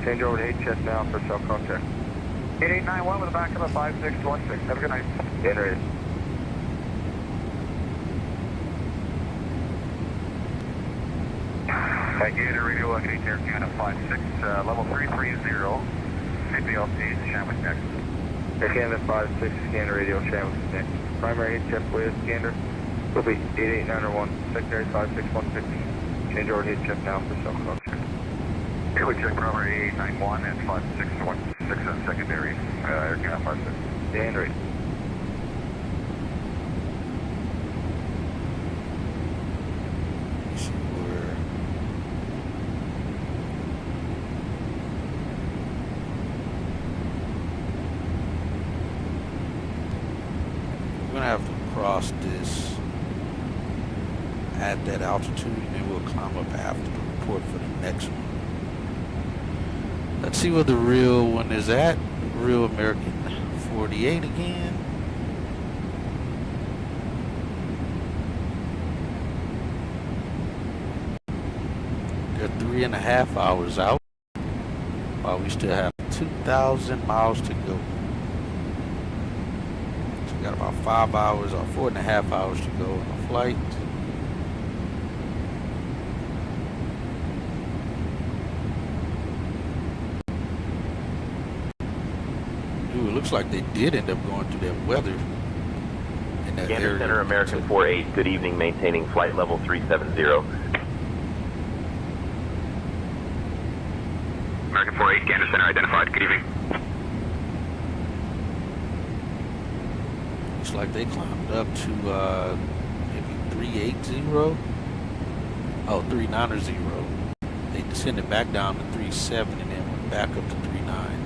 Change over to HF now for cell contact. 8891 with a backup of 5616. Have a good night. Gander radio. Gander radio, looking Air Canada 56, level 330, Kdfw-Lfpg, Shamrock next. Air Canada 56, Gander radio, Shamrock next. Primary HF with gander will be 88901, secondary 5616. Change over to HF now for cell contact. Here we check primary 891 and 5616 and secondary Air Canada 56. Gander radio. We're gonna have to cross this at that altitude, and then we'll climb up after the report for the next one. Let's see where the real one is at. Real American 48 again. They're 3.5 hours out, while we still have 2,000 miles to go. So we got about 5 hours or 4.5 hours to go on the flight. it looks like they did end up going through that weather in that Gander area. Center, American 48, good evening, maintaining flight level 370. American 48, Gander Center identified. Good evening. Looks like they climbed up to maybe 380. Oh, 390. They descended back down to 37 and then went back up to 39.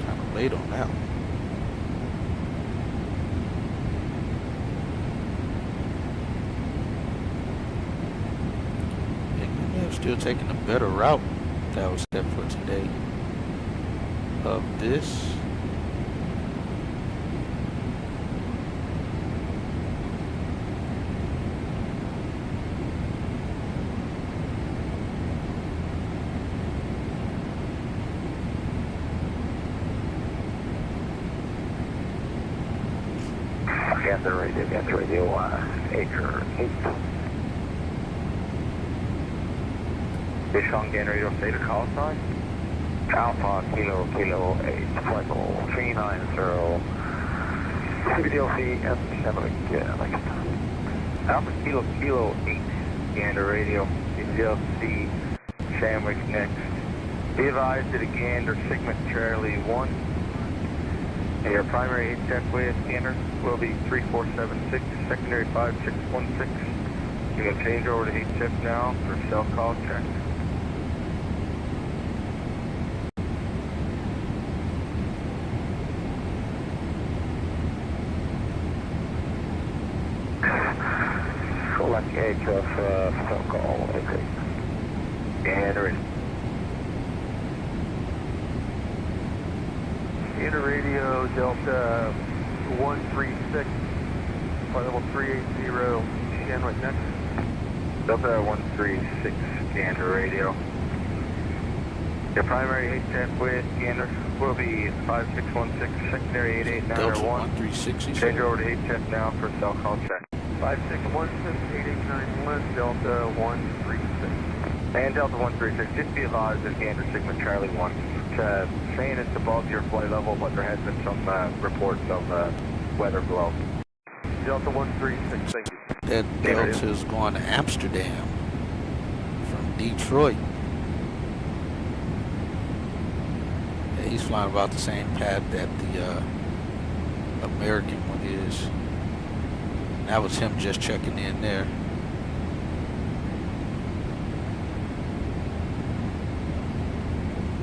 Kind of late on that one. Still taking a better route that was set for today of this. Gather radio, acre 8. Fish on Gander Radio, state of call sign. Alpha Kilo 8, flight level 390. CBDLC M7 again. Alpha Kilo 8, Gander Radio, CBDLC Sandwich next. Be advised that a Gander segment Charlie 1. And your primary HF with Gander will be 3476, secondary 5616. You're going to change over to HF now for cell call check. Select HF cell call. Okay. Gander is. Gander Radio Delta 136, flight level 380, Shanwick next. Delta 136, Gander Radio. Your primary HF with Gander will be 5616, secondary 8891. 136, change over to HF now for cell call check. 5616-8891, Delta 136. And Delta 136, just be advised that Gander Sigma Charlie 1. Saying it's above your flight level, but there has been some reports of weather below. Delta 136, thank you. That Delta is going to Amsterdam from Detroit. Yeah, he's flying about the same path that the American one is. That was him just checking in there.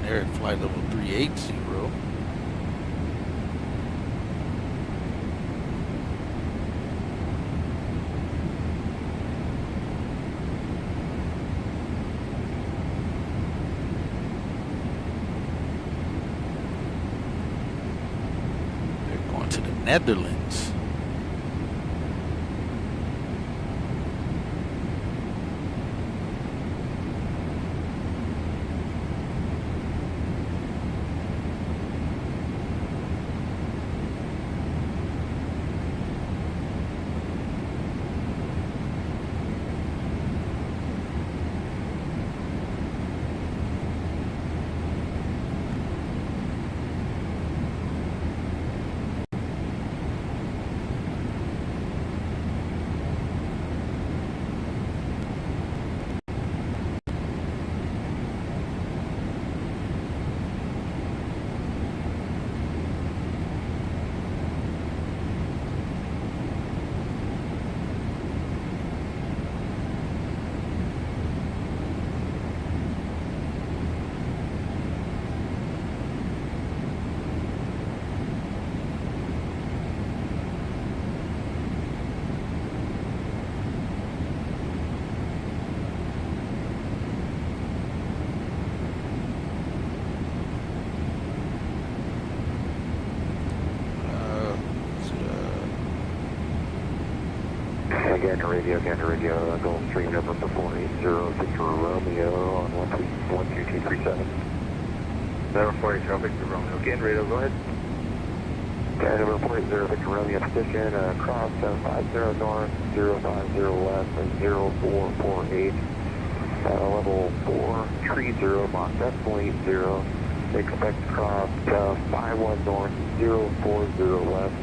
They're at flight level 380. They're going to the Netherlands. Gander Radio, Golden Stream number 480, Romeo on 12237. Number 480, Victor Romeo. Gander Radio, go ahead. Canada 40 Victor Romeo position, cross 750 north, 050 west, and 0448. Level 430, Mach decimal 0. Expect cross 51 north, 040 west,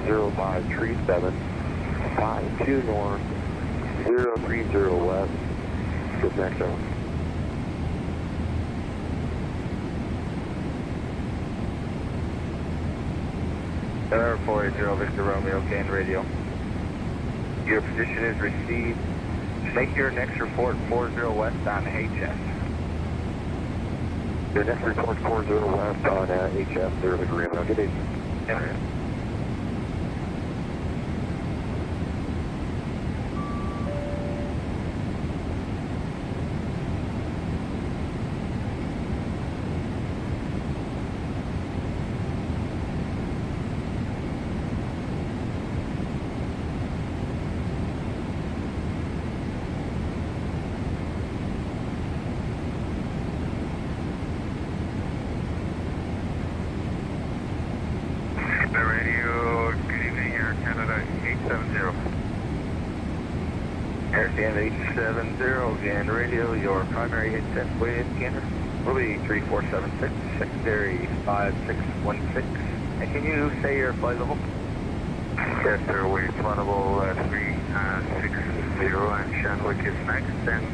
0537. 52 north, 030 west. Good next zone. Tower 480 Victor Romeo, Gain radio. Your position is received. Make your next report 40 west on HS. Your next report 40 west on HS, 0 Victor Romeo. Good evening. Yeah. Radio, good evening, Air Canada 870. Air Canada 870, Gain radio. Your primary hit test with Gander will be 3476, secondary 5616. And can you say your flight level? Yes, sir, we flight-level 360, and Shanwick is next. And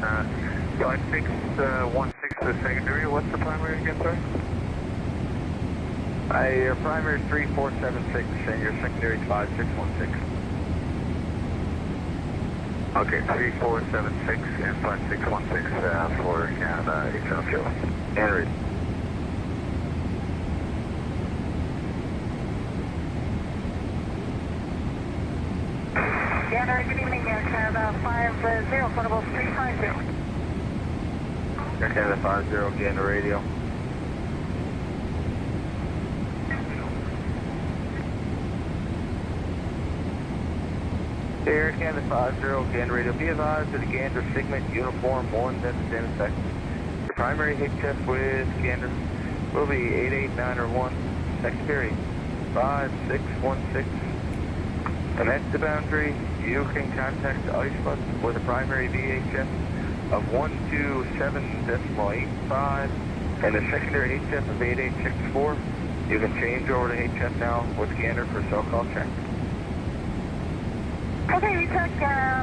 5616 the secondary. What's the primary again, sir? Your primary is 3476 and your secondary is 5616. Okay, 3476 and 5616 for Canada 870. And read. Gander, good evening, Air Canada 50, flight-level 350. Air Canada 50, Gander radio. Air Canada 50, Gander radio. Be advised that the Gander segment uniform 1 that is in effect. Your primary HS with Gander will be 8891, secondary 5616. And that's the boundary. You can contact the ICE-Bus with a primary VHF of 127.85 and a secondary HF of 8864. You can change over to HF now with Gander for so-called check. Okay, we took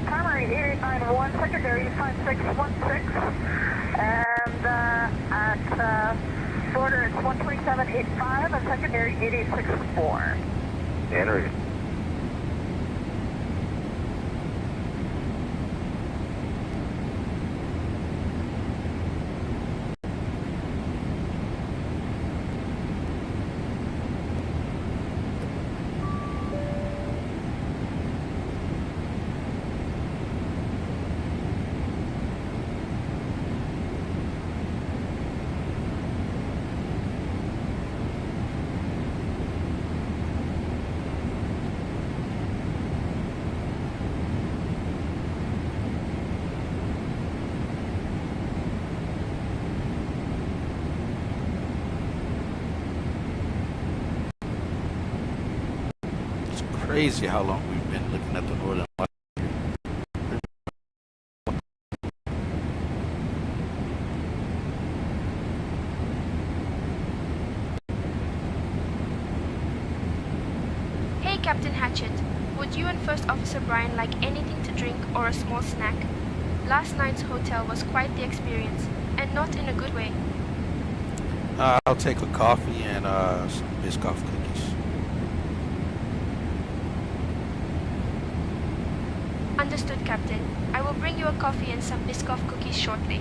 primary 8891, secondary 5616, and at border it's 127.85 and secondary 8864. And read. Crazy how long we've been looking at the northern lights. Hey, Captain Hatchett. Would you and First Officer Brian like anything to drink or a small snack? Last night's hotel was quite the experience, and not in a good way. I'll take a coffee and some Biscoff cookies. Understood, Captain. I will bring you a coffee and some Biscoff cookies shortly.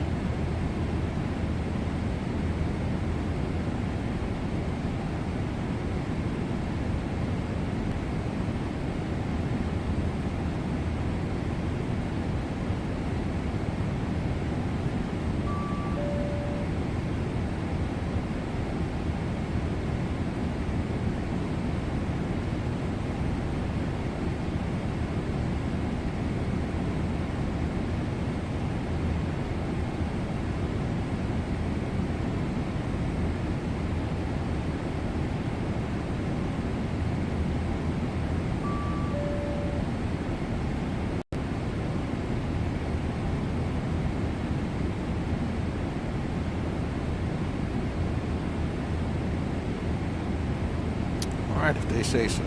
They say so.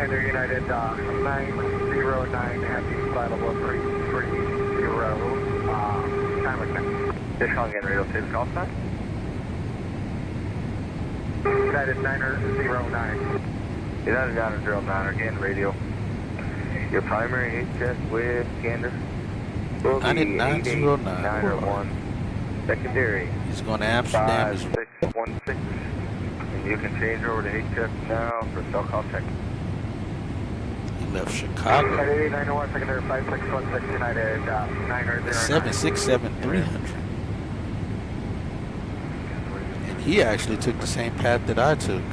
United 909 Happy flight level 330. Time again. Just calling in radio station call sign. United 909. United 909 again radio. Your primary HS with Gander will be 909. Secondary. He's going to Amsterdam. 5616. And you can change over to HS now for cell call check. Left Chicago. 901 secondary 5616 United 909. 767-300. And he actually took the same path that I took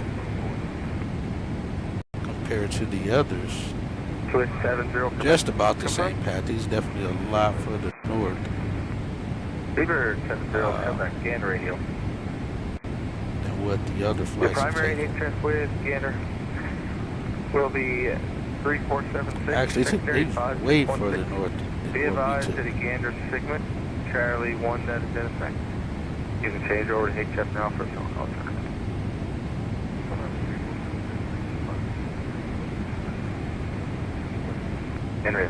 compared to the others. Just about the same path. He's definitely a lot further north. Beaver 70 again radio. Than what the other flights are primary HS with Gander will be 3476. Actually, it's way further north. Be advised to the Gander segment, Charlie 1 that is in effect. You can change over to HF now for a cell call time. Henry.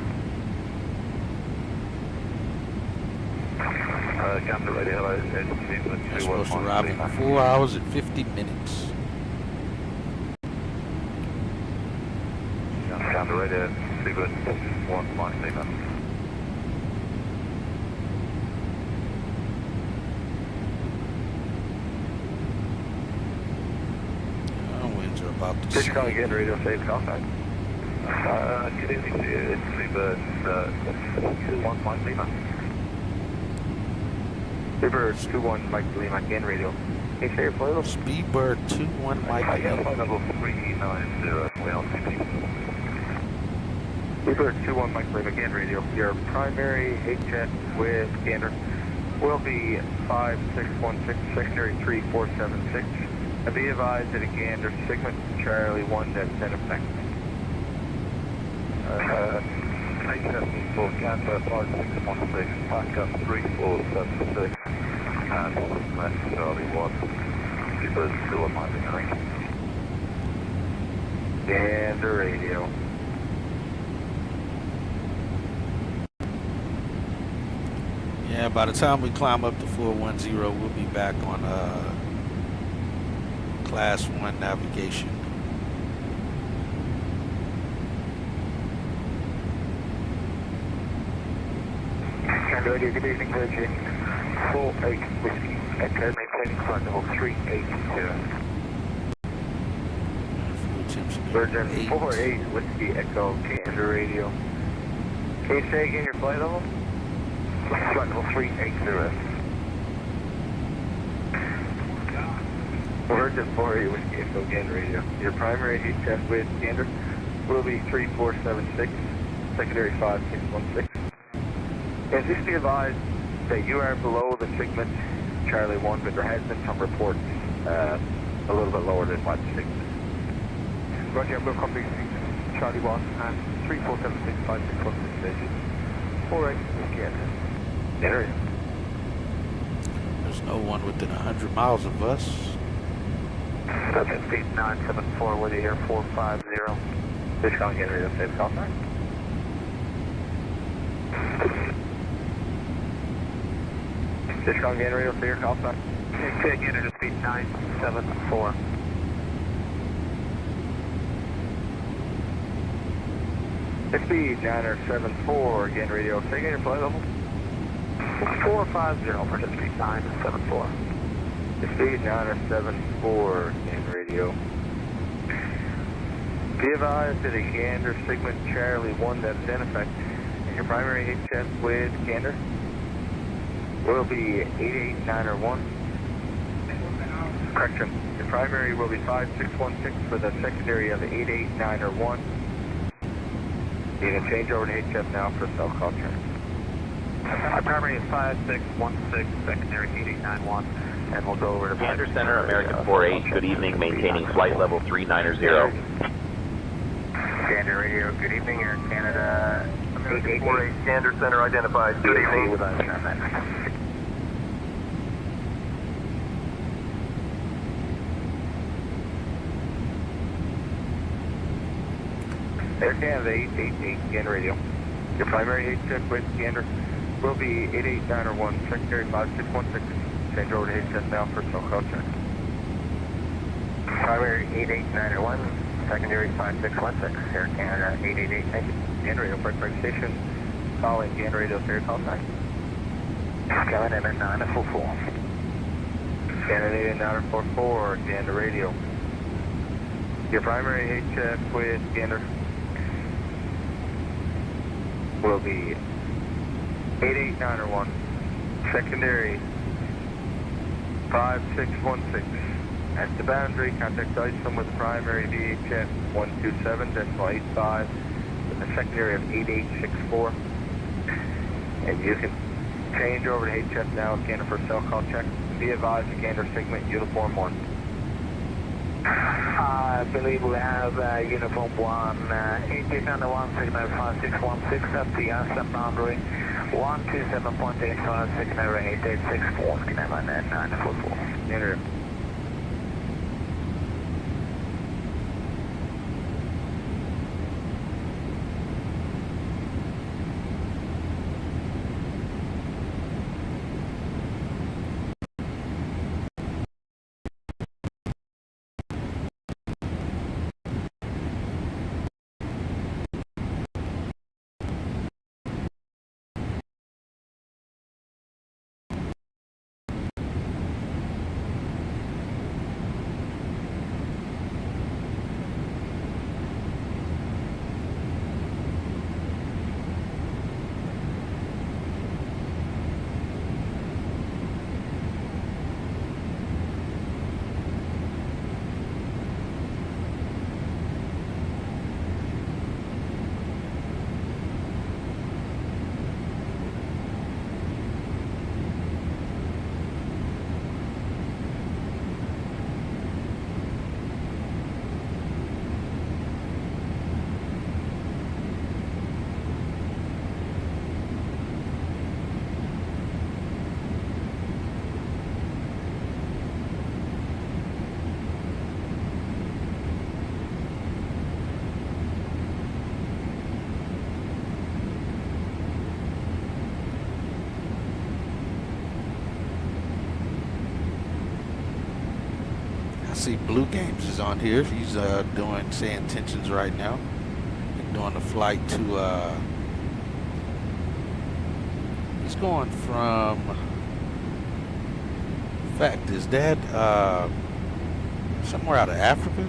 Gander radio. We're supposed to arrive in 4 hours and 50 minutes. Down the right at Seawood 1 Montana. Winds are about to Just calling again, radio save call sign. Good evening to you. It's Seabird 21 Montana. Seabird 21 Mike Lima again, radio. Hey, say your flight level. Speedbird 21 Mike Lima. Flight level 390, well, Seabird 21 Mike Lima again, radio. Your primary HS with Gander will be 5616, secondary 3476. And be advised that a Gander segment Charlie 1 that's in effect. HS for Gander 5616, back up 3476. And that's Charlie 1. Seabird 21 Mike Lima. Gander radio. Yeah, by the time we climb up to 410, we'll be back on Class 1 navigation. Good evening, Virgin 48 Whiskey, Echo, maintaining flight level 380. Virgin 48 Whiskey, Echo, Gander radio. Can you say again your flight level? Flight level 380. Virgin 48 Whiskey, Echo, Gander radio. Your primary HS with Gander will be 3476, secondary 5616. And just be advised that you are below the segment Charlie 1, but there has been some reports a little bit lower than what segment. Roger, we'll come to Charlie 1 and 34765616 stations. 48 again. Area. There's no one within 100 miles of us. Okay, speed 974 with you here, 450. Fish calling again, radio safe call sign. Fish calling again, radio clear, call sign. Okay, again, at speed 974. Speed 974, again, radio, say again your flight level. 450, participate 974. Speed 974, again, radio. Be advised that a Gander segment Charlie 1 that is in effect, and your primary HF with Gander will be 88901. Correction, your primary will be 5616 for the secondary of 88901. You can change over to HF now for self-call check. My primary is 5616, secondary 8891, and we'll go over to Gander Center, American 48, good evening, maintaining flight level 390. Gander Radio, good evening, Air Canada, 888. Gander Center identified, good evening. Air Canada 888, Gander Radio. Your primary HF with Gander will be 88901, secondary 5616. Change over to HF now for self-call check. Primary 88901, secondary 5616, Air Canada 888, thank you. Gander Radio, Break Station, calling Gander Radio, clear call sign. Coming in at 944. Canada 944, Gander Radio. Your primary HF with Gander will be 88901, secondary 5616. At the boundary, contact ISOM with the primary VHF 127.85 with the secondary of 8864. And you can change over to HF now, Gander for cell call check. Be advised, Gander segment uniform 1. I believe we have uniform 1, 8891, signal 5616 up the ISOM boundary, 127.85, signal 8864, signal 944. Gander. See Blue Games is on here. He's doing say intentions right now. He's doing a flight to he's going from, in fact, is that somewhere out of Africa?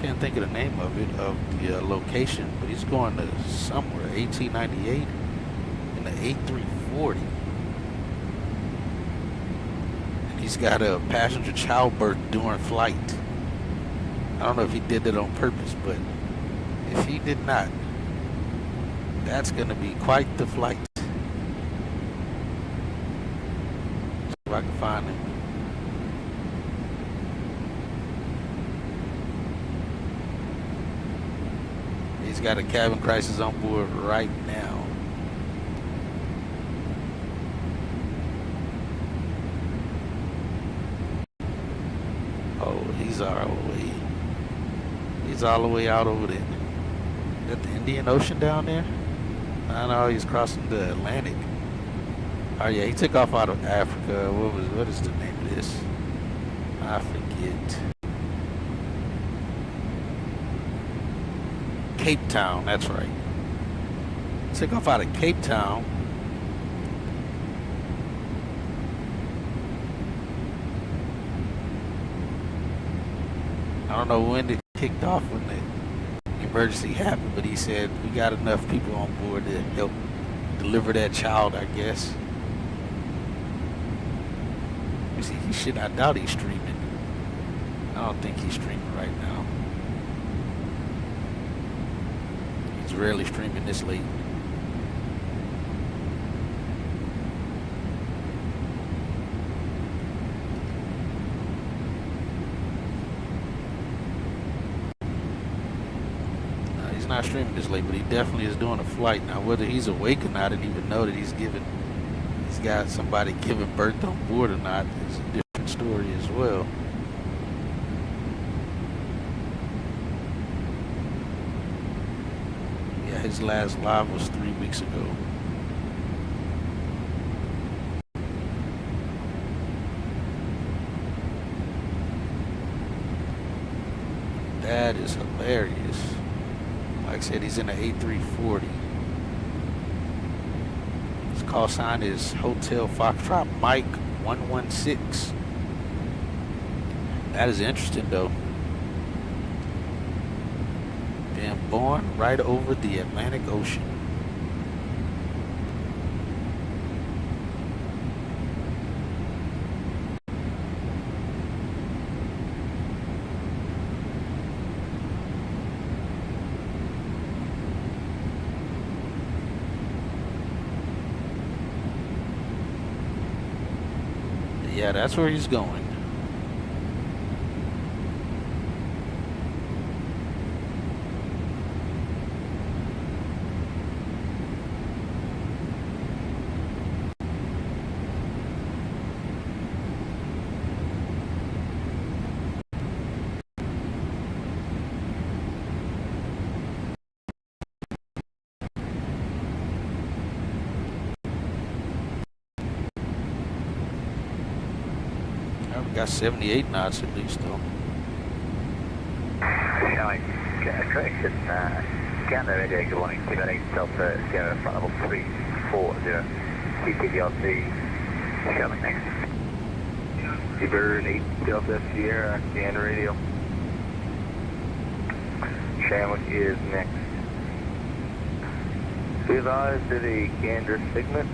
Can't think of the name of it, of the location, but he's going to somewhere, 1898 in the 8340. He's got a passenger childbirth during flight. I don't know if he did it on purpose, but if he did not, that's going to be quite the flight. See if I can find him. He's got a cabin crisis on board right now. Oh, he's all the way. He's all the way out over there. Is that the Indian Ocean down there? I know he's crossing the Atlantic. Oh yeah, he took off out of Africa. What is the name of this? I forget. Cape Town, that's right. Took off out of Cape Town. I don't know when it kicked off when the emergency happened, but he said we got enough people on board to help deliver that child, I guess. You see, I doubt he's streaming. I don't think he's streaming right now. He's rarely streaming this late. He's not streaming this late, but he definitely is doing a flight. Now, whether he's awake or not, I didn't even know that he's got somebody giving birth on board or not is a different story as well. Yeah, his last live was 3 weeks ago. That is hilarious. Like I said, he's in an A340. His call sign is Hotel Foxtrot Mike 116. That is interesting though. Being born right over the Atlantic Ocean. Yeah, that's where he's going. Got 78 knots at least though. Correction, Canada Radio, good morning, 28 Delta, Sierra, front level 340, TTDLC, coming next. Seabird 8 Delta, Sierra, Canada Radio. Shamrock is next. Be advised to the Gander Signet,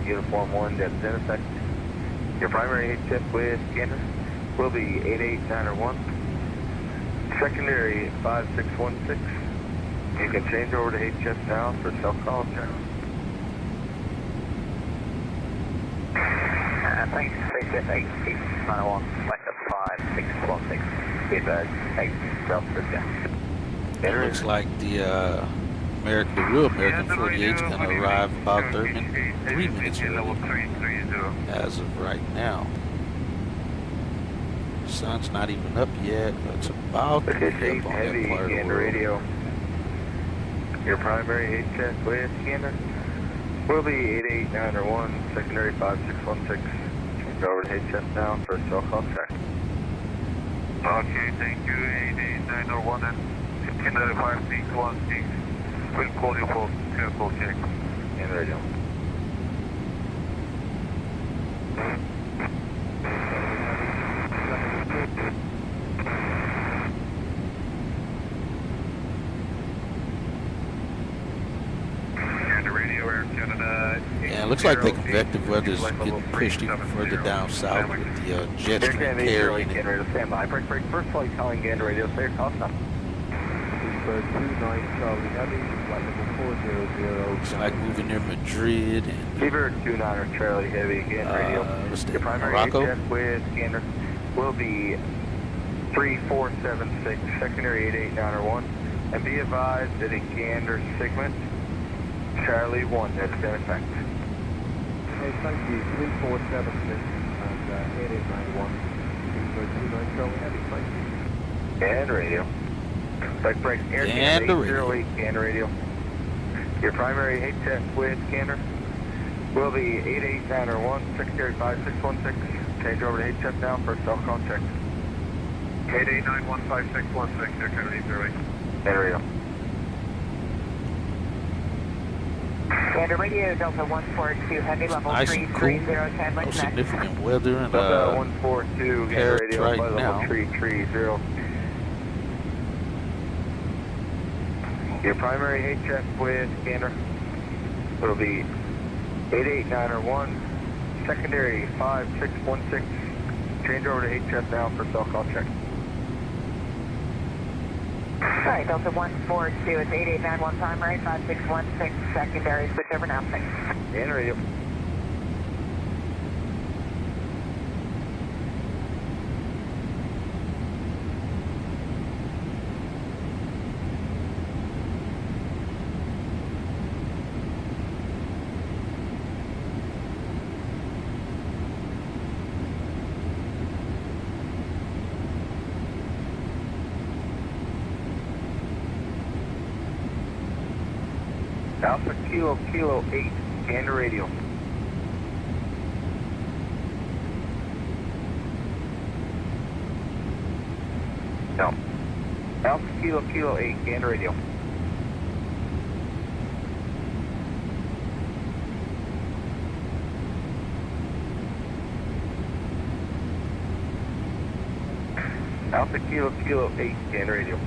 Uniform 1, that's in effect. Your primary HF with Gander will be 8891. Secondary 5616. You can change over to HF now for self-call check. Thanks, HF 8891, select up 5616. Be advised, 8 self-check. It looks like the real American 48 is going to arrive about 3 minutes early as of right now. Sun's not even up yet, but it's about to be up on that part of the world. Radio. Your primary HF with Gander will be 8891, secondary 5616. Change over to HF now for a call check. Okay, thank you, 8891 and secondary 5616. We'll call you for careful check. And radio. Yeah, it looks like the convective weather is getting pushed even further down south with the jet stream carrying it. Stand by. Break. First flight calling Gander Radio. Say your call stop. Bird 29 Charlie Heavy, flight level 400. Looks like moving near Madrid and Seabird 29 Charlie Heavy, Gander Radio. what's that, Your primary Morocco? HF with Gander will be 3476, secondary 88901, and be advised that a Gander segment, Charlie 1, that is in effect. Hey, thank you, 3476 and 8891, 29 Charlie Heavy, thank you. Gander radio. Spike break, air Gander 808, Gander radio. Your primary HF with Gander will be 88901, secondary 5616, change over to HF now for self-call check. 889-15616, Air Canada 808. Gander radio. Gander radio, Delta 142, heavy level nice 330, cool. no significant weather and Delta 142, Gander radio, right level now. 330. Your primary HF with Gander will be 88901, secondary 5616, change over to HF now for self-call check. Sorry, Delta 142, it's 8891 primary, 5616, secondary, switch over now, thanks. Gander radio. Alpha Kilo 8, Gander radio. No. Alpha Kilo 8, Gander radio. Alpha Kilo 8, Gander radio.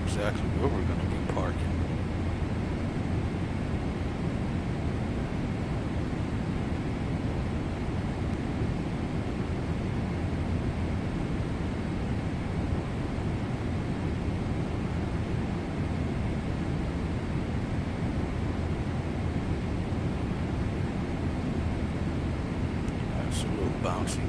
Exactly where we're going to be parking. That's a little bouncy.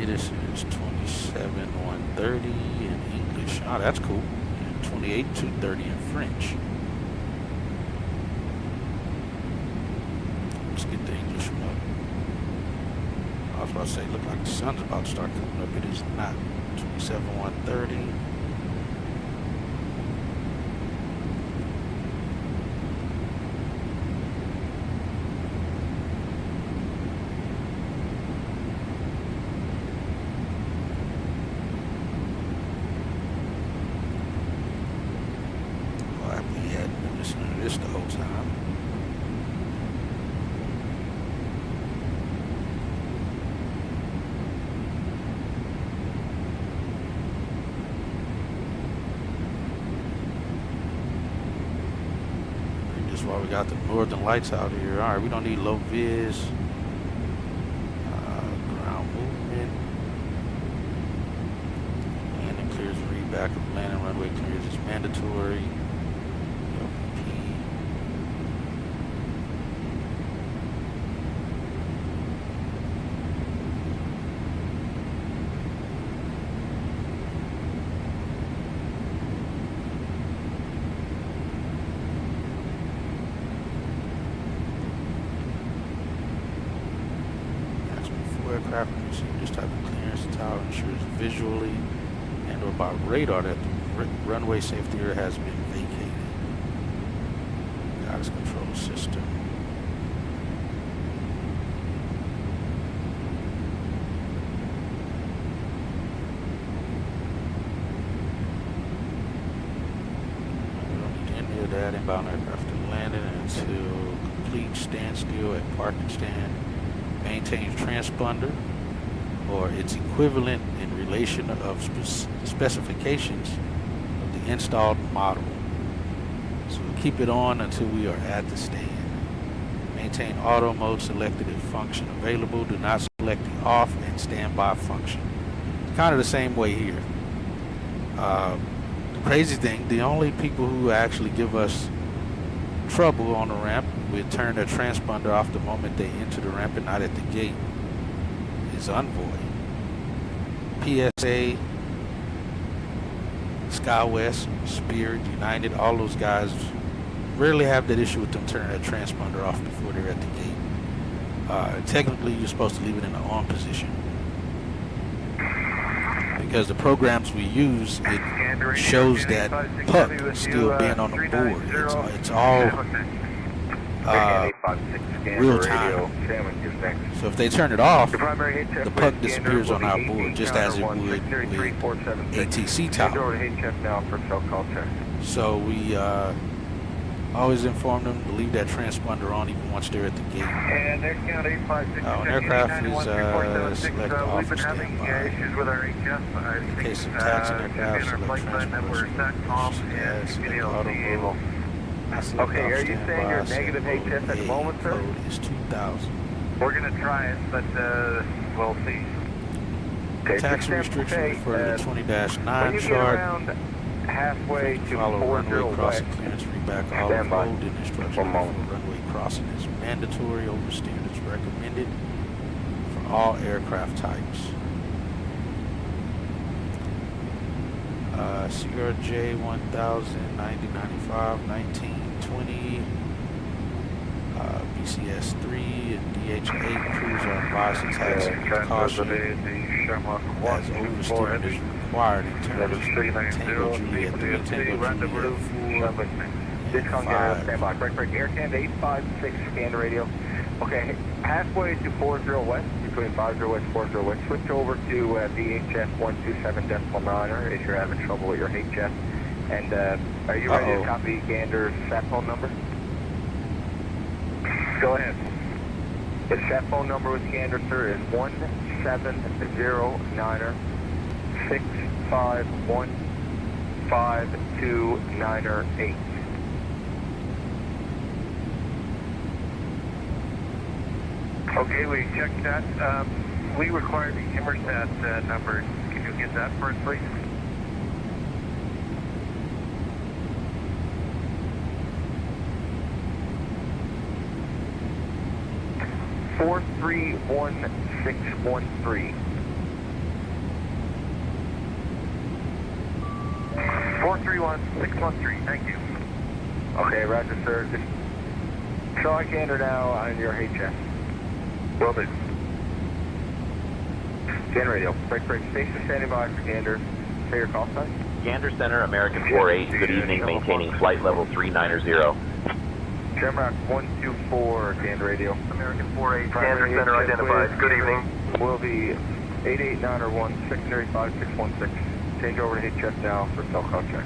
This is 27-130 in English. Oh, that's cool. And 28-230 in French. Let's get the English one up. I was about to say, look like the sun's about to start coming up. It is not. 27-130. The whole time. That's why we got the northern lights out here. All right, we don't need low vis. Ground movement. Landing clears read back of landing runway clears is mandatory. Aircraft when you see this type of clearance, the tower ensures visually and or by radar that the runway safety area has been vacated. Guidance control system. We don't need any of that. Inbound aircraft to landing until complete standstill at parking stand. Maintains transponder or its equivalent in relation of specifications of the installed model. So we'll keep it on until we are at the stand. Maintain auto mode selected if function available. Do not select the off and standby function. It's kind of the same way here. The crazy thing, the only people who actually give us trouble on the ramp, we turn their transponder off the moment they enter the ramp and not at the gate, is Envoy. PSA, SkyWest, Spirit, United, all those guys rarely have that issue with them turning their transponder off before they're at the gate. Technically, you're supposed to leave it in the on position. Because the programs we use, it shows that puck still being on the board. It's all real time. So if they turn it off, the puck disappears on our board just as it would with ATC tower. So we always inform them to leave that transponder on even once they're at the gate. And air count 856. An aircraft is select off and standby. In case of taxi aircraft, select transport, select auto mode. Okay, are you saying you're negative HS at the moment, sir? Code is 2000. We're going to try it, but we'll see. Okay, taxi restriction refer to the 20-9 chart. Halfway to follow 40 runway crossing west. clearance, read back all of hold in instructions for runway crossing is mandatory. Oversteer is recommended for all aircraft types. CRJ 1000, 9095, 1920, BCS 3 and DH8 crews are advised to taxi with caution as oversteering is required in terms of Tango Juliet 3, Tango Juliet 4, Discount Gary, stand by. Break, Air Canada 856, scan the radio. Okay, halfway to 40 west, between 50 west, 40 west. Switch over to VHF 127.9 if you're having trouble with your HF. And are you ready to copy Gander's sat phone number? Go ahead. The sat phone number with Gander, sir, is 1709er 651 5298. Okay, we checked that. We require the Immersat number. Can you get that for us, please? Four 31613. 431613. Thank you. Okay, Roger, sir. Just try Gander now on your HF. Will do. Gander radio. Break, station standing by for Gander. Say your call sign. Gander Center, American 48. Good evening, maintaining flight level 390. Shamrock 124, Gander radio. American 48, Gander Center identified. Good evening. Will be 8891, secondary 5616. Change over to HF now for cell call check.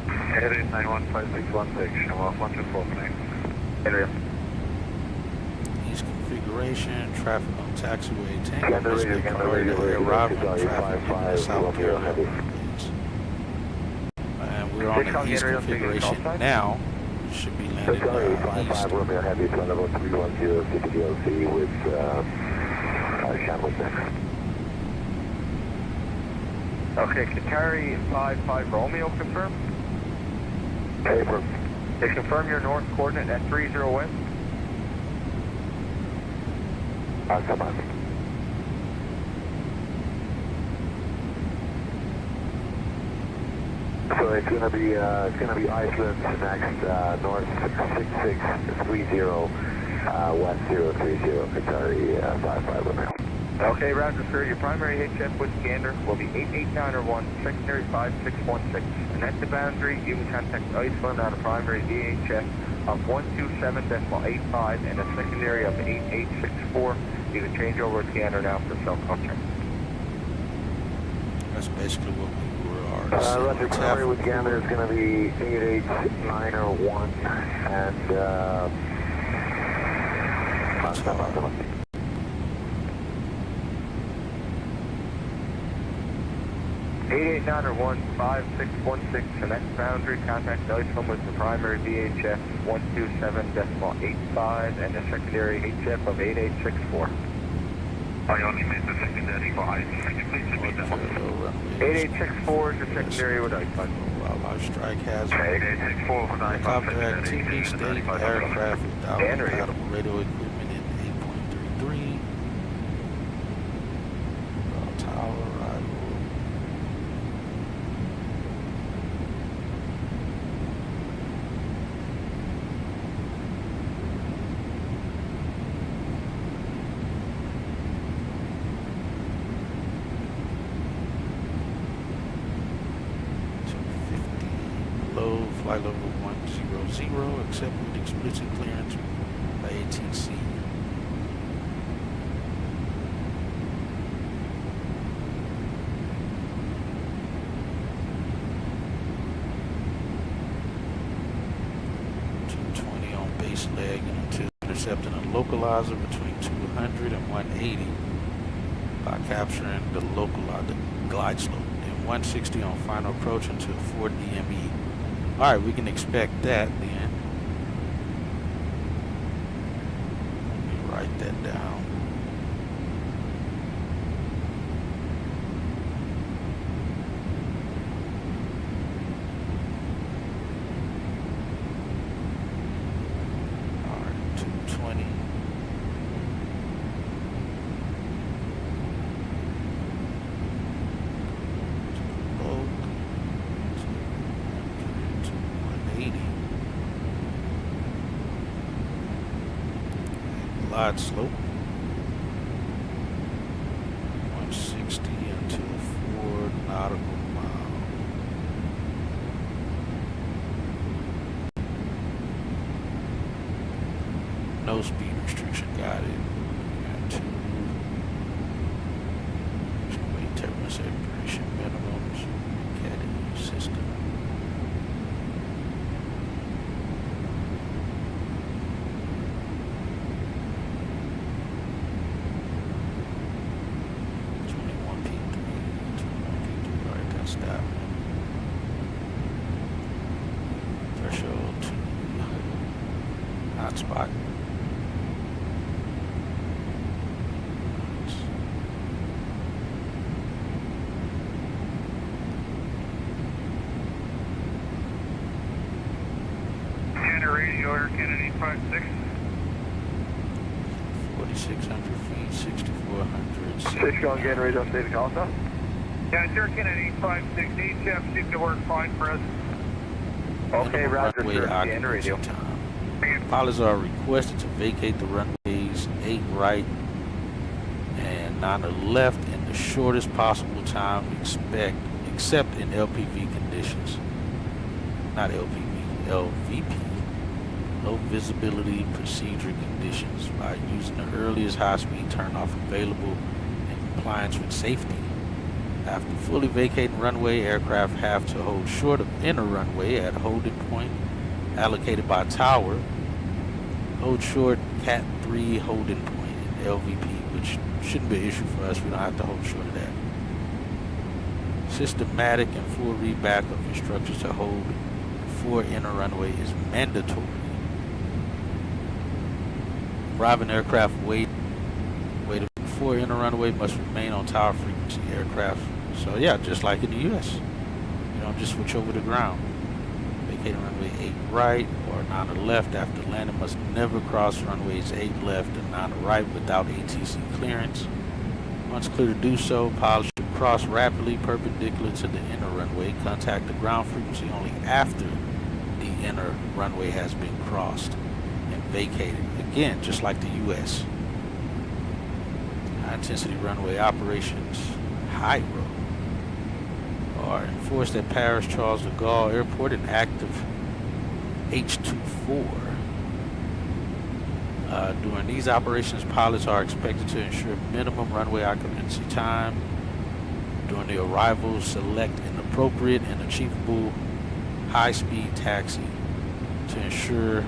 88915616, I'm off 124, Gander. Configuration, traffic on taxiway, Tango Biscuit Corridor, arrival traffic in the South Carolina lanes. And we're on the east configuration now. Should be landing landed east. Romeo Heavy, flight level 310, Kdfw-Lfpg with Shambles next. Okay, Qatari 55 Romeo confirm. Paper. They confirm your north coordinate at 30 west. Come on. So it's gonna be Iceland next, north 6630, west 030, Qatari 55 Romeo. Okay, Roger, sir. Your primary HF with gander will be 8891, secondary 5616. And at the boundary, you can contact Iceland on a primary VHF of 127.85 and a secondary of 8864. You can change over to gander now for self-contact. That's basically what we were already Roger, primary with gander is going to be 8891 and 8891 5616, connect boundary, contact Iceland with the primary VHF 127.85 and the secondary HF of 8864. I only made the secondary for Iceland. 8864 is the secondary with Iceland. Wildlife strike has 8864 for helicopter activity, state aircraft without compatible radio equipment in 8.33. Tower arrival. Flight level 100, except with explicit clearance by ATC. On base leg until intercepting a localizer between 200 and 180 by capturing the glide slope, and 160 on final approach until 4 DME. Alright, we can expect that then. Let me write that down. Alright, 220. Glide slope 160 until 4 nautical mile. No speed restriction guided. And 2 weight turbulence separation minimums. Academy system. Threshold to hotspot. Gander radio order, Kennedy 56. 4,600 feet, 6,400. 6 on gander radio, state of Colorado. Yeah, sure, Kennedy 56. HF seems to work fine for us. Okay, Roger, runway occupancy time. Pilots are requested to vacate the runways 8 right and 9 left in the shortest possible time except in LPV conditions. Not LPV, LVP. Low visibility procedure conditions by using the earliest high-speed turnoff available in compliance with safety. After fully vacating runway, aircraft have to hold short of inner runway at holding point allocated by tower. Hold short Cat 3 holding point in LVP, which shouldn't be an issue for us. We don't have to hold short of that. Systematic and full read back of instructions to hold before inner runway is mandatory Arriving aircraft weighted before inner runway must remain on tower frequency aircraft. So yeah, just like in the U.S. You don't just switch over to ground. Vacating runway 8 right or 9 to left after landing must never cross runways 8 left and 9 to right without ATC clearance. Once clear to do so, pilots should cross rapidly perpendicular to the inner runway. Contact the ground frequency only after the inner runway has been crossed and vacated. Again, just like the U.S. High intensity runway operations, high road, are enforced at Paris Charles de Gaulle Airport in active H24. During these operations, pilots are expected to ensure minimum runway occupancy time. During the arrival, select an appropriate and achievable high-speed taxi to ensure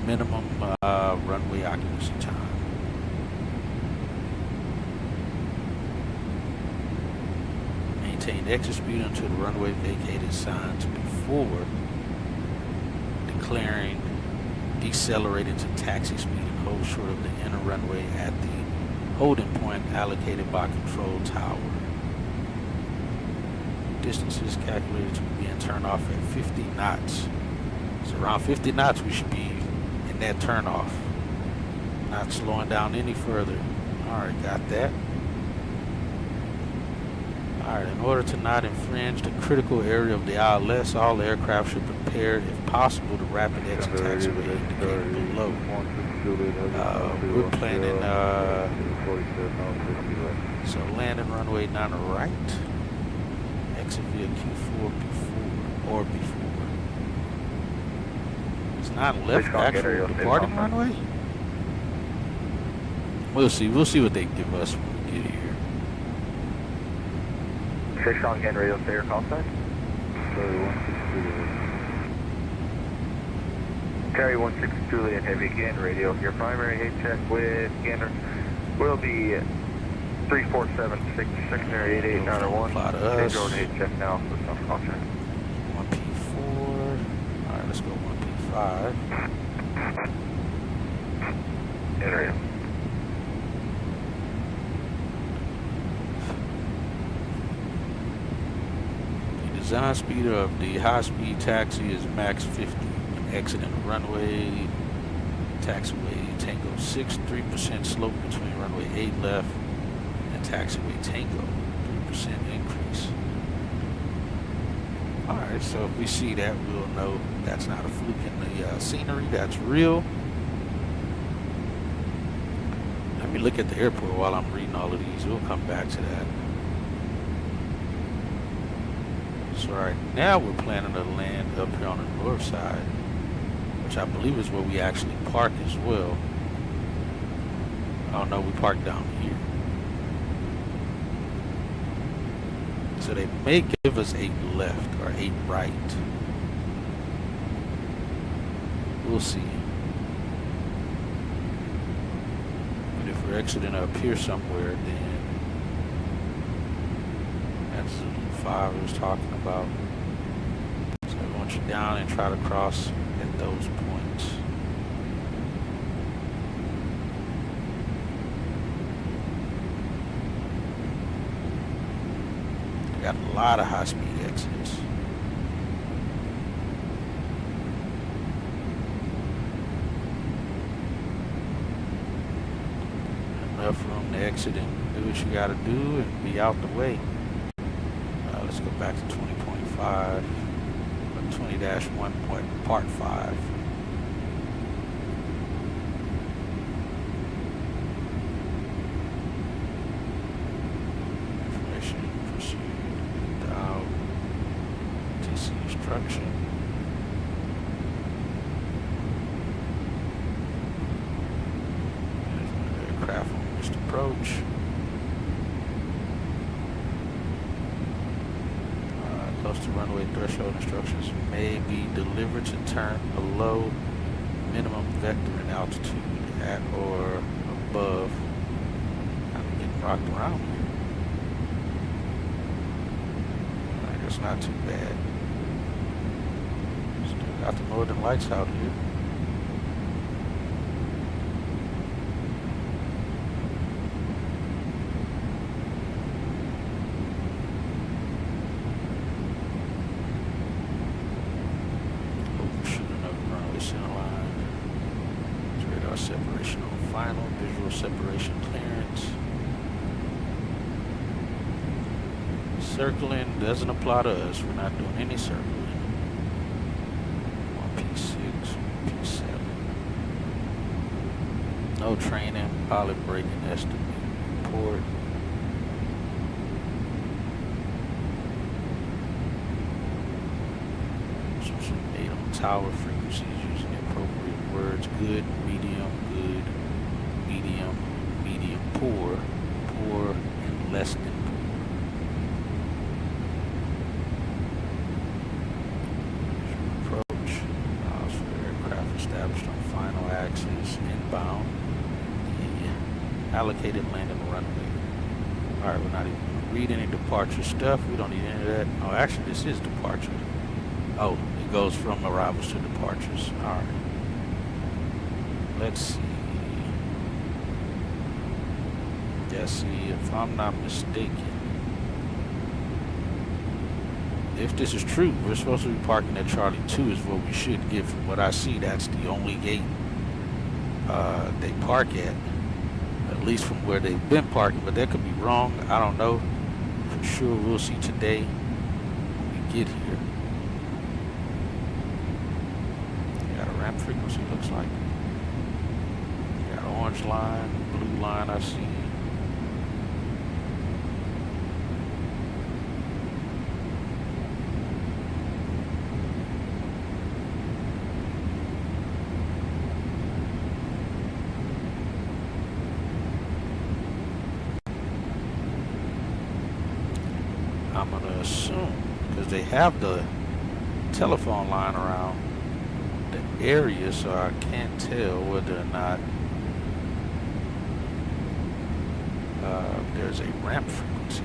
minimum runway occupancy time. Maintain exit speed until the runway vacated signs before declaring decelerated to taxi speed and hold short of the inner runway at the holding point allocated by control tower. Distances calculated to begin turnoff at 50 knots. So around 50 knots we should be in that turnoff. Not slowing down any further. Alright, got that. Alright, in order to not infringe the critical area of the ILS, all aircraft should prepare, if possible, the rapid exit taxiway indicated below. We're planning, so landing runway 9 to right, exit via Q4 before. It's 9 left, actual departing runway? We'll see what they give us when we get here. 6 on again, radio clear, call sign. Carry 16 Juliet Heavy again, radio. Your primary hate check with Gander will be 3476, secondary 8891. Change over to hate check now for self call check. 1P4. Alright, let's go 1P5. Radio. Design speed of the high-speed taxi is max 50. Exiting the runway, taxiway Tango 6, 3% slope between runway 8 left and taxiway Tango, 3% increase. Alright, so if we see that, we'll know that's not a fluke in the scenery, that's real. Let me look at the airport while I'm reading all of these. We'll come back to that. So right now we're planning to land up here on the north side, which I believe is where we actually park as well. Oh no, we park down here. So they may give us 8 left or 8 right. We'll see. But if we're exiting up here somewhere, then that's 5 I was talking about. So I want you down and try to cross at those points. Got a lot of high-speed exits. Enough room to exit and do what you gotta do and be out the way. Let's go back to 20.5, 20-1 part 5. Information proceed without TC instruction. Aircraft on missed approach. Close to runway threshold instructions may be delivered to turn below minimum vector in altitude at or above. I'm getting rocked around here. I guess not too bad. Still got the northern lights out here. final visual separation clearance. Circling doesn't apply to us. We're not doing any circling. P6, P7. No training, pilot braking estimate report. Some 8 on tower frequencies using appropriate words. Good, medium, poor, and less than poor. Approach. Miles for aircraft established on final axis, inbound. The allocated landing runway. Alright, we're not even going to read any departure stuff. We don't need any of that. Oh, actually, this is departure. Oh, it goes from arrivals to departures. Alright. Let's see. Yeah, see, if I'm not mistaken, if this is true, we're supposed to be parking at Charlie 2 is what we should get. From what I see, that's the only gate they park at least from where they've been parking, but that could be wrong. I don't know. For sure, we'll see today when we get here. Got a ramp frequency, looks like. Got an orange line, blue line I see. I'm going to assume, because they have the telephone line around the area, so I can't tell whether or not there's a ramp frequency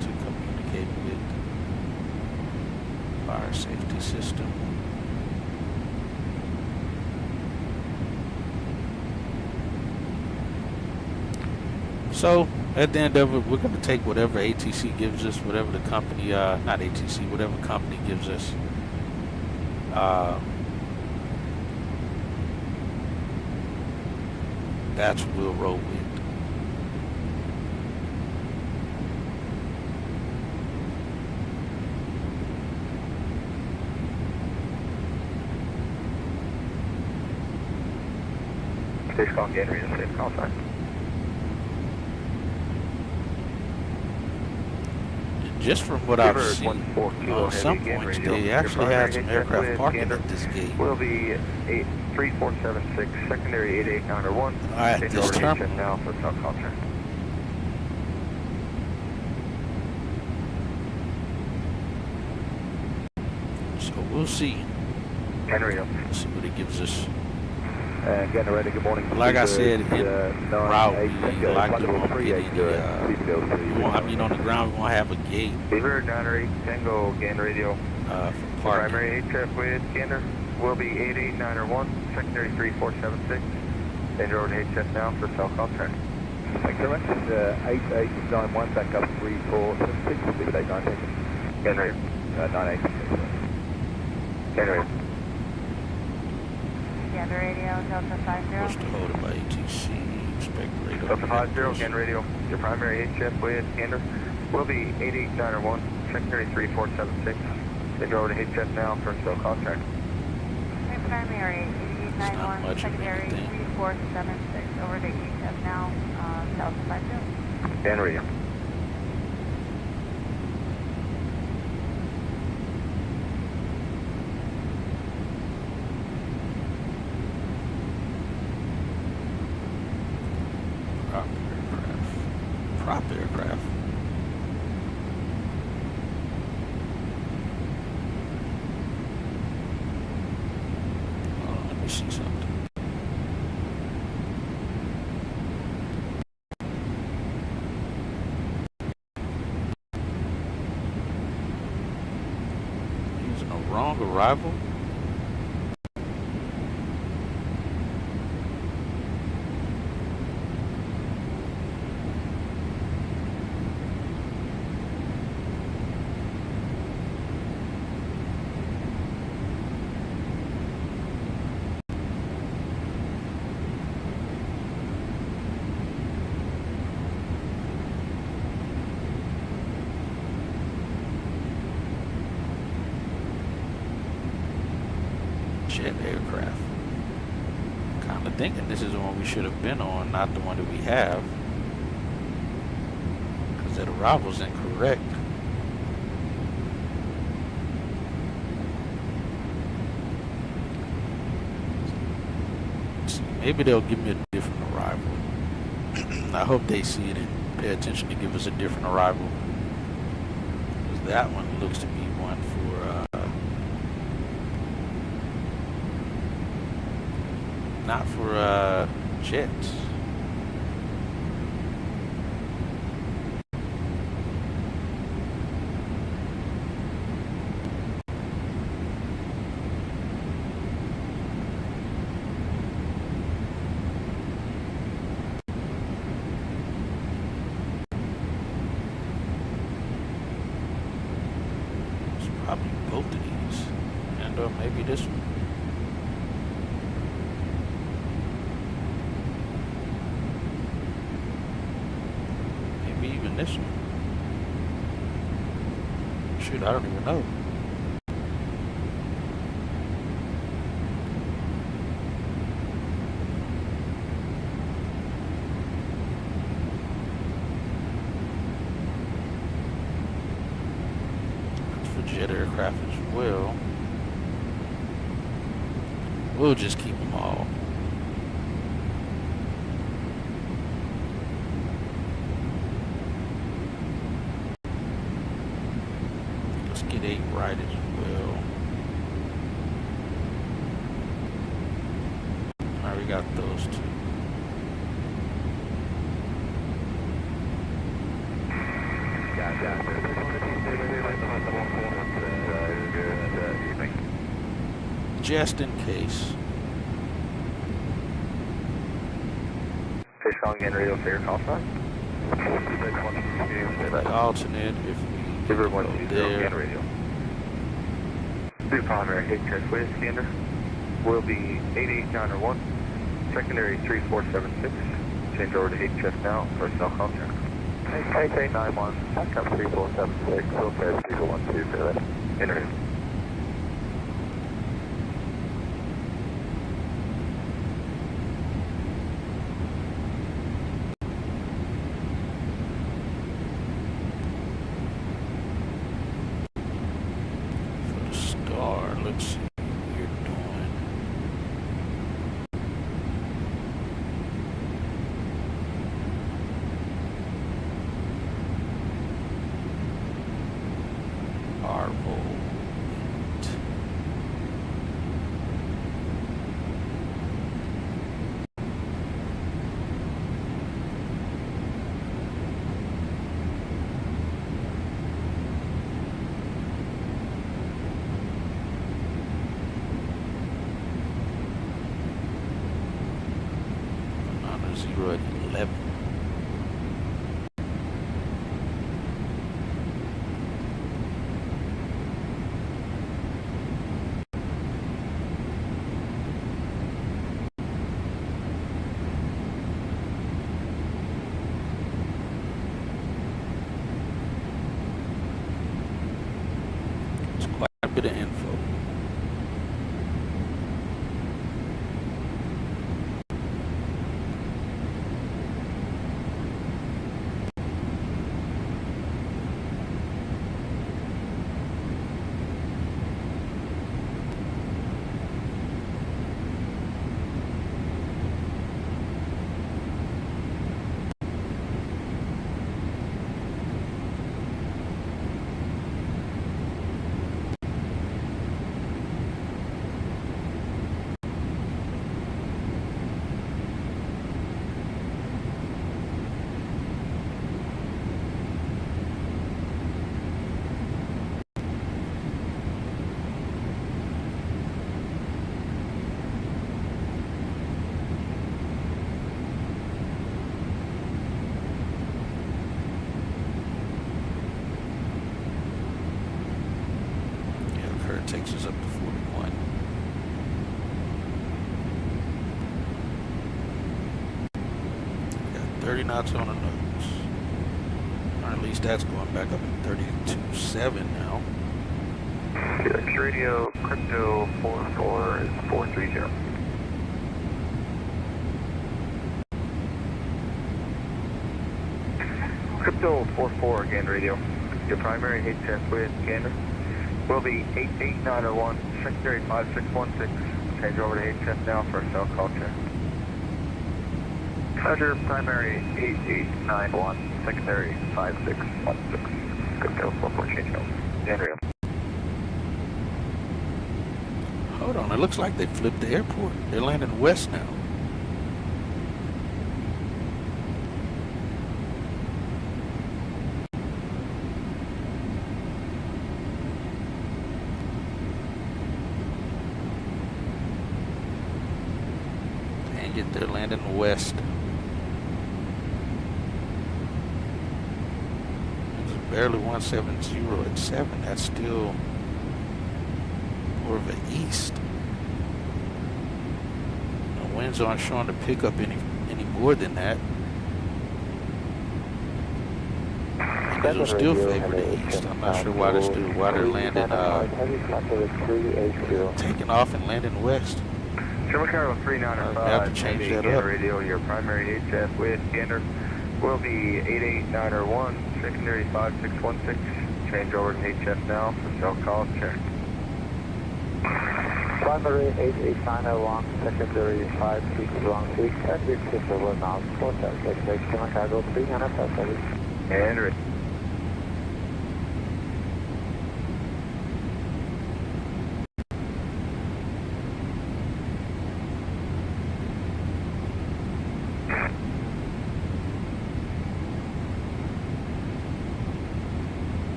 to communicate with fire safety system. So at the end of it, we're going to take whatever ATC gives us, whatever the company, not ATC, whatever company gives us. That's what we'll roll with. Safe call, gain reason, safe call sign. Just from what I've seen, on some points they actually had some aircraft parking at this gate. Will be 3476, secondary 8891. At this terminal. Now for South Culture. So we'll see. Henry, let's see what it gives us. Getting ready, good morning. Like I said, in route, we likely won't get any, I mean, on the ground, we won't have a gate. Beaver, 98 Tango, gain radio. For parking. Primary HF with gainer will be 8891, secondary 3476. Danger road HF now for cell call turn. Thanks very much. 8891, back up 3476, leave at 819. Gain radio. 98. Gain radio. Gander radio, Delta 50. What's the hold by ATC? Expect radar. Delta 50, gain radio. Your primary HF with gander will be 8891, secondary 3476. Danger road HF now for cell call turn. Primary 8891, secondary 3476, over to HF now, Delta 50. Gain radio. Prop aircraft. Let me see something. Using a wrong arrival. jet aircraft. Kind of thinking this is the one we should have been on, not the one that we have. Because that arrival's incorrect. Maybe they'll give me a different arrival. I hope they see it and pay attention to give us a different arrival. Because that one looks to be one for, not for jets. Probably both of these, and maybe this one. Maybe even this one. Shoot, I don't even know. Jet aircraft as well. We'll just keep them all. Let's get 8 right as well. Alright, we got those 2. Just in case. Fish on again, radio clear, call sign. Alternate if we go there. Radio. New primary HSW scanner will be 88901, secondary 3476. Change over to HS now, personnel contact. 8891, backup 3476, filter 3012 for that. Interview. Let's see what you're doing. Arvo. Zero at 11. It's quite a bit of info. Takes us up to 41. We got 30 knots on the nose. Or at least that's going back up to 32.7 now. PX radio, Kdfw-Lfpg is 430. Kdfw-Lfpg again radio. Your primary HF with gander will be 88901, secondary 5616. Change over to HF now for a cell call check. Roger, primary 8891, secondary 5616. Kdfw-Lfpg change over. Gander. Hold on, it looks like they flipped the airport. They're landing west now. They're landing west. It's barely 170 at 7. That's still more of an east. The winds aren't showing to pick up any more than that. And these are still favored the east. I'm not sure why they're landing taking off and landing west. Chicago 395, have to change that up. Radio, your primary HF with gander will be 88901, secondary 5616. Change over to HF now for cell call check. Primary 88901, secondary 5616, and this is over now, 476, Chicago 395. And ready.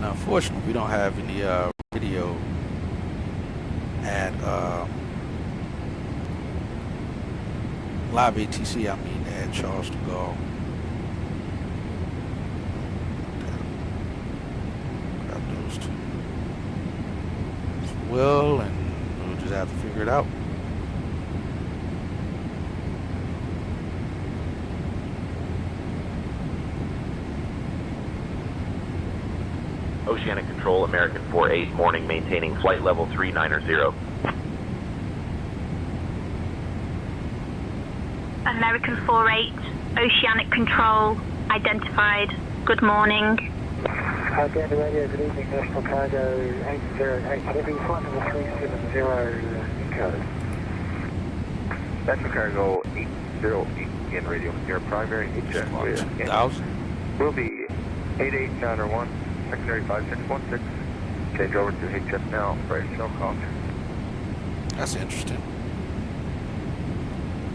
Unfortunately, we don't have any radio at live ATC. I mean, at Charles de Gaulle. Grab those two as well, and we'll just have to figure it out. Oceanic Control, American 48, morning, maintaining flight level 390. American 48, Oceanic Control, identified. Good morning. Gander Radio, good evening, National Cargo 808 Heavy, flight level 370 code. National Cargo 808 again radio. Your primary HF with will be 88901. Secondary 5616. Change over to HF now for a cell call. That's interesting.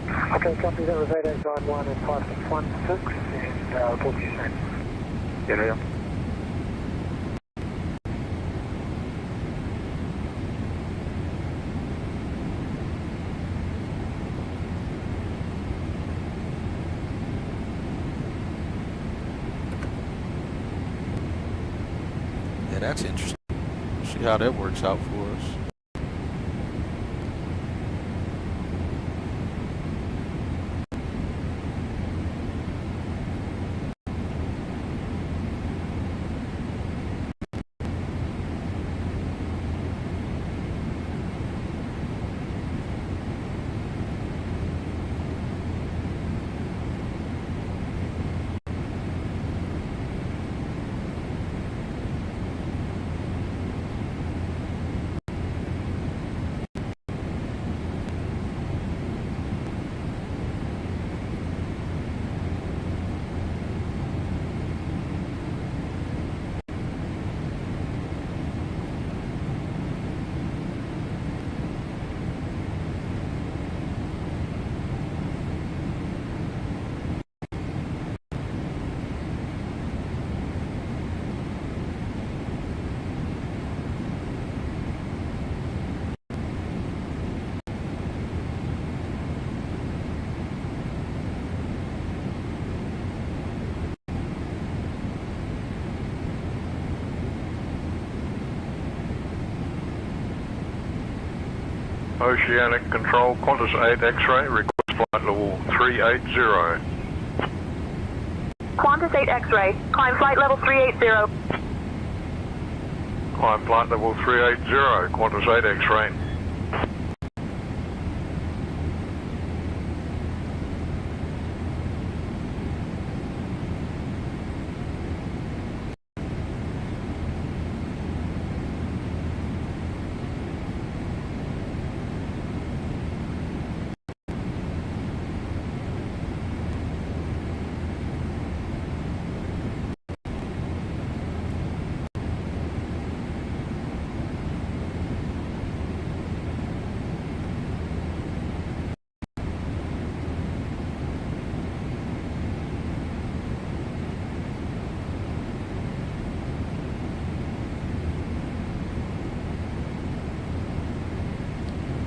Okay, copy. That was 8891 and 5616, and report you soon. Yeah. Yeah, that's interesting. See how that works out for us. Oceanic Control, Qantas 8 X-ray, request flight level 380. Qantas 8 X-ray, climb flight level 380. Climb flight level 380, Qantas 8 X-ray.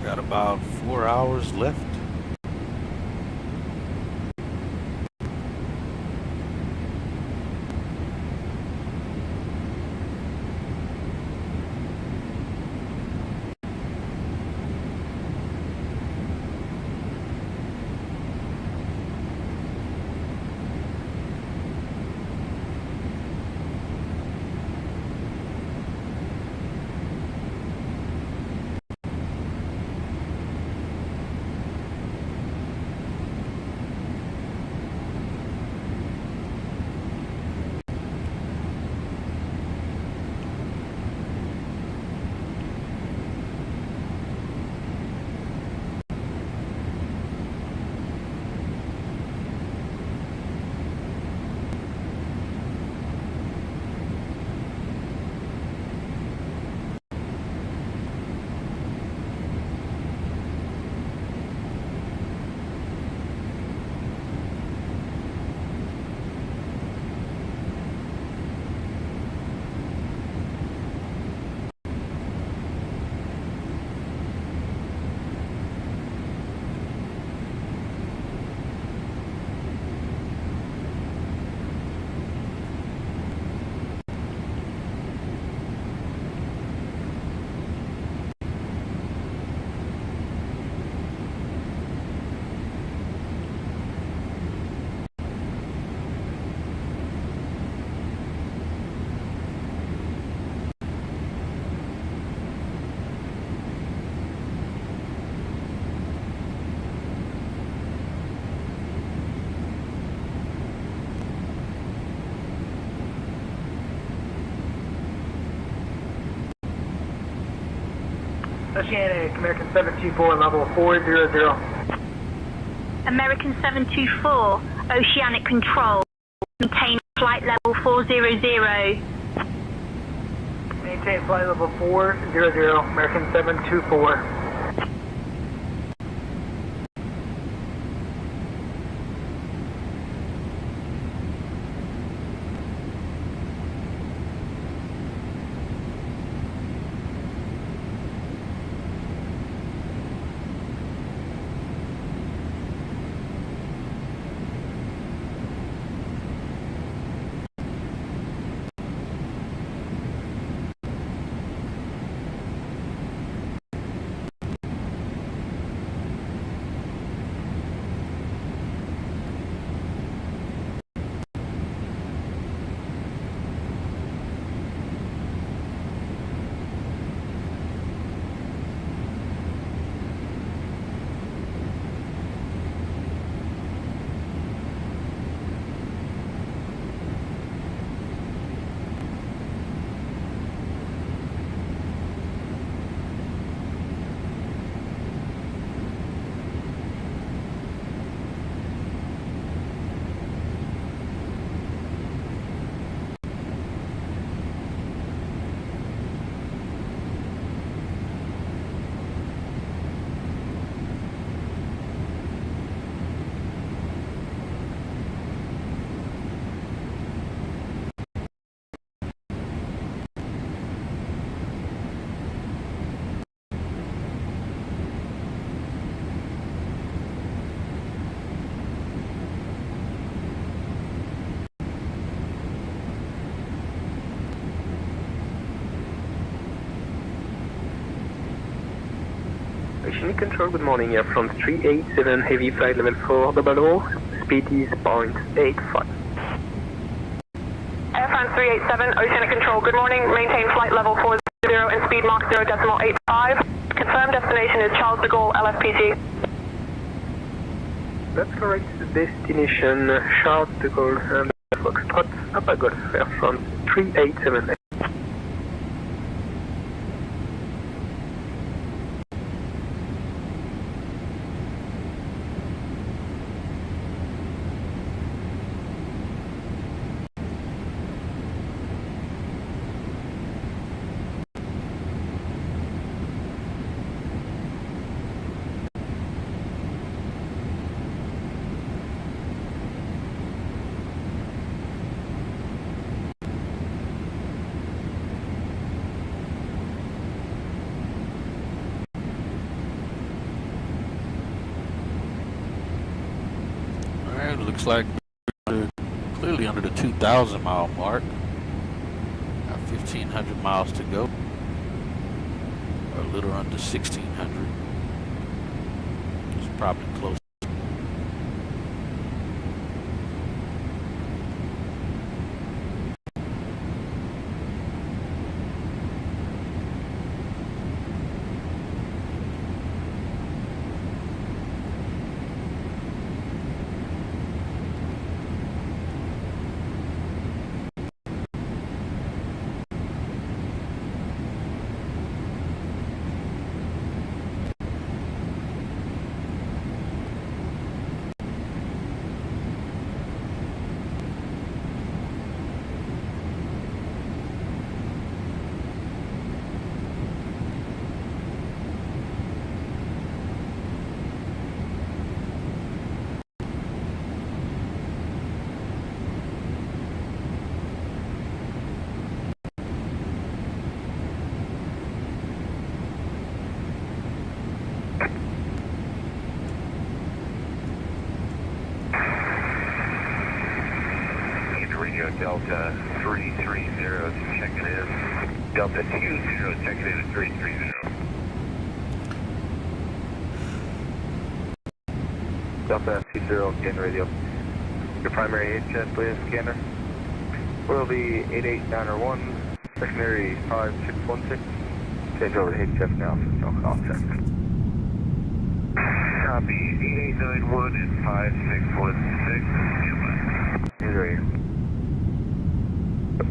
Got about 4 hours left. Oceanic, American 724, level 400. American 724, Oceanic Control, maintain flight level 400. Maintain flight level 400, American 724. Oceanic Control, good morning. Air France 387 Heavy, flight level 400. Speed is 0.85. Air France 387, Oceanic Control, good morning. Maintain flight level 40 and speed Mach 0.85. Confirmed destination is Charles de Gaulle, LFPG. That's correct. Destination Charles de Gaulle and Foxtrot, Papa Golf, Air France 387. Looks like we're clearly under the 2,000 mile mark. Got 1,500 miles to go. Or a little under 1,600. It's probably close. Delta 330, check it in. Delta 20, check it in at 330. Delta 20, scan radio. Your primary HS, please, scanner. Will be 88901, secondary 5616. Change over to HF now, so no contact. Copy, 8891 and 5616. Here's right here.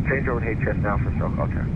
Change over to HS now for cell contact.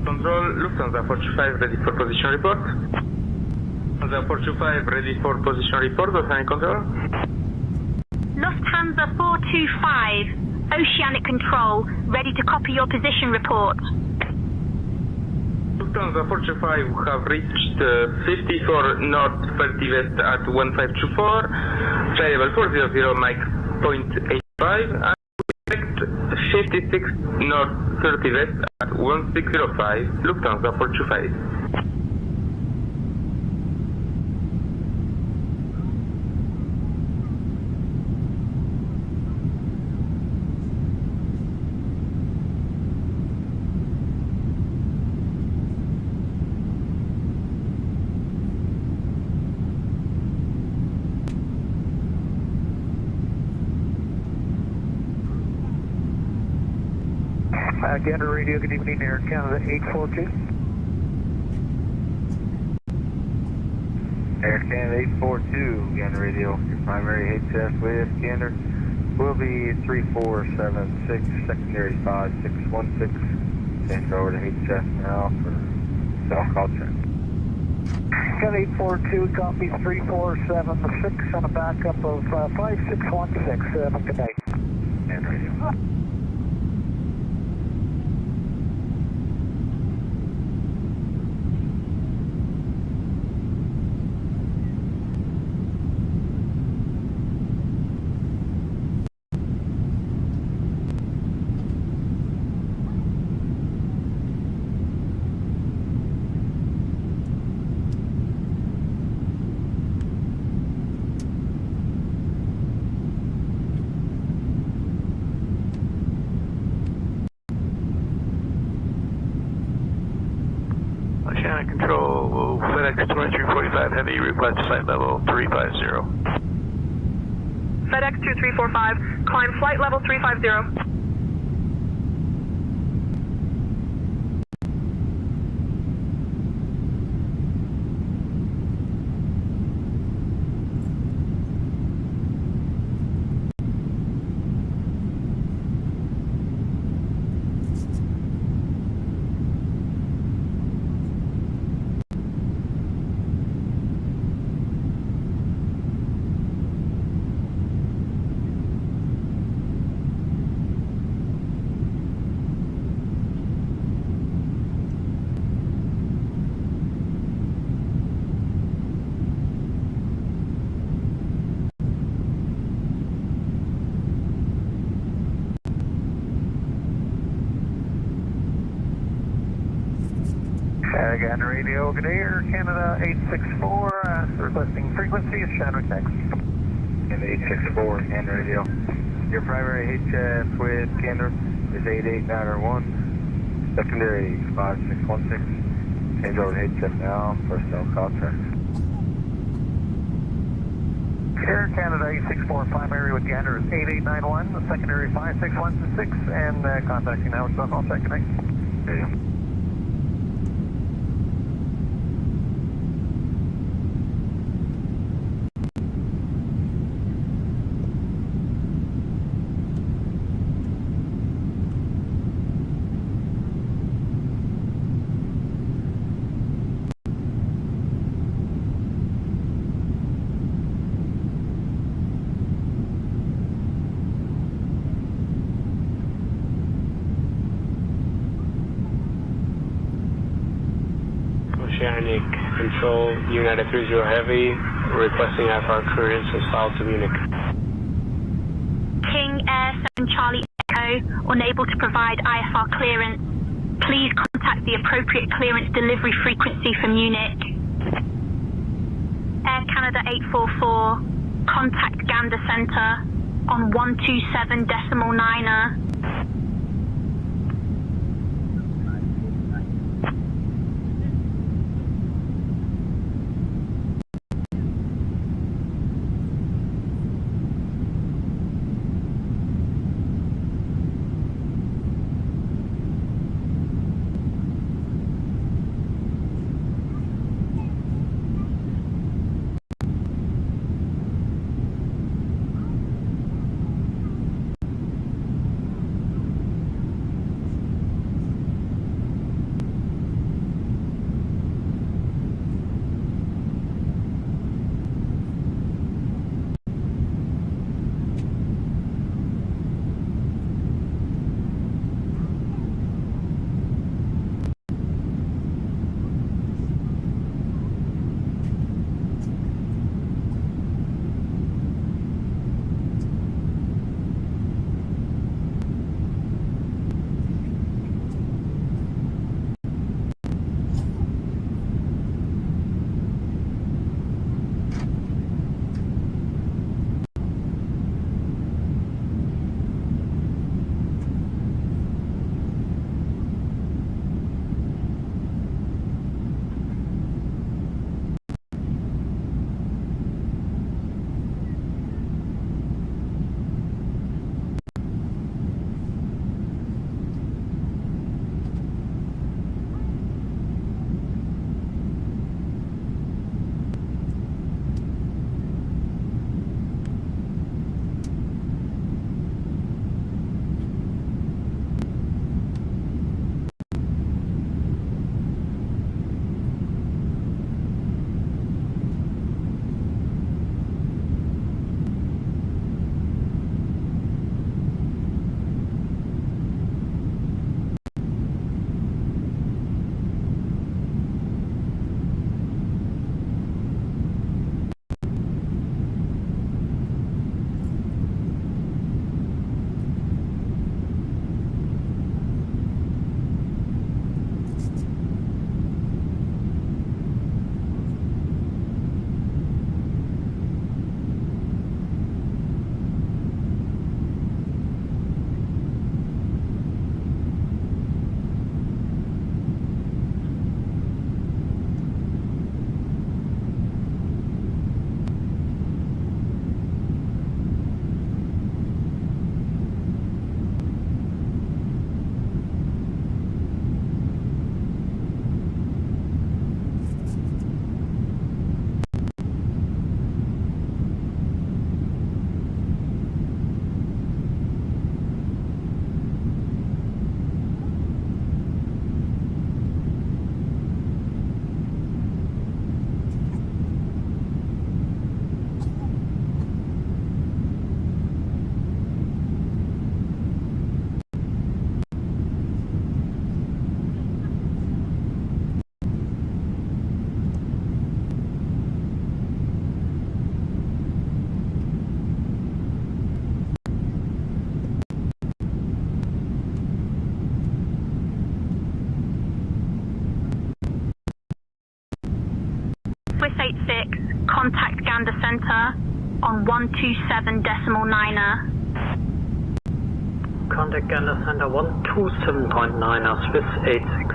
Control, Lufthansa 45 ready for position report. Lufthansa 45 ready for position report, Oceanic Control. Lufthansa 425, Oceanic Control, ready to copy your position report. Lufthansa 425 have reached 54 north 30 west at 1524, flight level 400, Mike 0.85, and expect 56 north 30 west at 1605, Lufthansa 425. Gander Radio, good evening, Air Canada 842. Air Canada 842, Gander Radio. Your primary HF with Gander will be 3476, secondary 5616. Change over to HF now for self-call check. Canada 842, copy 3476 on a backup of 5616. Have a good night. Gander Radio. Oceanic Control, FedEx 2345 Heavy, request flight level 350. FedEx 2345, climb flight level 350. Gander Radio, good day, Air Canada 864, requesting frequency is Chadwick next. Canada 864, Gander Radio. Your primary HF with Gander is 88901, secondary 5616. Change over to HF now for self-call check. Air Canada 864, primary with Gander is 8891, the secondary 5616, and contacting now with self-call check. Good night. Radio. Oceanic Control, United 30 Heavy, requesting IFR clearance and south to Munich. King Air 7 Charlie Echo, unable to provide IFR clearance. Please contact the appropriate clearance delivery frequency for Munich. Air Canada 844, contact Gander Center on 127.9er. Swiss 86, contact Gander Center on 127.9er. Contact Gander Center 127.9er, Swiss 86.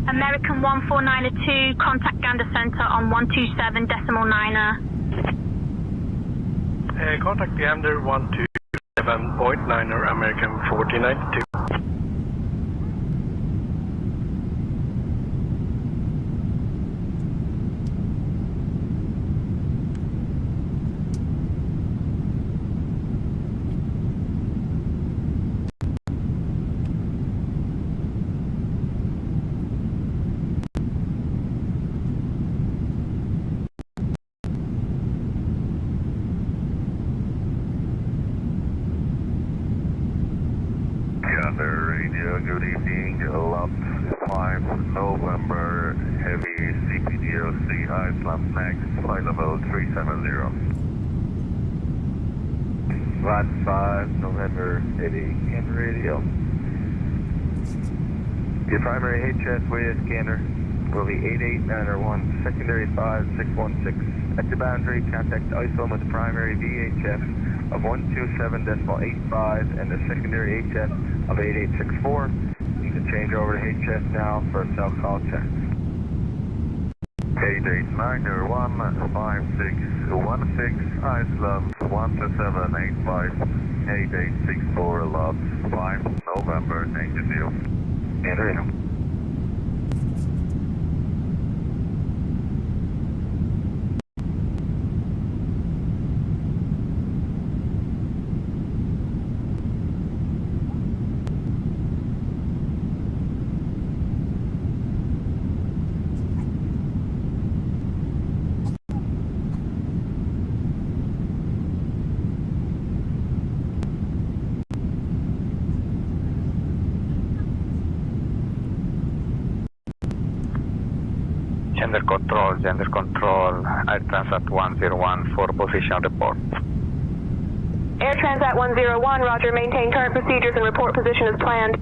American 149er 2, contact Gander Center on 127.9er. Contact Gander 127.9er, American 4092. Good evening, Love 5 November, heavy CPDOC, Iceland Max, flight level 370. Flight 5 November, heavy scanner radio. Your primary HS with scanner will be 88901, secondary 5616. At the boundary, contact ISO with the primary VHF of 127.85 and the secondary HS of 8864. You can change over to HS now for a cell call check. 889015616, Iceland 12785, 8864, Love 5 November, thank you. And radio. Gender control, Air Transat 101 for position report. Air Transat 101, roger, maintain current procedures and report position as planned.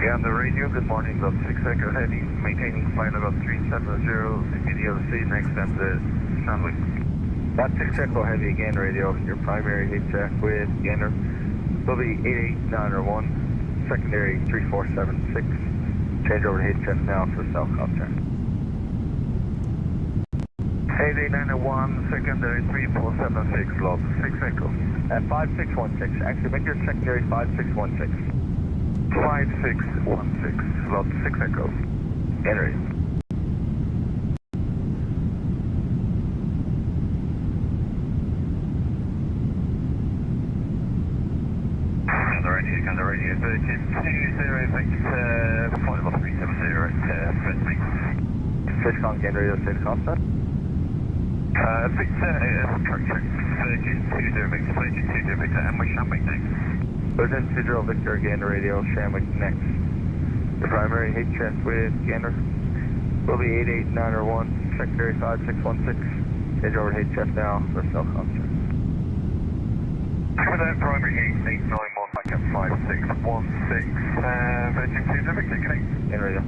on the radio, good morning, Love 6 Echo Heavy, maintaining flight level 370, video to see next time to Sunway. Love 6 Echo Heavy again, radio, your primary HF with Gander will be 88901, secondary 3476, change over to HF now for South Contact. 88901, secondary 3476, Love 6 Echo. At 5616, actually make your secondary 5616. 5616, Love 6 Echo. Enter it. On the radio, Virgin 20 Victor, flight level 370 at first main. Switchcon, gain radio, state contact. Victor, correction, Virgin 20 Victor, Virgin 20 Victor, and we Shamwick next. Virgin 20 Victor, gander radio, Shamwick next. The primary HF with gander will be 88901, secondary 5616. Change over to HF now for self contact. For that primary 891, back up 5616, Virgin 20 Victor, connect. In radio.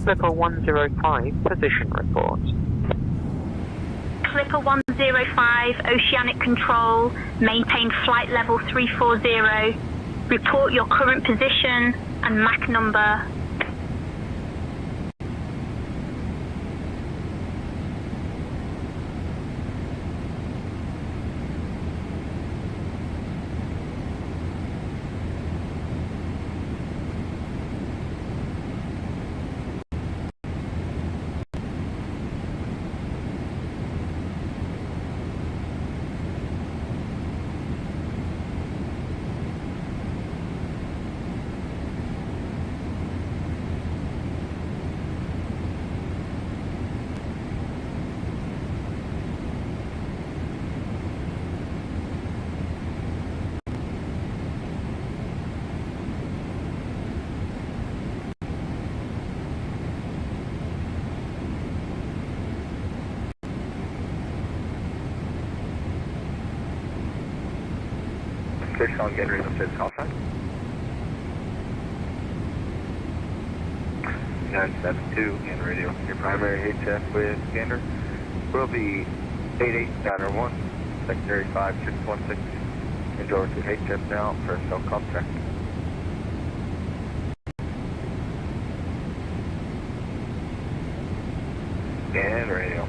Clipper 105, position report. Clipper 105, Oceanic Control, maintain flight level 340. Report your current position and MAC number. Fish on Gander Radio, says call sign. 972 Gander Radio. Your primary HF with Gander will be 88-1, secondary 5616. Change over to HF now for a cell call check. Gander Radio.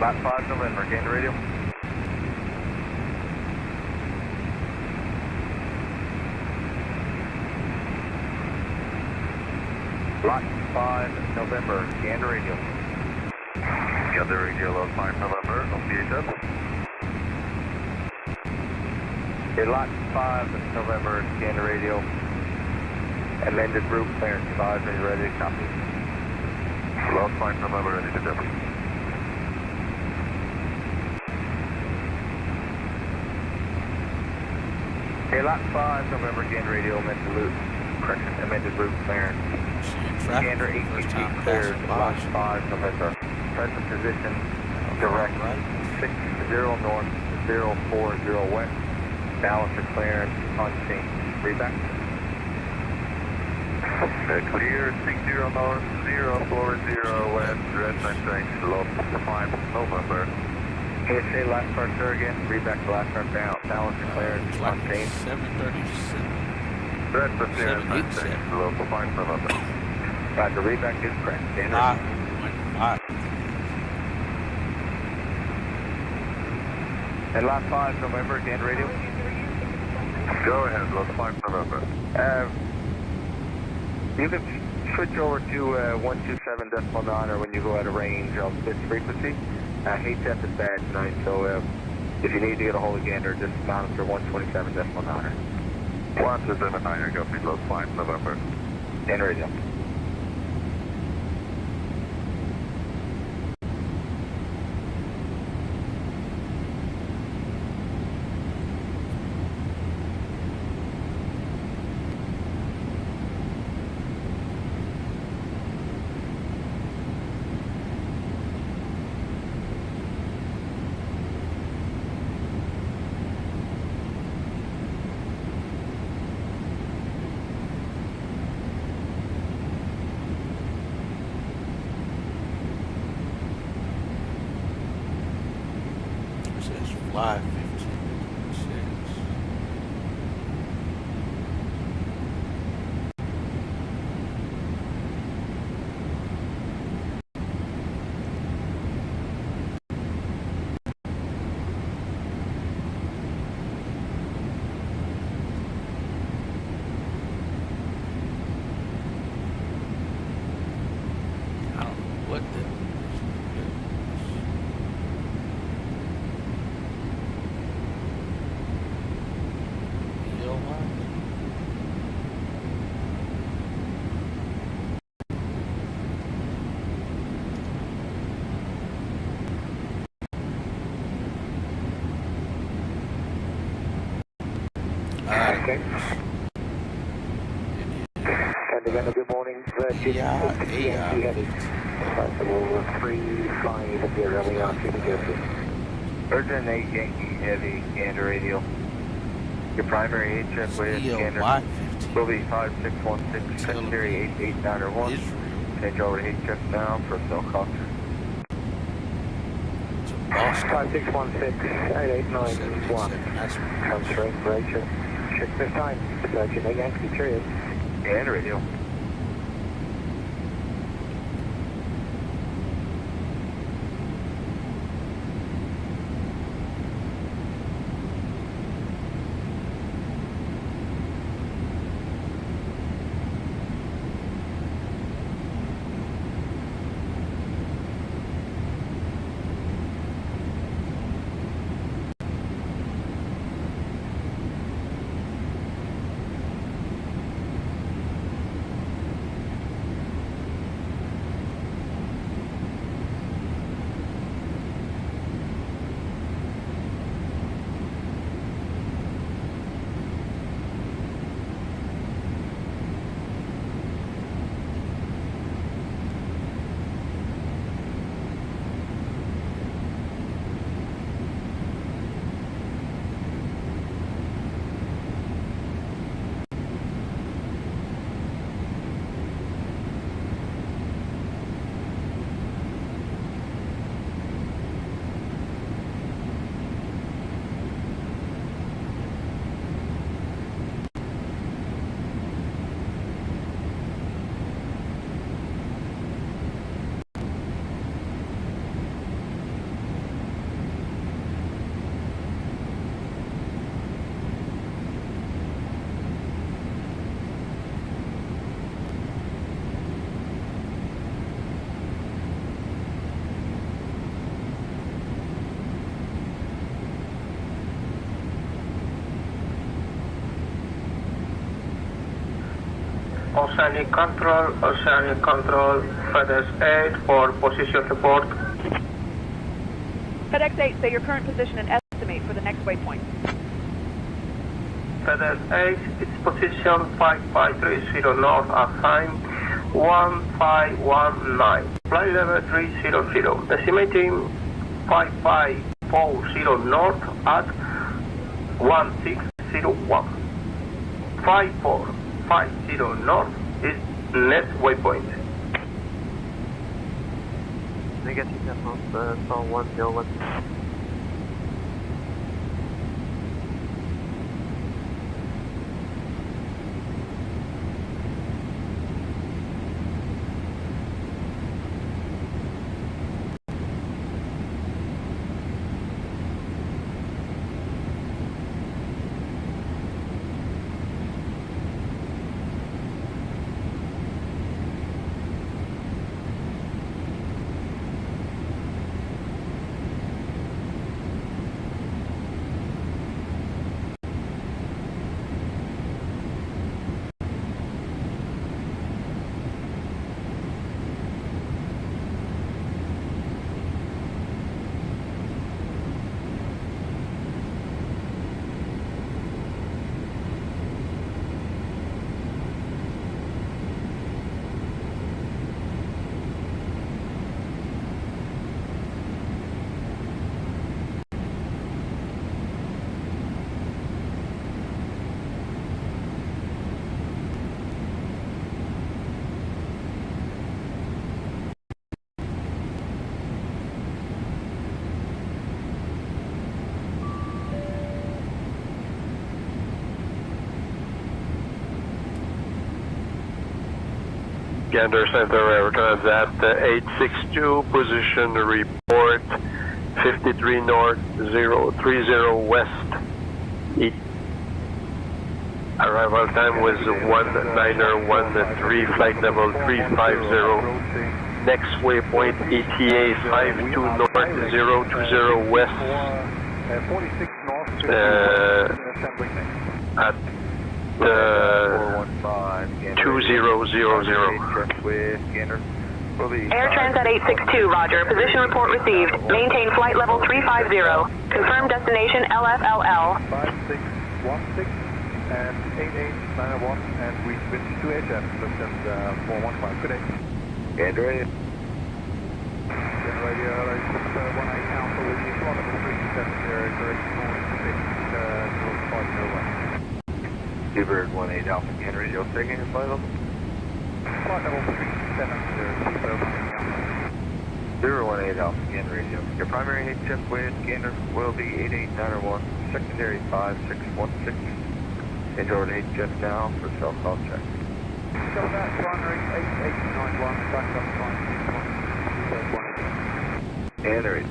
Lot 5 November, Gander Radio. Lot 5 November, Gander Radio. Gander Radio, Lot 5 November, on PHF. Okay, Lot 5 November, Gander Radio. Amended route clearance, advisory, ready to copy. Lot 5 November, ready to copy. Okay, Lot 5, November, Gander Radio, amended route clearance. Gander 888 clears, Lot 5, November. Present position, direct 60 north, 040 west. Balance of clearance, unchanged. Read back. Clear, 60 north, 040 west, red sign, Lot 5, November. KSA last part, sir, again. Read back to last part down. Balance declared unchanged. 737. That's the 787. Local 5 November. Roger, read back is correct. Standard. And lot 5 November, again, radio. Go ahead, lot 5 November. You can switch over to 127.9 or when you go out of range of this frequency. HF is bad tonight, so if you need to get a hold of Gander, just mount it for 127.9. 127.9, go feed load 5 November. Gander Radio. Live 15, I don't know what the Okay. And again, good morning. Yeah. 350, we are to the Urgent 8 Yankee Heavy, Gander Radio. Your primary HF with Gander will be 5616, secondary 88901. Change over to HF now for cell call. Boston. 5616-889-1. Transferring Rachel. Check this time. Searching a Yankee. Cheers. And radio. Oceanic Control, FedEx 8 for position report. FedEx 8, say your current position and estimate for the next waypoint. FedEx 8, its position 5530 north at time 1519. Flight level 300, estimating 5540 north at 1601. 5450 north is next waypoint. Negative, so 101. Gander Center, Aircraft at 862, position report 53 north, 030 west. Arrival time was 1913, flight level 350. Next waypoint ETA 52 north, 020 west. 46 north, at 2000. Air Transat 862, roger. Position report received. Maintain flight level 350. Confirm destination LFLL. 5616 and 8891, and we switch to HF, distance 415. Good day. Gander radio. Gander radio, hello, 618 Alpha with you, flight level 370, correct, 050 Seabird 18 Alpha, Gander radio, taking your flight level. Flight level 370, 018 Alpha, Gander Radio. Your primary HF with Gander will be 88901, secondary 5616. Enjoy the HF now for self-call check. So that's runway 8891, back up line, Gander 8.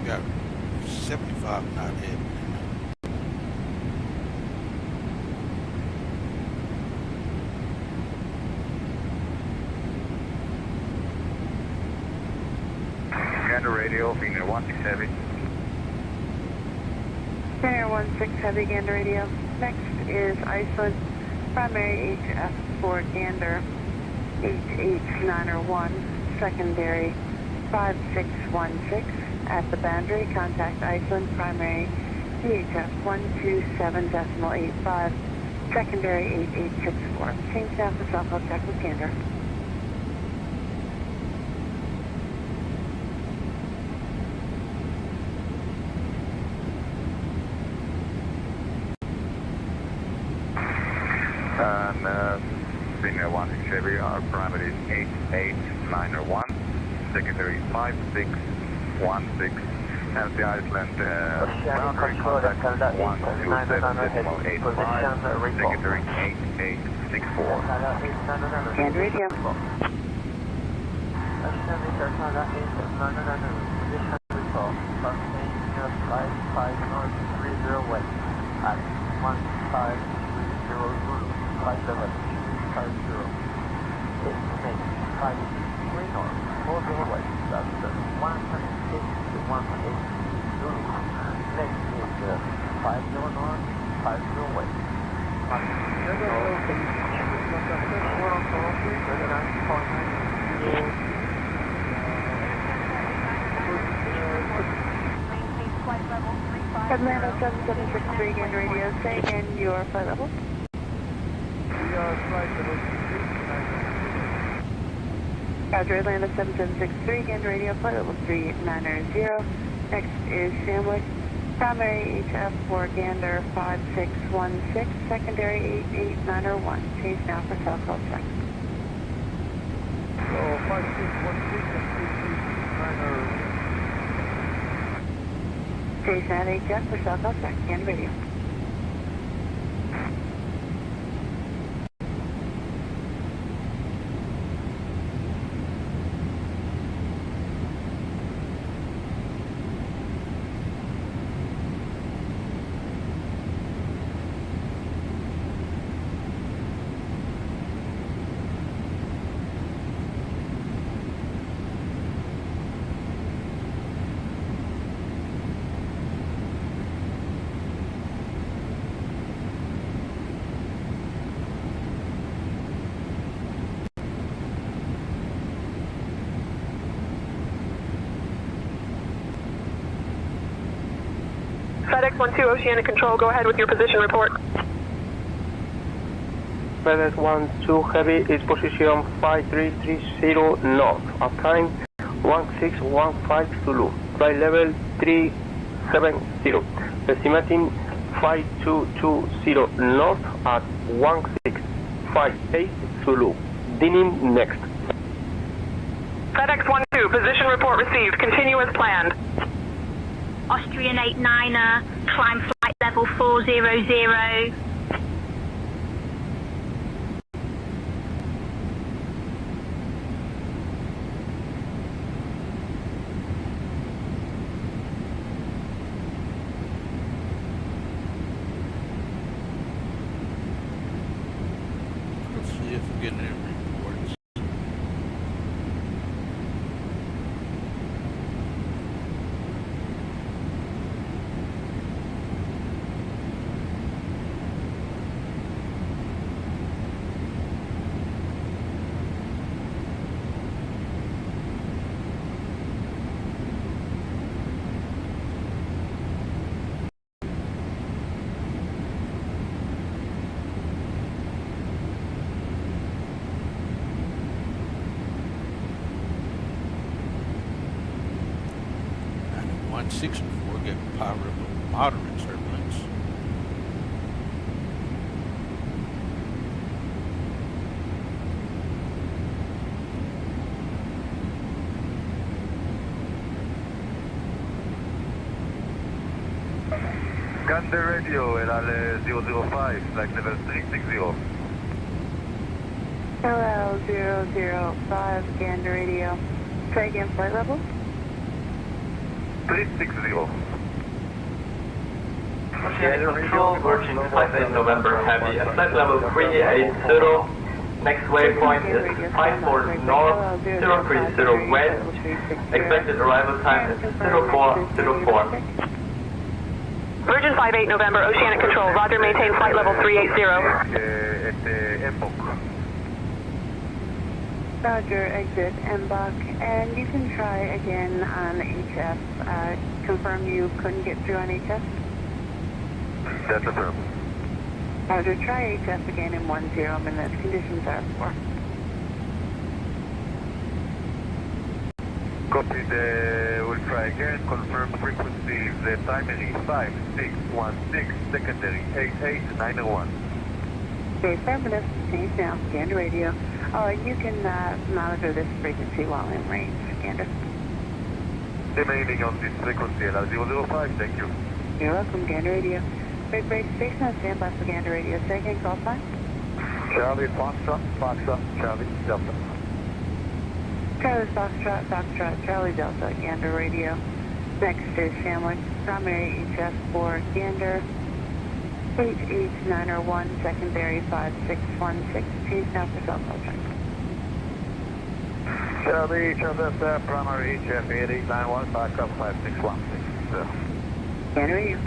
Got 75 knot head. Gander Radio, Gander 16 Heavy. Gander 16 Heavy, Gander Radio. Next is Iceland, primary HF for Gander 88901, secondary 5616. At the boundary, contact Iceland, primary VHF 127.85, secondary 8864. Change now for self-call check with Gander. Senior 16 Chevy, our parameter is 88901, secondary 5616. And the Iceland boundary contact 127.85, secondary 8864. Gander Radio. Atlanta 7763, Gander Radio. Say again your flight level. We are flight level 390. Roger, Atlanta 7763, Gander Radio, flight level 390. Next is Sandwich, primary HF for Gander 5616, secondary 88901. Change now for self-call check. So 5616 and 889. Station at HF for self-call check, Gander Radio. FedEx 12 Oceanic Control, go ahead with your position report. FedEx 12 Heavy is position 5330 north, at time 1615 Zulu, flight level 370, estimating 5220 north at 1658 Zulu, dining next. FedEx 12, position report received, continue as planned. Austrian 89er, climb flight level 400. Let's see if we're getting any reports. And 164 get moderate turbulence. Gander radio, el al 005, flight level 360. LL005, Gander radio. Try again, flight level. 360. Oceanic Control, approaching 58 November Heavy, at flight level 380. Next waypoint is 54 north, 030 west. Expected arrival time is 0404. Virgin 58 November, Oceanic Control, roger, maintain flight level 380. Roger, exit Mbok, and you can try again on HF. Confirm you couldn't get through on HF? That's affirmed. Roger, try HF again in 10 minutes. Conditions are poor. Copy, we'll try again. Confirm frequency, the primary 5616, secondary 88901. Okay, affirmative. Change now. Gander radio. You can monitor this frequency while in range. Gander. Remaining on this frequency, LR005, thank you. You're welcome, Gander radio. Break station on standby for Gander radio. Second call sign. Charlie, Foxtrot, Charlie, Delta. Charlie, Foxtrot, Charlie, Delta, Gander radio. Next is Sandwich, primary HF for Gander. 88901, secondary 5616. Change now for cell phone track. Charlie, Delta, primary HF 8891, backup 5616. Gander radio.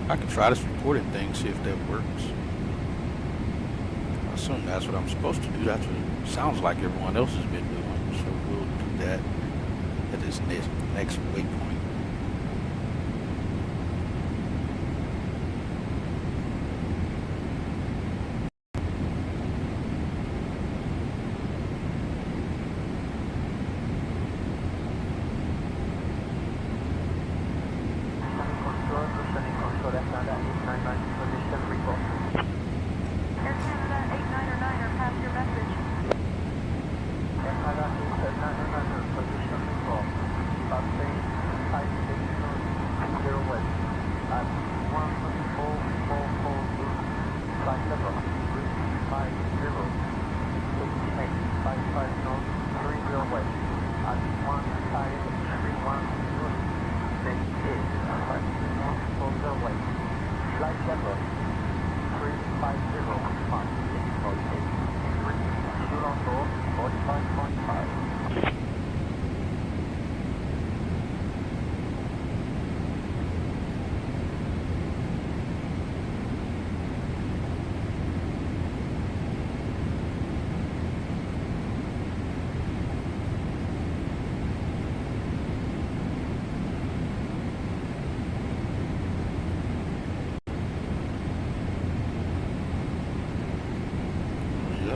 I can try this reporting thing, see if that works. I assume that's what I'm supposed to do. That's what it sounds like everyone else has been doing. So we'll do that at this next waypoint.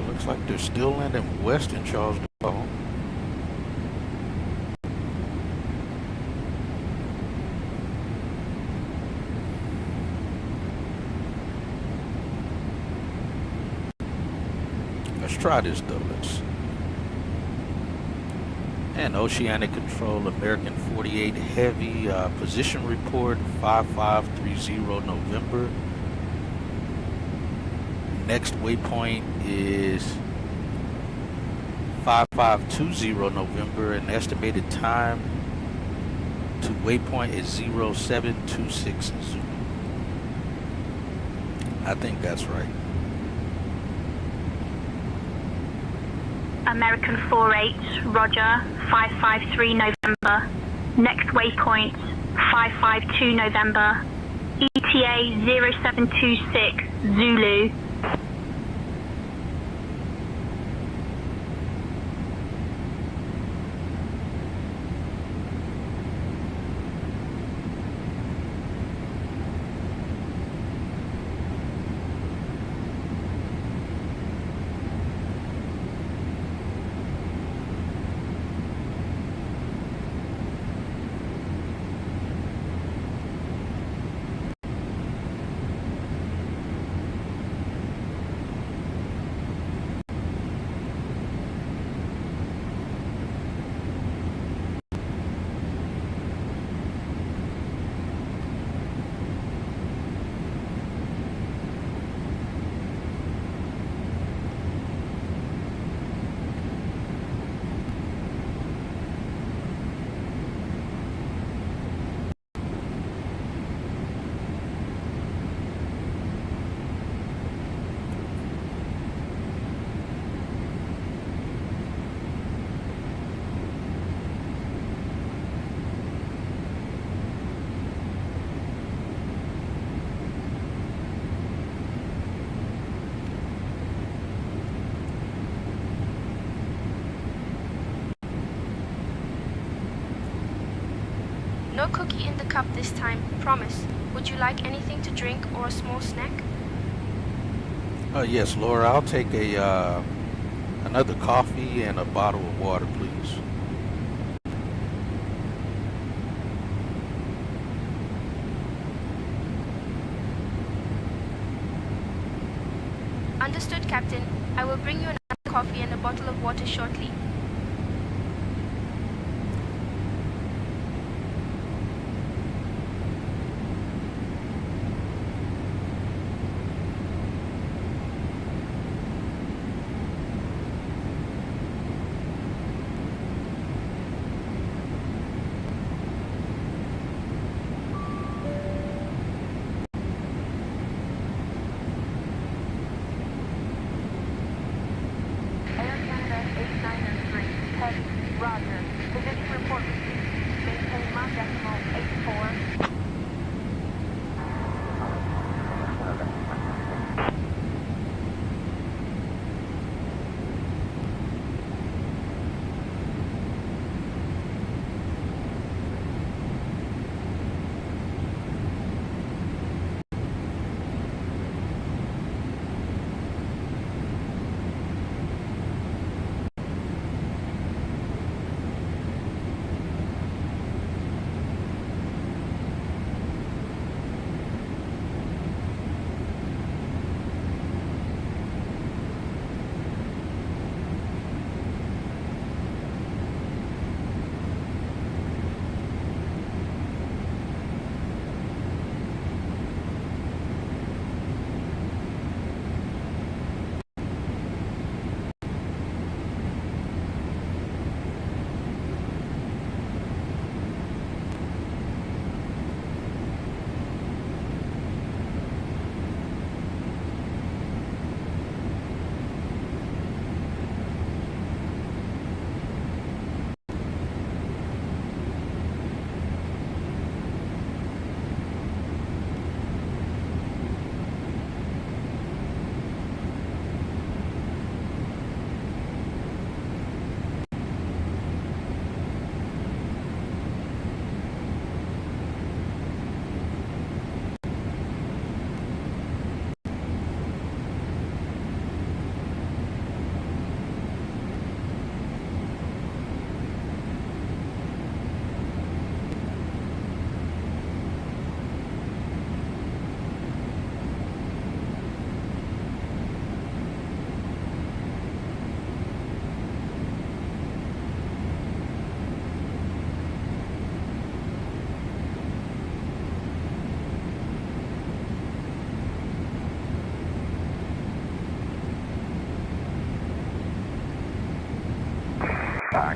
Looks like they're still landing west in Charles de Gaulle. Let's try this though. And Oceanic Control, American 48 Heavy, position report 5530 November. Next waypoint is 5520 November, and estimated time to waypoint is 0726 Zulu. I think that's right. American 48, Roger, 553 November. Next waypoint, 552 November. ETA 0726 Zulu. No cookie in the cup this time, promise. Would you like anything to drink or a small snack? Yes, Laura, I'll take a another coffee and a bottle of water, please. Understood, Captain. I will bring you another coffee and a bottle of water shortly.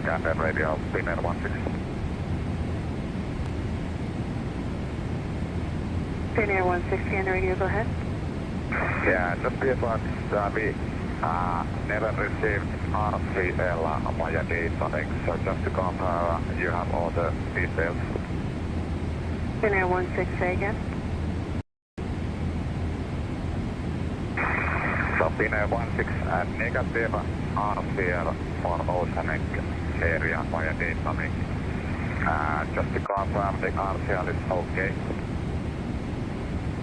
Gander radio, Spinner 16. Spinner 16 on the radio, go ahead. Yeah, just be advised, we never received RCL via data, so just to confirm, you have all the details. Spinner 16, say again. So Spinner 16 negative RCL for oceanic area via data link. Just to confirm, the RCL is okay.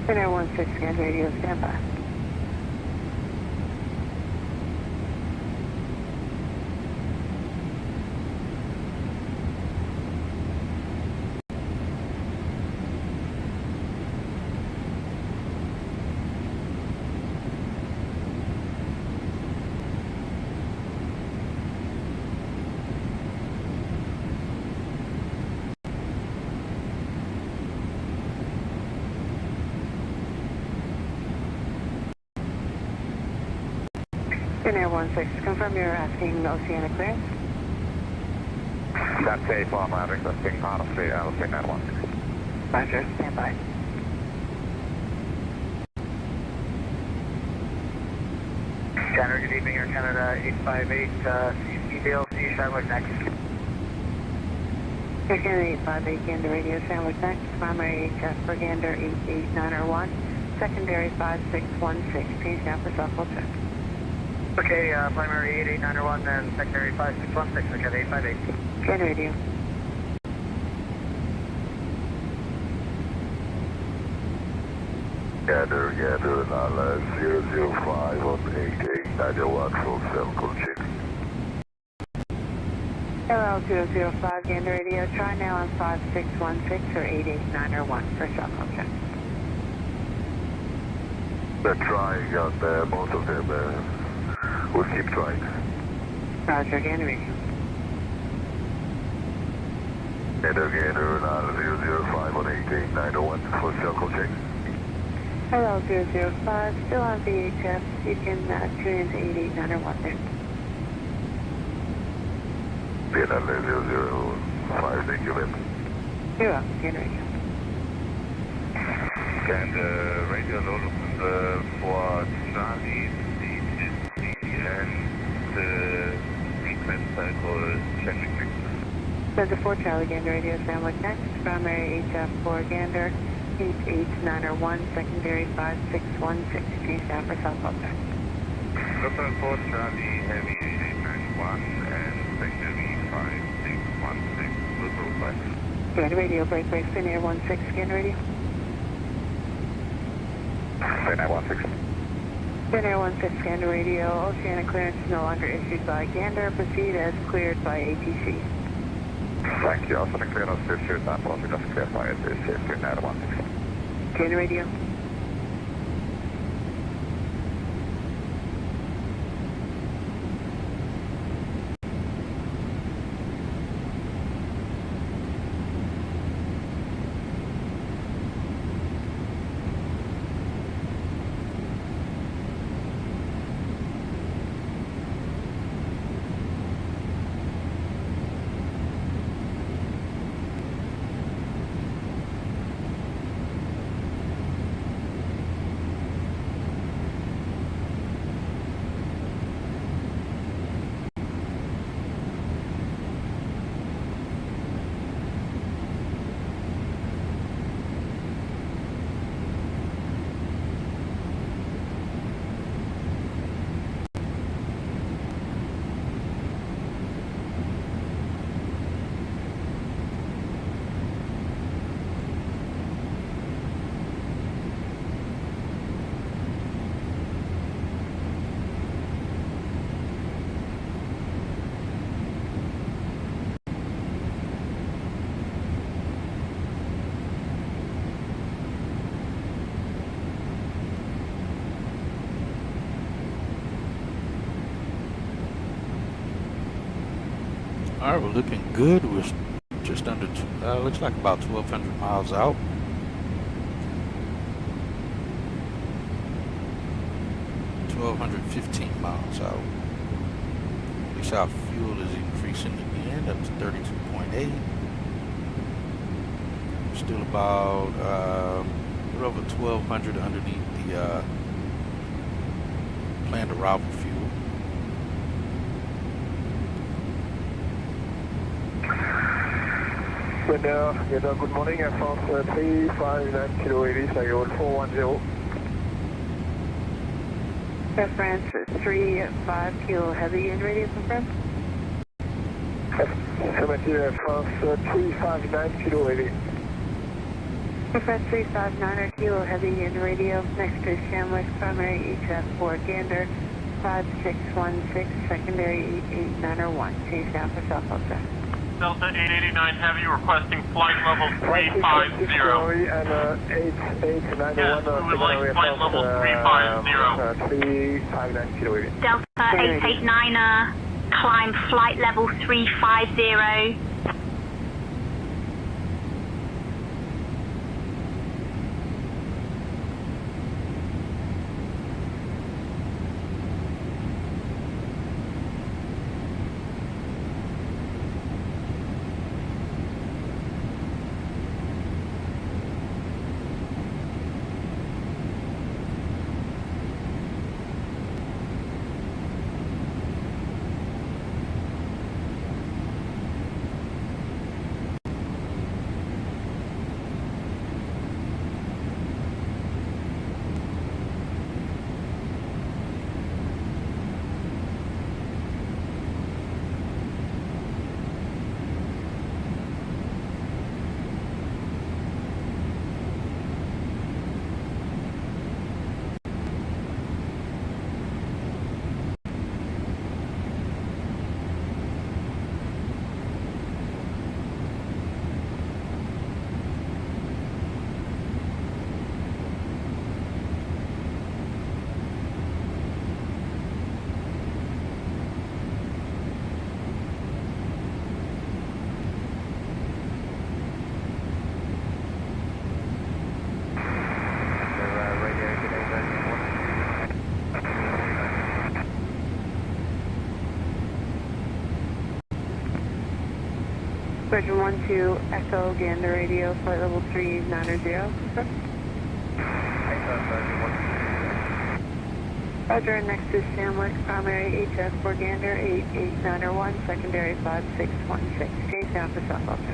Spinner 16 radio, stand by. Spinner 16, confirm you're asking oceanic clearance. That's a form requesting RCL, Spinner 16. Roger, stand by. Canada, good evening, Air Canada 858, CDLC, Sandwich next. Air Canada 858, Gander radio, Sandwich next, primary HF for Gander 88901, secondary 5616, change now for softball check. Okay, primary 88901 and secondary 5616, okay, 858. Gander radio. Gander, 005 on 8891 full circle check. LL005 Gander radio, try now on 5616 or 88901 for softball check. They're trying out there, both of them. We'll keep trying. Roger, Gander radio. Gander, 005 on 8891 full circle check. Hello, 005, still on VHF. You can tune into 8891 there. Gander 005, thank you, Lynn. You're up, Gander radio. Gander radio, for Charlie, and the frequent cycle checking. Center 4 Charlie, Gander radio, Sandwich next, primary HF for Gander. 88901, secondary 5616, change now for softball check. Center 4 Charlie, heavy 8891 and secondary 5616, local 5. Gander radio, break, Spinner 16, Gander radio. Spinner 16. Spinner 16, Gander radio, oceanic clearance no longer issued by Gander, proceed as cleared by ATC. Thank you. Also, the clearance issued and also just cleared by ATC, Spinner 16. Gander radio. All right, we're looking good. We're just under, looks like about 1,200 miles out. $1,215 miles out. At least our fuel is increasing again. wind up to 32.8. Still about a little over 1,200 underneath the planned arrival fuel. Good morning, Air France 359 Kilo 80, Saigon 410. Air France 35 Kilo Heavy in radio confirm. Air France 359 Kilo 80. Air France 359 Kilo Heavy in radio, next to Shamwick, primary HF4 Gander 5616, secondary 8891. Change down for South Delta. Delta 889 Heavy requesting flight level 350. And 8891. Yes, we would like flight level 350. 359 Kilo 80. Delta 889er, climb flight level 350. Squadron 12 Echo Gander radio, flight level 390. Roger, next is Shamwick, primary HF4 Gander 8891, secondary 5616. Change down for South Delta.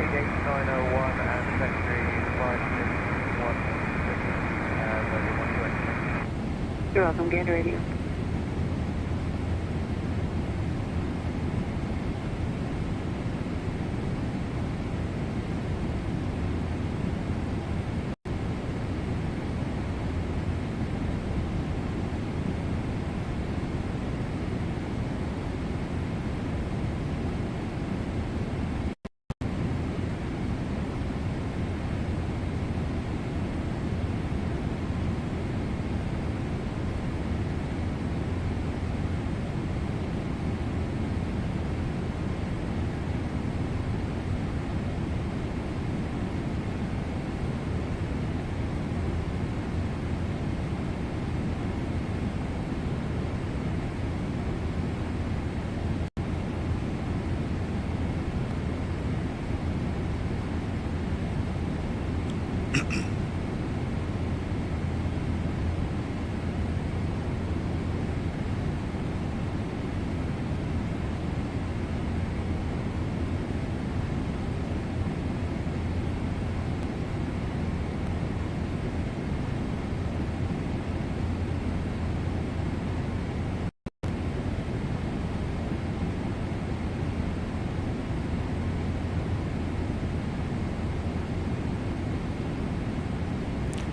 88901 and secondary 5616. You're welcome, Gander radio.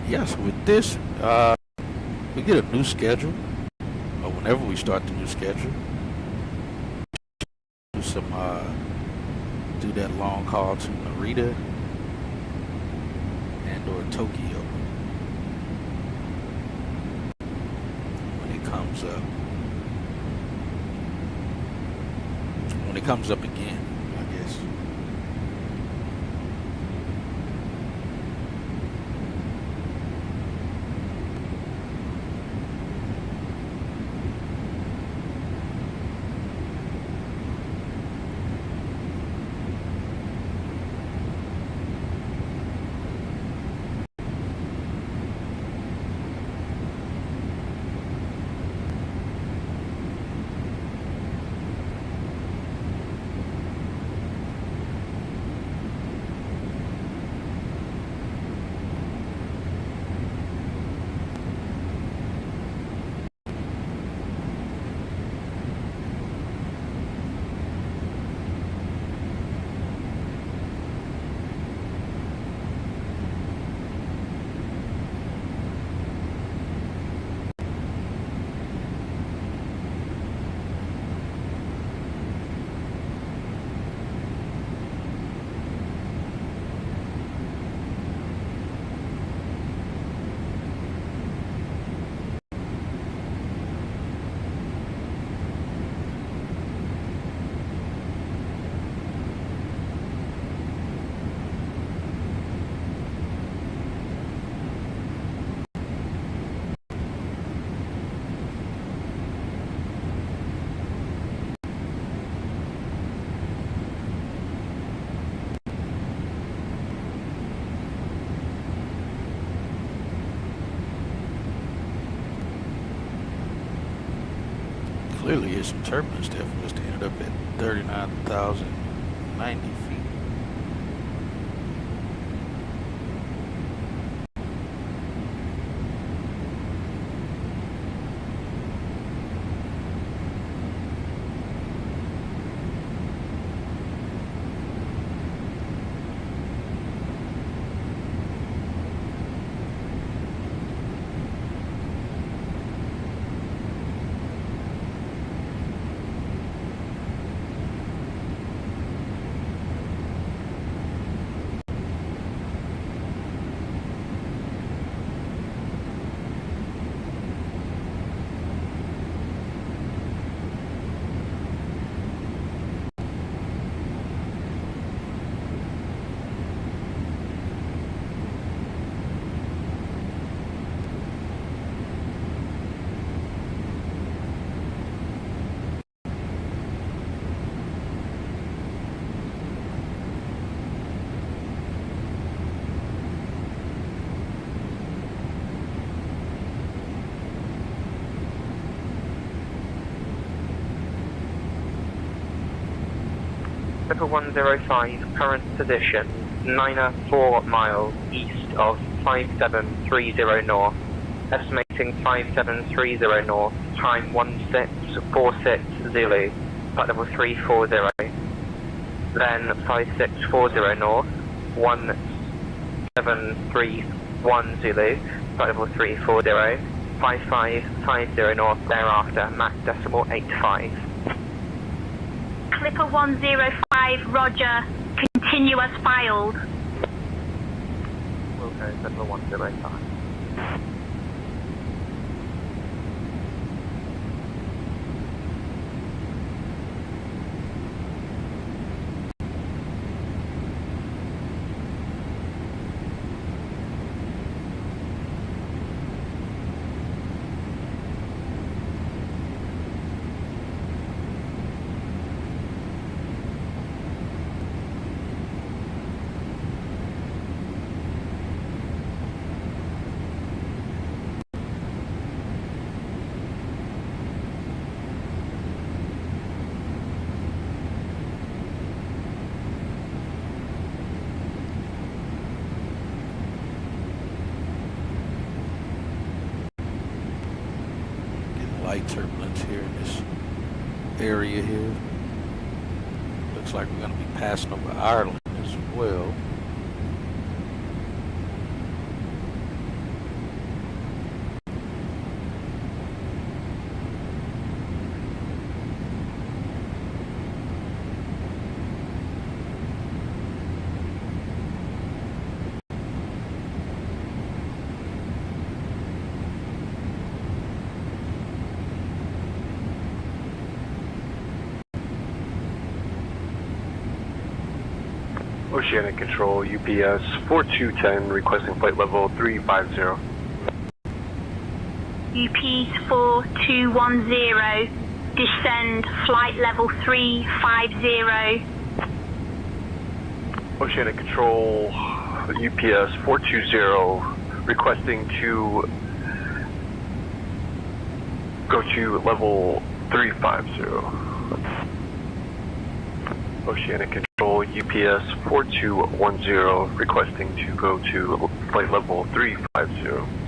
Yes, with this, we get a new schedule, or whenever we start the new schedule, do that long call to Narita and or Tokyo when it comes up. When it comes up again, I guess. Clearly hit some turbulence there for us to end up at 39,090 feet. Clipper 105, current position, 9.4 miles east of 5730 north, estimating 5730 north, time 1646 Zulu, flight level 340, then 5640 north, 1731 Zulu, flight level 340, 5550 north thereafter, Mach decimal 85. Clipper 105, roger. Continue as filed. Okay, Clipper 105. Light turbulence here in this area here. Looks like we're going to be passing over Ireland as well. Oceanic Control, UPS 4210, requesting flight level 350. UPS 4210, descend flight level 350. Oceanic Control, UPS 420, requesting to go to level 350. Oceanic Control, UPS 4210, requesting to go to flight level 350.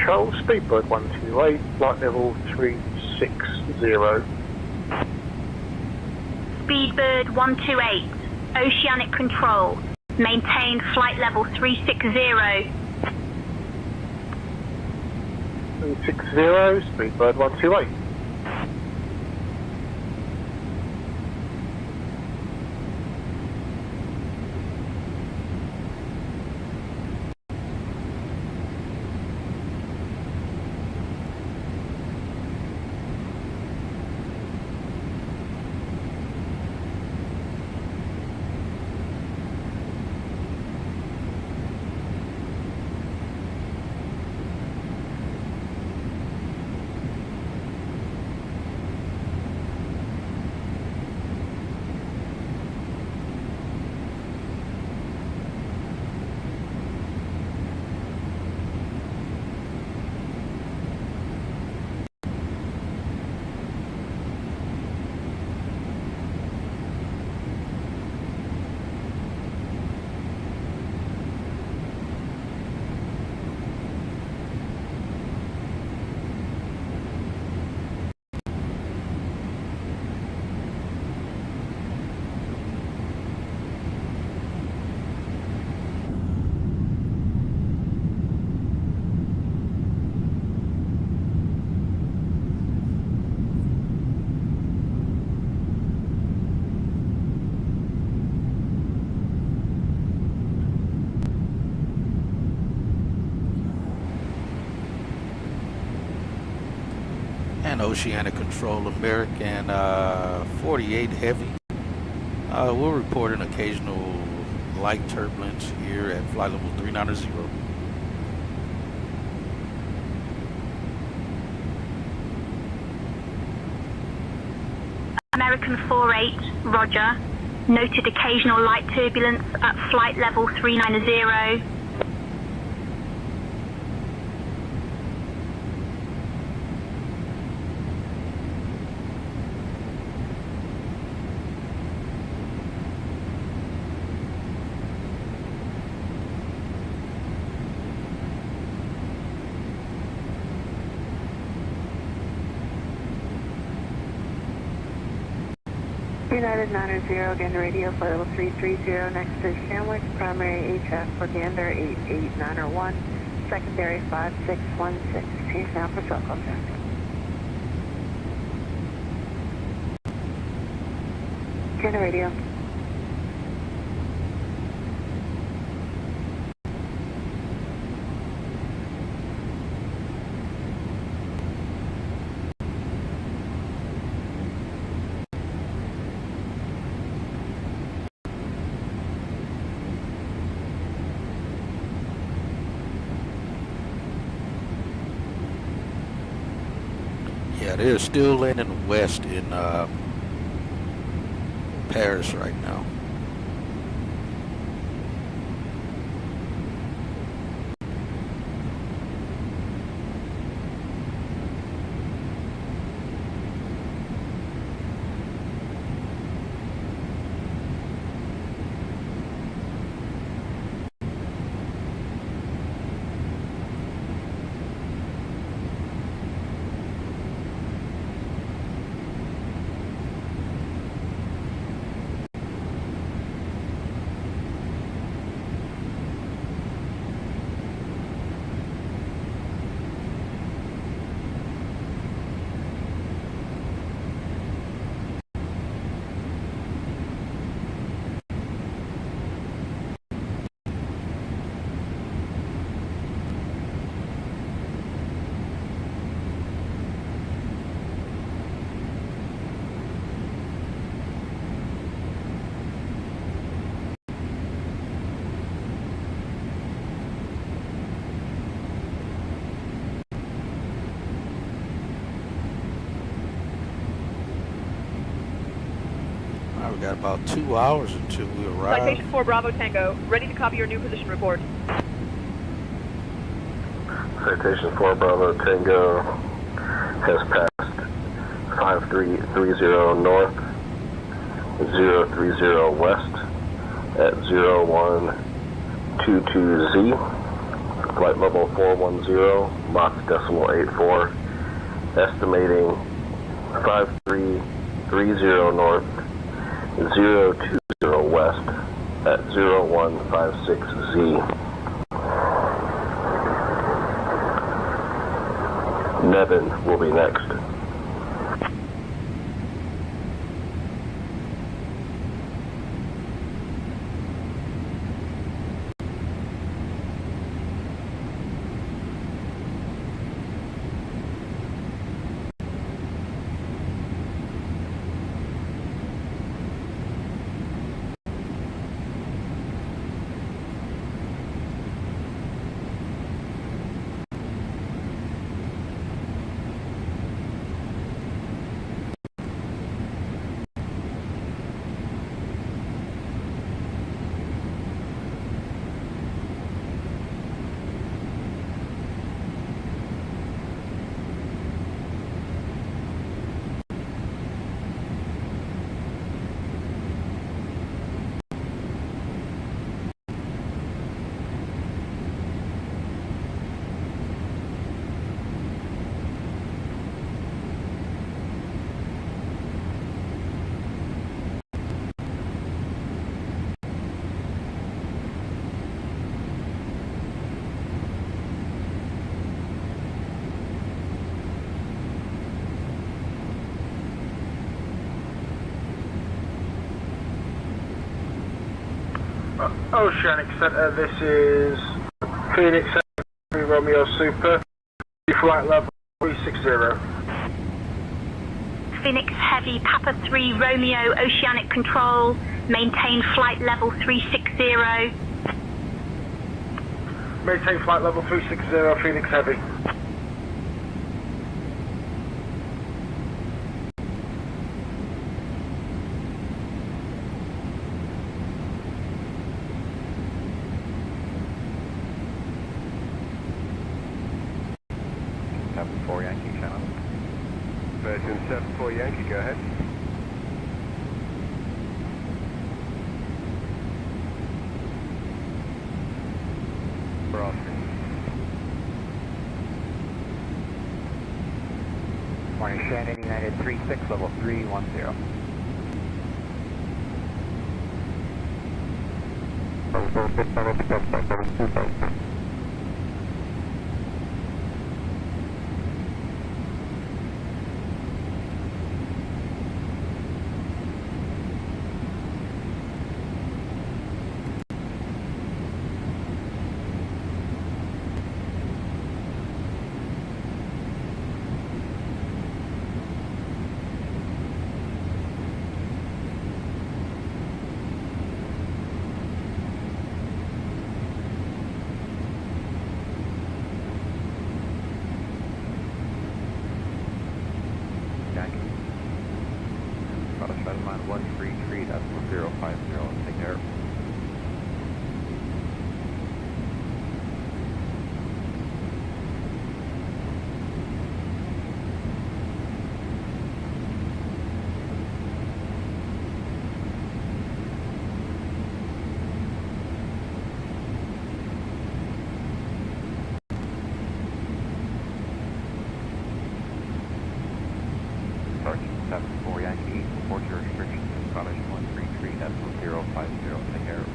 Control, Speedbird 128, flight level 360. Speedbird 128, Oceanic Control, maintain flight level 360. 360, Speedbird 128. And Oceanic Control, American 48 Heavy. We'll report an occasional light turbulence here at flight level 390. American 48, roger. Noted occasional light turbulence at flight level 390. United 900, again radio, flight level 330, next is Sandwich, primary HF for Gander 88901, secondary 5616, change now for cell contact. Gander radio. Yeah, they're still landing west in Paris right now. We got about 2 hours until we arrive. Citation 4 Bravo Tango, ready to copy your new position report. Citation 4 Bravo Tango has passed 5330 north, 030 west at 0122Z. flight level 410, Mach decimal 84, estimating 5330 north, 020 west at 0156Z. Nevin will be next. Oceanic Center, this is Phoenix Romeo Super, flight level 360. Phoenix Heavy, Papa 3 Romeo Oceanic Control, maintain flight level 360. Maintain flight level 360, Phoenix Heavy. Virgin 74 Yankee, go ahead. For Oscar. Morning, Shannon, United 36, level 310. Line 133, that's 050, take care. Sergeant 74 Yankee, report your restrictions. Scottish 133, that's 050, take care.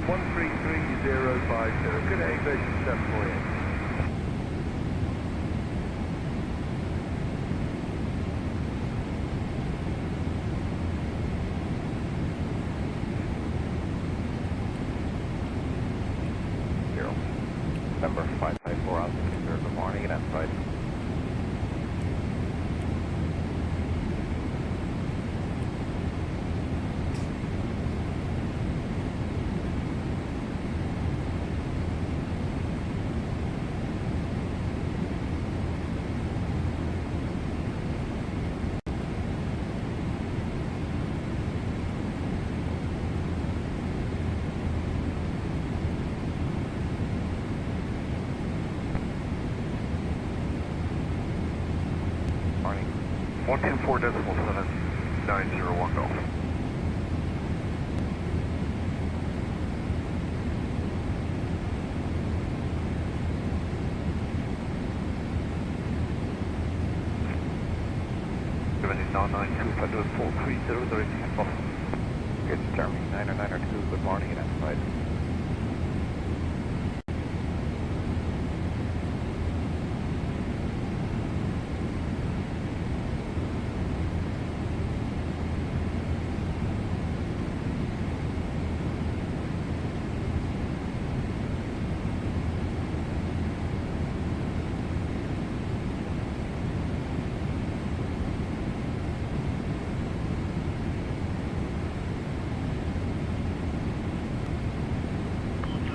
133050, good day, Virgin 74 Yankee. November 554, I'll take care. Good morning, and outside. Morning. 124.790 Golf. 992, direct tempo. Good, Germany 992, good morning, identified.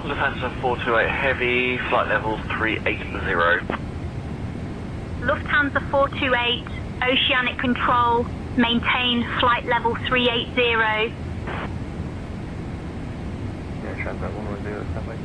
Lufthansa 428 Heavy, flight level 380. Lufthansa 428, Oceanic Control, maintain flight level 380. Yeah, Transat 110, standby.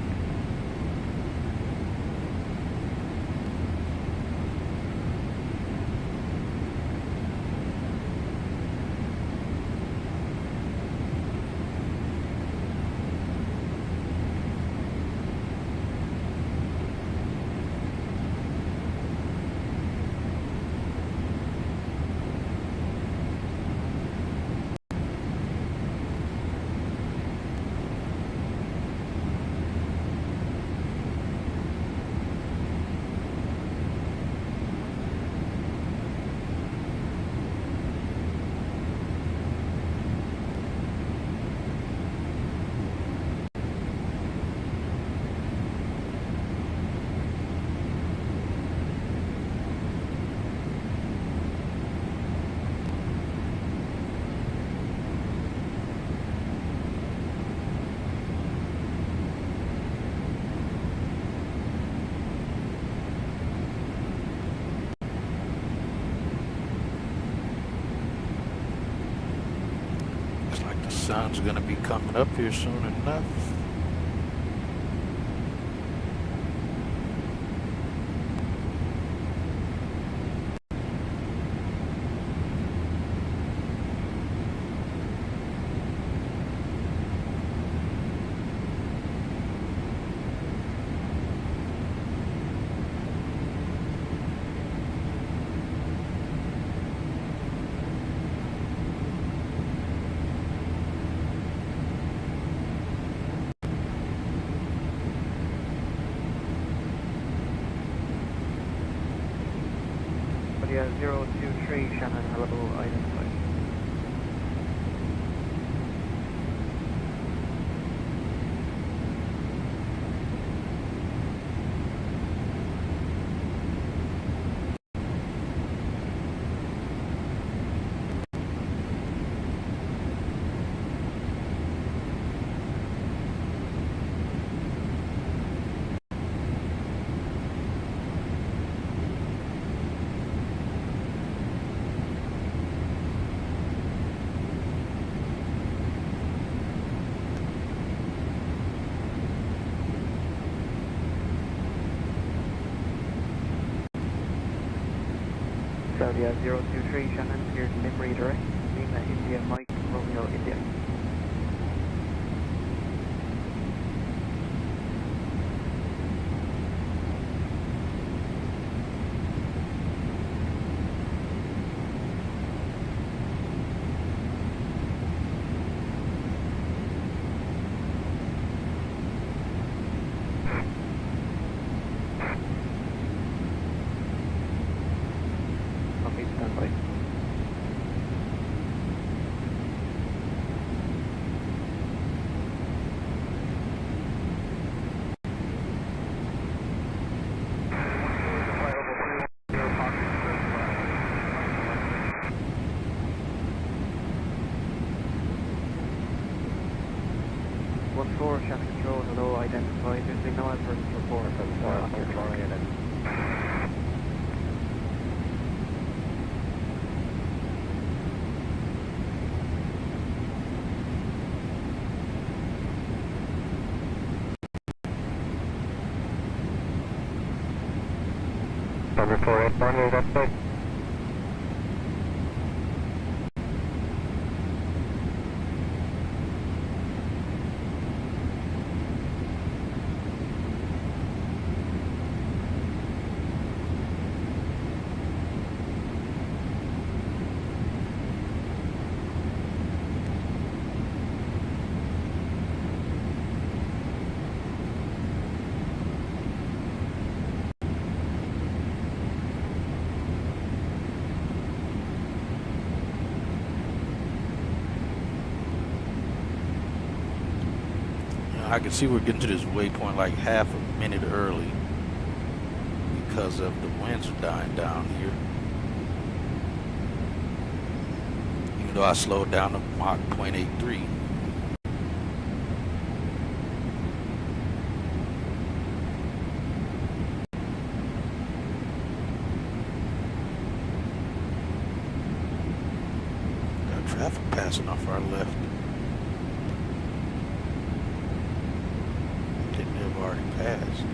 Sun's gonna be coming up here soon enough. Yeah, 023, Shannon, hello, identified. Saudia 023, Shannon, cleared Limbury direct, Lima India Mike, Romeo India. Standby. Shannon Control, hello, identified. There's been no adverse report of Florian. Number 481, that's it. I can see we're getting to this waypoint like half a minute early because of the winds dying down here. Even though I slowed down to Mach 0.83. Got traffic passing off our left. Already passed.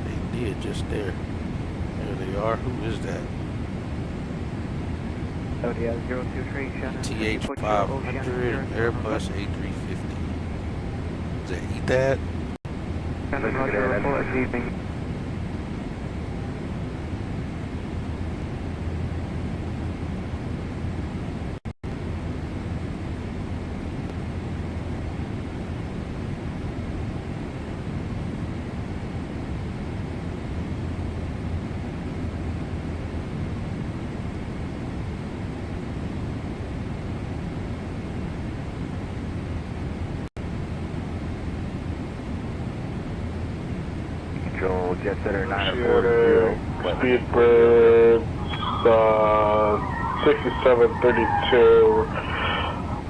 They did just there. There they are. Who is that? TH-500 Airbus A350. Is that ETHAD? Jet Center 940. Speedbird 6732.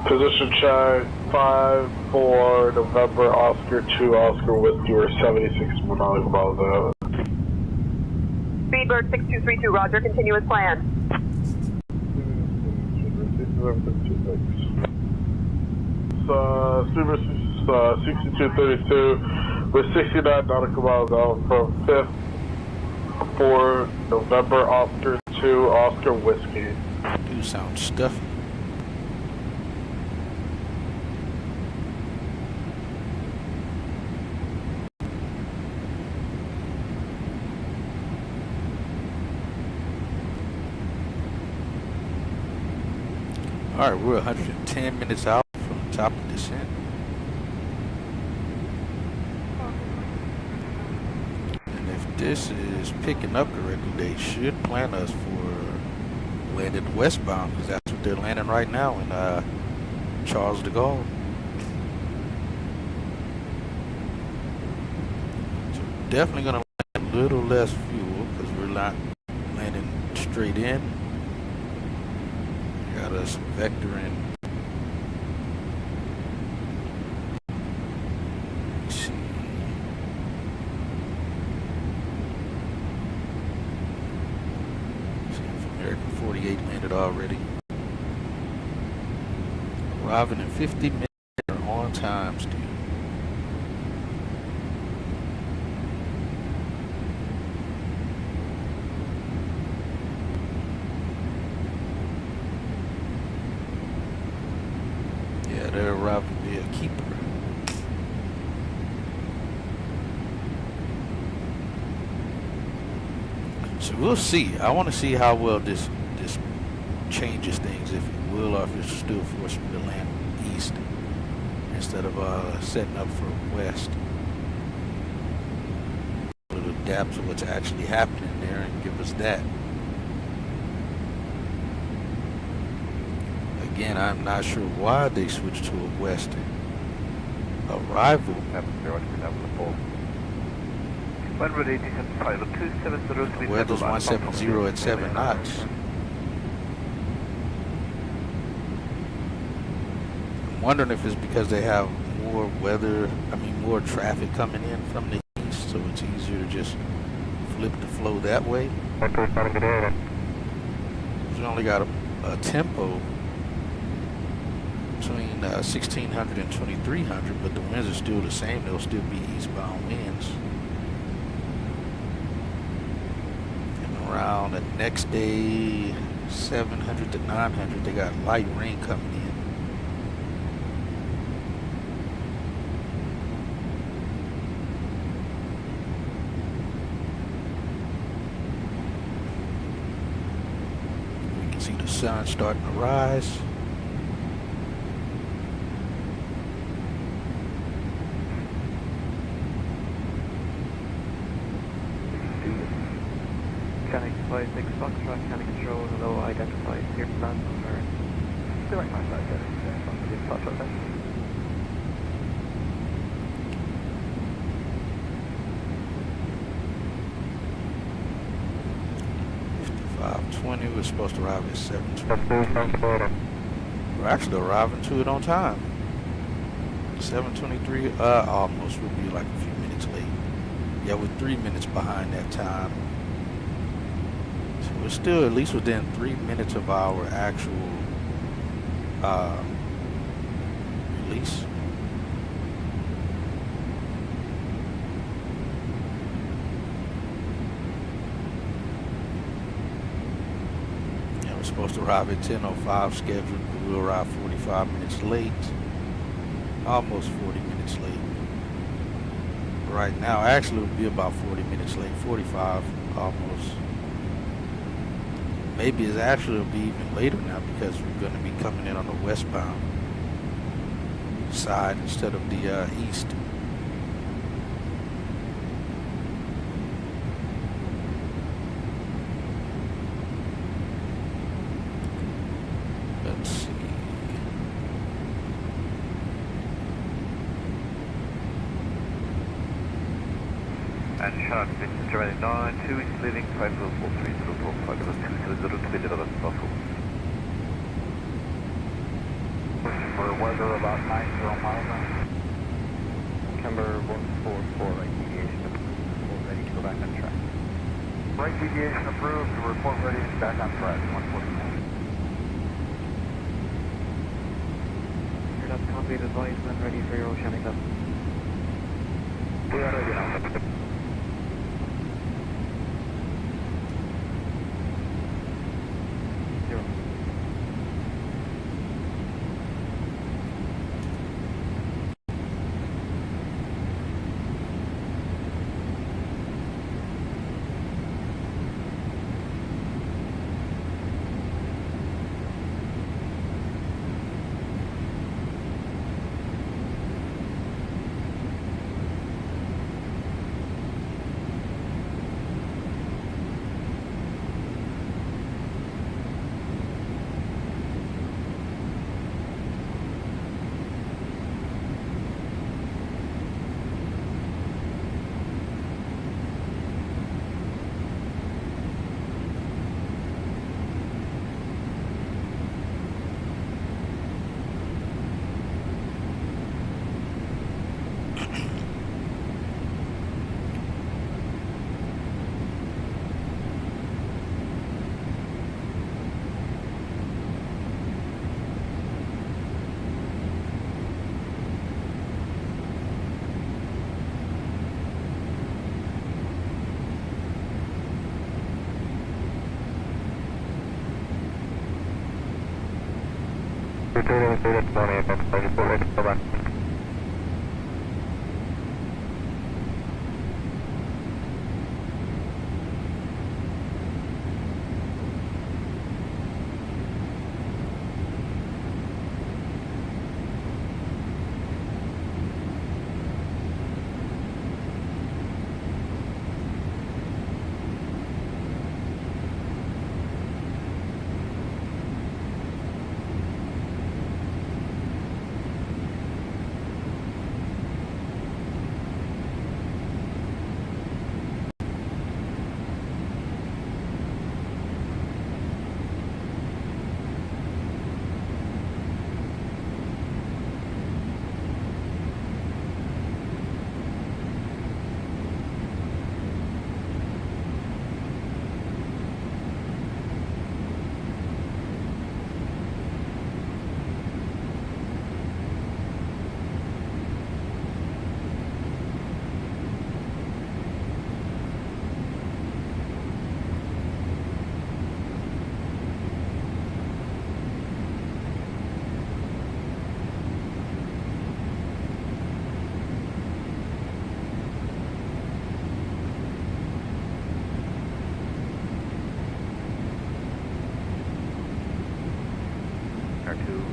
Position check 5-4 November Oscar 2 Oscar Whiskey. We're 76 miles out. Speedbird 6232, roger, continue as planned. Speedbird 6232. We're 69 nautical miles out from 5th for November Oscar 2 Oscar Whiskey. Do sound stuffy. Alright, we're 110 minutes out from the top of descent. This is picking up correctly. They should plan us for landing westbound because that's what they're landing right now in Charles de Gaulle. So definitely going to land a little less fuel because we're not landing straight in. Got us vectoring. Already arriving in 50 minutes on time still. Yeah, they're arriving via keeper. So we'll see. I want to see how well this changes things, if it will, or if it's still forcing me to land east instead of setting up for west. It'll adapt to what's actually happening there and give us that. Again, I'm not sure why they switched to a west arrival. Weather's 170 at 7 knots. Wondering if it's because they have more more traffic coming in from the east, so it's easier to just flip the flow that way. We only got a tempo between 1600 and 2300, but the winds are still the same. They'll still be eastbound winds. And around the next day, 700 to 900, they got light rain coming in. See the sun starting to rise. Canic 56 Foxtrot, Canic Control, hello, identified here from land on Earth. Direct my side, Foxtrot. 5:20. We're supposed to arrive at 7:23. We're actually arriving to it on time. 7:23. Almost. We'll be like a few minutes late. Yeah, we're 3 minutes behind that time. So we're still at least within 3 minutes of our actual release. Yeah, we're supposed to arrive at 10:05 scheduled. We'll arrive 45 minutes late. Almost 40 minutes late. Right now, actually, it would be about 40 minutes late. 45 almost. Maybe it's actually will be even later now because we're going to be coming in on the westbound side instead of the east. Let's see. And Shark, this is Germany 9-2 is leaving 504304, 5020 to be delivered to Buffalo. For weather about 90 miles an hour. September 144, right deviation approved, ready to go back on track. Right deviation approved, report ready, back on track, 144. Here, that's copied, advisement, ready for your oceanic up. We are ready now.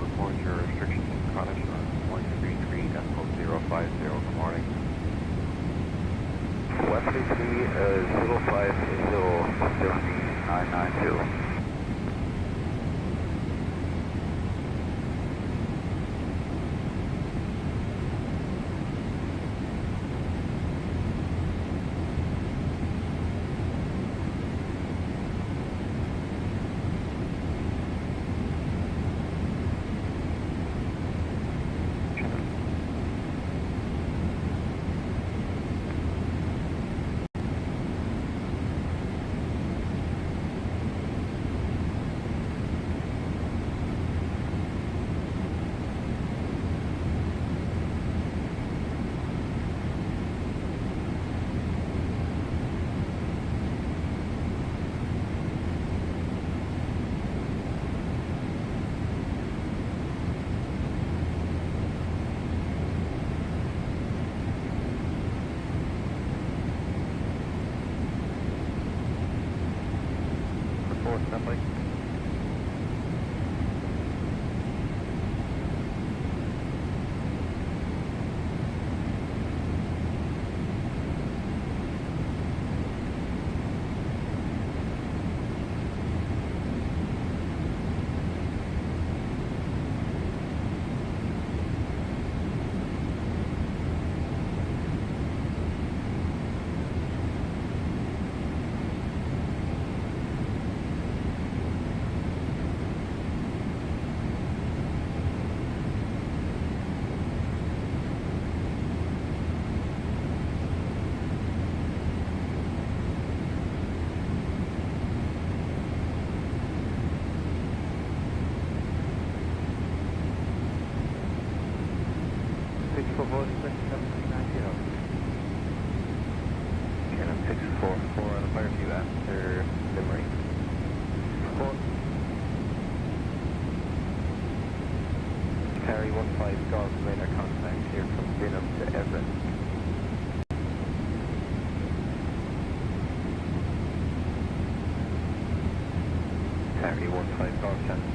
Report your restrictions in cottage on 133.050. Good morning. Wesley 3 050-992. 4, standby. Harry 15 Golf radar contact here from Bingham to Everett. Harry 15 Golf channel.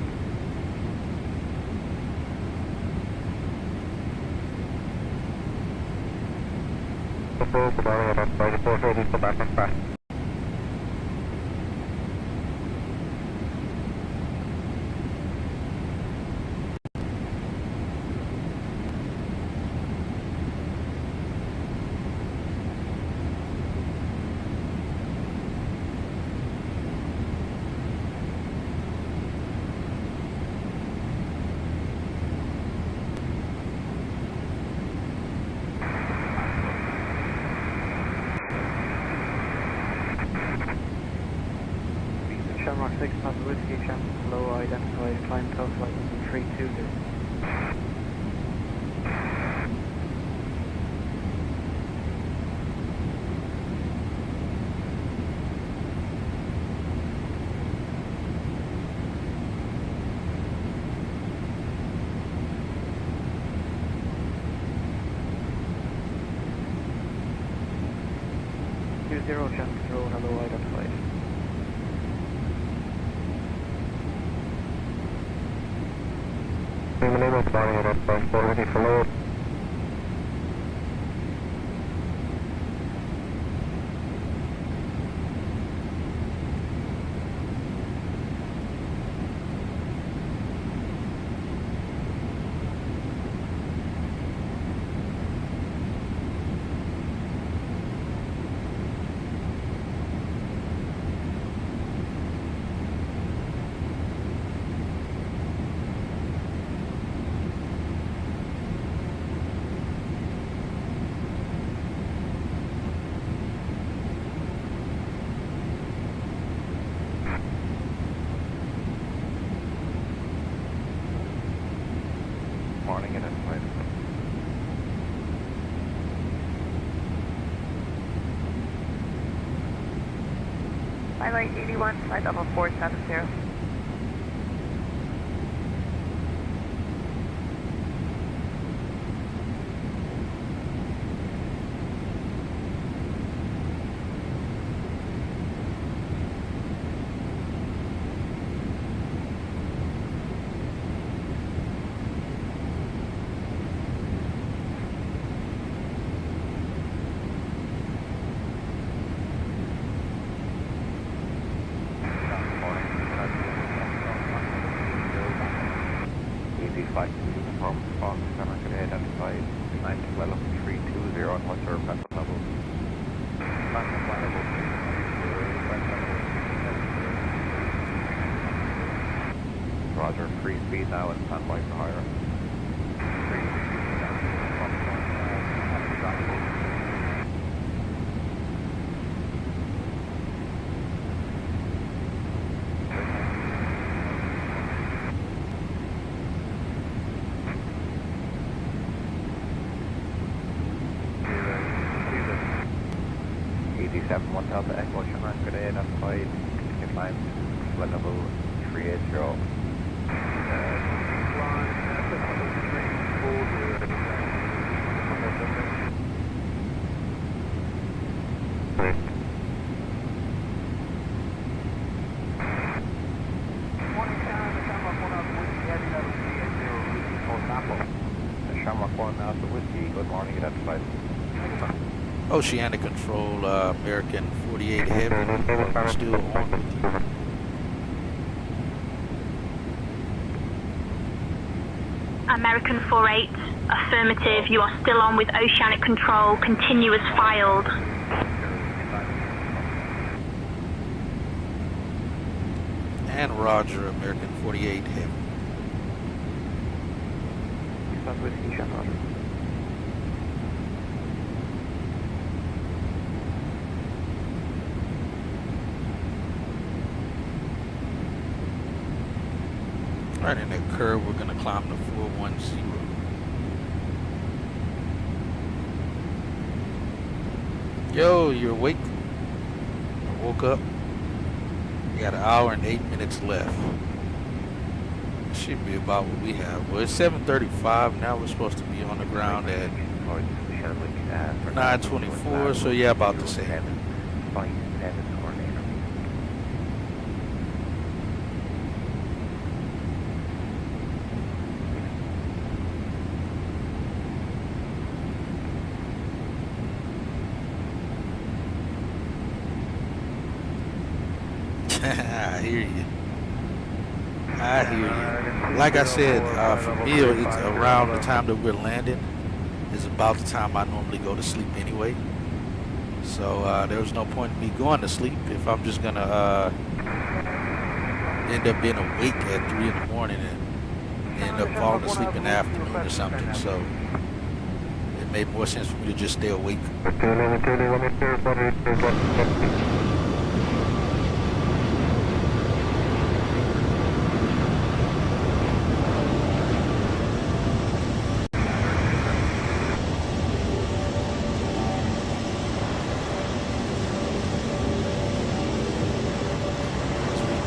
Shamrock 6, Papa Whiskey, channel low, identified, climb top flight number 320. Zero channel control, hello, identified. Ready for load. Morning, identified. Highlight 81, flight level 470. Flight from Fox, American identified 90 level 320 and what's our platform level? Platform level 320. Roger, free speed now and standby for higher. ED7 1 Delta Echo, Shamrock Grenade identified, climb flight level 380. 1 Alpha Whiskey, good morning, identified. Oceanic Control, American 48 Heavy, we're still on with you. American 48, affirmative, you are still on with Oceanic Control, continue as filed. And Roger, American 48 Heavy. Whiskey, Roger. Right in that curve, we're going to climb to 410. Yo, you awake? I woke up. We got 1 hour and 8 minutes left. Should be about what we have. Well, it's 7:35 now. We're supposed to be on the ground at 9:24. So yeah, about the same. I hear you. I hear you. Like I said, for me, it's around the time that we're landing is about the time I normally go to sleep anyway. So there was no point in me going to sleep if I'm just gonna end up being awake at 3 in the morning and end up falling asleep in the afternoon or something. So it made more sense for me to just stay awake.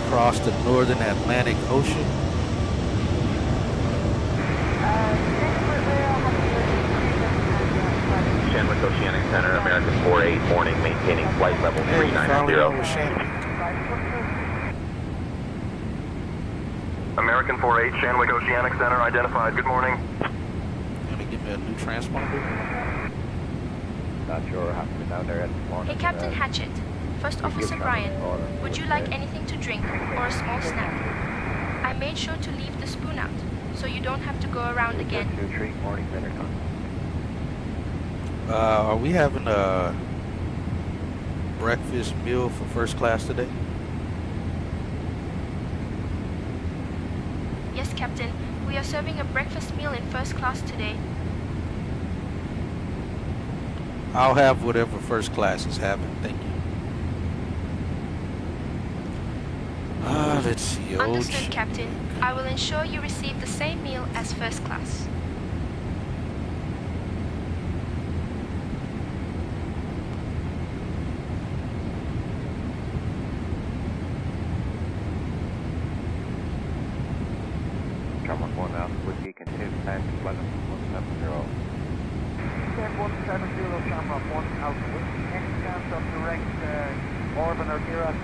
Across the northern Atlantic Ocean. Shanwick Oceanic Center, American 48, morning, maintaining flight level 390. American 48, Shanwick Oceanic Center, identified. Good morning. Gonna give me a new transponder? Not sure what happened down there this morning. Hey, Captain Hatchett. First Officer Brian, would you like anything to drink or a small snack? I made sure to leave the spoon out, so you don't have to go around again. Are we having a breakfast meal for first class today? Yes, Captain. We are serving a breakfast meal in first class today. I'll have whatever first class is having, thank you. Let's see. Understood, Captain. I will ensure you receive the same meal as first class. Shamrock 1 Alpha Whiskey, continue to land to 170. 170 Shamrock 1 Alpha Whiskey. Any chance of direct Orban or Dirac?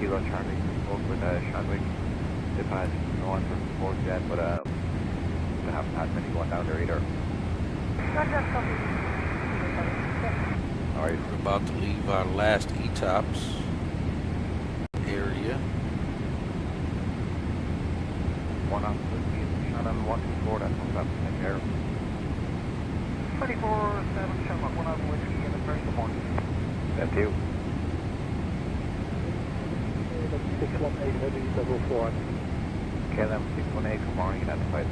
Kilo Charlie, spoke with Shanwick. They've had no one from support yet, but they haven't had many going down there either. Alright, we're about to leave our last ETOPS area. 1 Alpha Whiskey, Shannon 124, that comes up in there. 24-7 Shamrock 1 Alpha Whiskey in the first morning. That's you. 618 Heavy, double 4. KLM 618, good morning, identified.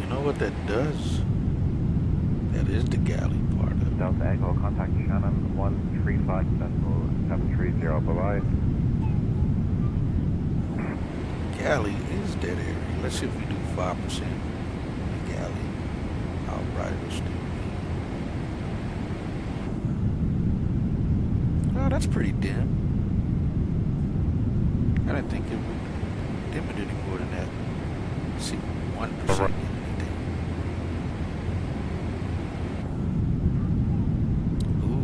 You know what that does? That is the galley part of it. Delta Echo, contact Shannon 135.730, bye-bye. Galley is that area. Let's see if we do 5%. Galley. Outright will still be. Oh, that's pretty dim. I didn't think it would dim it any more than that. Let's see, 1%.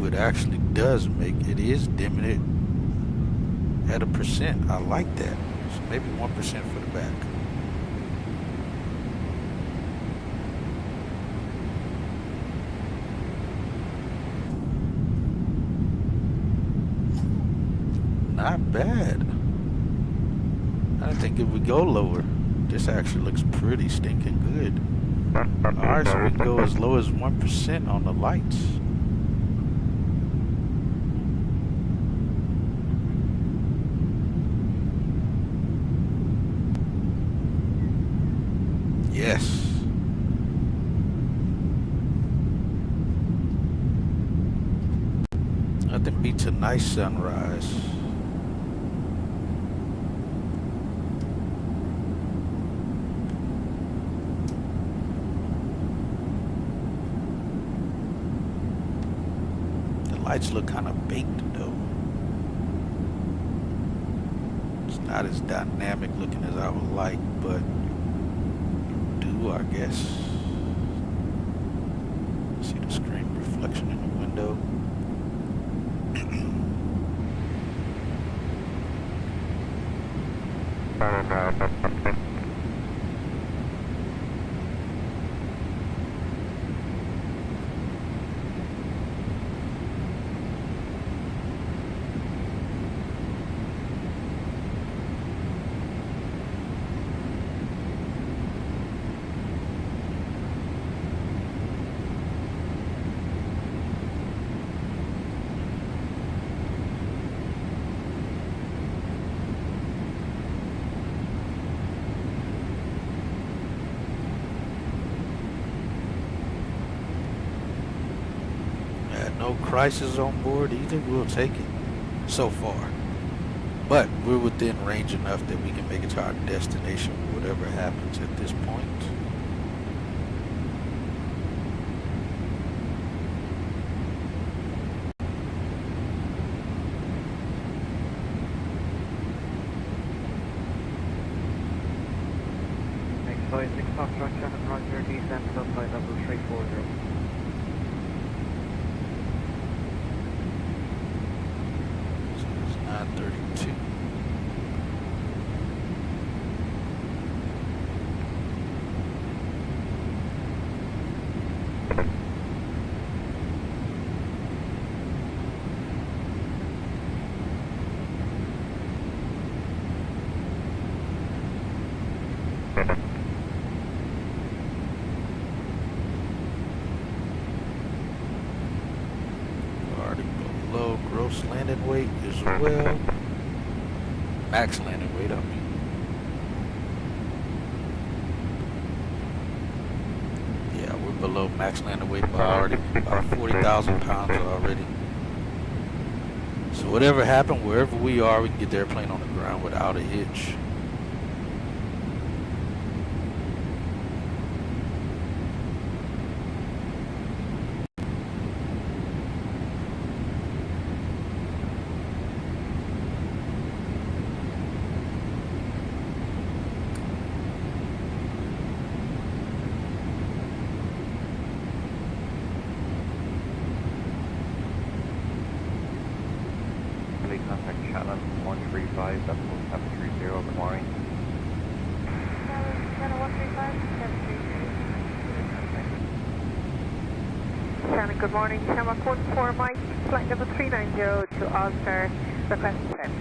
It actually does make it is dimming it at 1%. I like that. So maybe 1% for the back. Not bad. I didn't think it would go lower. This actually looks pretty stinking good. Alright, so we can go as low as 1% on the lights. Yes. Nothing beats a nice sunrise. The lights look kind of baked though. It's not as dynamic looking as I would like, but I guess. See the screen reflection in the window. No crisis on board either. We'll take it so far, but we're within range enough that we can make it to our destination whatever happens at this point. Next flight 6 Foxtrot 7 Roger, descent to flight level 340. Gross landing weight as well. Max landing weight, I mean. Yeah, we're below max landing weight by already about 40,000 pounds already. So whatever happened, wherever we are, we can get the airplane on the ground without a hitch. Contact Shannon 135.730, good morning. Shannon 135.730. Shannon, good morning. Shamrock 14 Mike, flight level 390 to All-Star, request descent.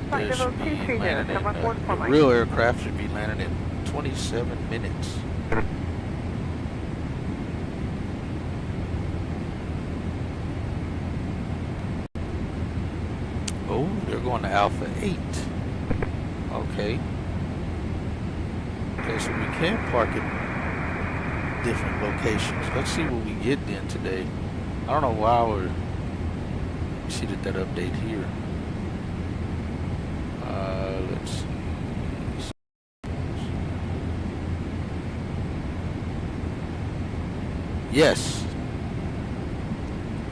Flight level 230, Shamrock 14 Mike. Real aircraft should be landing in 27 minutes. Oh, they're going to Alpha 8. Okay. Okay, so we can park at different locations. Let's see what we get then today. I don't know why we're... See that update here. Let's see.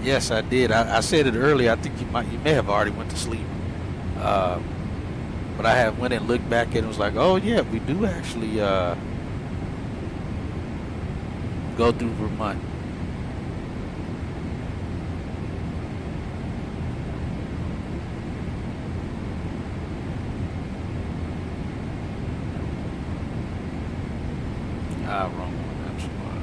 Yes, I did. I said it earlier. I think you may have already went to sleep. But I have went and looked back at it and was like, oh yeah, we do actually go through Vermont. Wrong one. That's why.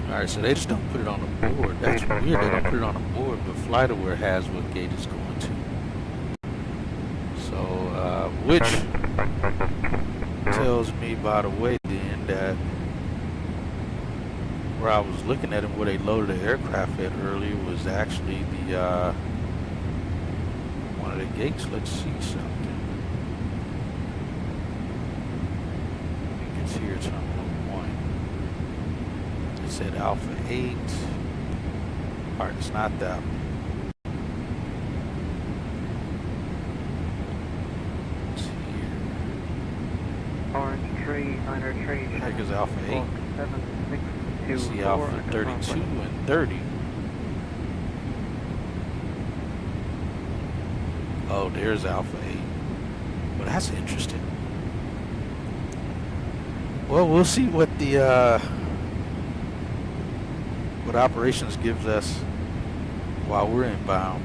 Alright, so they just don't put it on the board. That's weird. They don't put it on the board, but FlightAware has what gate it's going to. So, which tells me, by the way, then, that where I was looking at them, where they loaded the aircraft at earlier, was actually the, one of the gates. Let's see something. I think it's here, Terminal 1. It said Alpha 8. Alright, it's not that one. It's here. Orange tree, minor tree. I think it's Alpha 8. 7624. See Alpha 32 and 30. Oh, there's Alpha 8. Well, that's interesting. Well, we'll see what the what operations gives us while we're inbound.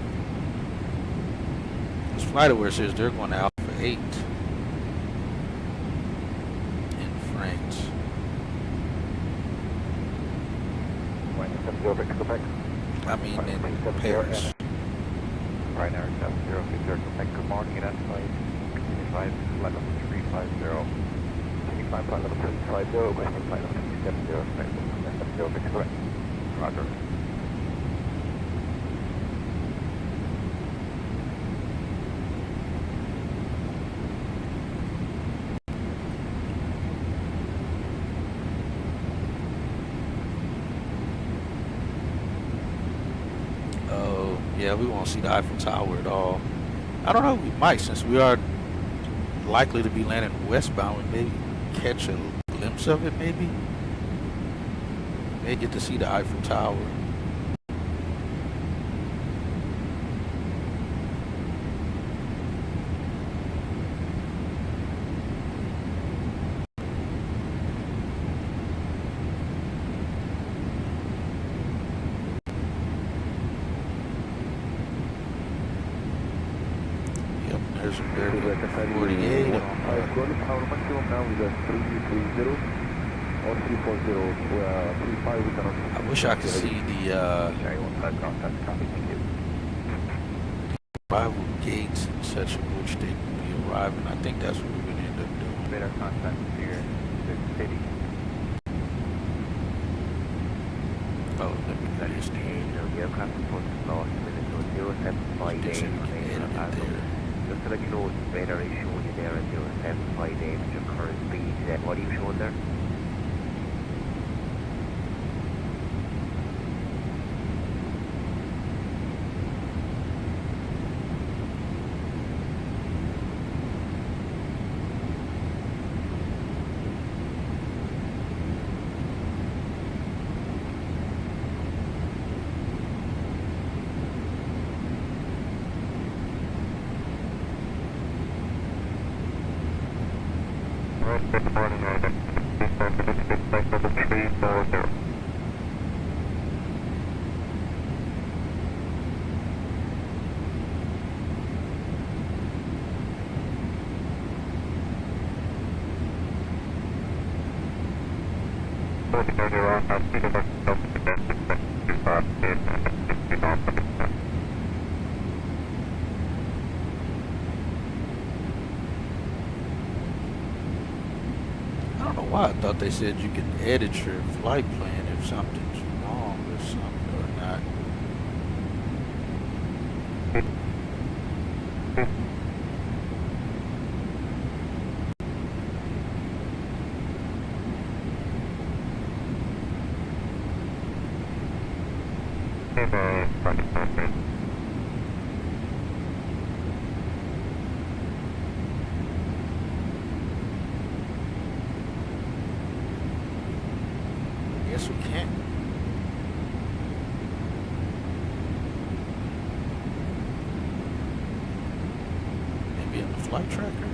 This FlightAware says they're going to Alpha 8 in France. I mean in Paris. Right now, 7060, good morning, that's 5, flight level 350. 25 flight level 350, requesting flight level 370, correct. Roger. Oh, yeah, we won't see the Eiffel Tower at all. I don't know, we might, since we are likely to be landing westbound, we maybe catch a glimpse of it, maybe. May get to see the Eiffel Tower. Yep, there's American 48. Our maximum now is 330 or 340. 35 we cannot. I wish I could see the arrival gates and such in which they would be arriving. I think that's what we're going to end up doing. Better contact here in the city. Oh, let me do this thing. The aircraft is supposed to lost minutes to 075 days on just to let you know, radar is showing you there at 075 days, your current speed. What are you showing there? Good morning, Ivan. Flight level 340. I don't know why I thought they said you can edit your flight plan if something's wrong or something or not. Guess we can't. Maybe on the flight tracker?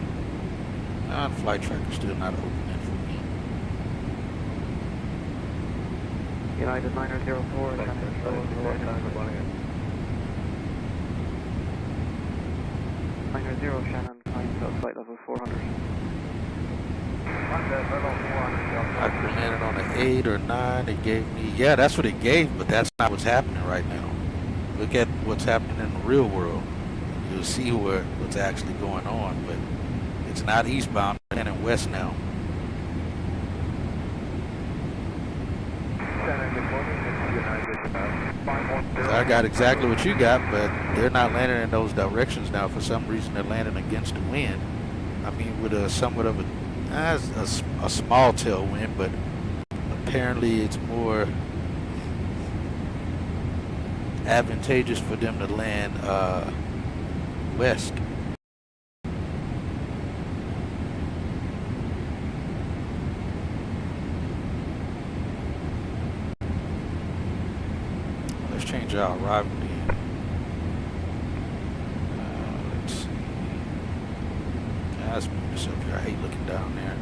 Nah, the flight tracker's still not opening for me. United 904, Shannon, climb flight level 400. I landed on an 8 or 9. It gave me, yeah, that's what it gave, but that's not what's happening right now. Look at what's happening in the real world. You'll see what's actually going on, but it's not eastbound and in west now. I got exactly what you got, but they're not landing in those directions now. For some reason, they're landing against the wind. I mean, with a somewhat of a small tailwind, but apparently it's more advantageous for them to land west. Let's change our arrival in. Let's see. Let's move this up here. I hate looking down there.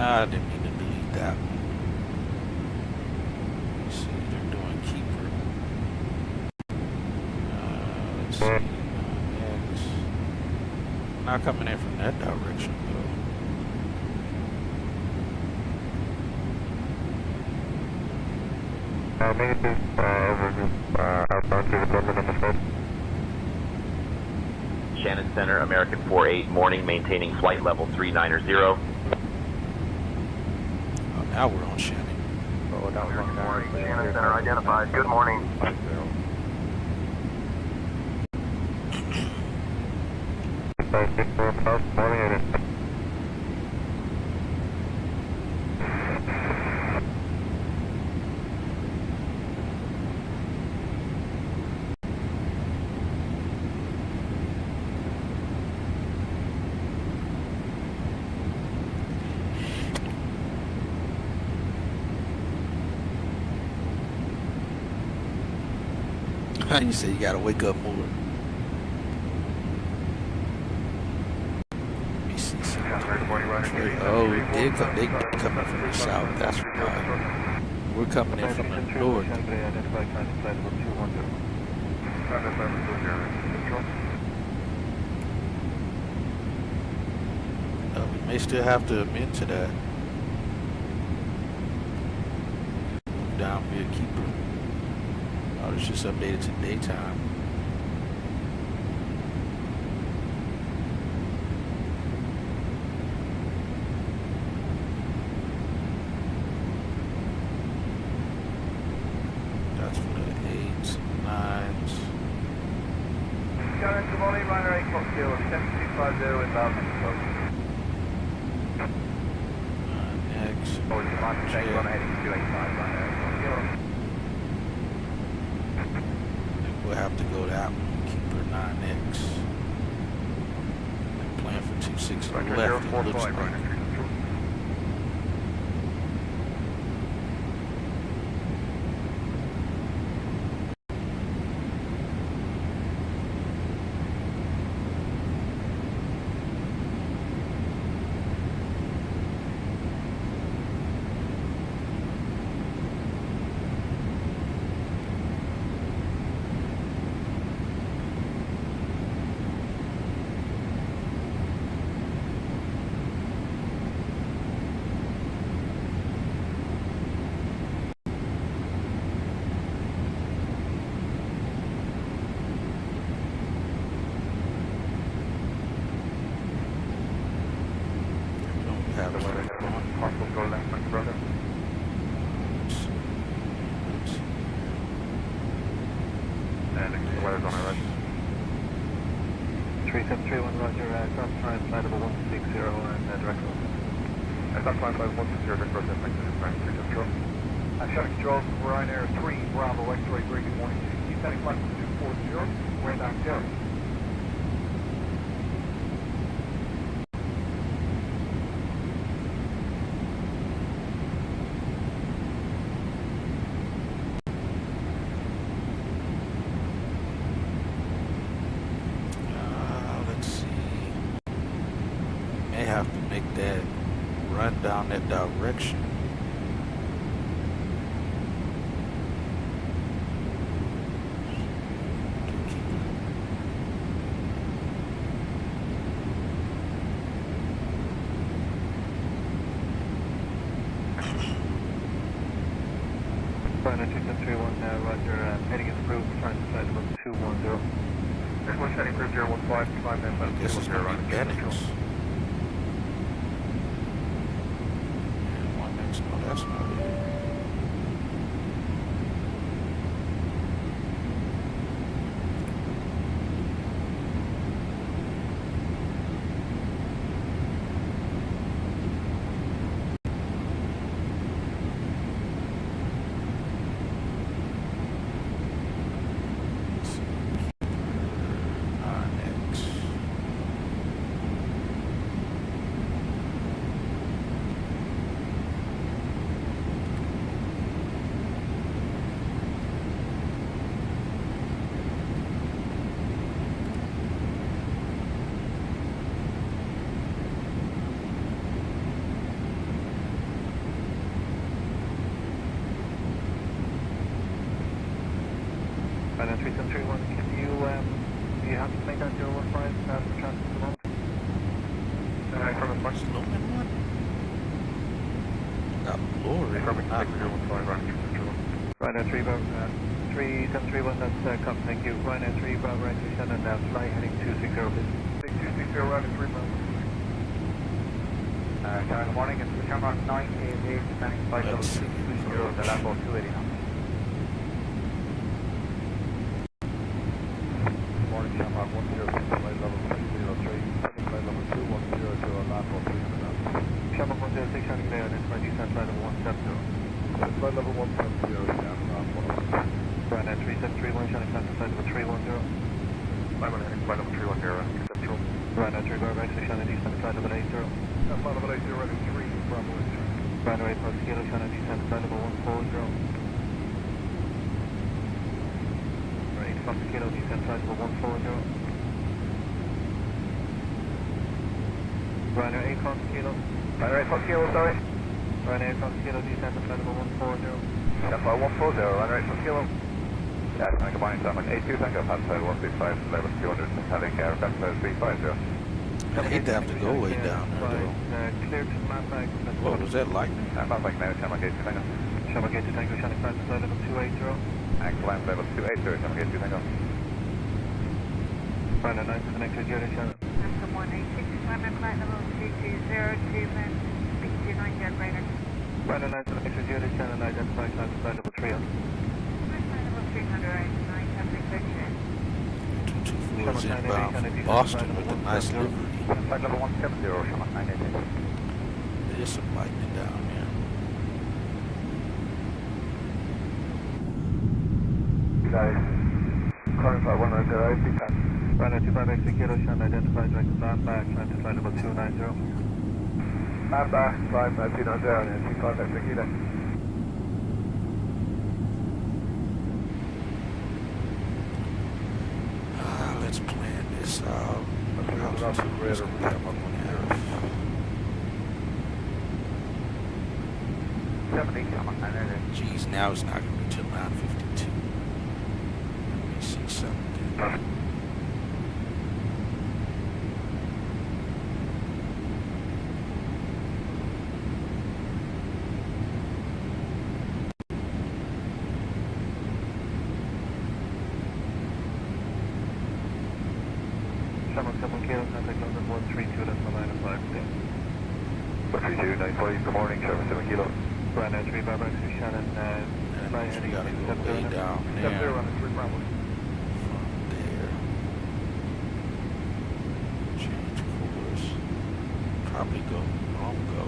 I didn't mean to delete that one. Let's see, they're doing keeper. Let's see. Next. Not coming in from that direction though. Shannon Center, American 48, morning, maintaining flight level 390. Now we're on Shannon. Oh, that was on Shannon Center identified. Good morning. You say you gotta wake up more. Let me see something. Oh, they coming from the south. That's right. We're coming in from the north. We may still have to amend to that. Move down, be a keeper. Oh, it's just updated to daytime. That's for the 8s, 9s. Shannon, good morning, Ryder 8 Cocktail, 7250 inbound. Next. Oh, it's like check on heading 285 right now. We'll have to go to that one, keeper 9X. And plan for 260. 16 left, it looks like. Have to make that run down that direction. This is going to be Bennings. No, that's not it. Ryanair 371, that's come, thank you. Ryanair 3, Bravo, right, and now fly heading 260, please. 260, Ryanair 3, Bravo. Good morning, it's Shamrock 988, descending flight level 220, the Lambo 280 now. Morning, Shamrock 106, flight level 303, descending flight level 210 to Lambo 300 now. Shamrock 106, heading there, and it's my descent flight level 170. Flight level 170, Ryanair 3731, Shannon Center, flight level 310. Ryanair heading flight level 310, accept you. Ryanair 3 bar right to Shannon descent, flight level 80. Flight level 80, ready 3, Bravo 8. Ryanair 8 plus Kilo, Shannon descent, flight level 140. Right, 8 plus Kilo, descent, flight level 140. Ryanair 8 plus Kilo. Ryanair 8 plus Kilo, sorry. Ryanair 8 plus Kilo, descent, flight level 140. That's 140, Ryanair 8 plus Kilo. Yeah, thank you, morning, Shamrock 82, thank you, outside 135, level 200, heading aircraft 350. I hate to have to go way down there, though. Clear to Mapag. What was that like? Mapag now, Shamrock 82, thank you. Shamrock 82, thank you, Shannon Center, flight level 280. Excellent, level 280, Shamrock 82, thank you. Ryanair 9 to the next Julie, Shannon. From 186, Ryanair flight level 220, Tuman, speak to 9 jet radar. Ryanair 9 to the next Julie, Shannon, identify climb to flight level 300. Flight level 300, 9, traffic section. 224 is inbound from Boston with a nice livery. Flight level 170, Shamrock 988. There's some lightning down there. Guys, current flight 100, I see Runway 25XT Kilo, Sean identified direct land back, trying to flight level 290. Land back, flight level 290, and 25XT Kilo. Let's plan this out. Let's go back up 1.5. 70, Geez, now it's not going to be till 9:52. Let me see something. Good morning, 77 Kilo. Brandon 3 by Baxter, Shannon, fly heading gotta go way down there. 70 on the 3 Bravo. From there. Change course. Probably go wrong go.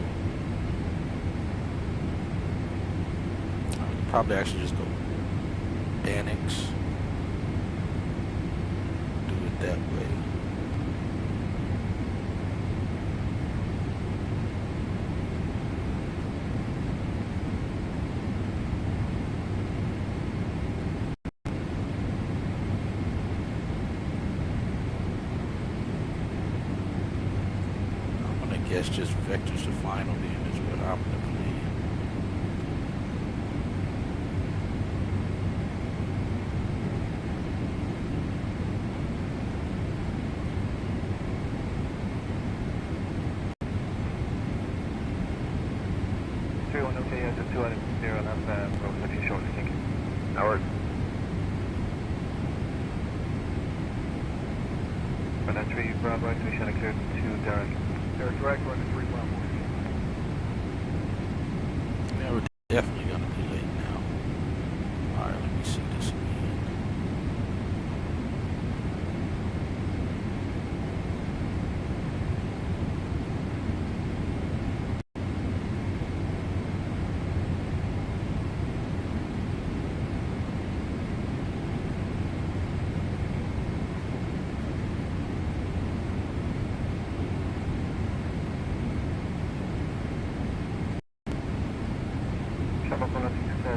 Probably actually just go Danix. Do it that way. Guess just vectors to final then is what I'm going to believe. Okay, yeah, just 2 out of 0, and that's road section short, thank you. Howard. Brandon 3 Bravo, activation cleared to Derek. They're direct running 3 Bravo. Yeah, we're definitely going to be late now. Alright, let me see this again.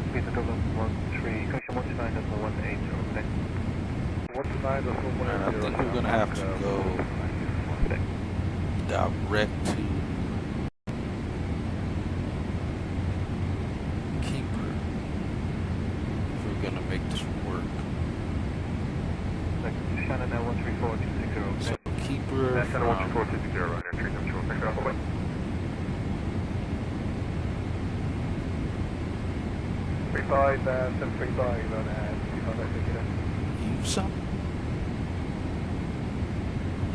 Speed to Dublin 13, question 129.180, okay. 129.180. And I think we're going to have to go direct to Keeper if we're going to make this work. Shannon now 134.260, okay. So Keeper Shannon 134.260, right, entry control, pick it up, away. Five, 735 on 25XT. Use some?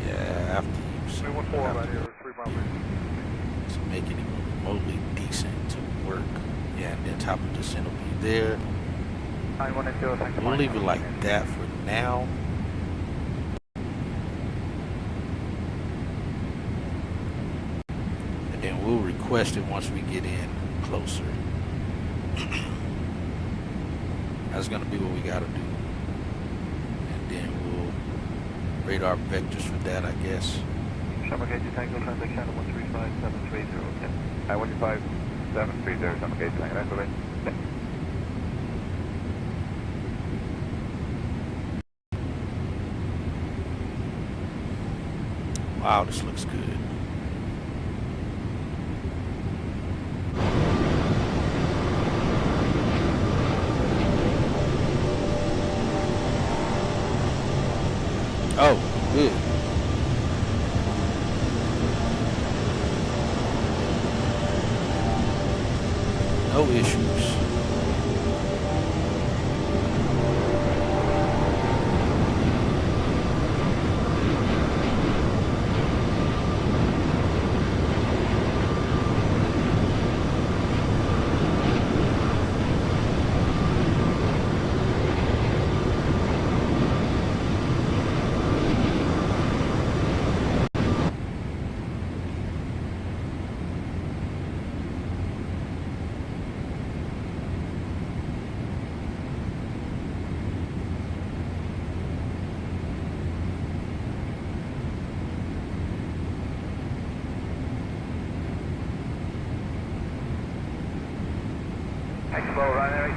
Yeah, after use some. 314 right here, 3 bombers. To make it even remotely decent to work. Yeah, and then top of descent will be there. We'll leave it like that for now. And then we'll request it once we get in closer. That's going to be what we got to do. And then we'll rate our vectors for that, I guess. Shamagate Tango Transact Channel 135730, okay. 15730, Shamagate Tango, that's okay. Wow, this looks good. Oh, good. No issues.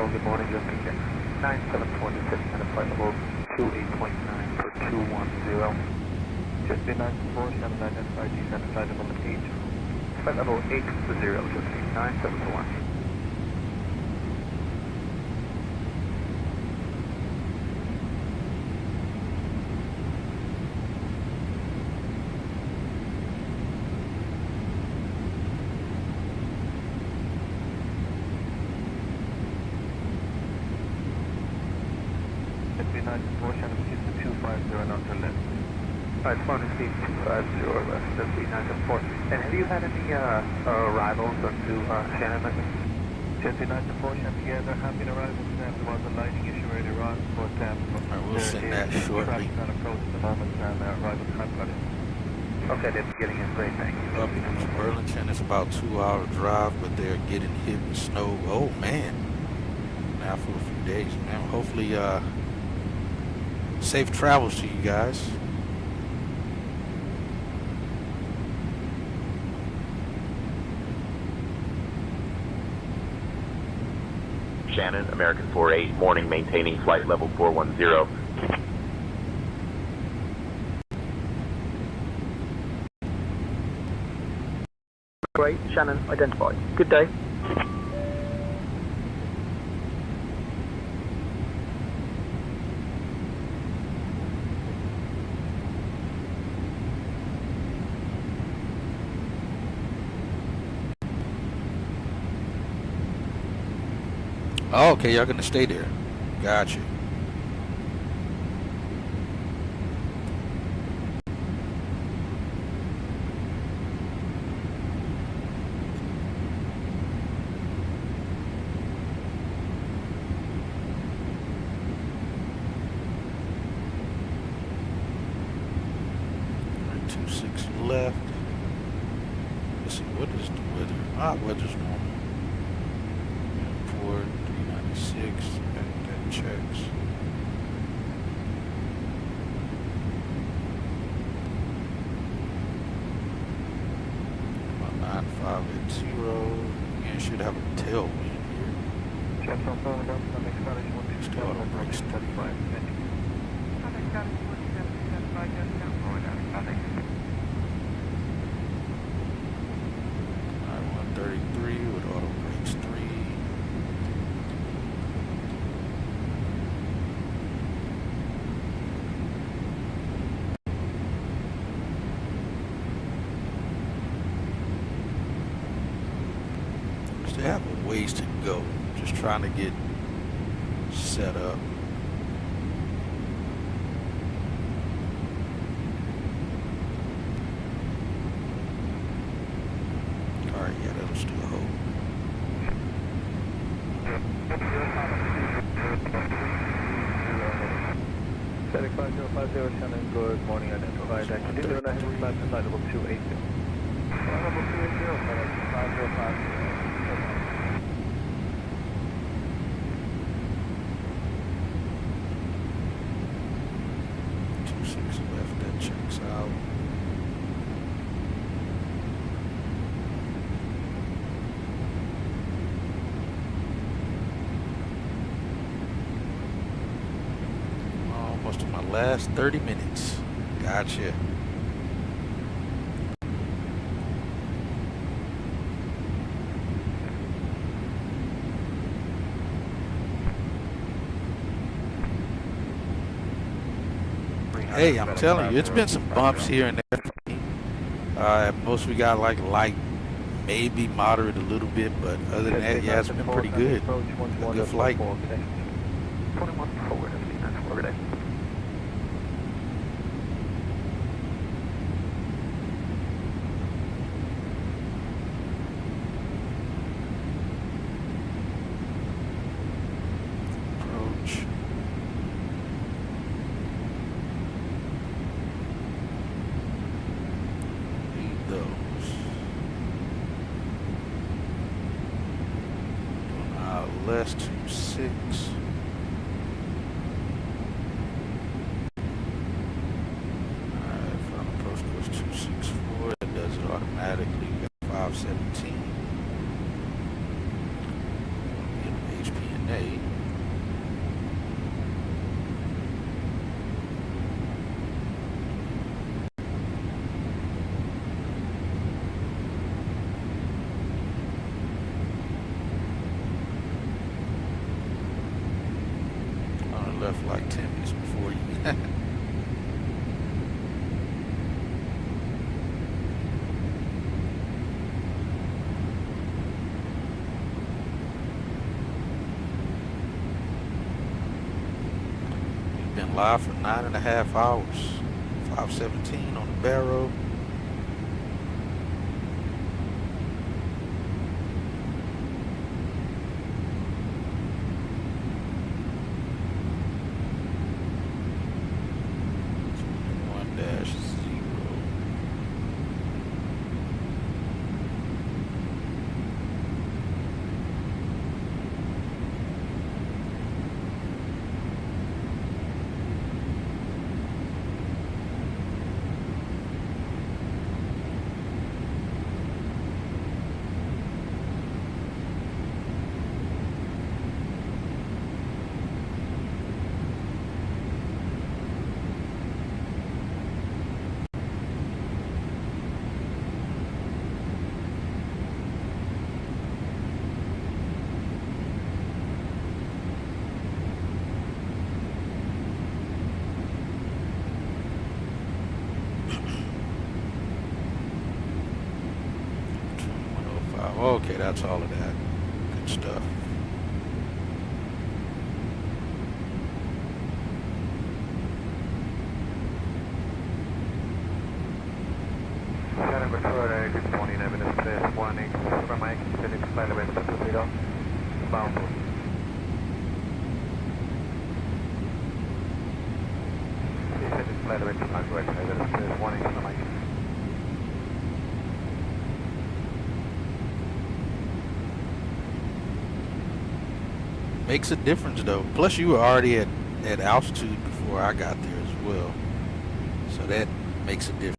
Control, good morning, Justin here. 9726 and a flight level 28.9 for 210. Justin 94, Shannon identified descent flight level 8. Flight level 8 to 0, Justin 9741. Alright, phone is 250 left, that's 974. And have you had any arrivals onto Shannon? Jet 974, Shannon, yeah, they're happy to arrive. There was a lighting issue earlier on, but we'll send that shortly. On approach at the moment, and arrival time got in. Okay, they're getting in, great, thank you. Up in Burlington, it's about 2-hour drive, but they're getting hit with snow. Oh man, now for a few days, man. Hopefully, safe travels to you guys. Shannon, American 48, morning, maintaining flight level 410. Great, Shannon, identified. Good day. Oh, okay, y'all gonna stay there. Gotcha. Alright, 26 left. Let's see, what is the weather? Weather's normal. 396, that checks. About 9580. Yeah, should have a tailwind here. Still on brakes. Alright, 133 with auto brakes 3. They have a ways to go. Just trying to get set up. Alright, yeah, that'll still hold. Static 5050, Shannon, good morning, identified. Continue on a heavy flight to flight level 280. Flight level 280, Static 5050. 26 left, that checks out. Almost to my last 30 minutes. Gotcha. Hey, I'm telling you, it's been some bumps here and there. At most we got like light, maybe moderate a little bit, but other than that, yeah, it's been pretty good. A good flight. 21 forward, that's forward. Approach. Less 26. Alright, final approach goes 264. That does it automatically. We got 517. HP and A. 10 minutes before you. We've been live for 9.5 hours. 517 on the barrel. Okay, that's all of that good stuff. Good morning, Evidence Place 1X from Mike, Phillips, flight level 20, bound. Phillips, flight level 20, Evidence Place 1X from Mike. Makes a difference though. Plus you were already at altitude before I got there as well. So that makes a difference.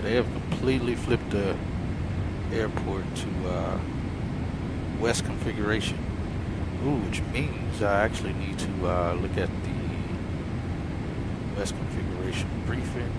They have completely flipped the airport to west configuration. Ooh, which means I actually need to look at the west configuration briefing.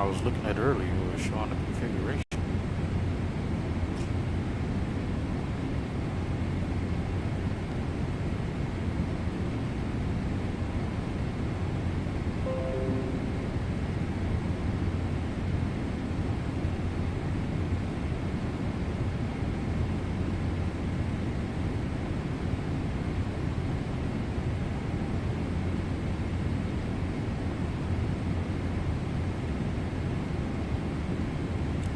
I was looking at earlier was showing the configuration.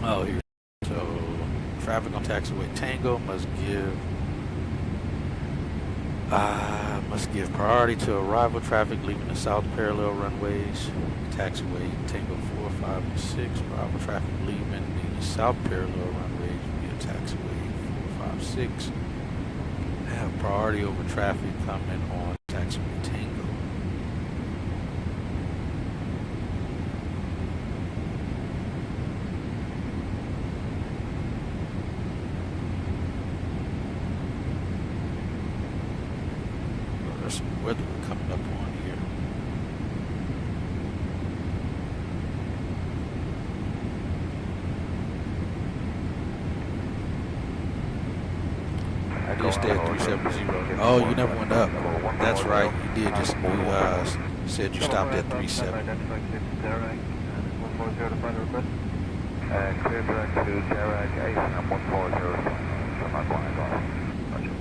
Oh, here. So, traffic on taxiway Tango must give priority to arrival traffic leaving the south parallel runways. Taxiway Tango 4, 5, and 6. Arrival traffic leaving the south parallel runways via taxiway 4, 5, 6. Have priority over traffic coming on taxiway Tango. There's some weather coming up on here. I did stay at 370. Oh, you never went up. That's right. You did. Just you said you stopped at 37. Clear track to Chirac 8 and 140. So not going at all. Roger.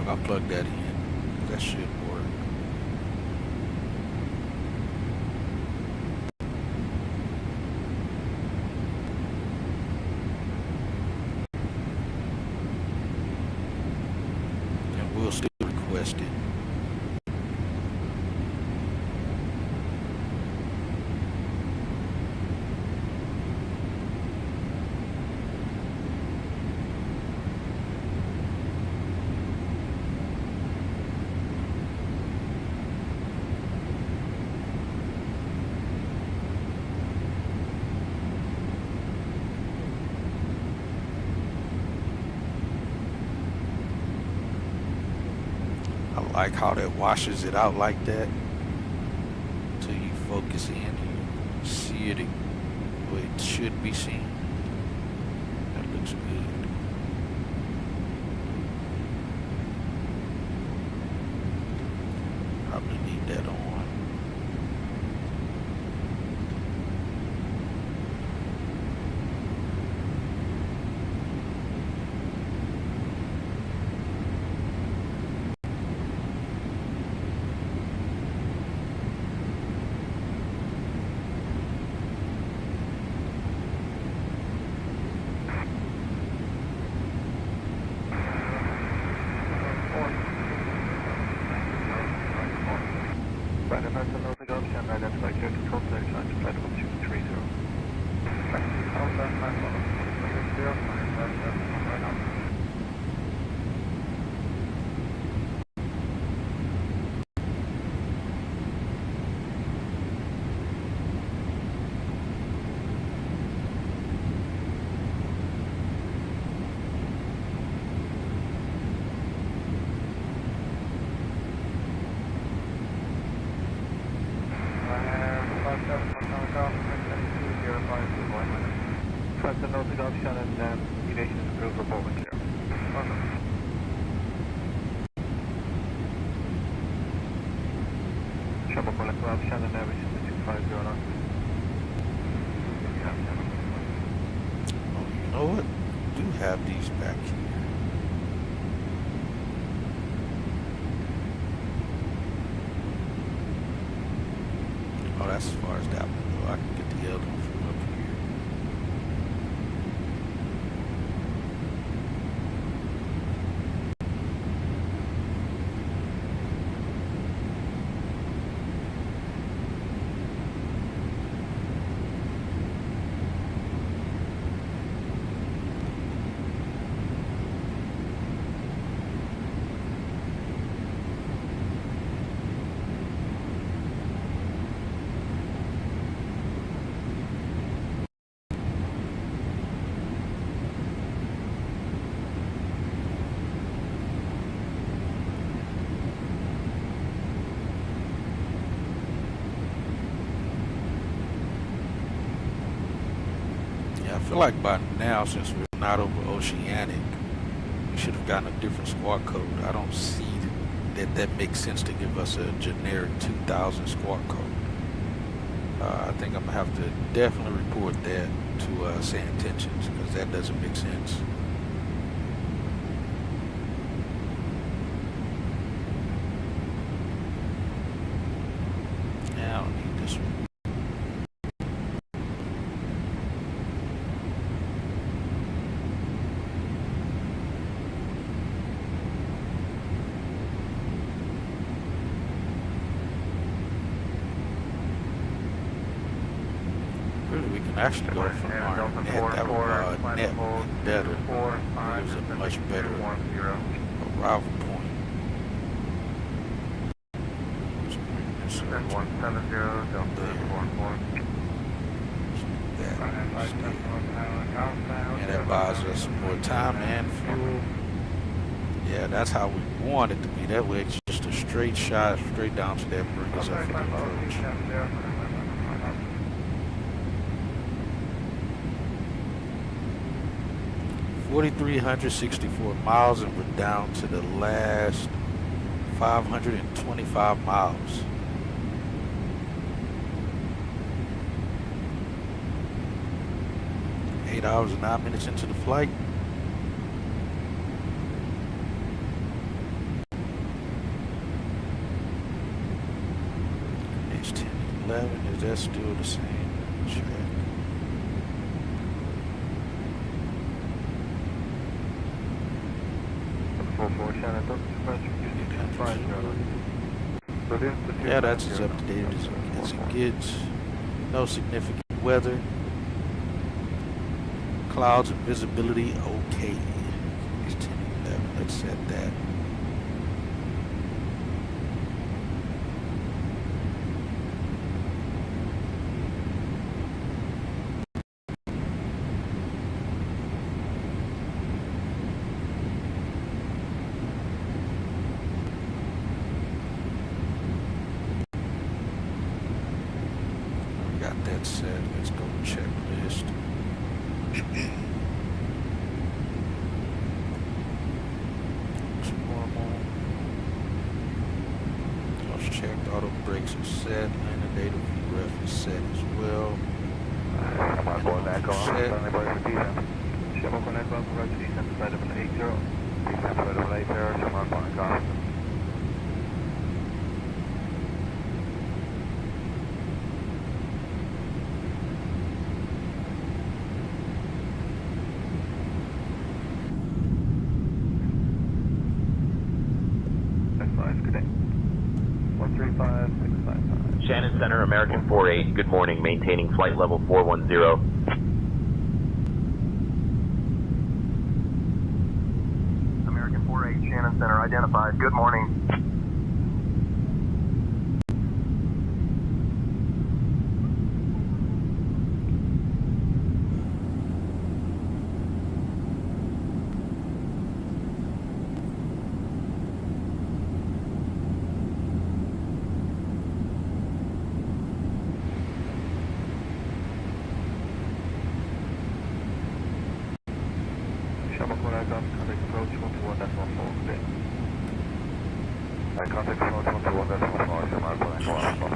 I'll plug that in. That should work. And we'll still request it. I like how that washes it out like that until you focus in and you see it the way it should be seen. That looks good. Probably leave that on. 12, Shannon Avenue, 250 knots. Oh, you know what? We do have these back here. Oh, that's as far as that one go. I can get the other one from up here. I feel like by now, since we're not over Oceanic, we should have gotten a different squawk code. I don't see that makes sense to give us a generic 2000 squawk code. I think I'm going to have to definitely report that to San Intentions, because that doesn't make sense. Yeah, I don't need this one. We can actually go from our net. That would net would be better. It was a much better arrival point. Let's bring this up to 170, and that buys us more time and fuel. Yeah, that's how we want it to be. That way it's just a straight shot, straight down to that, bring us up for the approach. 4,364 miles, and we're down to the last 525 miles. Eight hours and 9 minutes into the flight. It's 10:11. Is that still the same? Check. Yeah, that's as up to date as it gets. No significant weather. Clouds and visibility okay. It's 10:11. Let's set that. That said, let's go checklist. Normal. Just checked. Auto brakes are set. Landing native ref is set as well. I'm going back on. Set. Shemo connect on for descent to flight level 80. Descent to flight level 80. Shemo connect on. Shannon Center, American 48, good morning, maintaining flight level 410. American 48, Shannon Center, identified, good morning. Contact approach 121.4, clear. Contact approach 121.4, Shema,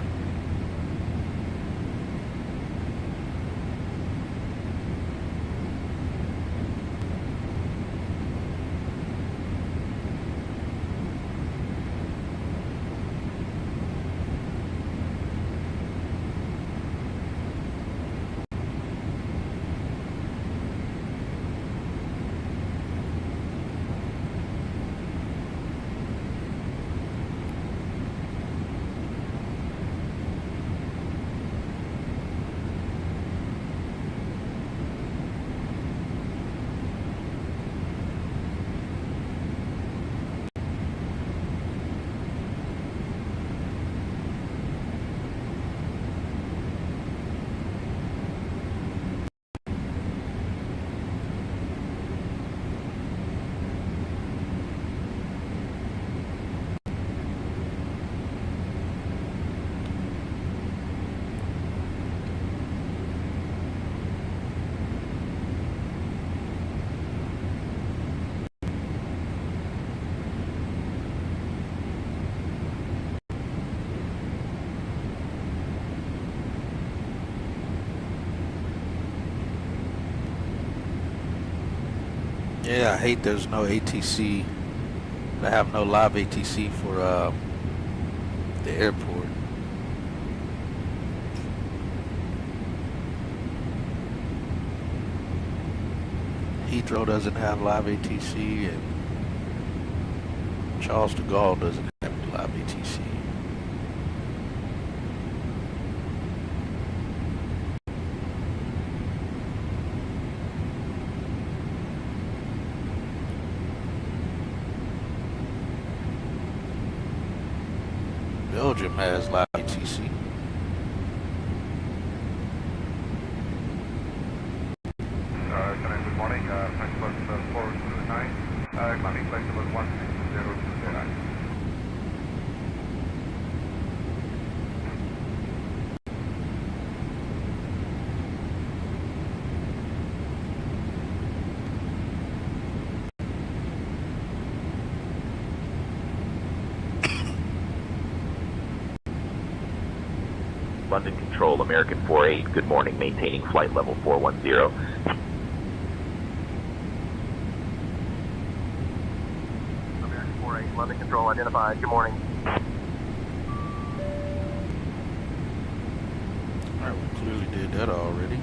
Yeah, I hate there's no ATC. I have no live ATC for the airport. Heathrow doesn't have live ATC, and Charles de Gaulle doesn't have live ATC. Belgium has live ATC. Good morning. Flight bus 429. Climbing flight level 16029. London Control, American 48, good morning, maintaining flight level 410. American 48, London Control identified, good morning. Alright, we clearly did that already.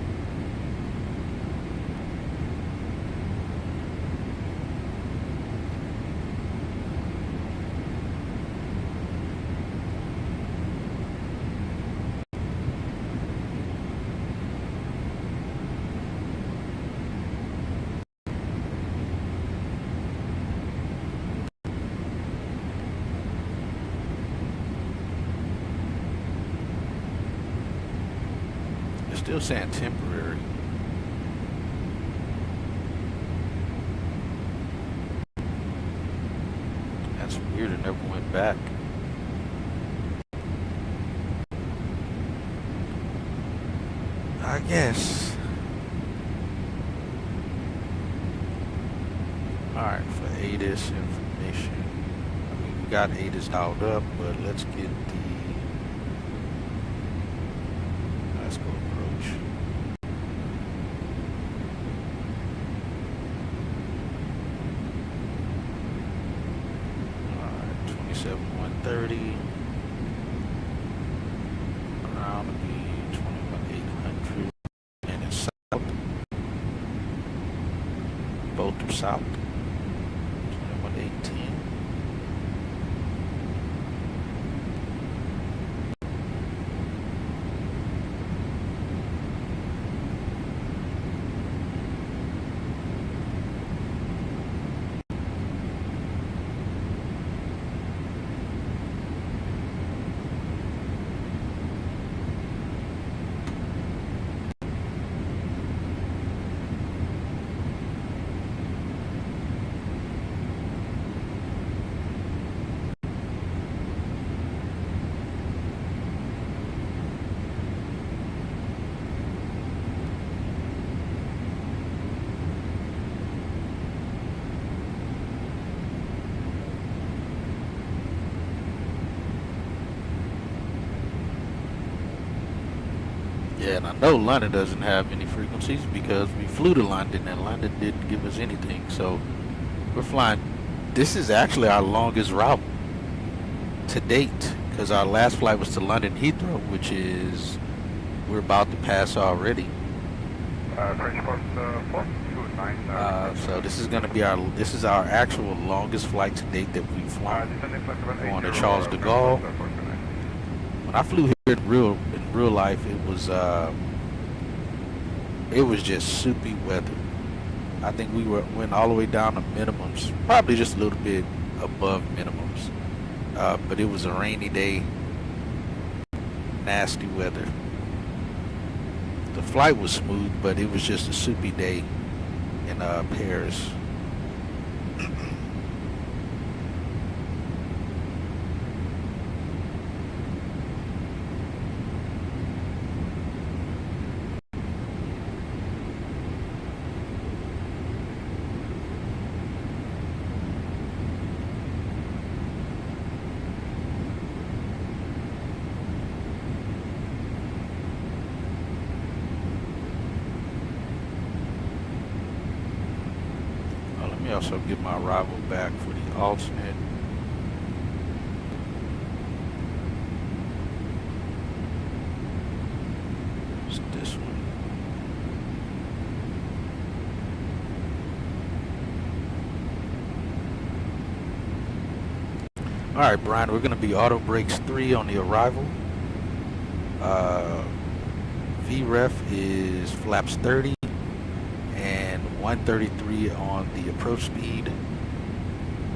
Still saying temporary. That's weird, it never went back. I guess. Alright, for ATIS information. I mean, we got ATIS dialed up, but let's get the approach. Alright, 27-130. Around to be 21-800. And it's south. Both are south. 21-810. Yeah, and I know London doesn't have any frequencies because we flew to London and London didn't give us anything. So we're flying. This is actually our longest route to date because our last flight was to London Heathrow, which is we're about to pass already. French bus 429. So this is going to be our actual longest flight to date that we've flown. On to Charles de Gaulle. When I flew here in real life, it was just soupy weather. I think we went all the way down to minimums, probably just a little bit above minimums. But it was a rainy day, nasty weather. The flight was smooth, but it was just a soupy day in Paris. me also get my arrival back for the alternate. It's this one. All right, Brian, we're going to be auto brakes 3 on the arrival. VREF is flaps 30 and 133 on the approach speed.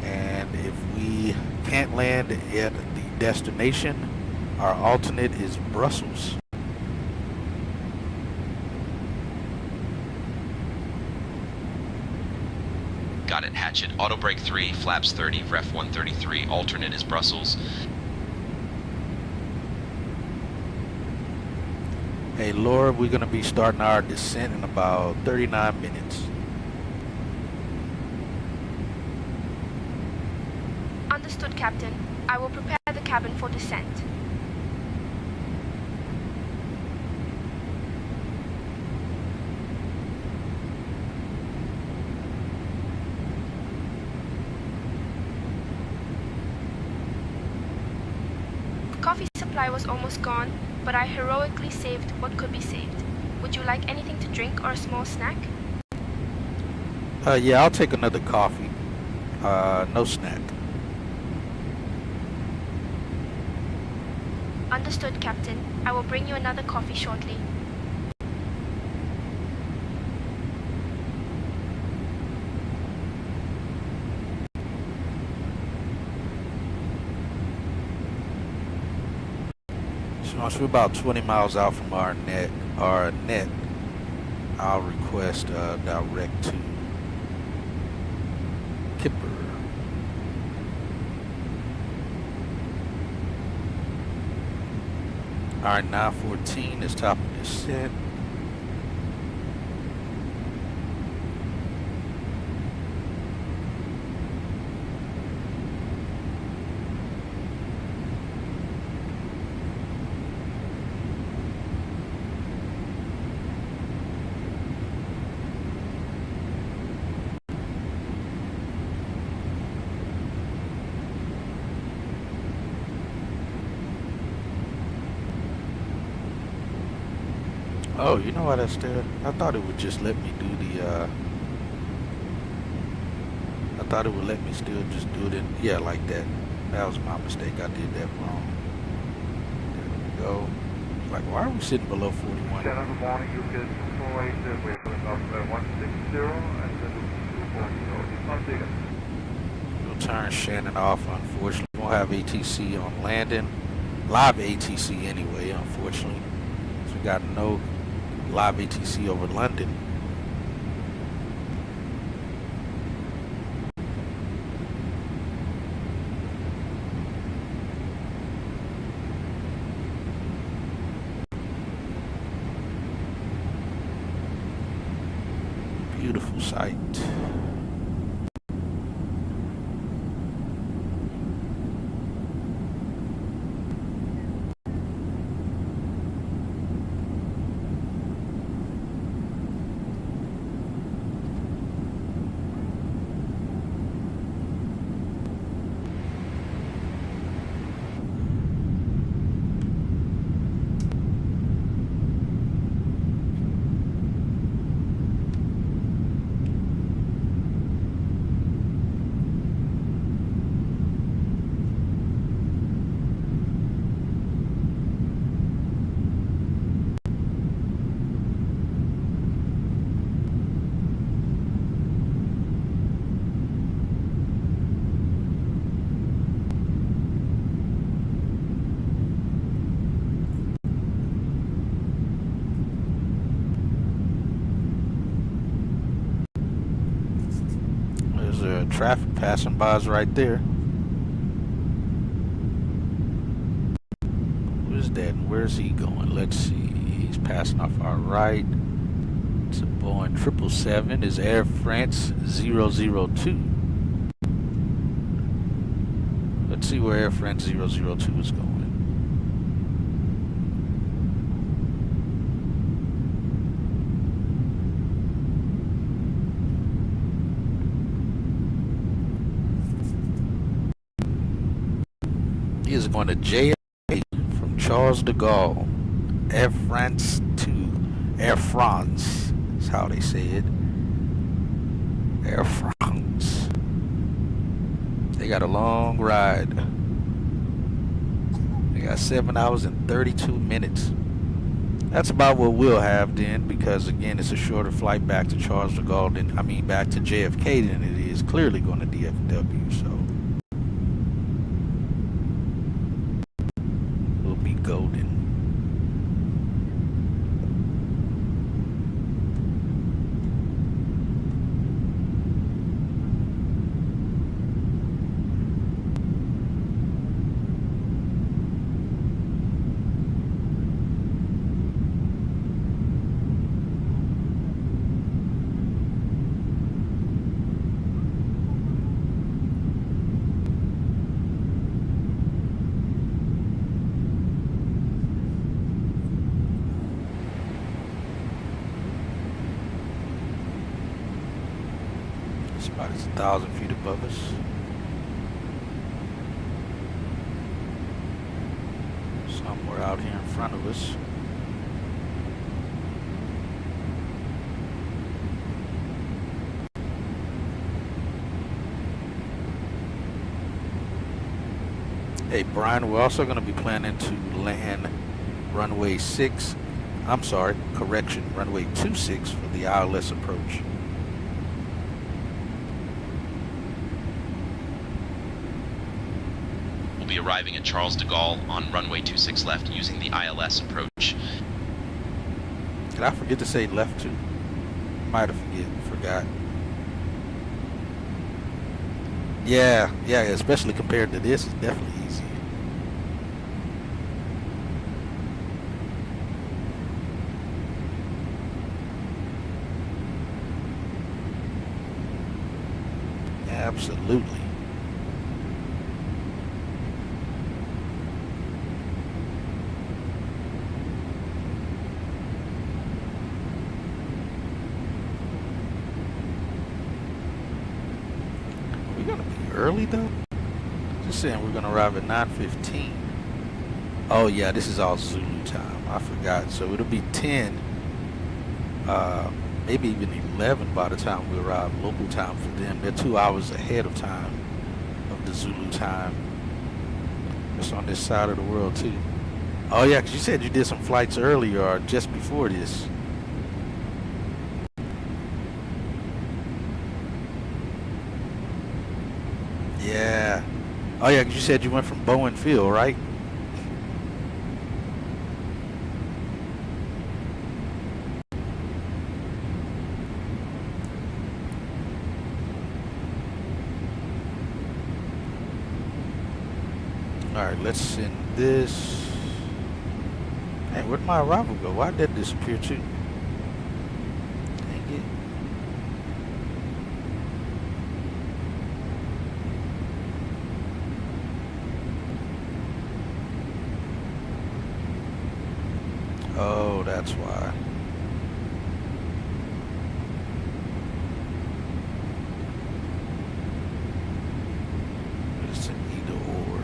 And if we can't land at the destination, our alternate is Brussels. Got it, Hatchet. Auto brake 3, flaps 30, ref 133, alternate is Brussels. Hey, Laura, we're going to be starting our descent in about 39 minutes. Understood, Captain. I will prepare the cabin for descent. Coffee supply was almost gone, but I heroically saved what could be saved. Would you like anything to drink or a small snack? Yeah, I'll take another coffee. No snack. Understood, Captain. I will bring you another coffee shortly. So once we're about 20 miles out from our net, I'll request direct to Kipper. Alright, 914 is top of descent. Oh, you know what I still, I thought it would just let me do the, I thought it would let me still just do it in, yeah, like that. That was my mistake, I did that wrong. There we go. Like, why are we sitting below 41? 10 in the morning, you get 480, we're going up 160, and then 240, it's not big. We'll turn Shannon off, unfortunately. We won't have ATC on landing. Live ATC anyway, unfortunately. So we got no live ATC over London. Beautiful sight. Traffic passing by us right there. Who is that and where's he going? Let's see. He's passing off our right. It's a Boeing 777. Is Air France 002. Let's see where Air France 002 is going. is going to JFK from Charles de Gaulle, Air France to Air France. That's how they say it. Air France. They got a long ride. They got 7 hours and 32 minutes. That's about what we'll have then, because again, it's a shorter flight back to Charles de Gaulle than, I mean, back to JFK than it is clearly going to DFW. So we'll be golden. About 1,000 feet above us. Somewhere out here in front of us. Hey Brian, we're also going to be planning to land runway 6. I'm sorry, correction, runway 26 for the ILS approach. Be arriving at Charles de Gaulle on runway 26 left using the ILS approach. Did I forget to say left too? Might have forgot. Yeah, especially compared to this, it's definitely easy. Absolutely. Early though? Just saying we're gonna arrive at 9:15. Oh yeah, this is all Zulu time. I forgot. So it'll be 10, maybe even 11 by the time we arrive local time for them. They're 2 hours ahead of time of the Zulu time. It's on this side of the world too. Oh yeah, because you said you did some flights earlier or just before this. Yeah. Oh yeah, 'cause you said you went from Bowen Field, right? Alright, let's send this. Hey, where'd my arrival go? Why did that disappear too? Dang it. Oh, that's why. It's an either or.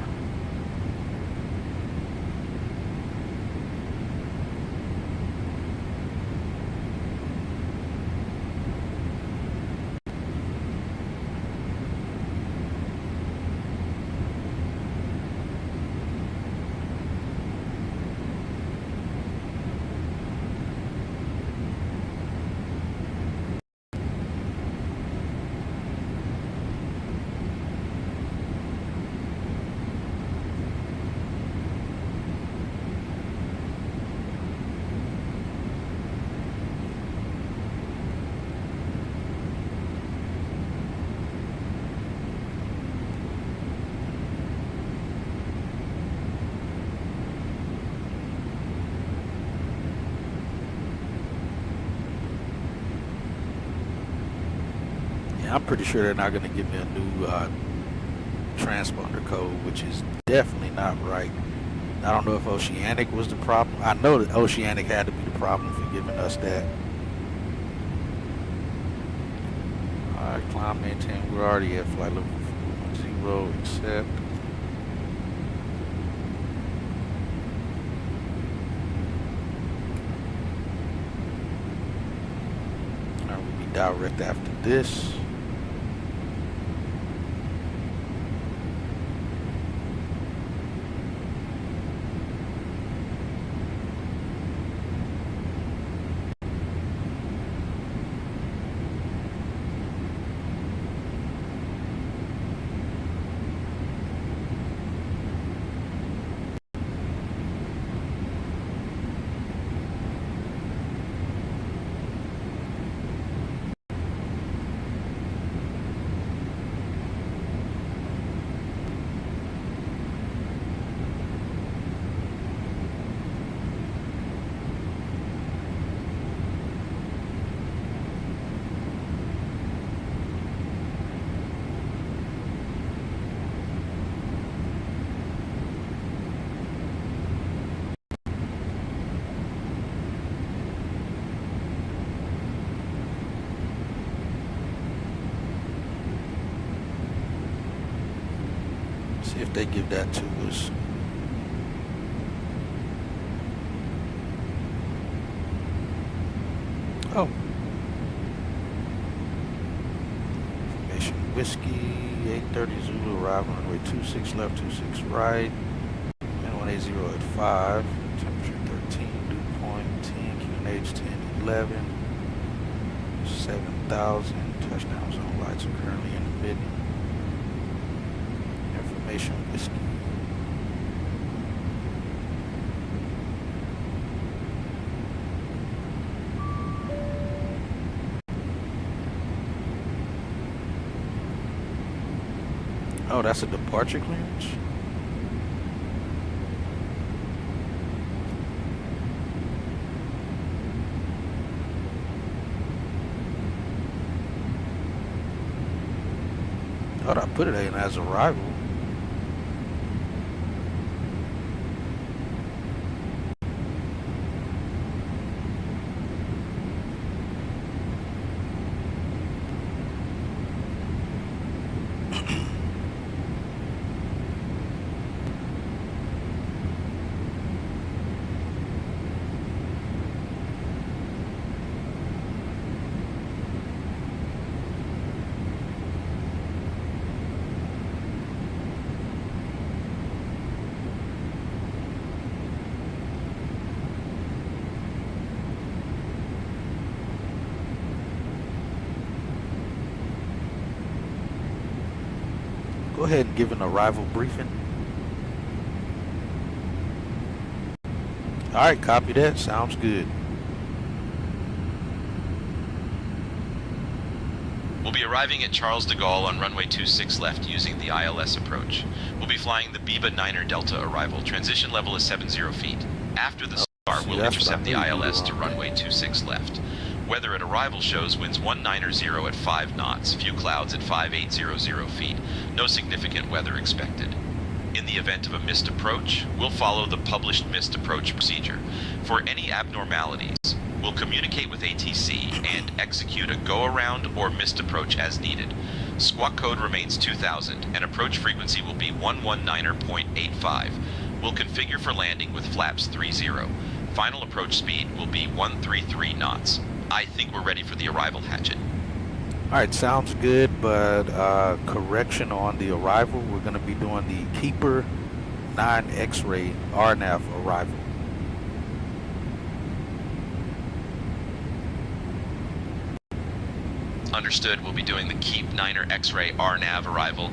I'm pretty sure they're not going to give me a new transponder code, which is definitely not right. I don't know if Oceanic was the problem. I know that Oceanic had to be the problem for giving us that. Alright, climb, maintain. We're already at flight level 0, accept. redirect after this. See if they give that to us. Oh. Information Whiskey, 830 Zulu, arrival runway 26 left, 26 right. And 180 at 5. Temperature 13, dew point 10, QNH 1011. 7,000. Touchdown zone lights are currently emitting. Information Whiskey. Oh, that's a departure clearance? Thought I put it in as arrival. Go ahead and give an arrival briefing. All right, copy that. Sounds good. We'll be arriving at Charles de Gaulle on runway 26 left using the ILS approach. We'll be flying the Biba 9er Delta arrival. Transition level is 70 feet. After the start, we'll intercept the ILS to runway 26 left. Weather at arrival shows winds 190 at 5 knots, few clouds at 5800 feet. No significant weather expected. In the event of a missed approach, we'll follow the published missed approach procedure. For any abnormalities, we'll communicate with ATC and execute a go-around or missed approach as needed. Squawk code remains 2000 and approach frequency will be 119.85. We'll configure for landing with flaps 30. Final approach speed will be 133 knots. I think we're ready for the arrival, Hatchet. All right, sounds good, but correction on the arrival. We're going to be doing the Keeper 9 X-ray RNAV arrival. Understood. We'll be doing the Keep 9er X-ray RNAV arrival.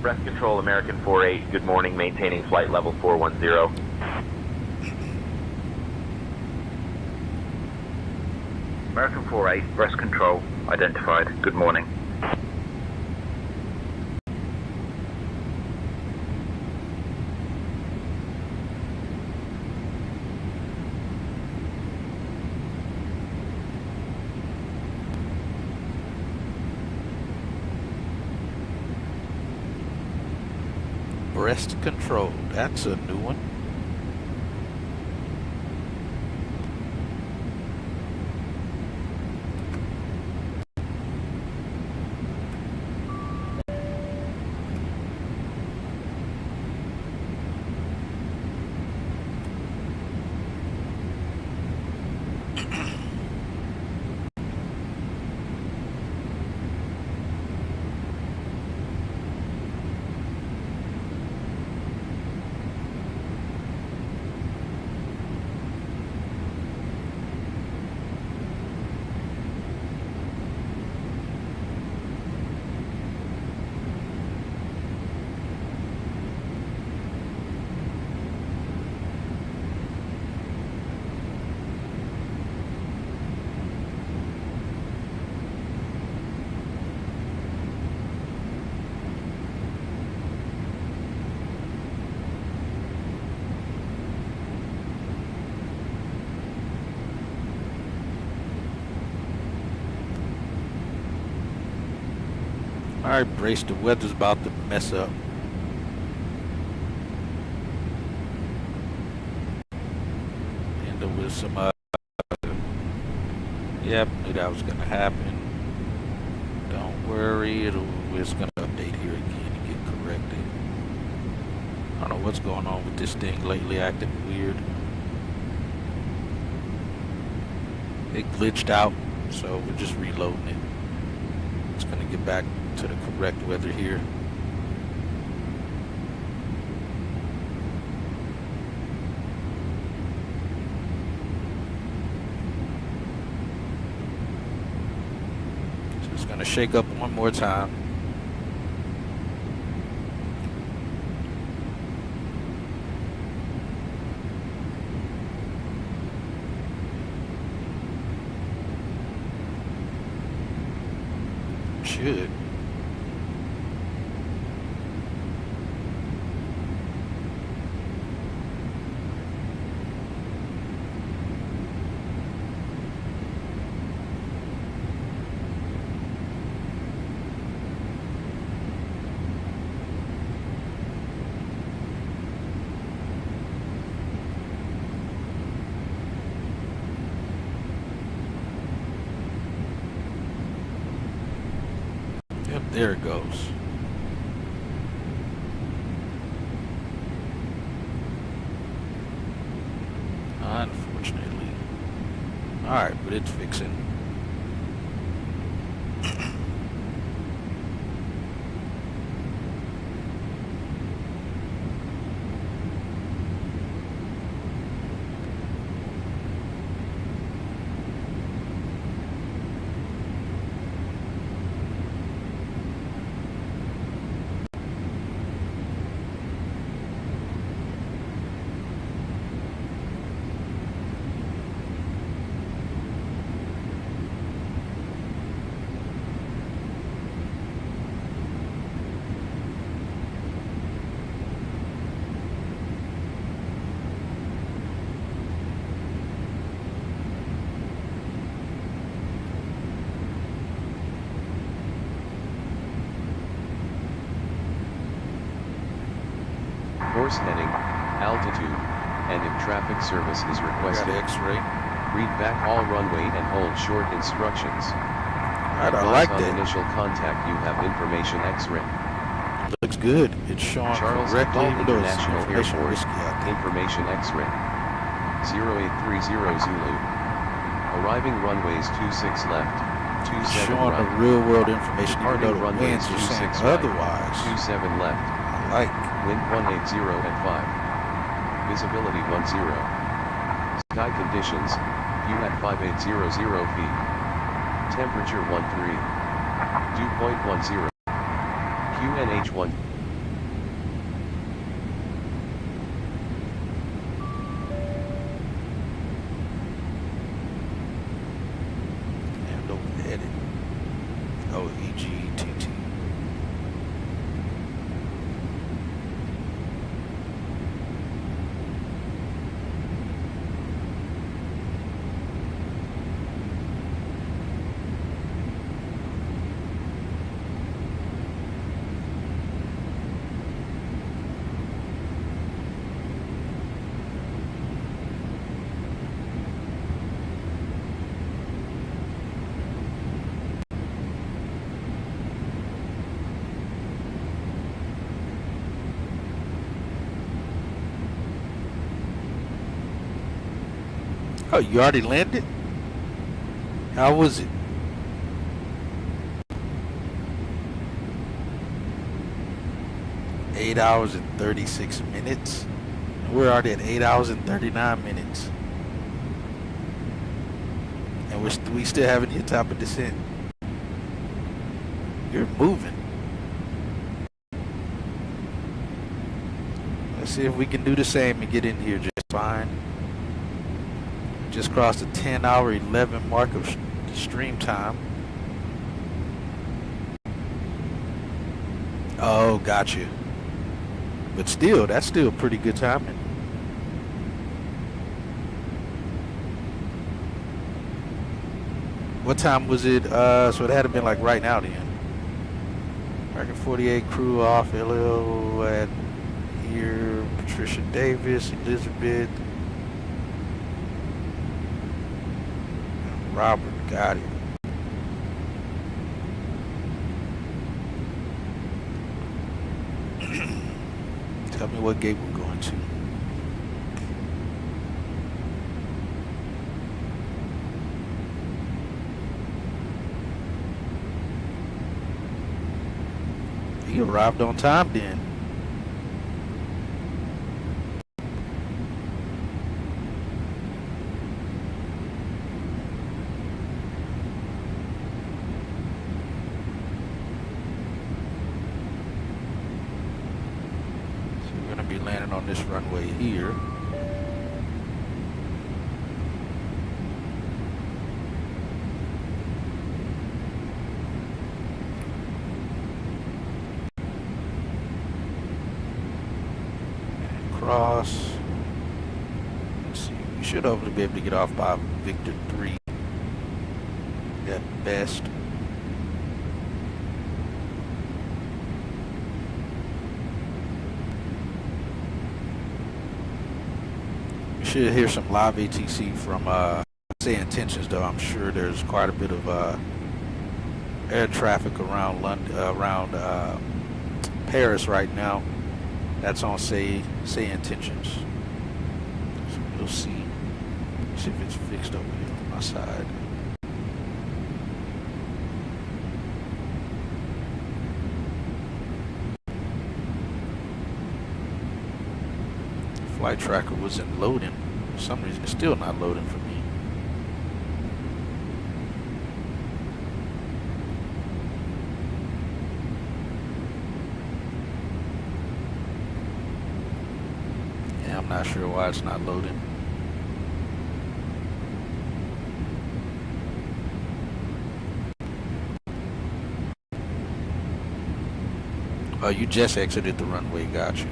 Breast control, American 48, good morning, maintaining flight level 410. American 48, breast control, identified, good morning. Breast control, that's a new one. Alright, brace, the weather's about to mess up. And there was some, yep, knew that was gonna happen. Don't worry, it's gonna update here again and get corrected. I don't know what's going on with this thing lately, acting weird. It glitched out, so we're just reloading it. It's gonna get back to the correct weather here. So it's gonna shake up one more time. Should. Yep, there it goes. Unfortunately. Alright, but it's fixing. Course heading, altitude, and if traffic service is requested. X-ray. Read back all runway and hold short instructions. I like on that. Initial contact you have information X-ray. Looks good. It's showing Charles de correctly. Gaulle International Airport. Risky out there. Information X-ray. 0830 Zulu. Arriving runways 26 left. 27 showing right. the real world information, even though the runways winds are saying 26 right. otherwise. 27 left. I like. Wind 180 at 5. Visibility 10. Sky conditions, view at 5800 feet. Temperature 13. Dew point 10. QNH 1. edit. Oh, EGTT. Oh, you already landed? How was it? Eight hours and 36 minutes. We're already at 8 hours and 39 minutes. And we still haven't hit top of descent. You're moving. Let's see if we can do the same and get in here just fine. Just crossed the 10-hour 11 mark of stream time. Oh, got you. But still, that's still pretty good timing. What time was it? So it had to been like right now then. American 48 crew off. LL at here. Patricia Davis, Elizabeth. Robert, got it. Tell me what gate we're going to. He arrived on time then. Landing on this runway here. Cross. Let's see. We should hopefully be able to get off by Victor 3 at best. Should hear some live ATC from say intentions though. I'm sure there's quite a bit of air traffic around London, Paris right now. That's on say intentions. So we'll see if it's fixed over here on my side. Flight tracker wasn't loading. For some reason, it's still not loading for me. Yeah, I'm not sure why it's not loading. Oh, you just exited the runway, got you.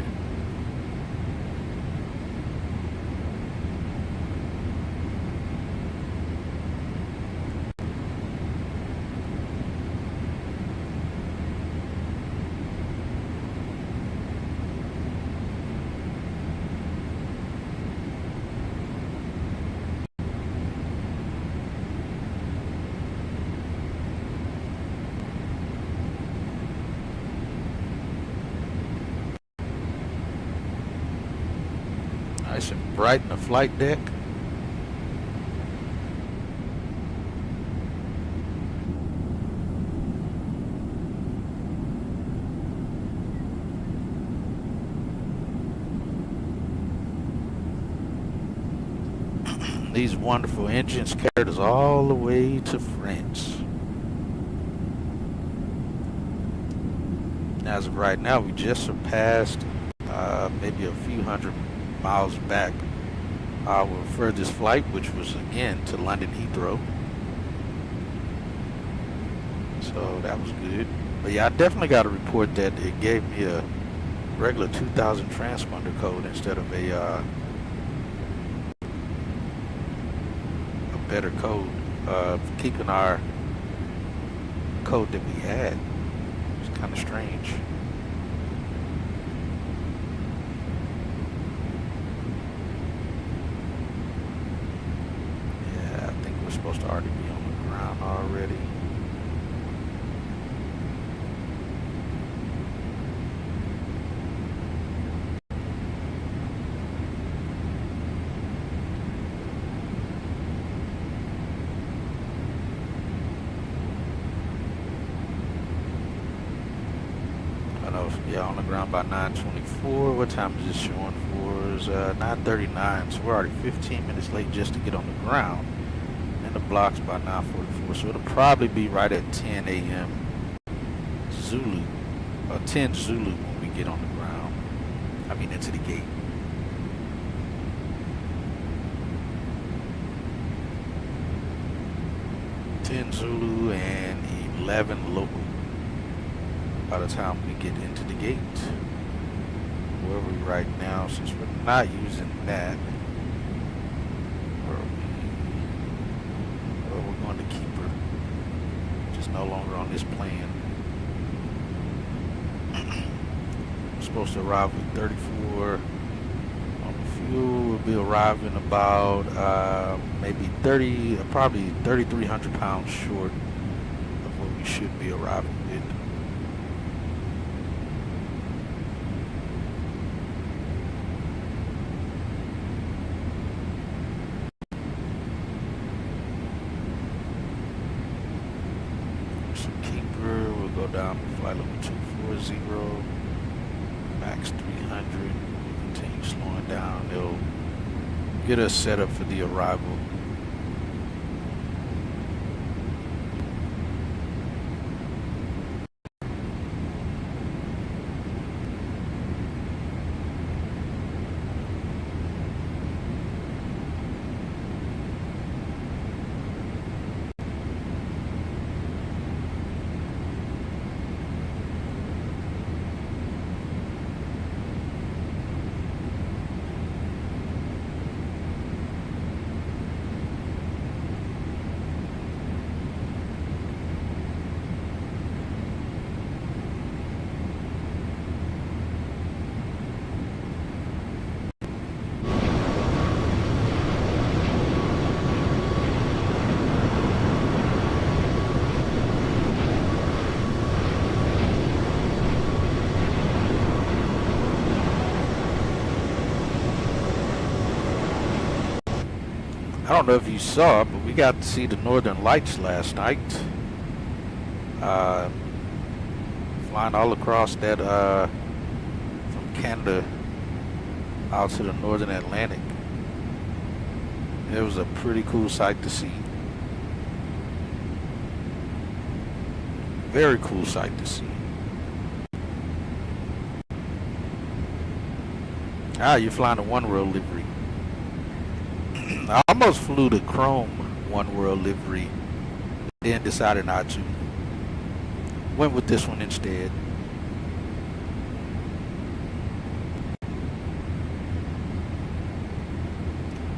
Nice and bright in the flight deck. These wonderful engines carried us all the way to France. As of right now, we just surpassed maybe a few hundred miles back our furthest flight, which was again to London Heathrow. So that was good. But yeah, I definitely got to report that it gave me a regular 2000 transponder code instead of a better code. Keeping our code that we had. It's kind of strange. Yeah, I think we're supposed to already be on the ground already. Yeah, on the ground by 9:24. What time is it showing for? Is 9:39. So we're already 15 minutes late just to get on the ground. And the block's by 9:44. So it'll probably be right at 10 a.m. Zulu, or 10 Zulu when we get on the ground. I mean into the gate. (10 Zulu and 11 local. By the time we get into the gate. Where are we right now? Since we're not using that, we're going to Keeper. Just no longer on this plan. We're supposed to arrive with 34 on the fuel. We'll be arriving about maybe probably 3,300 pounds short of what we should be arriving with. Down to flight level 240, max 300. Continue slowing down. They'll get us set up for the arrival. I don't know if you saw, but we got to see the Northern Lights last night. Flying all across that, from Canada out to the Northern Atlantic. It was a pretty cool sight to see. Very cool sight to see. Ah, you're flying a One World livery. I almost flew the Chrome One World livery, then decided not to. Went with this one instead.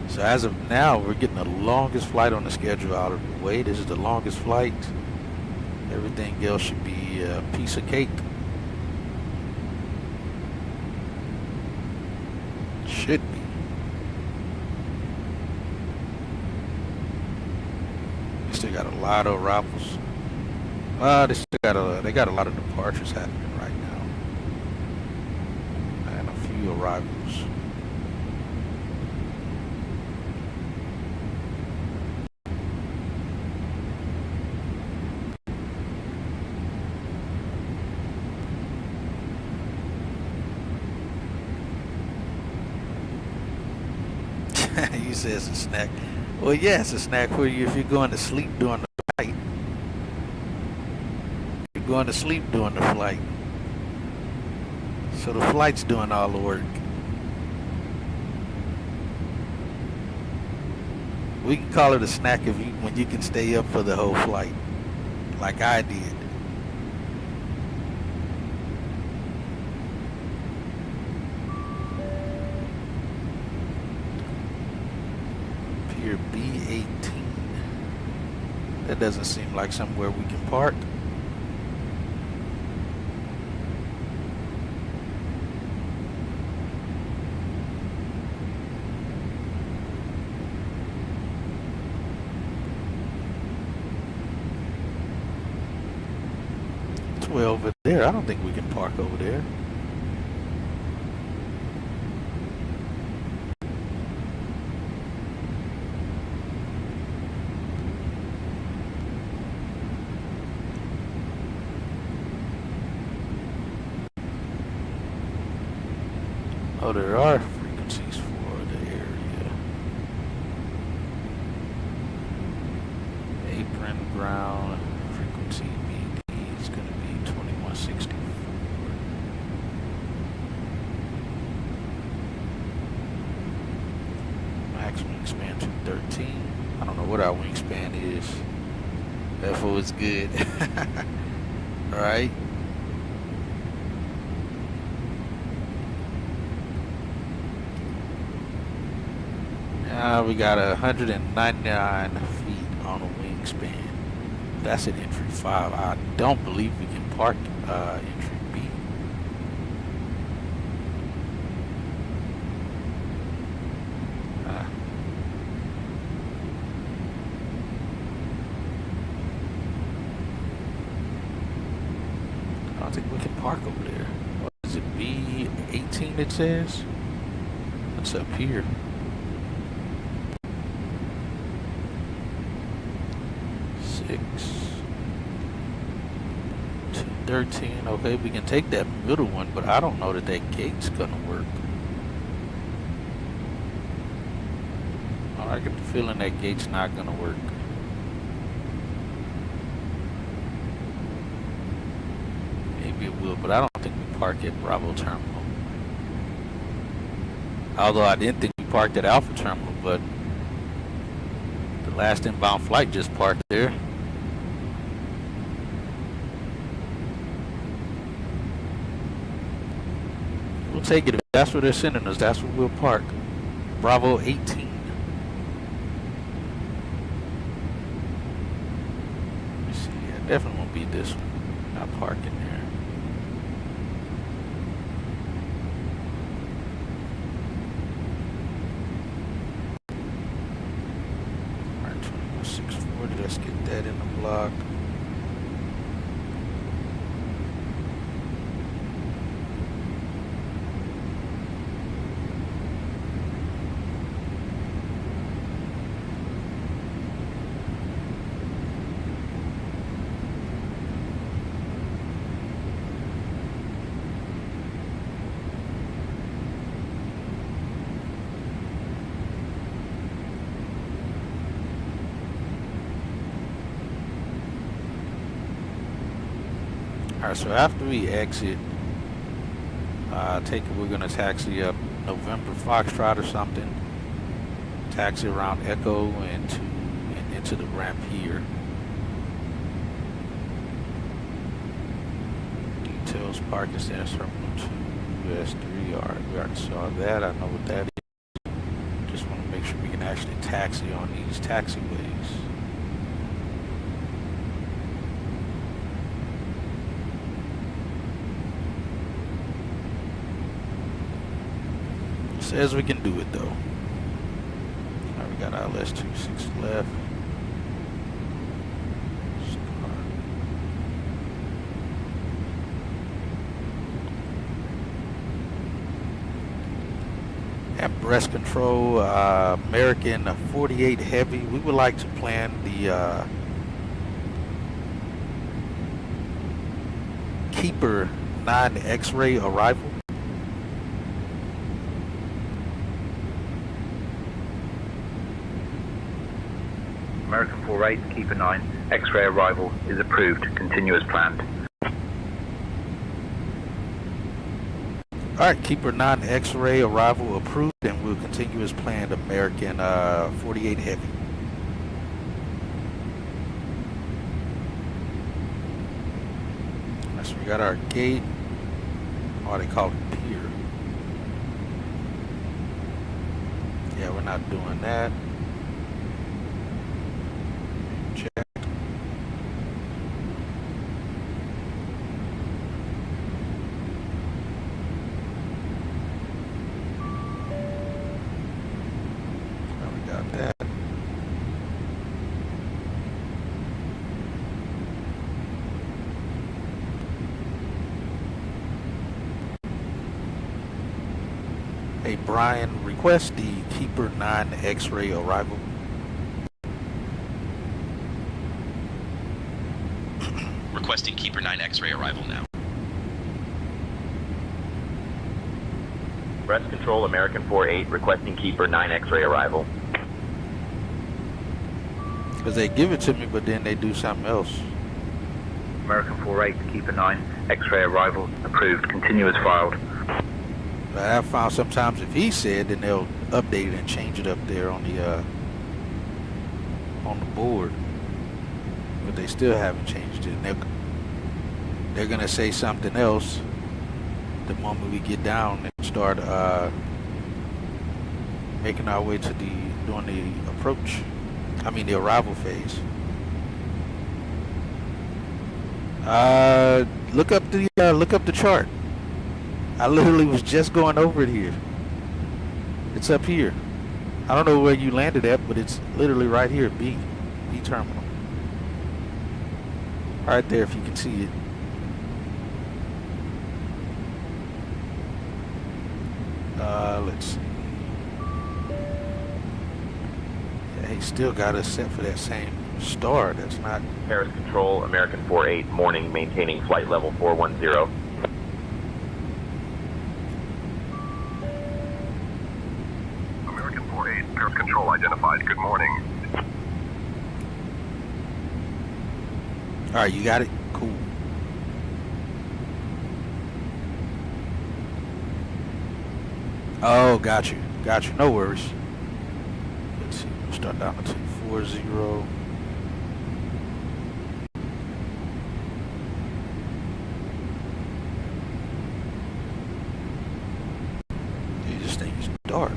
So as of now, we're getting the longest flight on the schedule out of the way. This is the longest flight. Everything else should be a piece of cake. Should be. Still got a lot of arrivals. They got a lot of departures happening right now, and a few arrivals. You say it's a snack. Well, yeah, it's a snack for you if you're going to sleep during the flight. You're going to sleep during the flight. So the flight's doing all the work. We can call it a snack when you can stay up for the whole flight, like I did. That doesn't seem like somewhere we can park. Well, over there, I don't think we can park over there. Oh, there are frequencies for the area. Apron, ground, frequency BP is going to be 2164. Max wingspan 213. I don't know what our wingspan is. FO is good. Alright. We got 199 feet on a wingspan. That's at entry 5. I don't believe we can park entry B. I don't think we can park over there. What is it, B18 it says? What's up here? 13. Okay, we can take that middle one, but I don't know that that gate's gonna work. I get the feeling that gate's not gonna work. Maybe it will, but I don't think we park at Bravo Terminal. Although I didn't think we parked at Alpha Terminal, but the last inbound flight just parked there. We'll take it. If that's where they're sending us, that's where we'll park. Bravo 18. Let's see, yeah, definitely won't be this one. Not parking there. Alright, 2164. Let's get that in the block. Alright, so after we exit, take it, we're gonna taxi up November Foxtrot or something. Taxi around Echo and into the ramp here. Details parking stands Terminal 2, US3. Alright, we already saw that. I know what that is. Just want to make sure we can actually taxi on these taxiways. Says we can do it though. Alright, we got ILS 26 left. At breast control, American 48 Heavy. We would like to plan the Keeper 9 X-ray arrival. American 48, Keeper 9, X-ray arrival is approved. Continue as planned. Alright, Keeper 9 X-ray arrival approved, and we'll continue as planned. American 48 Heavy. So we got our gate. Oh, they call it pier. Yeah, we're not doing that. Check. Hey Brian, request the Keeper 9 X-ray arrival. Requesting Keeper 9 X-ray arrival now. Breast Control, American 48, requesting Keeper 9 X-ray arrival. Because they give it to me, but then they do something else. American 48, Keeper 9, X-ray arrival approved. Continue as filed. But I have found sometimes if he said, then they'll update it and change it up there on the board. But they still haven't changed it. And they're gonna say something else the moment we get down and start making our way to doing the approach. I mean the arrival phase. Look up the chart. I literally was just going over it here. It's up here. I don't know where you landed at, but it's literally right here, B terminal. Right there if you can see it. Let's see. Yeah, he still got us set for that same star. That's not... Paris Control, American 48, morning, maintaining flight level 410. American 48, Paris Control identified. Good morning. Alright, you got it? Cool. Oh, got you. Got you. No worries. Let's see. We'll start down to 240. This thing is dark.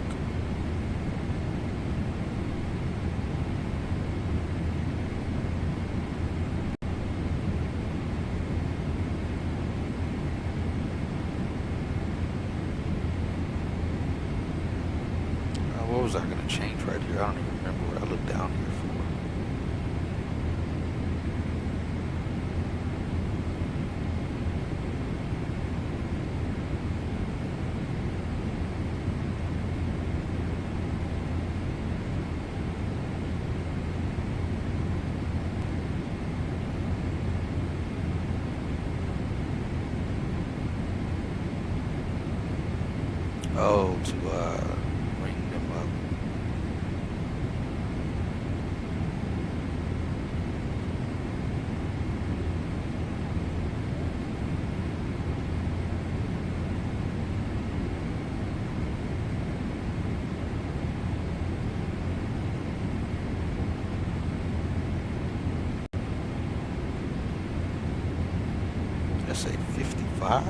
What was I going to change right here? I don't even remember what I looked down here for. Oh, to ring them up. Let's say 55.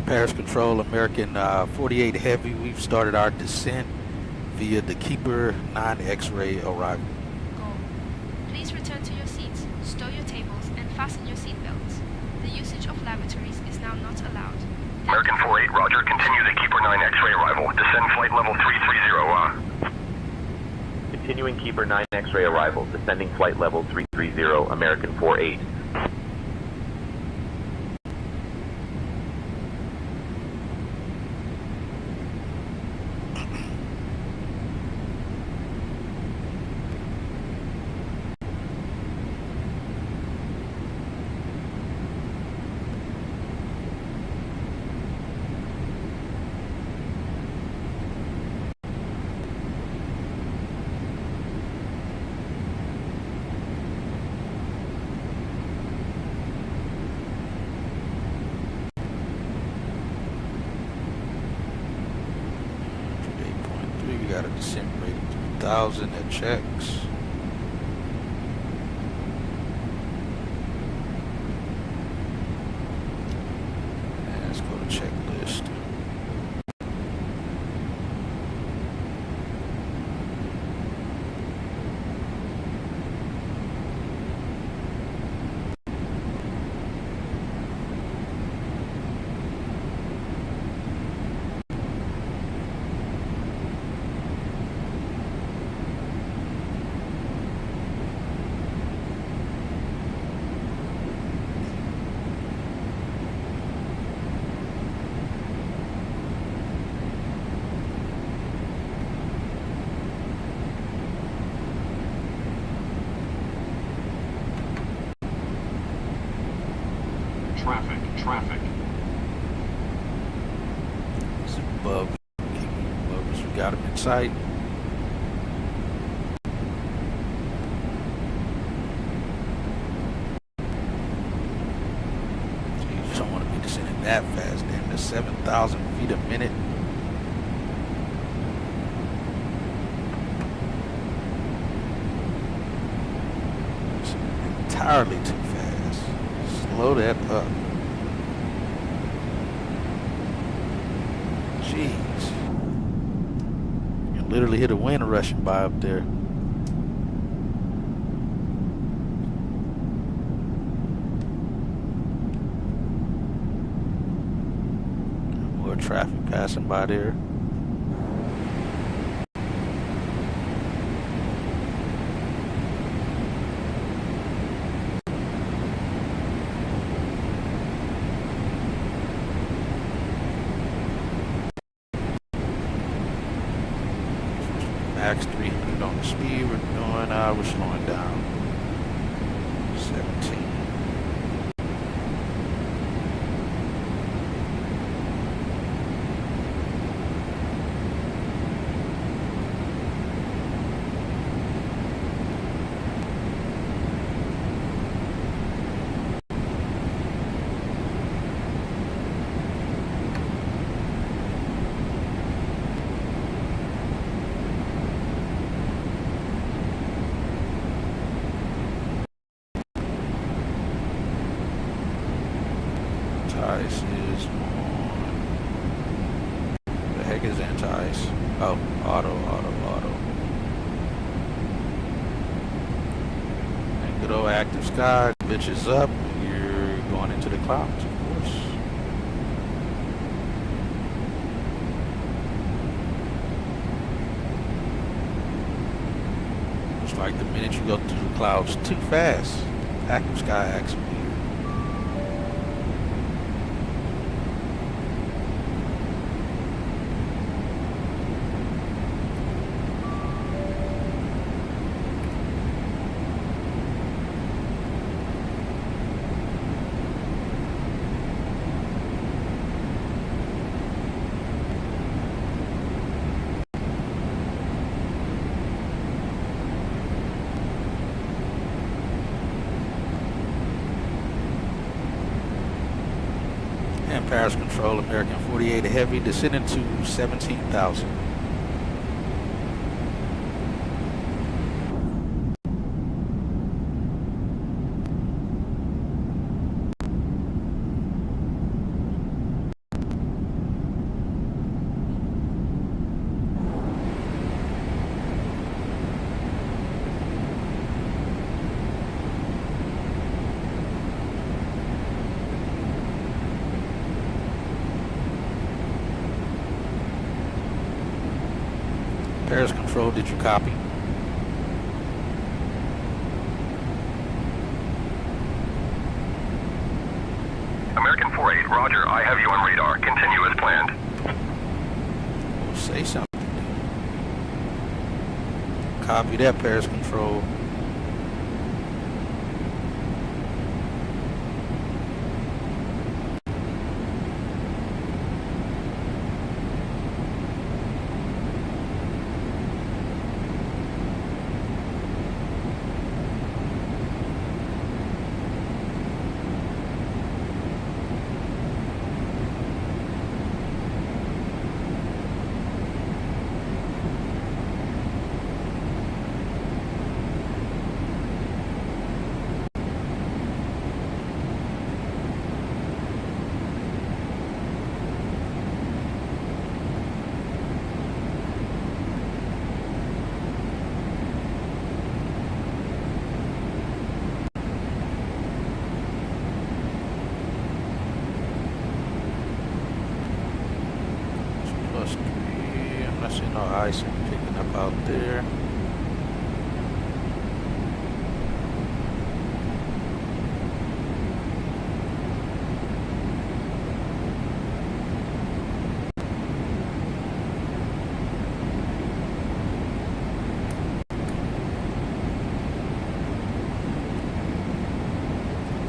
Paris Control, American 48 Heavy, we've started our descent via the Keeper 9 X-ray arrival. Go. Please return to your seats, stow your tables, and fasten your seat belts. The usage of lavatories is now not allowed. American 48, roger. Continue the Keeper 9 X-ray arrival. Descend flight level 330. Continuing Keeper 9 X-ray arrival, descending flight level 330, American 48. Got a descent rate of 3,000 at checks. And let's go to check. traffic. It's above. We got him in sight. Jeez, you don't want to be descending that fast. Damn, to 7,000 feet a minute. It's entirely too fast. Slow that up. Jeez. You can literally hit a wind rushing by up there. More traffic passing by there. Max 300 on the speed we're doing. We're slowing down. 17. Ice is on. The heck is anti-ice? Oh, auto. And good old active sky glitches up. You're going into the clouds, of course. It's like the minute you go through the clouds too fast, active sky acts weird. And Paris Control, American 48 Heavy, descending to 17,000. Paris Control, did you copy? American 48, roger. I have you on radar. Continue as planned. Well, say something. Copy that, Paris Control. I'm not seeing no ice picking up out there.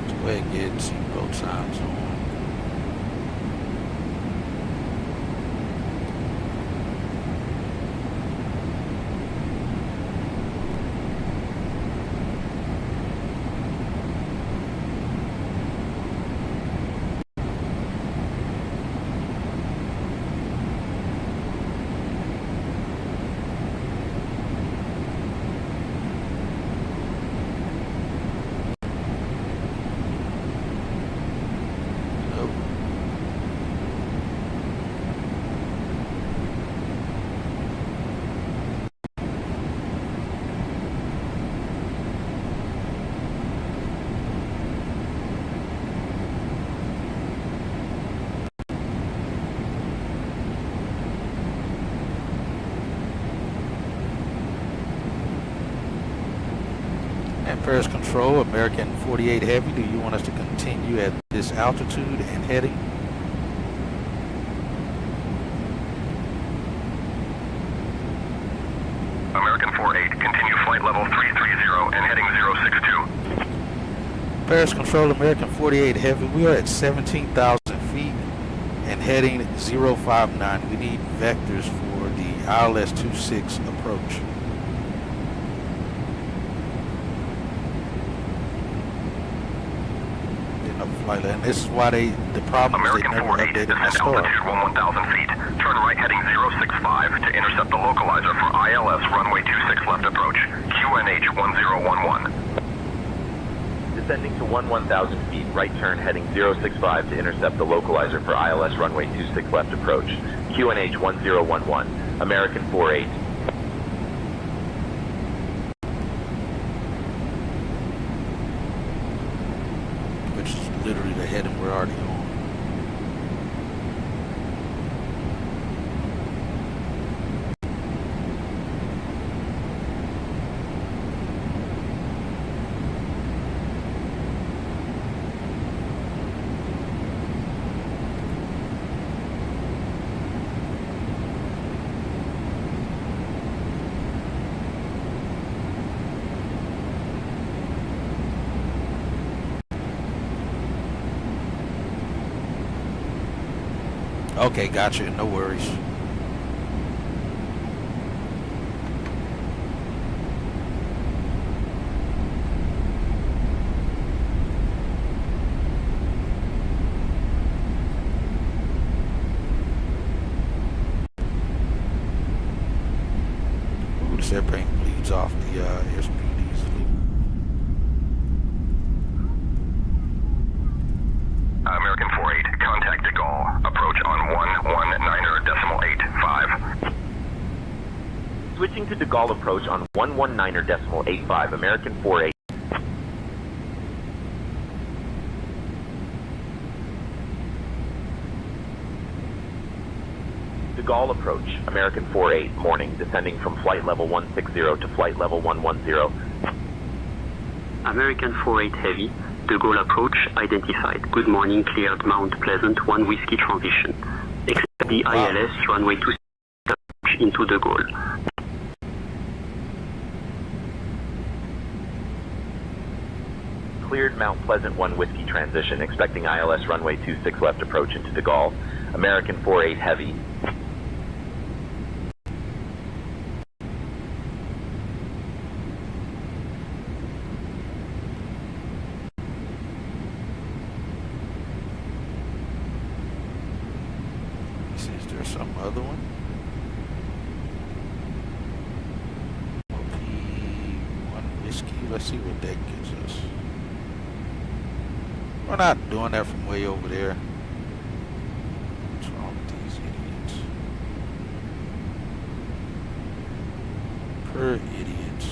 Let's go ahead and get both times on. And Paris Control, American 48 Heavy, do you want us to continue at this altitude and heading? American 48, continue flight level 330 and heading 062. Paris Control, American 48 Heavy, we are at 17,000 feet and heading 059. We need vectors for the ILS 26 approach. And this is why the problem is they never updated my star. Altitude 1,000 feet. Turn right heading 065 to intercept the localizer for ILS runway 26 left approach. QNH 1011. Descending to 1,000 feet, right turn heading 065 to intercept the localizer for ILS runway 26 left approach. QNH 1011. American 48. Literally the heading we're already on. Okay, gotcha. No worries. Ooh, this airplane bleeds off the airspeed easily. American 48, contact de Gaulle. Approach on 119.85. Switching to de Gaulle approach on 119.85. American 48. De Gaulle approach. American 48. Morning. Descending from flight level 160 to flight level 110. American 48 Heavy. De Gaulle approach identified. Good morning, cleared Mount Pleasant 1 Whiskey transition. Accept the ILS runway 26 approach into De Gaulle. Cleared Mount Pleasant 1 Whiskey transition, expecting ILS runway 26 left approach into De Gaulle. American 48 Heavy. Is there some other one? P1 Whiskey. Let's see what that gives us. We're not doing that from way over there. What's wrong with these idiots? Per idiots.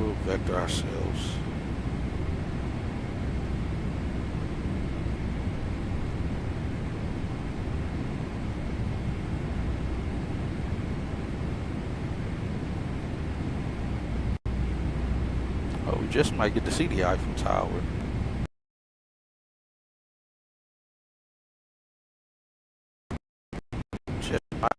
We'll vector ourselves. Oh, we just might get to see the Eiffel Tower. Just might.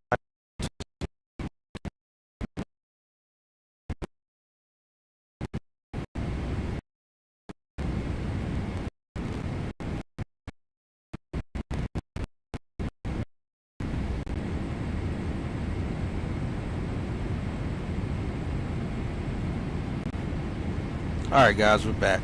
Alright guys, we're back.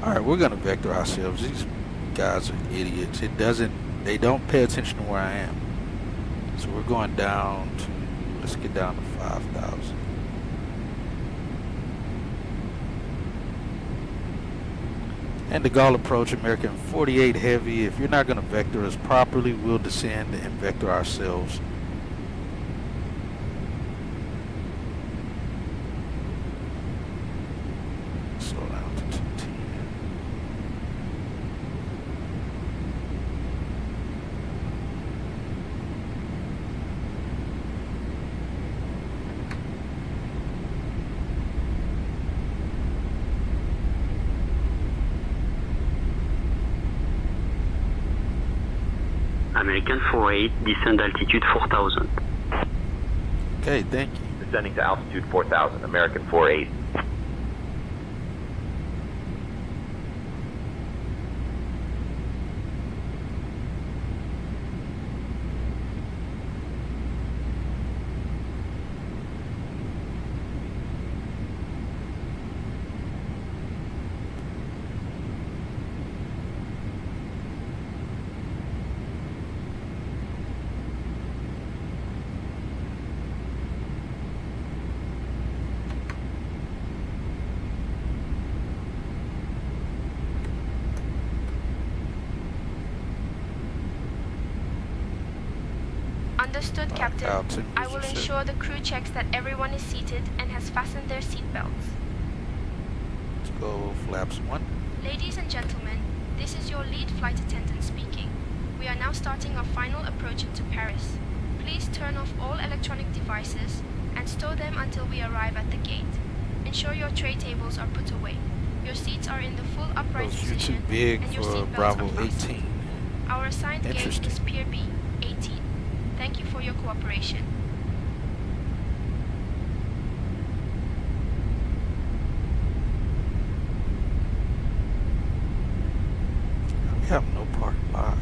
Alright, we're gonna vector ourselves. These guys are idiots. They don't pay attention to where I am. So we're going down to, let's get down to 5,000. And the Gaulle approach, American 48 Heavy. If you're not going to vector us properly, we'll descend and vector ourselves. American 48, descend altitude 4000. Okay, thank you. Descending to altitude 4000, American 48. Understood, Captain. I will ensure the crew checks that everyone is seated and has fastened their seat belts. Let's go flaps 1. Ladies and gentlemen, this is your lead flight attendant speaking. We are now starting our final approach into Paris. Please turn off all electronic devices and store them until we arrive at the gate. Ensure your tray tables are put away. Your seats are in the full upright position too big and your for seat belts Bravo are fastened. 18. Our assigned gate is Pier B, 18. Thank you for your cooperation. We have no park live.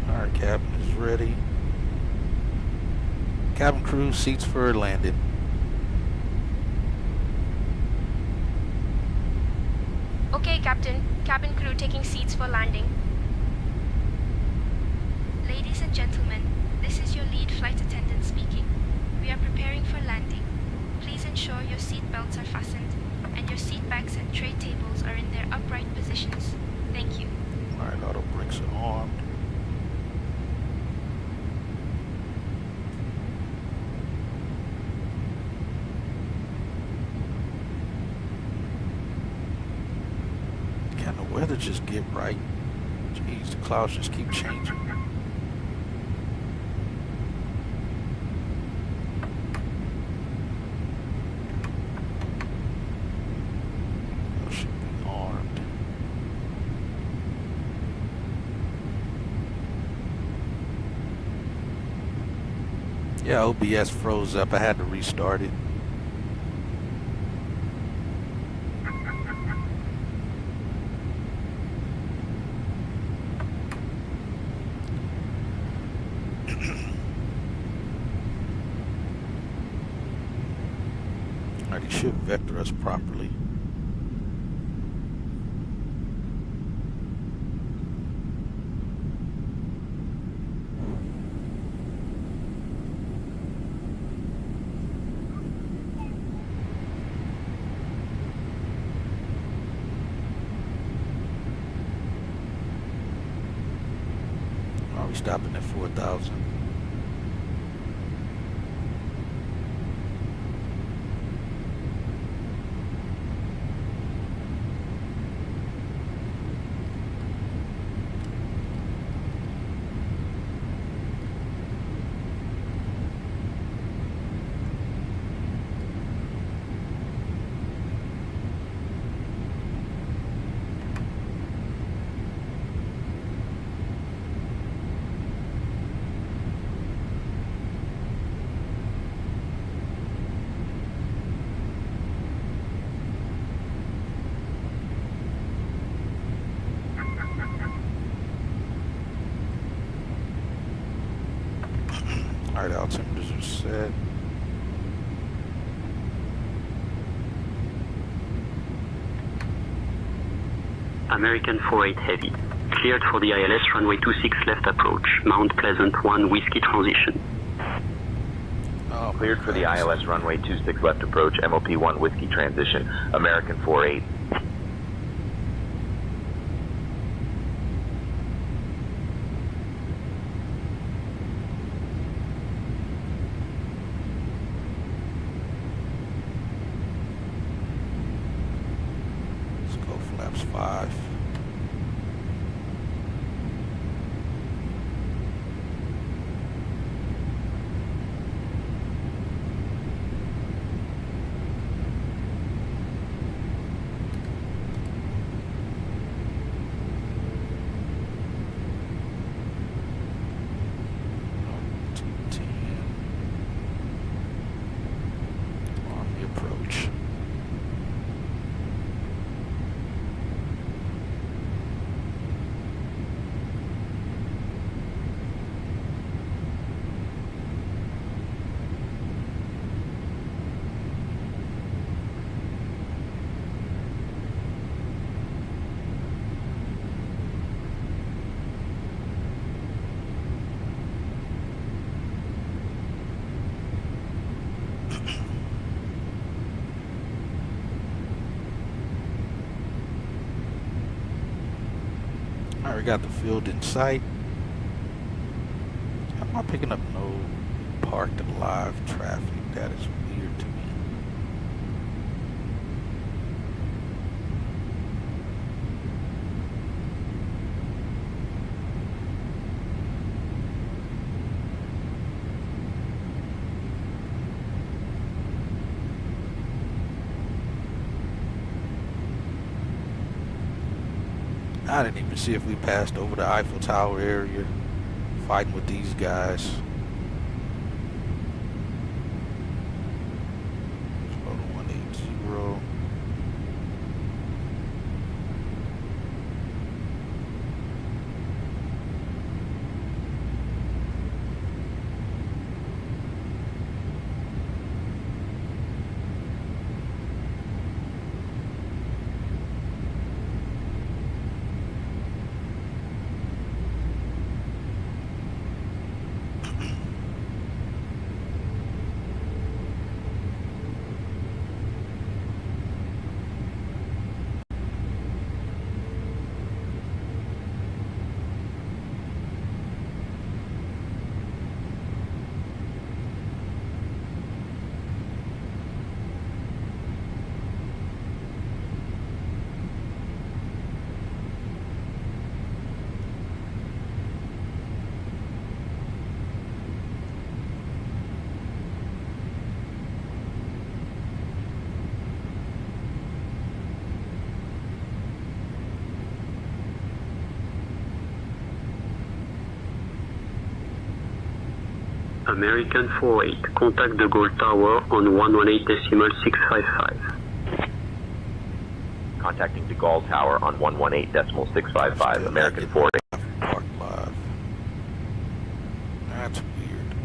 Alright, cabin is ready. Cabin crew, seats for landing. Okay, Captain. Cabin crew taking seats for landing. Ladies and gentlemen, this is your lead flight attendant speaking. We are preparing for landing. Please ensure your seat belts are fastened and your seat backs and tray tables are in their upright positions. Thank you. Alright, auto brakes are on. Can the weather just get right? Jeez, the clouds just keep changing. I should be armed. Yeah, OBS froze up. I had to restart it. Alright, it should vector us properly. Are we stopping at 4,000? Alright, altimeters are set. American 48 Heavy. Cleared for the ILS runway 26 left approach. Mount Pleasant 1 Whiskey transition. Cleared for the ILS runway 26 left approach, MOP 1 Whiskey transition, American 48. Let's go flaps 5. Already got the field in sight. I'm not picking up no parked and live traffic. That is weird to me. I didn't even see if we passed over the Eiffel Tower area fighting with these guys. Go to 180. American 48, contact the Gaulle Tower on 118.655. Contacting De Gaulle Tower on 118.655, American 48. Park live. That's weird.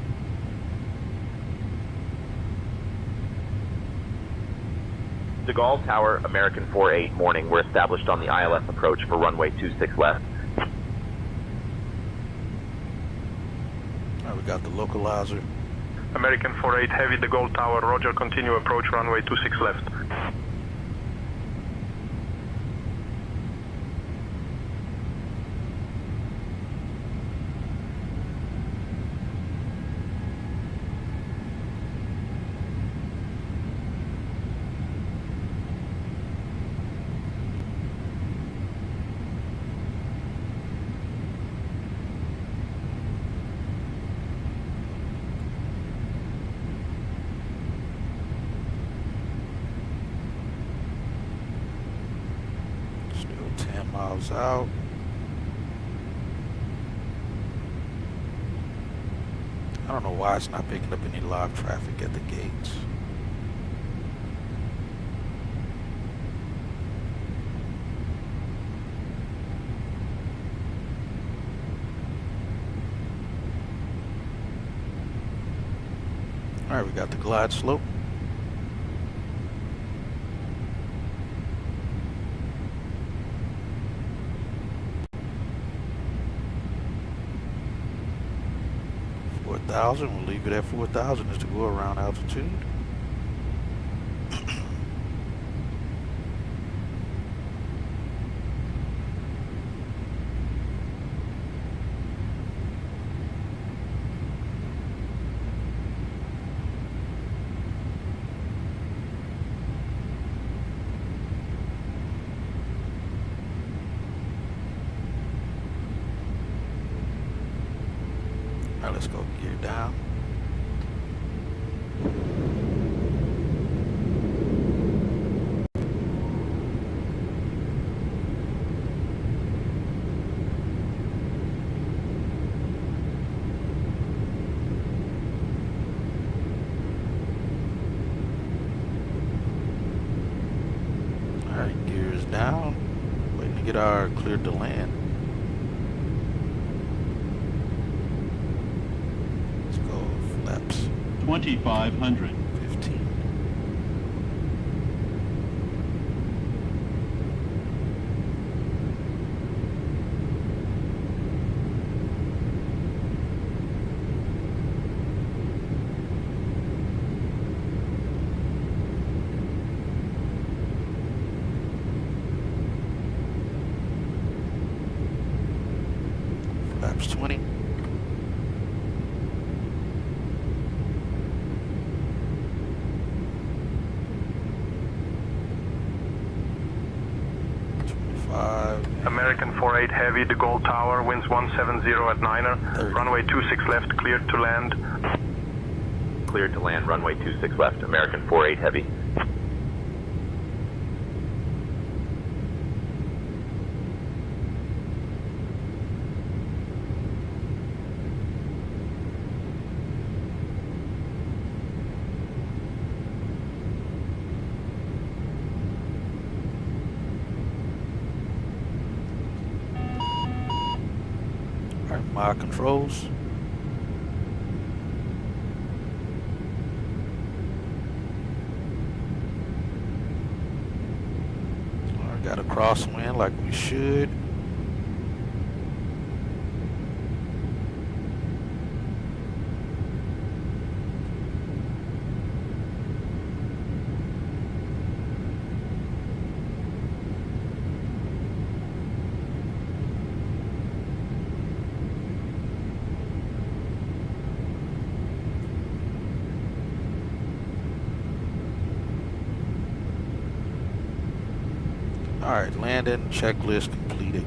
De Gaulle Tower, American 48, morning. We're established on the ILS approach for runway 26 left. We got the localizer. American 48, heavy De Gaulle Tower, roger, continue approach runway 26 left. Miles out. I don't know why it's not picking up any live traffic at the gates. All right, we got the glide slope. We'll leave it at 4,000 is to go around altitude. All right, let's go gear down. Down, waiting to get our cleared to land. Let's go flaps. 2,500. 15. American 48 Heavy, De Gaulle Tower, winds 170 at 9er, runway 26 left, cleared to land. Cleared to land, runway 26 left, American 48 Heavy. My controls. I got a crosswind like we should. Alright, landing checklist completed.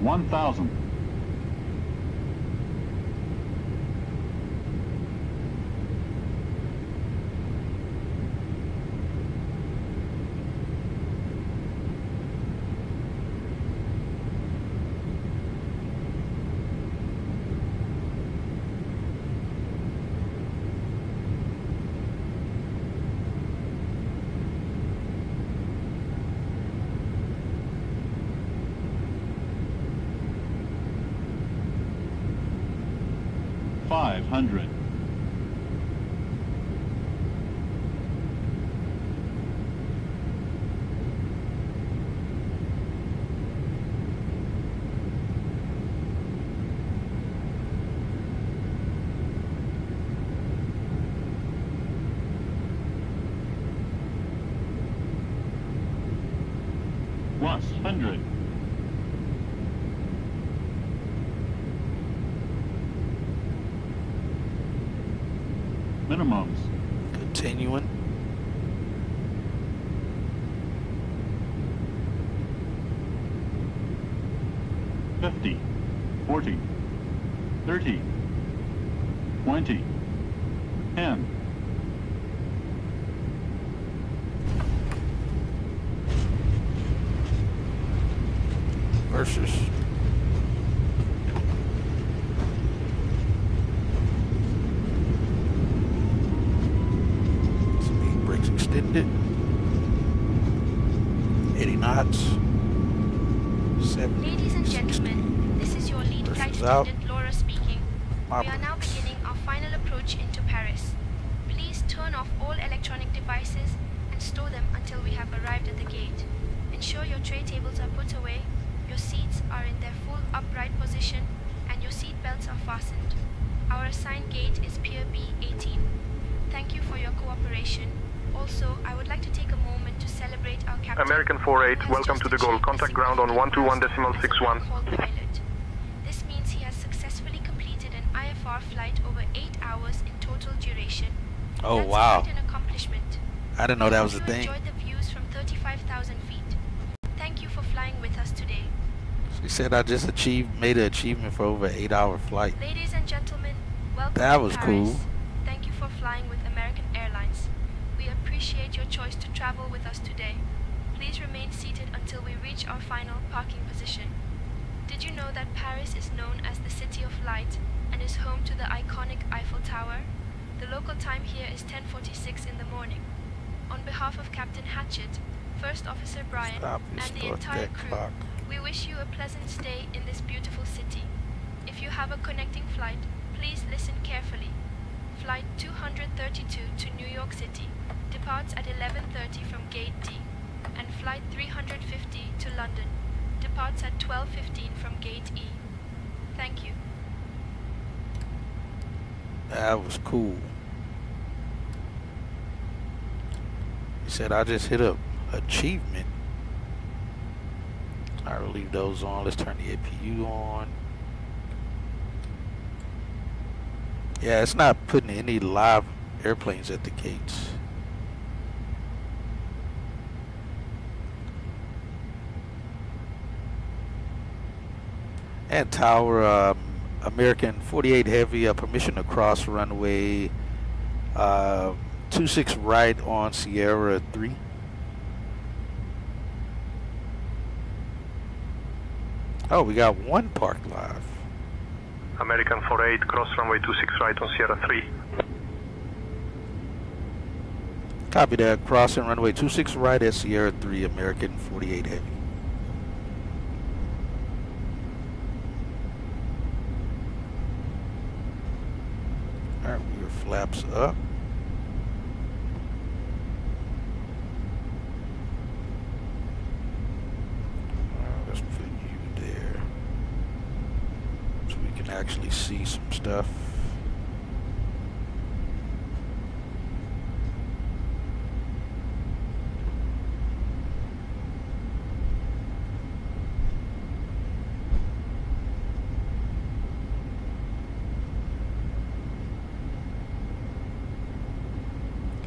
$1,000. $500. $100. Minimums. Continuing. $50, $40, $30, $20, $10. Versus. Speed brakes extended. 80 knots. 70. Ladies and gentlemen, this is your lead flight attendant Laura speaking. We are now beginning our final approach into Paris. Please turn off all electronic devices and store them until we have arrived at the gate. Ensure your tray tables are put away, your seats are in their full upright position, and your seat belts are fastened. Our assigned gate is Pier B18. Thank you for your cooperation. Also, I would like to take a moment to celebrate our captain. American 48, welcome to De Gaulle. Contact ground on 121.61. Pilot. This means he has successfully completed an IFR flight over 8 hours in total duration. Oh, That's wow. quite an accomplishment. I didn't know that was a thing. Enjoyed the views from 35,000 feet. Thank you for flying with us today. She said I just made an achievement for over an 8-hour flight. Ladies and gentlemen, welcome That to was Paris. cool. Thank you for flying with American Airlines. We appreciate your choice to travel with us today. Please remain seated until we reach our final parking position. Did you know that Paris is known as the City of Light and is home to the iconic Eiffel Tower? The local time here is 10:46 in the morning. On behalf of Captain Hatchett, First Officer Brian, and the entire crew, we wish you a pleasant stay in this beautiful city. If you have a connecting flight, please listen carefully. Flight 232 to New York City departs at 11:30 from Gate D, and Flight 350 to London departs at 12:15 from Gate E. Thank you. That was cool. He said I just hit a achievement. I will leave those on. Let's turn the APU on. Yeah, it's not putting any live airplanes at the gates. And tower, American 48 Heavy, permission to cross runway 26 right on Sierra 3. Oh, we got one park live. American 48, cross runway 26 right on Sierra 3. Copy that. Crossing runway 26 right at Sierra 3, American 48 Heavy. Alright, rear flaps up. Let's put you there so we can actually see some stuff.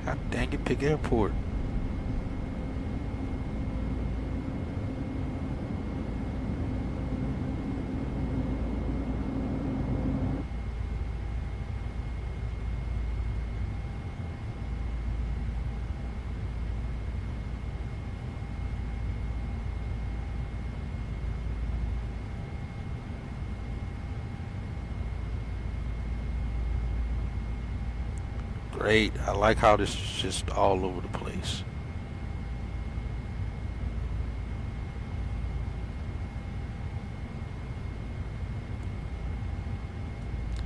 God dang it, Pig Airport. Great. I like how this is just all over the place.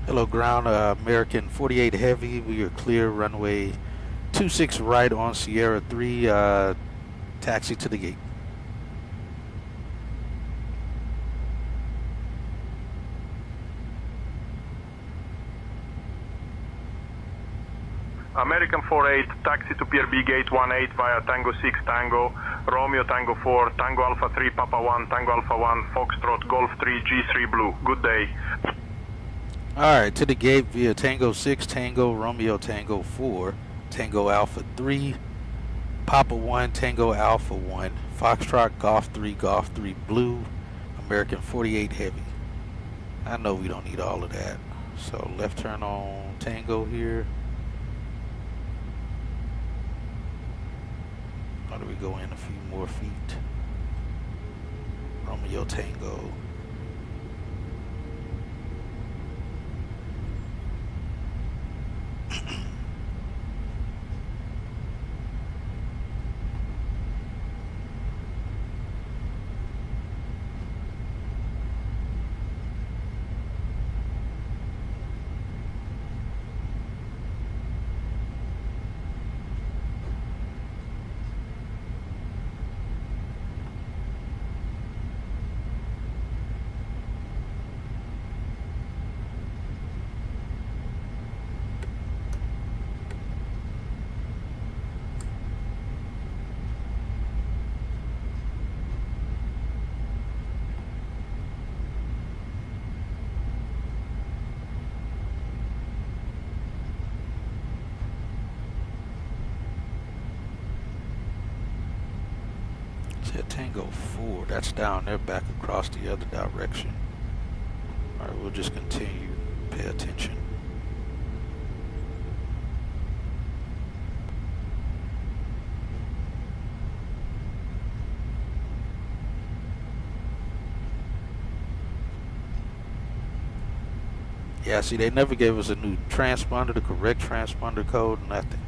Hello ground, American 48 Heavy. We are clear runway 26 right on Sierra 3. Taxi to the gate. American 48, taxi to Pier B gate 18 via Tango 6 Tango, Romeo Tango 4, Tango Alpha 3 Papa 1, Tango Alpha 1, Foxtrot Golf 3 G3 Blue. Good day. Alright, to the gate via Tango 6 Tango, Romeo Tango 4, Tango Alpha 3, Papa 1, Tango Alpha 1, Foxtrot Golf 3 Blue, American 48 Heavy. I know we don't need all of that. So left turn on Tango here. How do we go in a few more feet? Romeo Tango. Tango 4, that's down there back across the other direction. Alright, we'll just continue. Pay attention. Yeah, see, they never gave us a new transponder, the correct transponder code, nothing.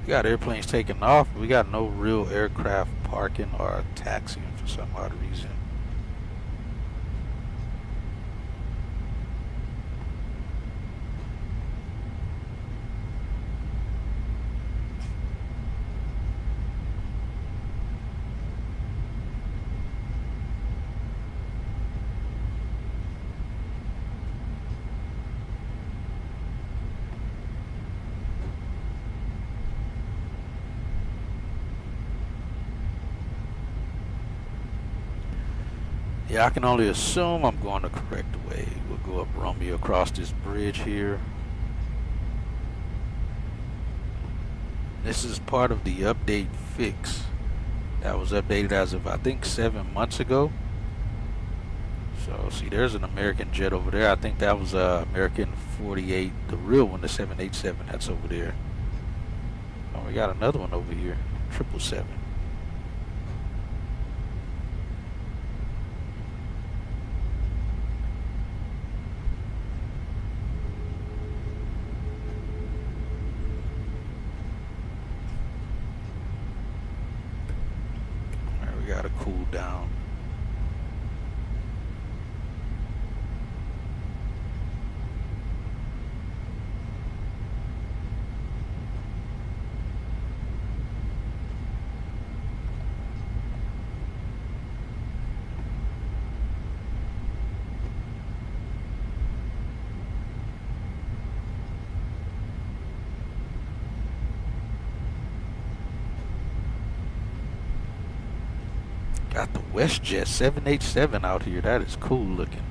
We got airplanes taking off, but we got no real aircraft parking or taxiing for some odd reason. Yeah, I can only assume I'm going the correct way. We'll go up Romeo across this bridge here. This is part of the update fix that was updated as of, I think, 7 months ago. So, see, there's an American jet over there. I think that was American 48, the real one, the 787 that's over there. Oh, we got another one over here, 777. Gotta cool down. Got the WestJet 787 out here. That is cool looking.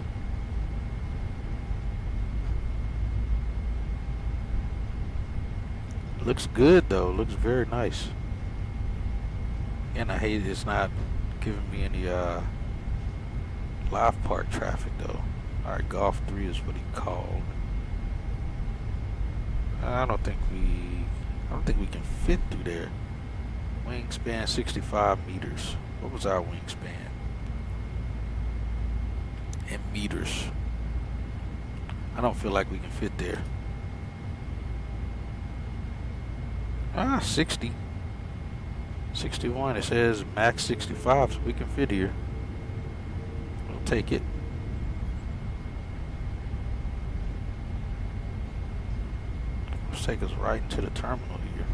Looks good though. Looks very nice. And I hate it's not giving me any live park traffic though. Alright, Golf 3 is what he called. I don't think we can fit through there. Wingspan 65 meters. What was our wingspan? In meters. I don't feel like we can fit there. 60. 61. It says max 65, so we can fit here. We'll take it. Let's take us right into the terminal here.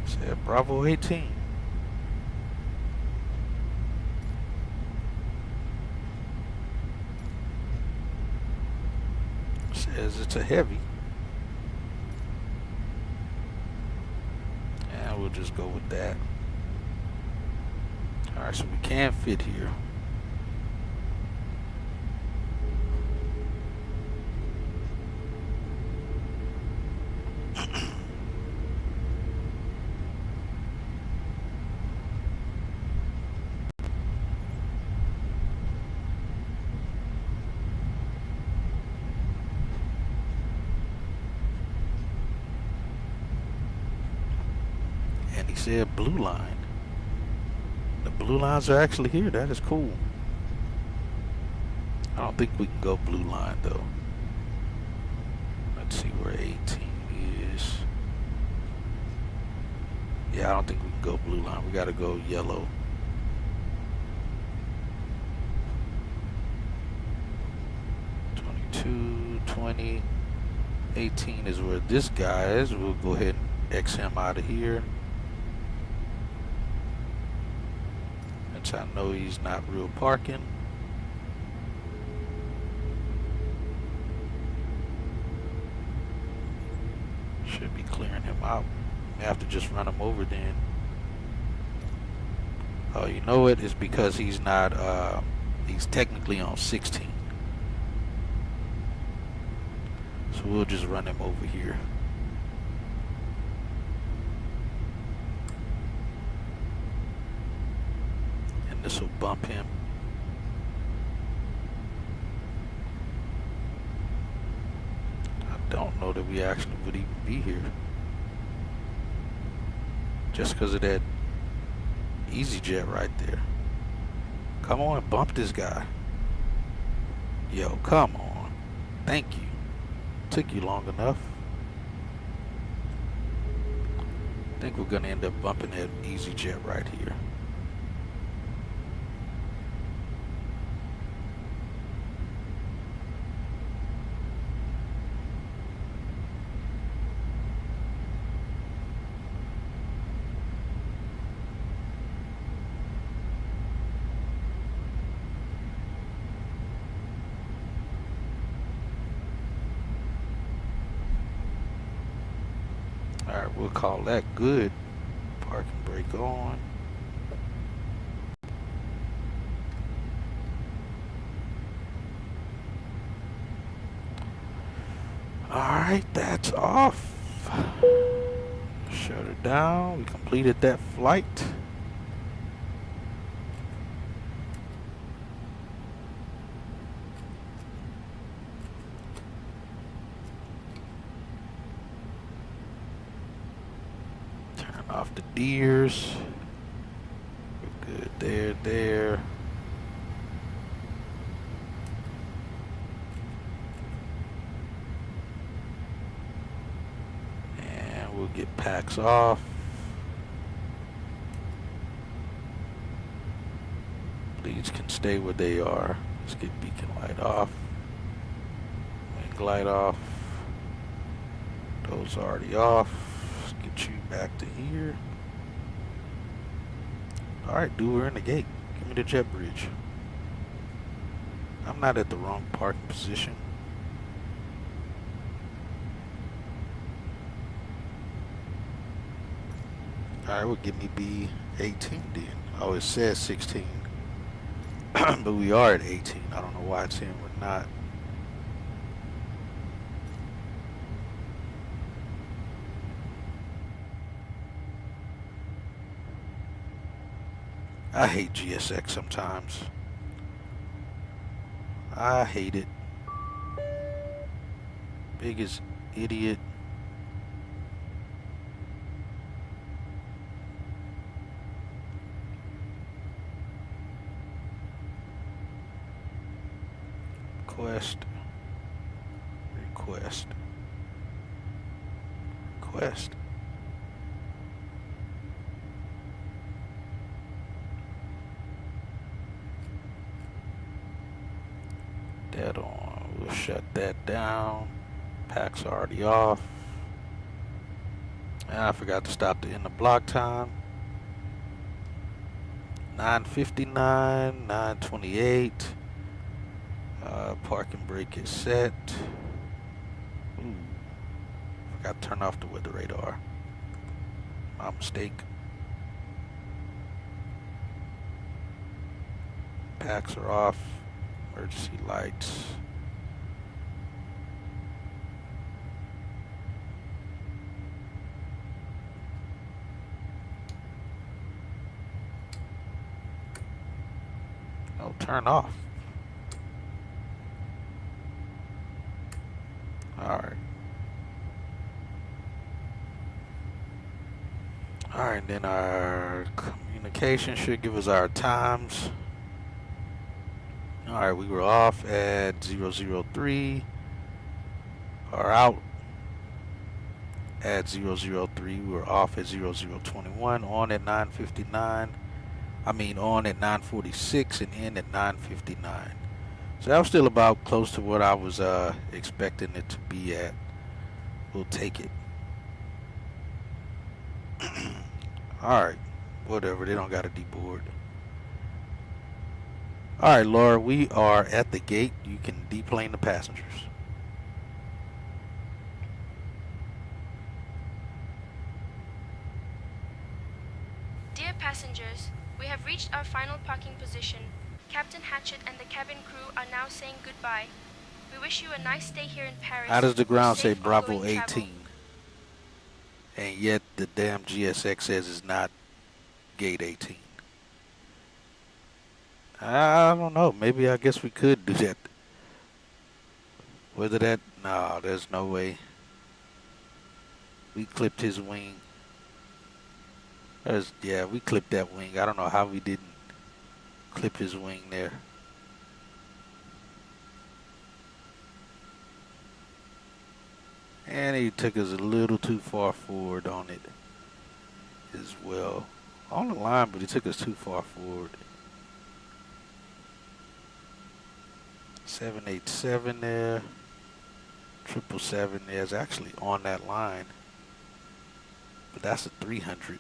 Said Bravo 18. Says it's a heavy. And we'll just go with that. Alright, so we can fit here. And he said blue line. The blue lines are actually here. That is cool. I don't think we can go blue line though. Let's see where 18 is. Yeah, I don't think we can go blue line. We gotta go yellow. (22, 20, 18 is where this guy is. We'll go ahead and X him out of here. I know he's not real parking. Should be clearing him out. We have to just run him over then. Oh, you know what? It's because he's not, he's technically on 16. So we'll just run him over here. This will bump him. I don't know that we actually would even be here. Just because of that EasyJet right there. Come on, bump this guy. Yo, come on. Thank you. Took you long enough. I think we're going to end up bumping that EasyJet right here. Alright, we'll call that good. brake on. Alright, that's off. Shut her down. We completed that flight. Turn off the deers. We're good there. And we'll get packs off. Please can stay where they are. Let's get beacon light off. Wing light off. Those already off. Let's get you back to here. Alright, dude, we're in the gate. Give me the jet bridge. I'm not at the wrong parking position. Alright, well, give me B18 then. Oh, it says 16. But we are at 18. I don't know why it's saying we're not. I hate GSX sometimes. I hate it. Biggest idiot. Request. That on. We'll shut that down. Pack's already off. And I forgot to stop the end of block time. 9:59, 9:28. Parking brake is set. Ooh, forgot to turn off the weather radar. My mistake. Packs are off. Emergency lights. Oh, turn off. Alright. Alright, then our communication should give us our times. Alright, we were off at 003. Or out at 003. We were off at 0021. On at 9:59. I mean, on at 9:46 and in at 9:59. So that was still about close to what I was expecting it to be at. We'll take it. Alright. Whatever. They don't got to deboard. Alright, Laura. We are at the gate. You can deplane the passengers. Dear passengers, we have reached our final parking position. Captain Hatchett and the cabin crew are now saying goodbye. We wish you a nice stay here in Paris. How does the ground say Safe Bravo ongoing 18? travel. And yet the damn GSX says it's not gate 18. I don't know. Maybe I guess we could do that. Whether that... No, there's no way. We clipped his wing. Yeah, we clipped that wing. I don't know how we didn't clip his wing there. And he took us a little too far forward on it as well. On the line, but he took us too far forward. 787 there. 777 there is actually on that line. But that's a 300.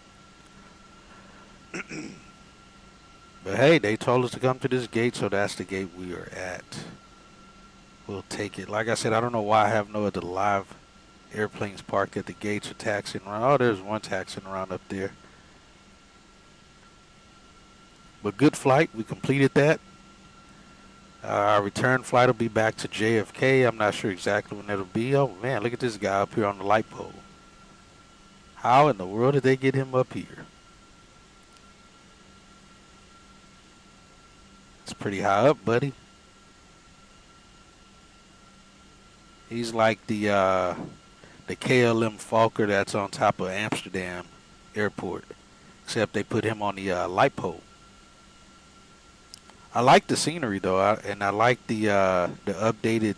But hey, they told us to come to this gate, so that's the gate we are at. We'll take it. Like I said, I don't know why I have no other live airplanes parked at the gates or taxiing around. Oh, there's one taxiing around up there. But good flight. We completed that. Our return flight will be back to JFK. I'm not sure exactly when that'll be. Oh, man, look at this guy up here on the light pole. How in the world did they get him up here? It's pretty high up, buddy. He's like the KLM Fokker that's on top of Amsterdam Airport, except they put him on the light pole. I like the scenery though, and I like the updated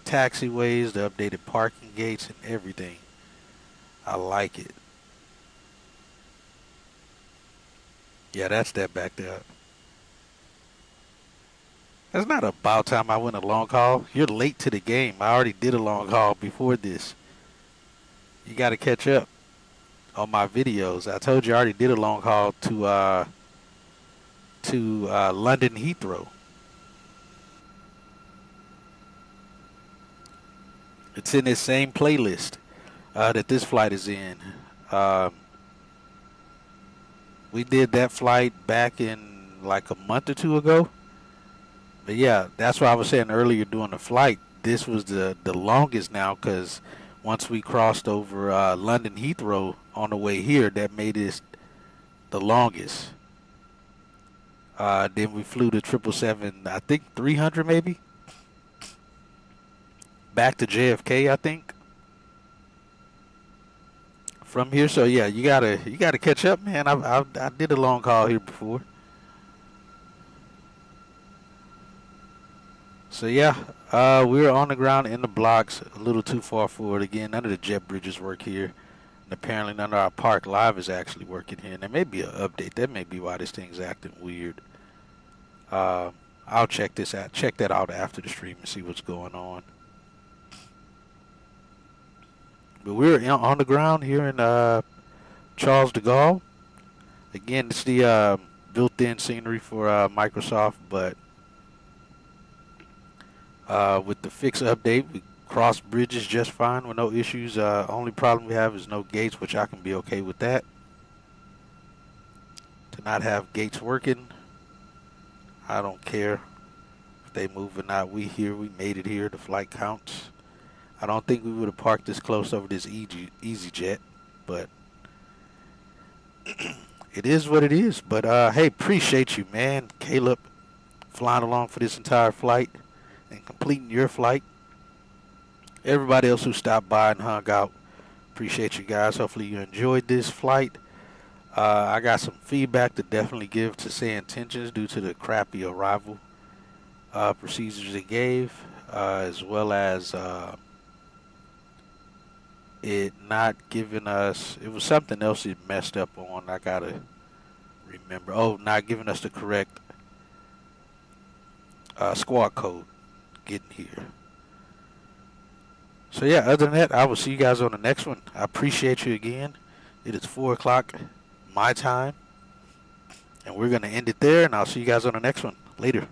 taxiways, the updated parking gates, and everything. I like it. Yeah, that's that back there. That's not about time I went a long haul. You're late to the game. I already did a long haul before this. You got to catch up on my videos. I told you I already did a long haul to London Heathrow. It's in this same playlist that this flight is in. We did that flight back in like a month or two ago. But yeah, that's what I was saying earlier during the flight. This was the longest now because once we crossed over London Heathrow on the way here, that made this the longest. Then we flew the 777, I think 300 maybe. Back to JFK, I think. From here, so yeah, you gotta catch up, man. I did a long haul here before. So yeah, we're on the ground in the blocks, a little too far forward. Again, none of the jet bridges work here. And apparently none of our park live is actually working here. And there may be an update. That may be why this thing's acting weird. I'll check this out. Check that out after the stream and see what's going on. But we're on the ground here in Charles de Gaulle. Again, it's the built-in scenery for Microsoft, but with the fix update, we cross bridges just fine with no issues. Only problem we have is no gates, which I can be okay with that. To not have gates working, I don't care if they move or not. We here, we made it here. The flight counts. I don't think we would have parked this close over this EasyJet, but it is what it is. But hey, appreciate you, man, Caleb, flying along for this entire flight and completing your flight. Everybody else who stopped by and hung out, appreciate you guys. Hopefully you enjoyed this flight. I got some feedback to definitely give to Say Intentions due to the crappy arrival procedures it gave, as well as it not giving us, it was something else it messed up on. I gotta remember. Oh, not giving us the correct squad code getting here. So yeah, other than that, I will see you guys on the next one. I appreciate you again. It is 4 o'clock my time, and we're gonna end it there, and I'll see you guys on the next one. Later.